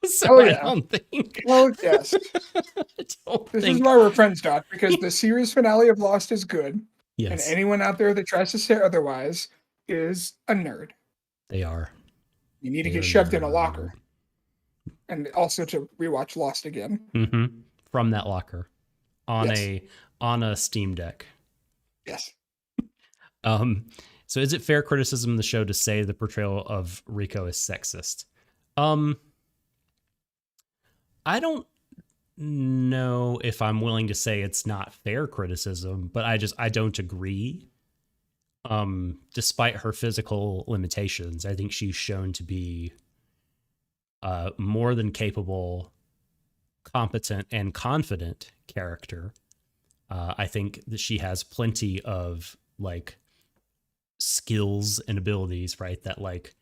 so Oh I yeah. don't think Well, yes. I don't This is think why we're friends, Doc, because the series finale of Lost is good, and yes, anyone out there that tries to say otherwise is a nerd. they are. You need to They get are shoved in a nerd. locker, and also to rewatch Lost again. Hmm. From that locker on Yes. a Steam Deck. Yes. Um, so is it fair criticism of the show to say the portrayal of Rico is sexist? Um, I don't know if I'm willing to say it's not fair criticism, but I don't agree. Despite her physical limitations, I think she's shown to be more than capable, competent, and confident character. I think that she has plenty of like skills and abilities, right, that like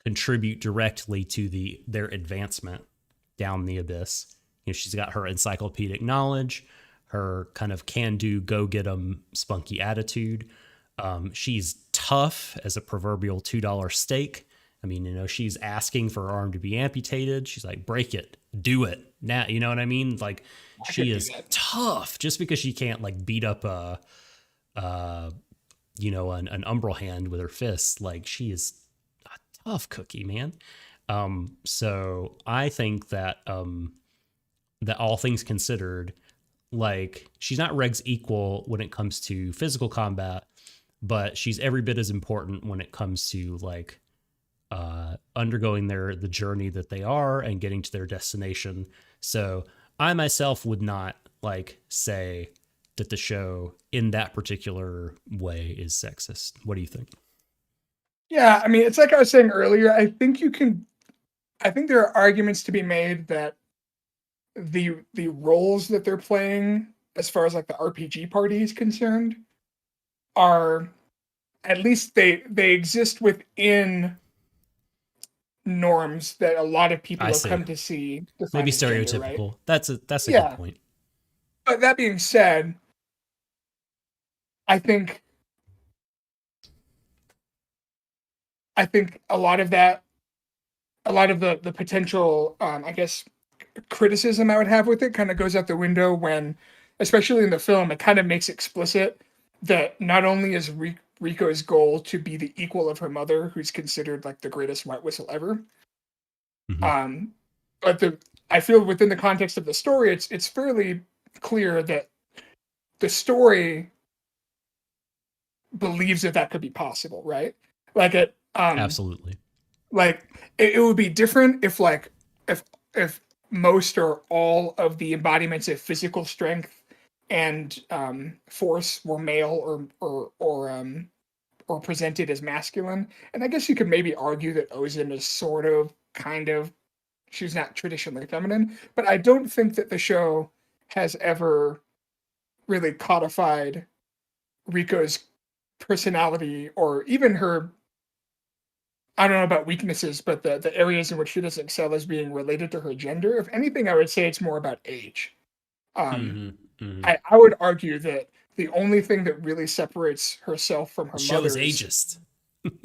contribute directly to their advancement down the abyss. You know, she's got her encyclopedic knowledge, her kind of can do, go get 'em spunky attitude. She's tough as a proverbial $2 steak. I mean, you know, she's asking for her arm to be amputated. She's like, break it, do it now. You know what I mean? Like, I she could do is that. tough just because she can't like beat up you know, an umbral hand with her fists. Like, she is a tough cookie, man. So I think that that all things considered, like she's not Reg's equal when it comes to physical combat, but she's every bit as important when it comes to like undergoing the journey that they are and getting to their destination. So I myself would not like say that the show in that particular way is sexist. What do you think? Yeah, I mean, it's like I was saying earlier. I think there are arguments to be made that the roles that they're playing, as far as like the RPG party is concerned, are at least they exist within norms that a lot of I people have see. come to see Maybe defined as gender, right? stereotypical. That's a good Yeah. point. But that being said, I think I think a lot of the potential I guess criticism I would have with it kind of goes out the window when, especially in the film, it kind of makes explicit that not only is Rico's goal to be the equal of her mother, who's considered like the greatest white whistle ever, Hmm. um, but the I feel within the context of the story, it's fairly clear that the story believes that that could be possible, right? Like Absolutely. like it would be different if if if most or all of the embodiments of physical strength and force were male or presented as masculine. And I guess you could maybe argue that Ozin is sort of kind of she's not traditionally feminine, but I don't think that the show has ever really codified Riko's personality or even her I don't know about weaknesses, but the areas in which she doesn't excel as being related to her gender. If anything, I would say it's more about age. Um, Hmm. Hmm. I would argue that the only thing that really separates herself from The her show is mother is ageist.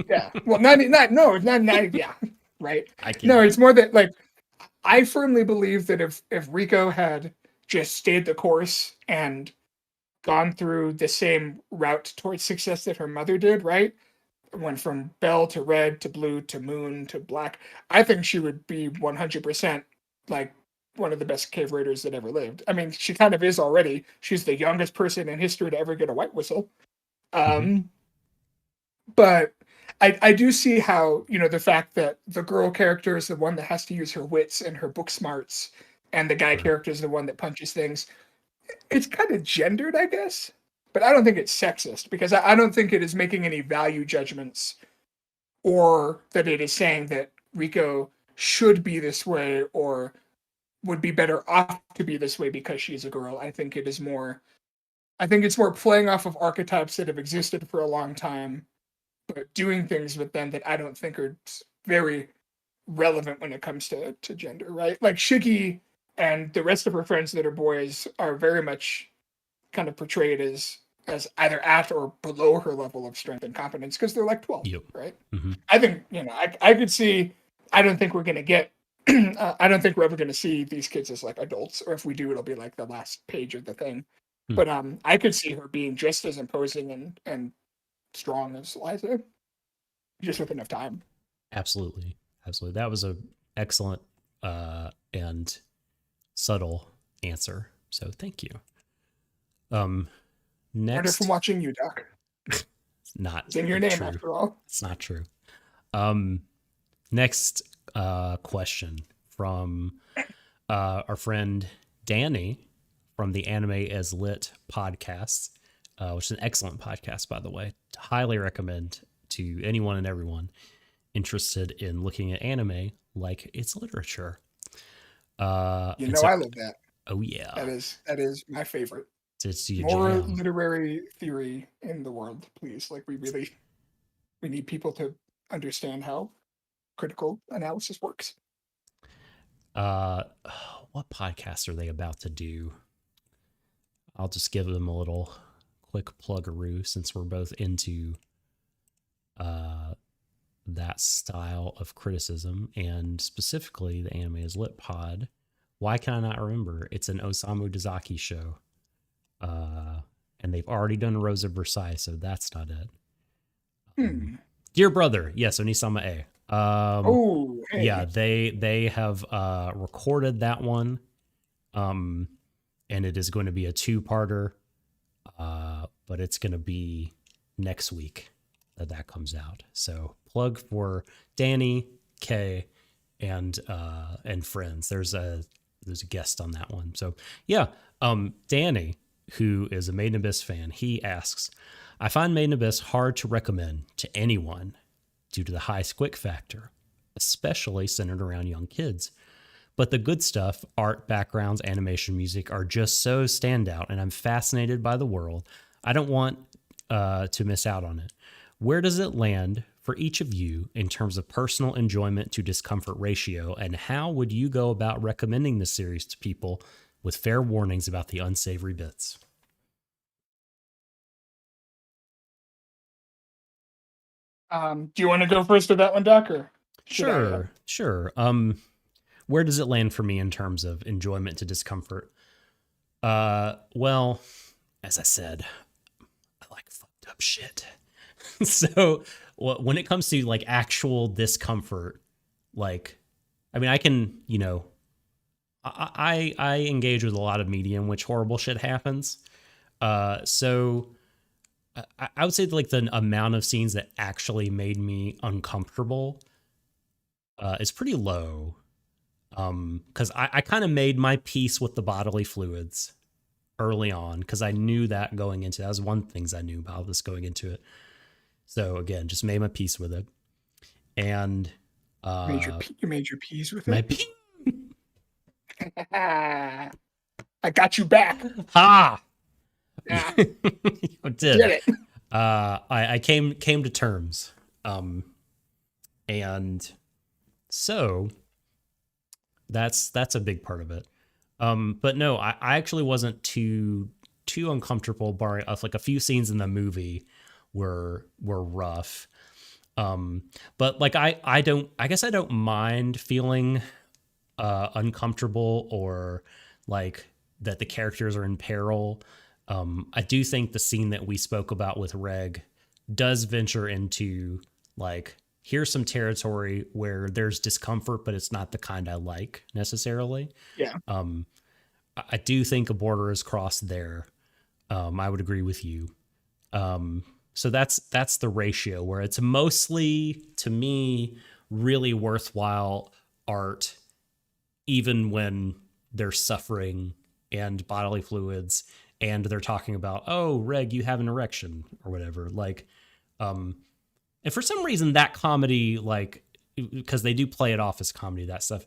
yeah. Well, not no, not yeah, right. I get No, it. it's more that like I firmly believe that if Rico had just stayed the course and gone through the same route towards success that her mother did, right? Went from bell to red to blue to moon to black. I think she would be 100% like one of the best cave raiders that ever lived. I mean, she kind of is already. She's the youngest person in history to ever get a white whistle. Hmm. Um, but I do see how, you know, the fact that the girl character is the one that has to use her wits and her book smarts, and the guy Sure. character is the one that punches things. It's kind of gendered, I guess. But I don't think it's sexist because I don't think it is making any value judgments or that it is saying that Rico should be this way or would be better off to be this way because she's a girl. I think it's more playing off of archetypes that have existed for a long time, but doing things with them that I don't think are very relevant when it comes to gender, right? Like Shiggy and the rest of her friends that are boys are very much kind of portrayed as either at or below her level of strength and competence because they're like 12, Yep. right? Mm-hmm. I think, I could see, I don't think we're going to get, I don't think we're ever going to see these kids as like adults, or if we do, it'll be like the last page of the thing. Hmm. But I could see her being just as imposing and strong as Liza, just with enough time. Absolutely. Absolutely. That was a excellent and subtle answer. So thank you. Harder Next, from watching you, Doc. it's not It's in your name, true. after all. It's not true. Next question from our friend Danny from the Anime as Lit podcast, which is an excellent podcast, by the way. Highly recommend to anyone and everyone interested in looking at anime like it's literature. I love that. Oh yeah, That is my favorite. it's your More jam. literary theory in the world, please. Like we need people to understand how critical analysis works. What podcast are they about to do? I'll just give them a little quick pluggeroo since we're both into that style of criticism, and specifically the Anime is Lit pod. Why can I not remember? It's an Osamu Dezaki show. And they've already done Rose of Versailles, so that's not it. Dear Brother, yes, Onisama A. Hey. Yeah, they have recorded that one, and it is going to be a 2-parter, but it's going to be next week that comes out. So plug for Danny, Kay, and friends. There's a guest on that one. So yeah, Danny, who is a Made in Abyss fan, he asks, I find Made in Abyss hard to recommend to anyone due to the high squick factor, especially centered around young kids. But the good stuff, art, backgrounds, animation, music, are just so standout, and I'm fascinated by the world. I don't want to miss out on it. Where does it land for each of you in terms of personal enjoyment to discomfort ratio, and how would you go about recommending the series to people with fair warnings about the unsavory bits? Do you want to go first with that one, Doc, or Sure. Where does it land for me in terms of enjoyment to discomfort? Well, as I said, I like fucked up shit. So when it comes to like actual discomfort, like, I mean, I can, I engage with a lot of media in which horrible shit happens. So I would say like the amount of scenes that actually made me uncomfortable is pretty low. Because I kind of made my peace with the bodily fluids early on, because I knew that going into that was one of the things I knew about this going into it. So again, just made my peace with it, and you made your peace with my it. I got you back. Ha! Yeah. You did it. I came to terms, and so that's a big part of it. But no, I actually wasn't too uncomfortable, barring like a few scenes in the movie were rough. But like I guess I don't mind feeling uncomfortable or like that the characters are in peril. I do think the scene that we spoke about with Reg does venture into like, here's some territory where there's discomfort, but it's not the kind I like necessarily. Yeah. I do think a border is crossed there. I would agree with you. So that's the ratio where it's mostly, to me, really worthwhile art, even when they're suffering and bodily fluids and they're talking about, oh, Reg, you have an erection or whatever. Like, and for some reason that comedy, like, because they do play it off as comedy, that stuff,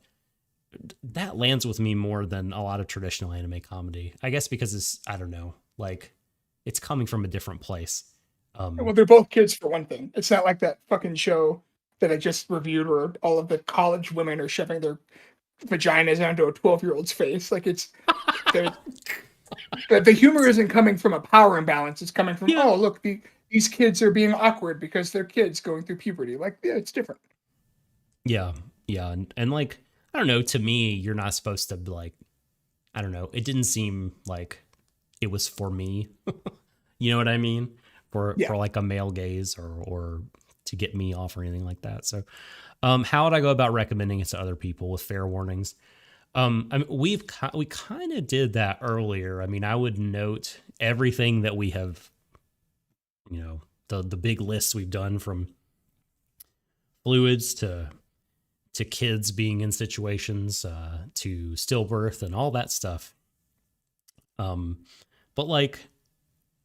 that lands with me more than a lot of traditional anime comedy. I guess because it's, I don't know, like, it's coming from a different place. Well, they're both kids for one thing. It's not like that fucking show that I just reviewed where all of the college women are shoving their vaginas onto a 12-year-old's face. Like, it's The humor isn't coming from a power imbalance. It's coming from, Yeah. oh, look, these kids are being awkward because they're kids going through puberty. Like, yeah, it's different. Yeah. Yeah. And like, I don't know, to me, you're not supposed to like, I don't know. It didn't seem like it was for me. You know what I mean? Yeah. For like a male gaze or to get me off or anything like that. So, how would I go about recommending it to other people with fair warnings? I mean, we kind of did that earlier. I mean, I would note everything that we have, you know, the big lists we've done from fluids to kids being in situations, to stillbirth and all that stuff. Um, but like,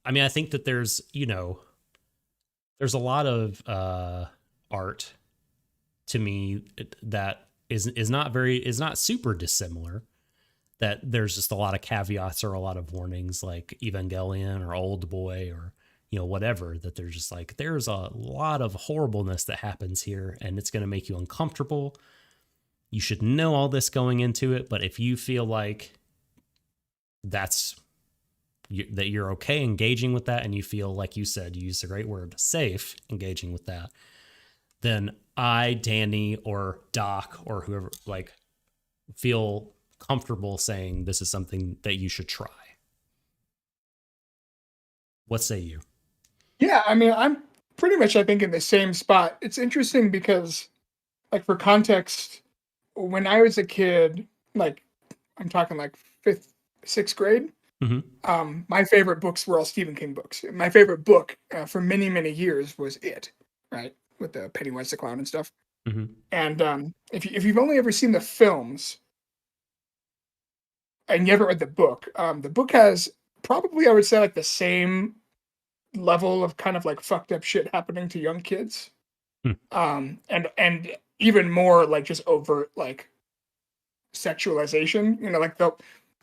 I mean, I think that there's, you know, there's a lot of art to me that is not super dissimilar. That there's just a lot of caveats or a lot of warnings, like Evangelion or Old Boy or you know whatever. That there's just like there's a lot of horribleness that happens here, and it's going to make you uncomfortable. You should know all this going into it, but if you feel like that's that you're okay engaging with that, and you feel like you said you used a great word, safe engaging with that, then I, Danny, or Doc, or whoever, like, feel comfortable saying this is something that you should try. What say you? Yeah, I mean, I'm pretty much, I think, in the same spot. It's interesting because, like, for context, when I was a kid, like, I'm talking like fifth, sixth grade, Mm-hmm. my favorite books were all Stephen King books. My favorite book for many, many years was It, right? With the Pennywise the Clown and stuff. Mm-hmm. And if you've only ever seen the films and you haven't read the book has probably, I would say, like the same level of kind of like fucked up shit happening to young kids. Hmm. And even more like just overt like sexualization. You know, like the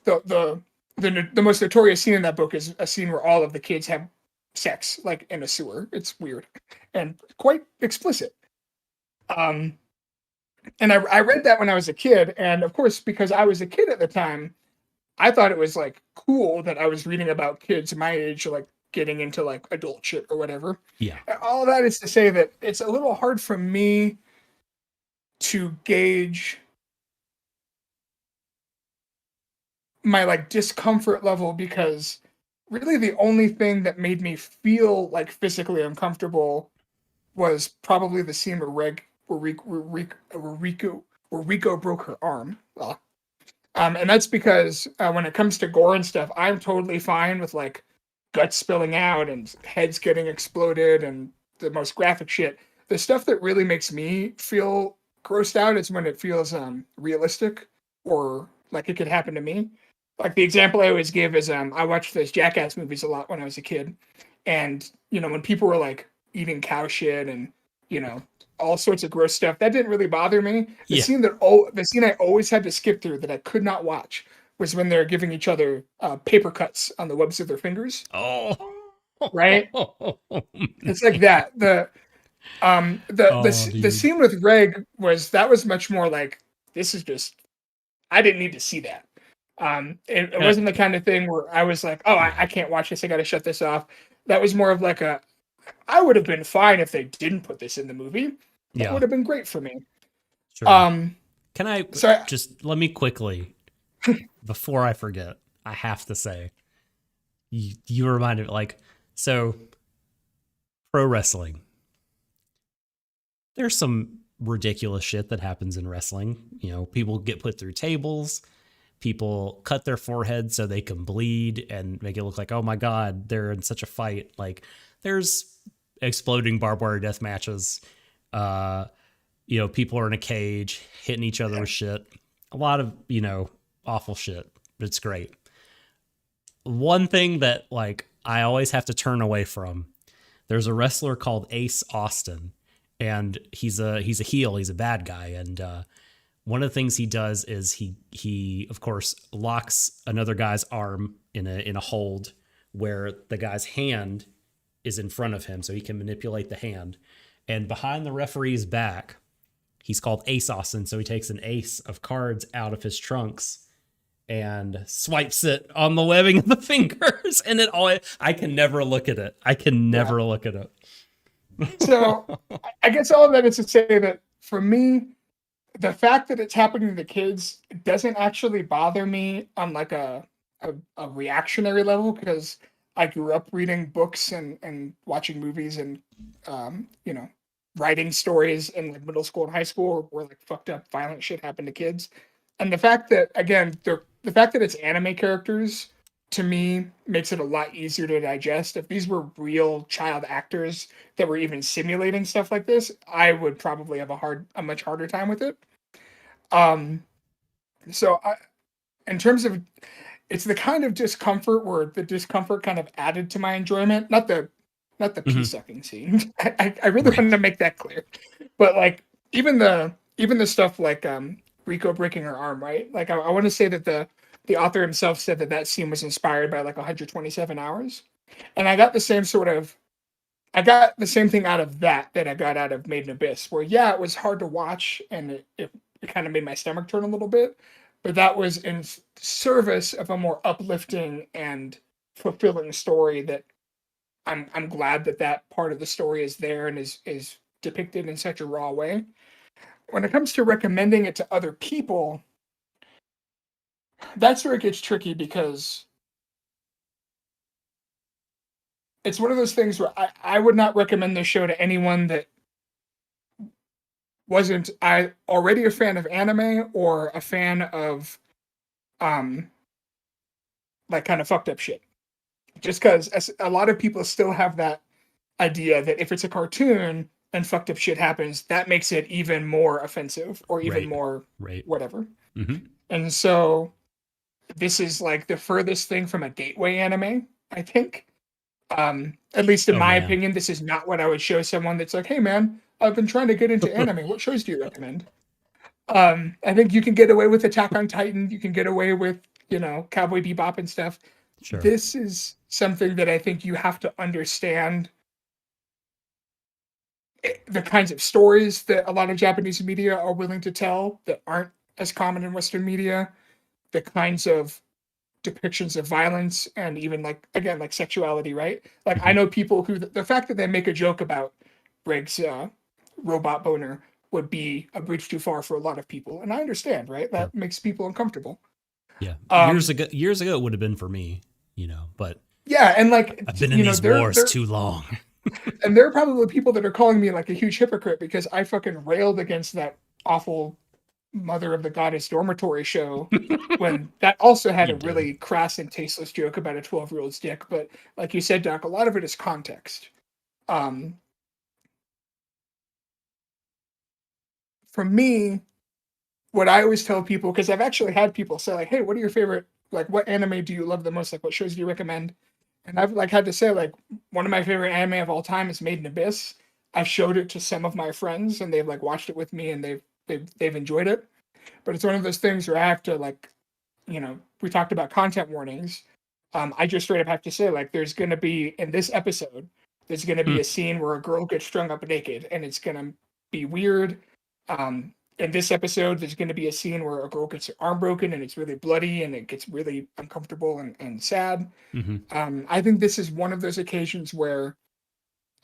the the most notorious scene in that book is a scene where all of the kids have sex like in a sewer. It's weird and quite explicit. Um, and I read that when I was a kid, and of course, because I was a kid at the time, I thought it was like cool that I was reading about kids my age, like getting into like adult shit or whatever. Yeah. All that is to say that it's a little hard for me to gauge my like discomfort level because really the only thing that made me feel like physically uncomfortable was probably the scene where Rico broke her arm. And that's because when it comes to gore and stuff, I'm totally fine with like guts spilling out and heads getting exploded and the most graphic shit. The stuff that really makes me feel grossed out is when it feels realistic or like it could happen to me. Like the example I always give is I watched those Jackass movies a lot when I was a kid, and you know when people were like eating cow shit and you know all sorts of gross stuff, that didn't really bother me. Yeah. The scene I always had to skip through that I could not watch was when they're giving each other paper cuts on the webs of their fingers. Oh. Right? It's like that. Oh, The dude. scene with Reg was much more like this is just I didn't need to see that. It Can I, wasn't the kind of thing where I was like, oh, yeah. I can't watch this. I got to shut this off. That was more of like a I would have been fine if they didn't put this in the movie. That Yeah. would have been great for me. Sure. Um, Can I so just let me quickly before I forget? I have to say you reminded like so pro wrestling. There's some ridiculous shit that happens in wrestling. You know, people get put through tables, people cut their forehead so they can bleed and make it look like, oh my God, they're in such a fight. Like there's exploding barbed wire death matches. Uh, you know, people are in a cage hitting each other yeah, with shit. A lot of, you know, awful shit. It's great. One thing that like I always have to turn away from, there's a wrestler called Ace Austin, and he's a heel, he's a bad guy, and one of the things he does is he of course locks another guy's arm in a hold where the guy's hand is in front of him so he can manipulate the hand. And behind the referee's back, he's called Ace Austin, so he takes an ace of cards out of his trunks and swipes it on the webbing of the fingers, and I can never look at it. I can Yeah. never look at it. So I guess all of that is to say that for me, the fact that it's happening to kids doesn't actually bother me on like a reactionary level, because I grew up reading books and watching movies and you know, writing stories in like middle school and high school where like fucked up violent shit happened to kids. And the fact that again, the fact that it's anime characters to me makes it a lot easier to digest. If these were real child actors that were even simulating stuff like this, I would probably have a much harder time with it. Um, so in terms of, it's the kind of discomfort where the discomfort kind of added to my enjoyment, not the pee Mhm. sucking scene. I really Right. wanted to make that clear, but like even the stuff like Rico breaking her arm, right? Like I want to say that the author himself said that that scene was inspired by like 127 hours, and I got the same thing out of that I got out of Made in Abyss, where yeah, it was hard to watch and it kind of made my stomach turn a little bit, but that was in service of a more uplifting and fulfilling story that I'm glad that that part of the story is there and is depicted in such a raw way. When it comes to recommending it to other people, that's where it gets tricky, because it's one of those things where I would not recommend this show to anyone that wasn't I already a fan of anime or a fan of um like kind of fucked up shit. Just because a lot of people still have that idea that if it's a cartoon and fucked up shit happens, that makes it even more offensive or even Right. more Right. whatever. Hmm. And so this is like the furthest thing from a gateway anime, I think. At least in Oh my man. opinion, this is not what I would show someone that's like, hey man, I've been trying to get into anime. What shows do you recommend? I think you can get away with Attack on Titan. You can get away with, Cowboy Bebop and stuff. Sure. This is something that I think you have to understand the kinds of stories that a lot of Japanese media are willing to tell that aren't as common in Western media, the kinds of depictions of violence and even like again like sexuality, right? Like I Hmm. know people who the fact that they make a joke about Briggs' robot boner would be a bridge too far for a lot of people, and I understand, right? Sure. That makes people uncomfortable. Yeah. Um, Years ago it would have been for me, but yeah, and like I've been in these they're wars they're too long. and there are probably people that are calling me like a huge hypocrite because I fucking railed against that awful Mother of the Goddess dormitory show when that also had You a did. really crass and tasteless joke about a 12-year-old's dick. But like you said, Doc, a lot of it is context. Um, for me, what I always tell people, because I've actually had people say like, "Hey, what are your favorite? Like, what anime do you love the most? Like, what shows do you recommend?" And I've like had to say like one of my favorite anime of all time is Made in Abyss. I've showed it to some of my friends and they've like watched it with me and they've enjoyed it. But it's one of those things where I have to like, we talked about content warnings. I just straight up have to say, like, there's going to be in this episode, there's going to be Hmm. a scene where a girl gets strung up naked, and it's going to be weird. In this episode, there's going to be a scene where a girl gets her arm broken, and it's really bloody, and it gets really uncomfortable and sad. Hmm. I think this is one of those occasions where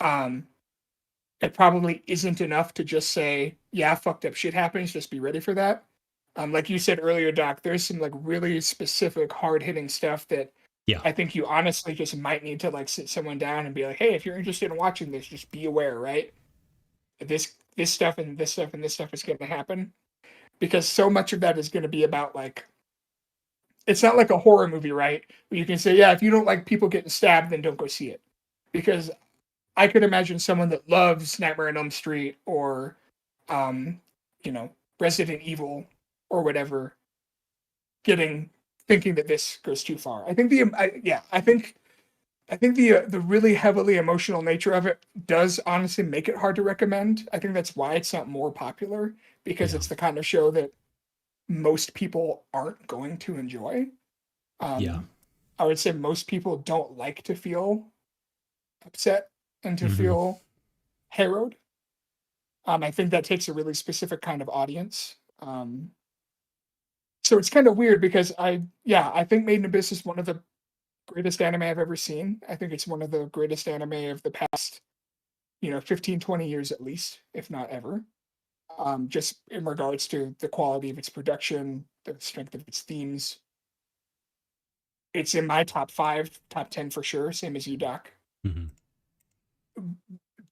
um, it probably isn't enough to just say, yeah, fucked up shit happens. Just be ready for that. Like you said earlier, Doc, there's some like really specific, hard hitting stuff that Yeah. I think you honestly just might need to like sit someone down and be like, hey, if you're interested in watching this, just be aware, right? This stuff and this stuff and this stuff is going to happen, because so much of that is going to be about like it's not like a horror movie, right? Where you can say, yeah, if you don't like people getting stabbed, then don't go see it, because I could imagine someone that loves Nightmare on Elm Street or, um, Resident Evil or whatever, getting thinking that this goes too far. I think I think the really heavily emotional nature of it does honestly make it hard to recommend. I think that's why it's not more popular, because Yeah. it's the kind of show that most people aren't going to enjoy. Yeah. Um, I would say most people don't like to feel upset and to Hmm. feel harrowed. I think that takes a really specific kind of audience. So it's kind of weird because I think Made in Abyss is one of the greatest anime I've ever seen. I think it's one of the greatest anime of the past, 15, 20 years at least, if not ever. Just in regards to the quality of its production, the strength of its themes. It's in my top 5, top 10 for sure, same as you, Doc. Mhm.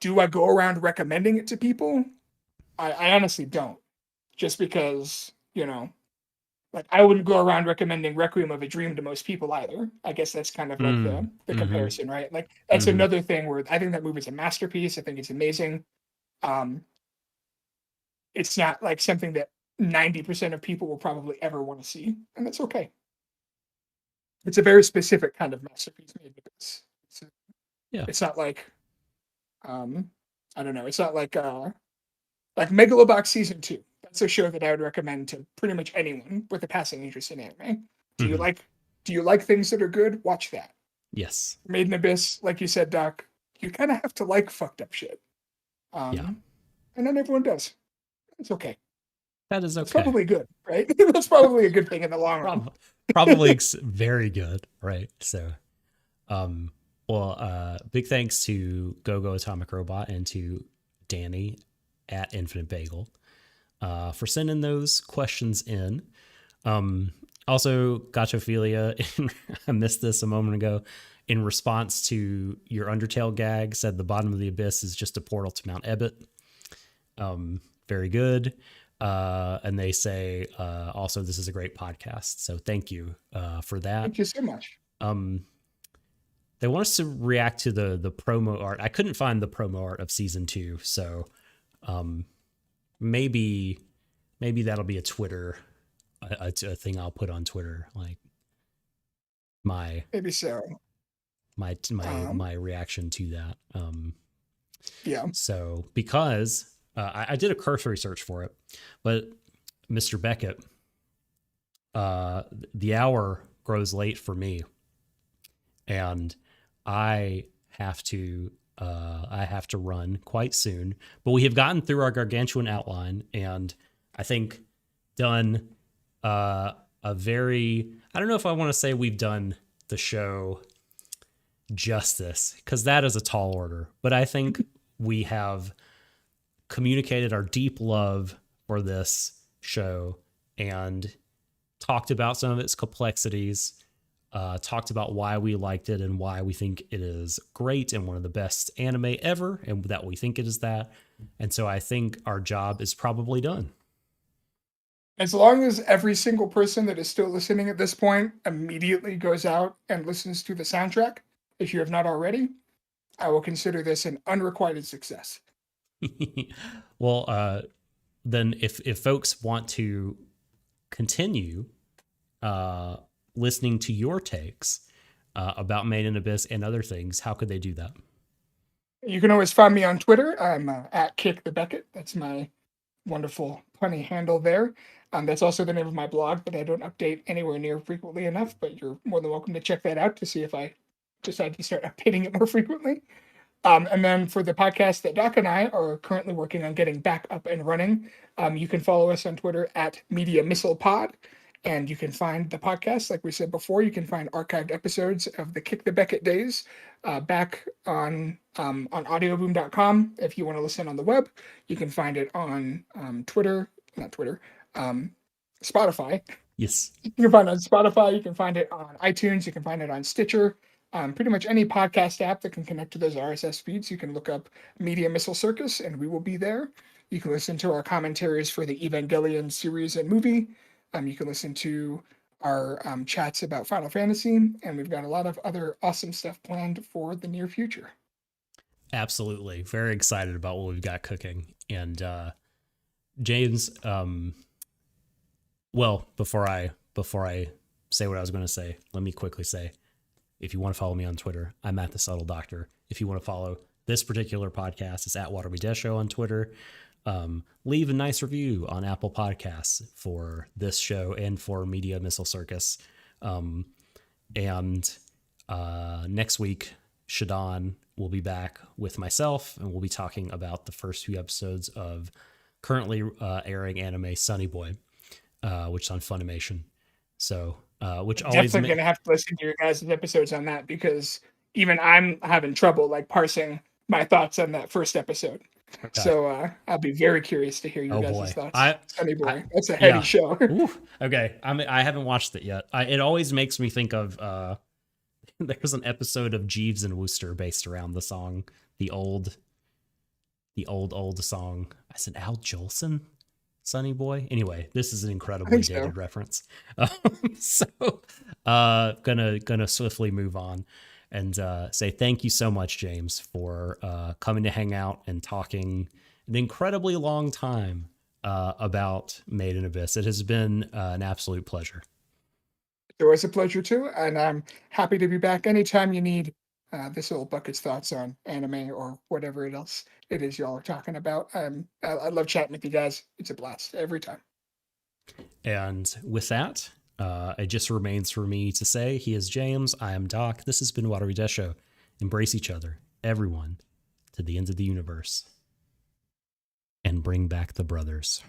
Do I go around recommending it to people? I honestly don't. Just because, like I wouldn't go around recommending Requiem of a Dream to most people either. I guess that's kind of like Mm. the Mhm. comparison, right? Like that's Mhm. another thing where I think that movie's a masterpiece. I think it's amazing. Um, it's not like something that 90% of people will probably ever want to see, and that's okay. It's a very specific kind of masterpiece made with this. It's, Yeah. it's not like um, I don't know. It's not like Megalobox season 2. That's a show that I would recommend to pretty much anyone with a passing interest in anime. Do you Mhm. like do you like things that are good? Watch that. Yes. Made in Abyss, like you said, Doc, you kind of have to like fucked up shit. Yeah. And not everyone does. It's okay. That is That's okay. probably good, right? That's probably a good thing in the long run. Probably very good, right? So, um, well, big thanks to GoGo Atomic Robot and to Danny at Infinite Bagel for sending those questions in. Um, also, Gotchophilia, I missed this a moment ago. In response to your Undertale gag, said the bottom of the abyss is just a portal to Mount Ebbet. Very good. And they say also this is a great podcast. So thank you for that. Thank you so much. They want us to react to the promo art. I couldn't find the promo art of season 2, so maybe that'll be a Twitter a thing I'll put on Twitter, like my Maybe so. my reaction to that. Yeah. So because I did a cursory search for it, but Mr. Beckett, the hour grows late for me, and I have to run quite soon. But we have gotten through our gargantuan outline, and I think done a very, I don't know if I want to say we've done the show justice, because that is a tall order, but I think we have communicated our deep love for this show and talked about some of its complexities, talked about why we liked it and why we think it is great and one of the best anime ever, and that we think it is that. And so I think our job is probably done. As long as every single person that is still listening at this point immediately goes out and listens to the soundtrack, if you have not already, I will consider this an unrequited success. Well, then if folks want to continue listening to your takes about Made in Abyss and other things, how could they do that? You can always find me on Twitter. I'm at Kick the Beckett. That's my wonderful punny handle there. That's also the name of my blog that I don't update anywhere near frequently enough, but you're more than welcome to check that out to see if I decide to start updating it more frequently. And then for the podcast that Doc and I are currently working on getting back up and running, you can follow us on Twitter at Media Missile Pod. And you can find the podcast, like we said before, you can find archived episodes of the Kick the Beckett days back on audioboom.com. If you want to listen on the web, you can find it on Spotify. Yes. You can find it on Spotify. You can find it on iTunes. You can find it on Stitcher. Pretty much any podcast app that can connect to those RSS feeds. You can look up Media Missile Circus, and we will be there. You can listen to our commentaries for the Evangelion series and movie. You can listen to our chats about Final Fantasy, and we've got a lot of other awesome stuff planned for the near future. Absolutely. Very excited about what we've got cooking. And James, well, before I say what I was going to say, let me quickly say, if you want to follow me on Twitter, I'm at The Subtle Doctor. If you want to follow this particular podcast, it's at Warui Deshou on Twitter. Leave a nice review on Apple Podcasts for this show and for Media Missile Circus. And next week, Shadon will be back with myself, and we'll be talking about the first few episodes of currently airing anime Sunny Boy. which is on Funimation. So, which always Definitely gonna have to listen to your guys' episodes on that because even I'm having trouble like parsing my thoughts on that first episode. okay. So I'll be very curious to hear your Oh guys' boy, thoughts. Sunny I Boy, that's a heady yeah. show. Ooh, okay. I haven't watched it yet. It always makes me think of there's an episode of Jeeves and Wooster based around the song, the old song. I said Al Jolson, Sunny Boy. Anyway, this is an I incredibly think so. dated reference. So, gonna swiftly move on and say thank you so much, James, for coming to hang out and talking an incredibly long time about Made in Abyss. It has been an absolute pleasure. It was a pleasure too, and I'm happy to be back anytime you need this old bucket's thoughts on anime or whatever else it is y'all are talking about. I love chatting with you guys. It's a blast every time. And with that, it just remains for me to say he is James, I am Doc. This has been Warui Deshou. Embrace each other, everyone, to the ends of the universe. And bring back the brothers.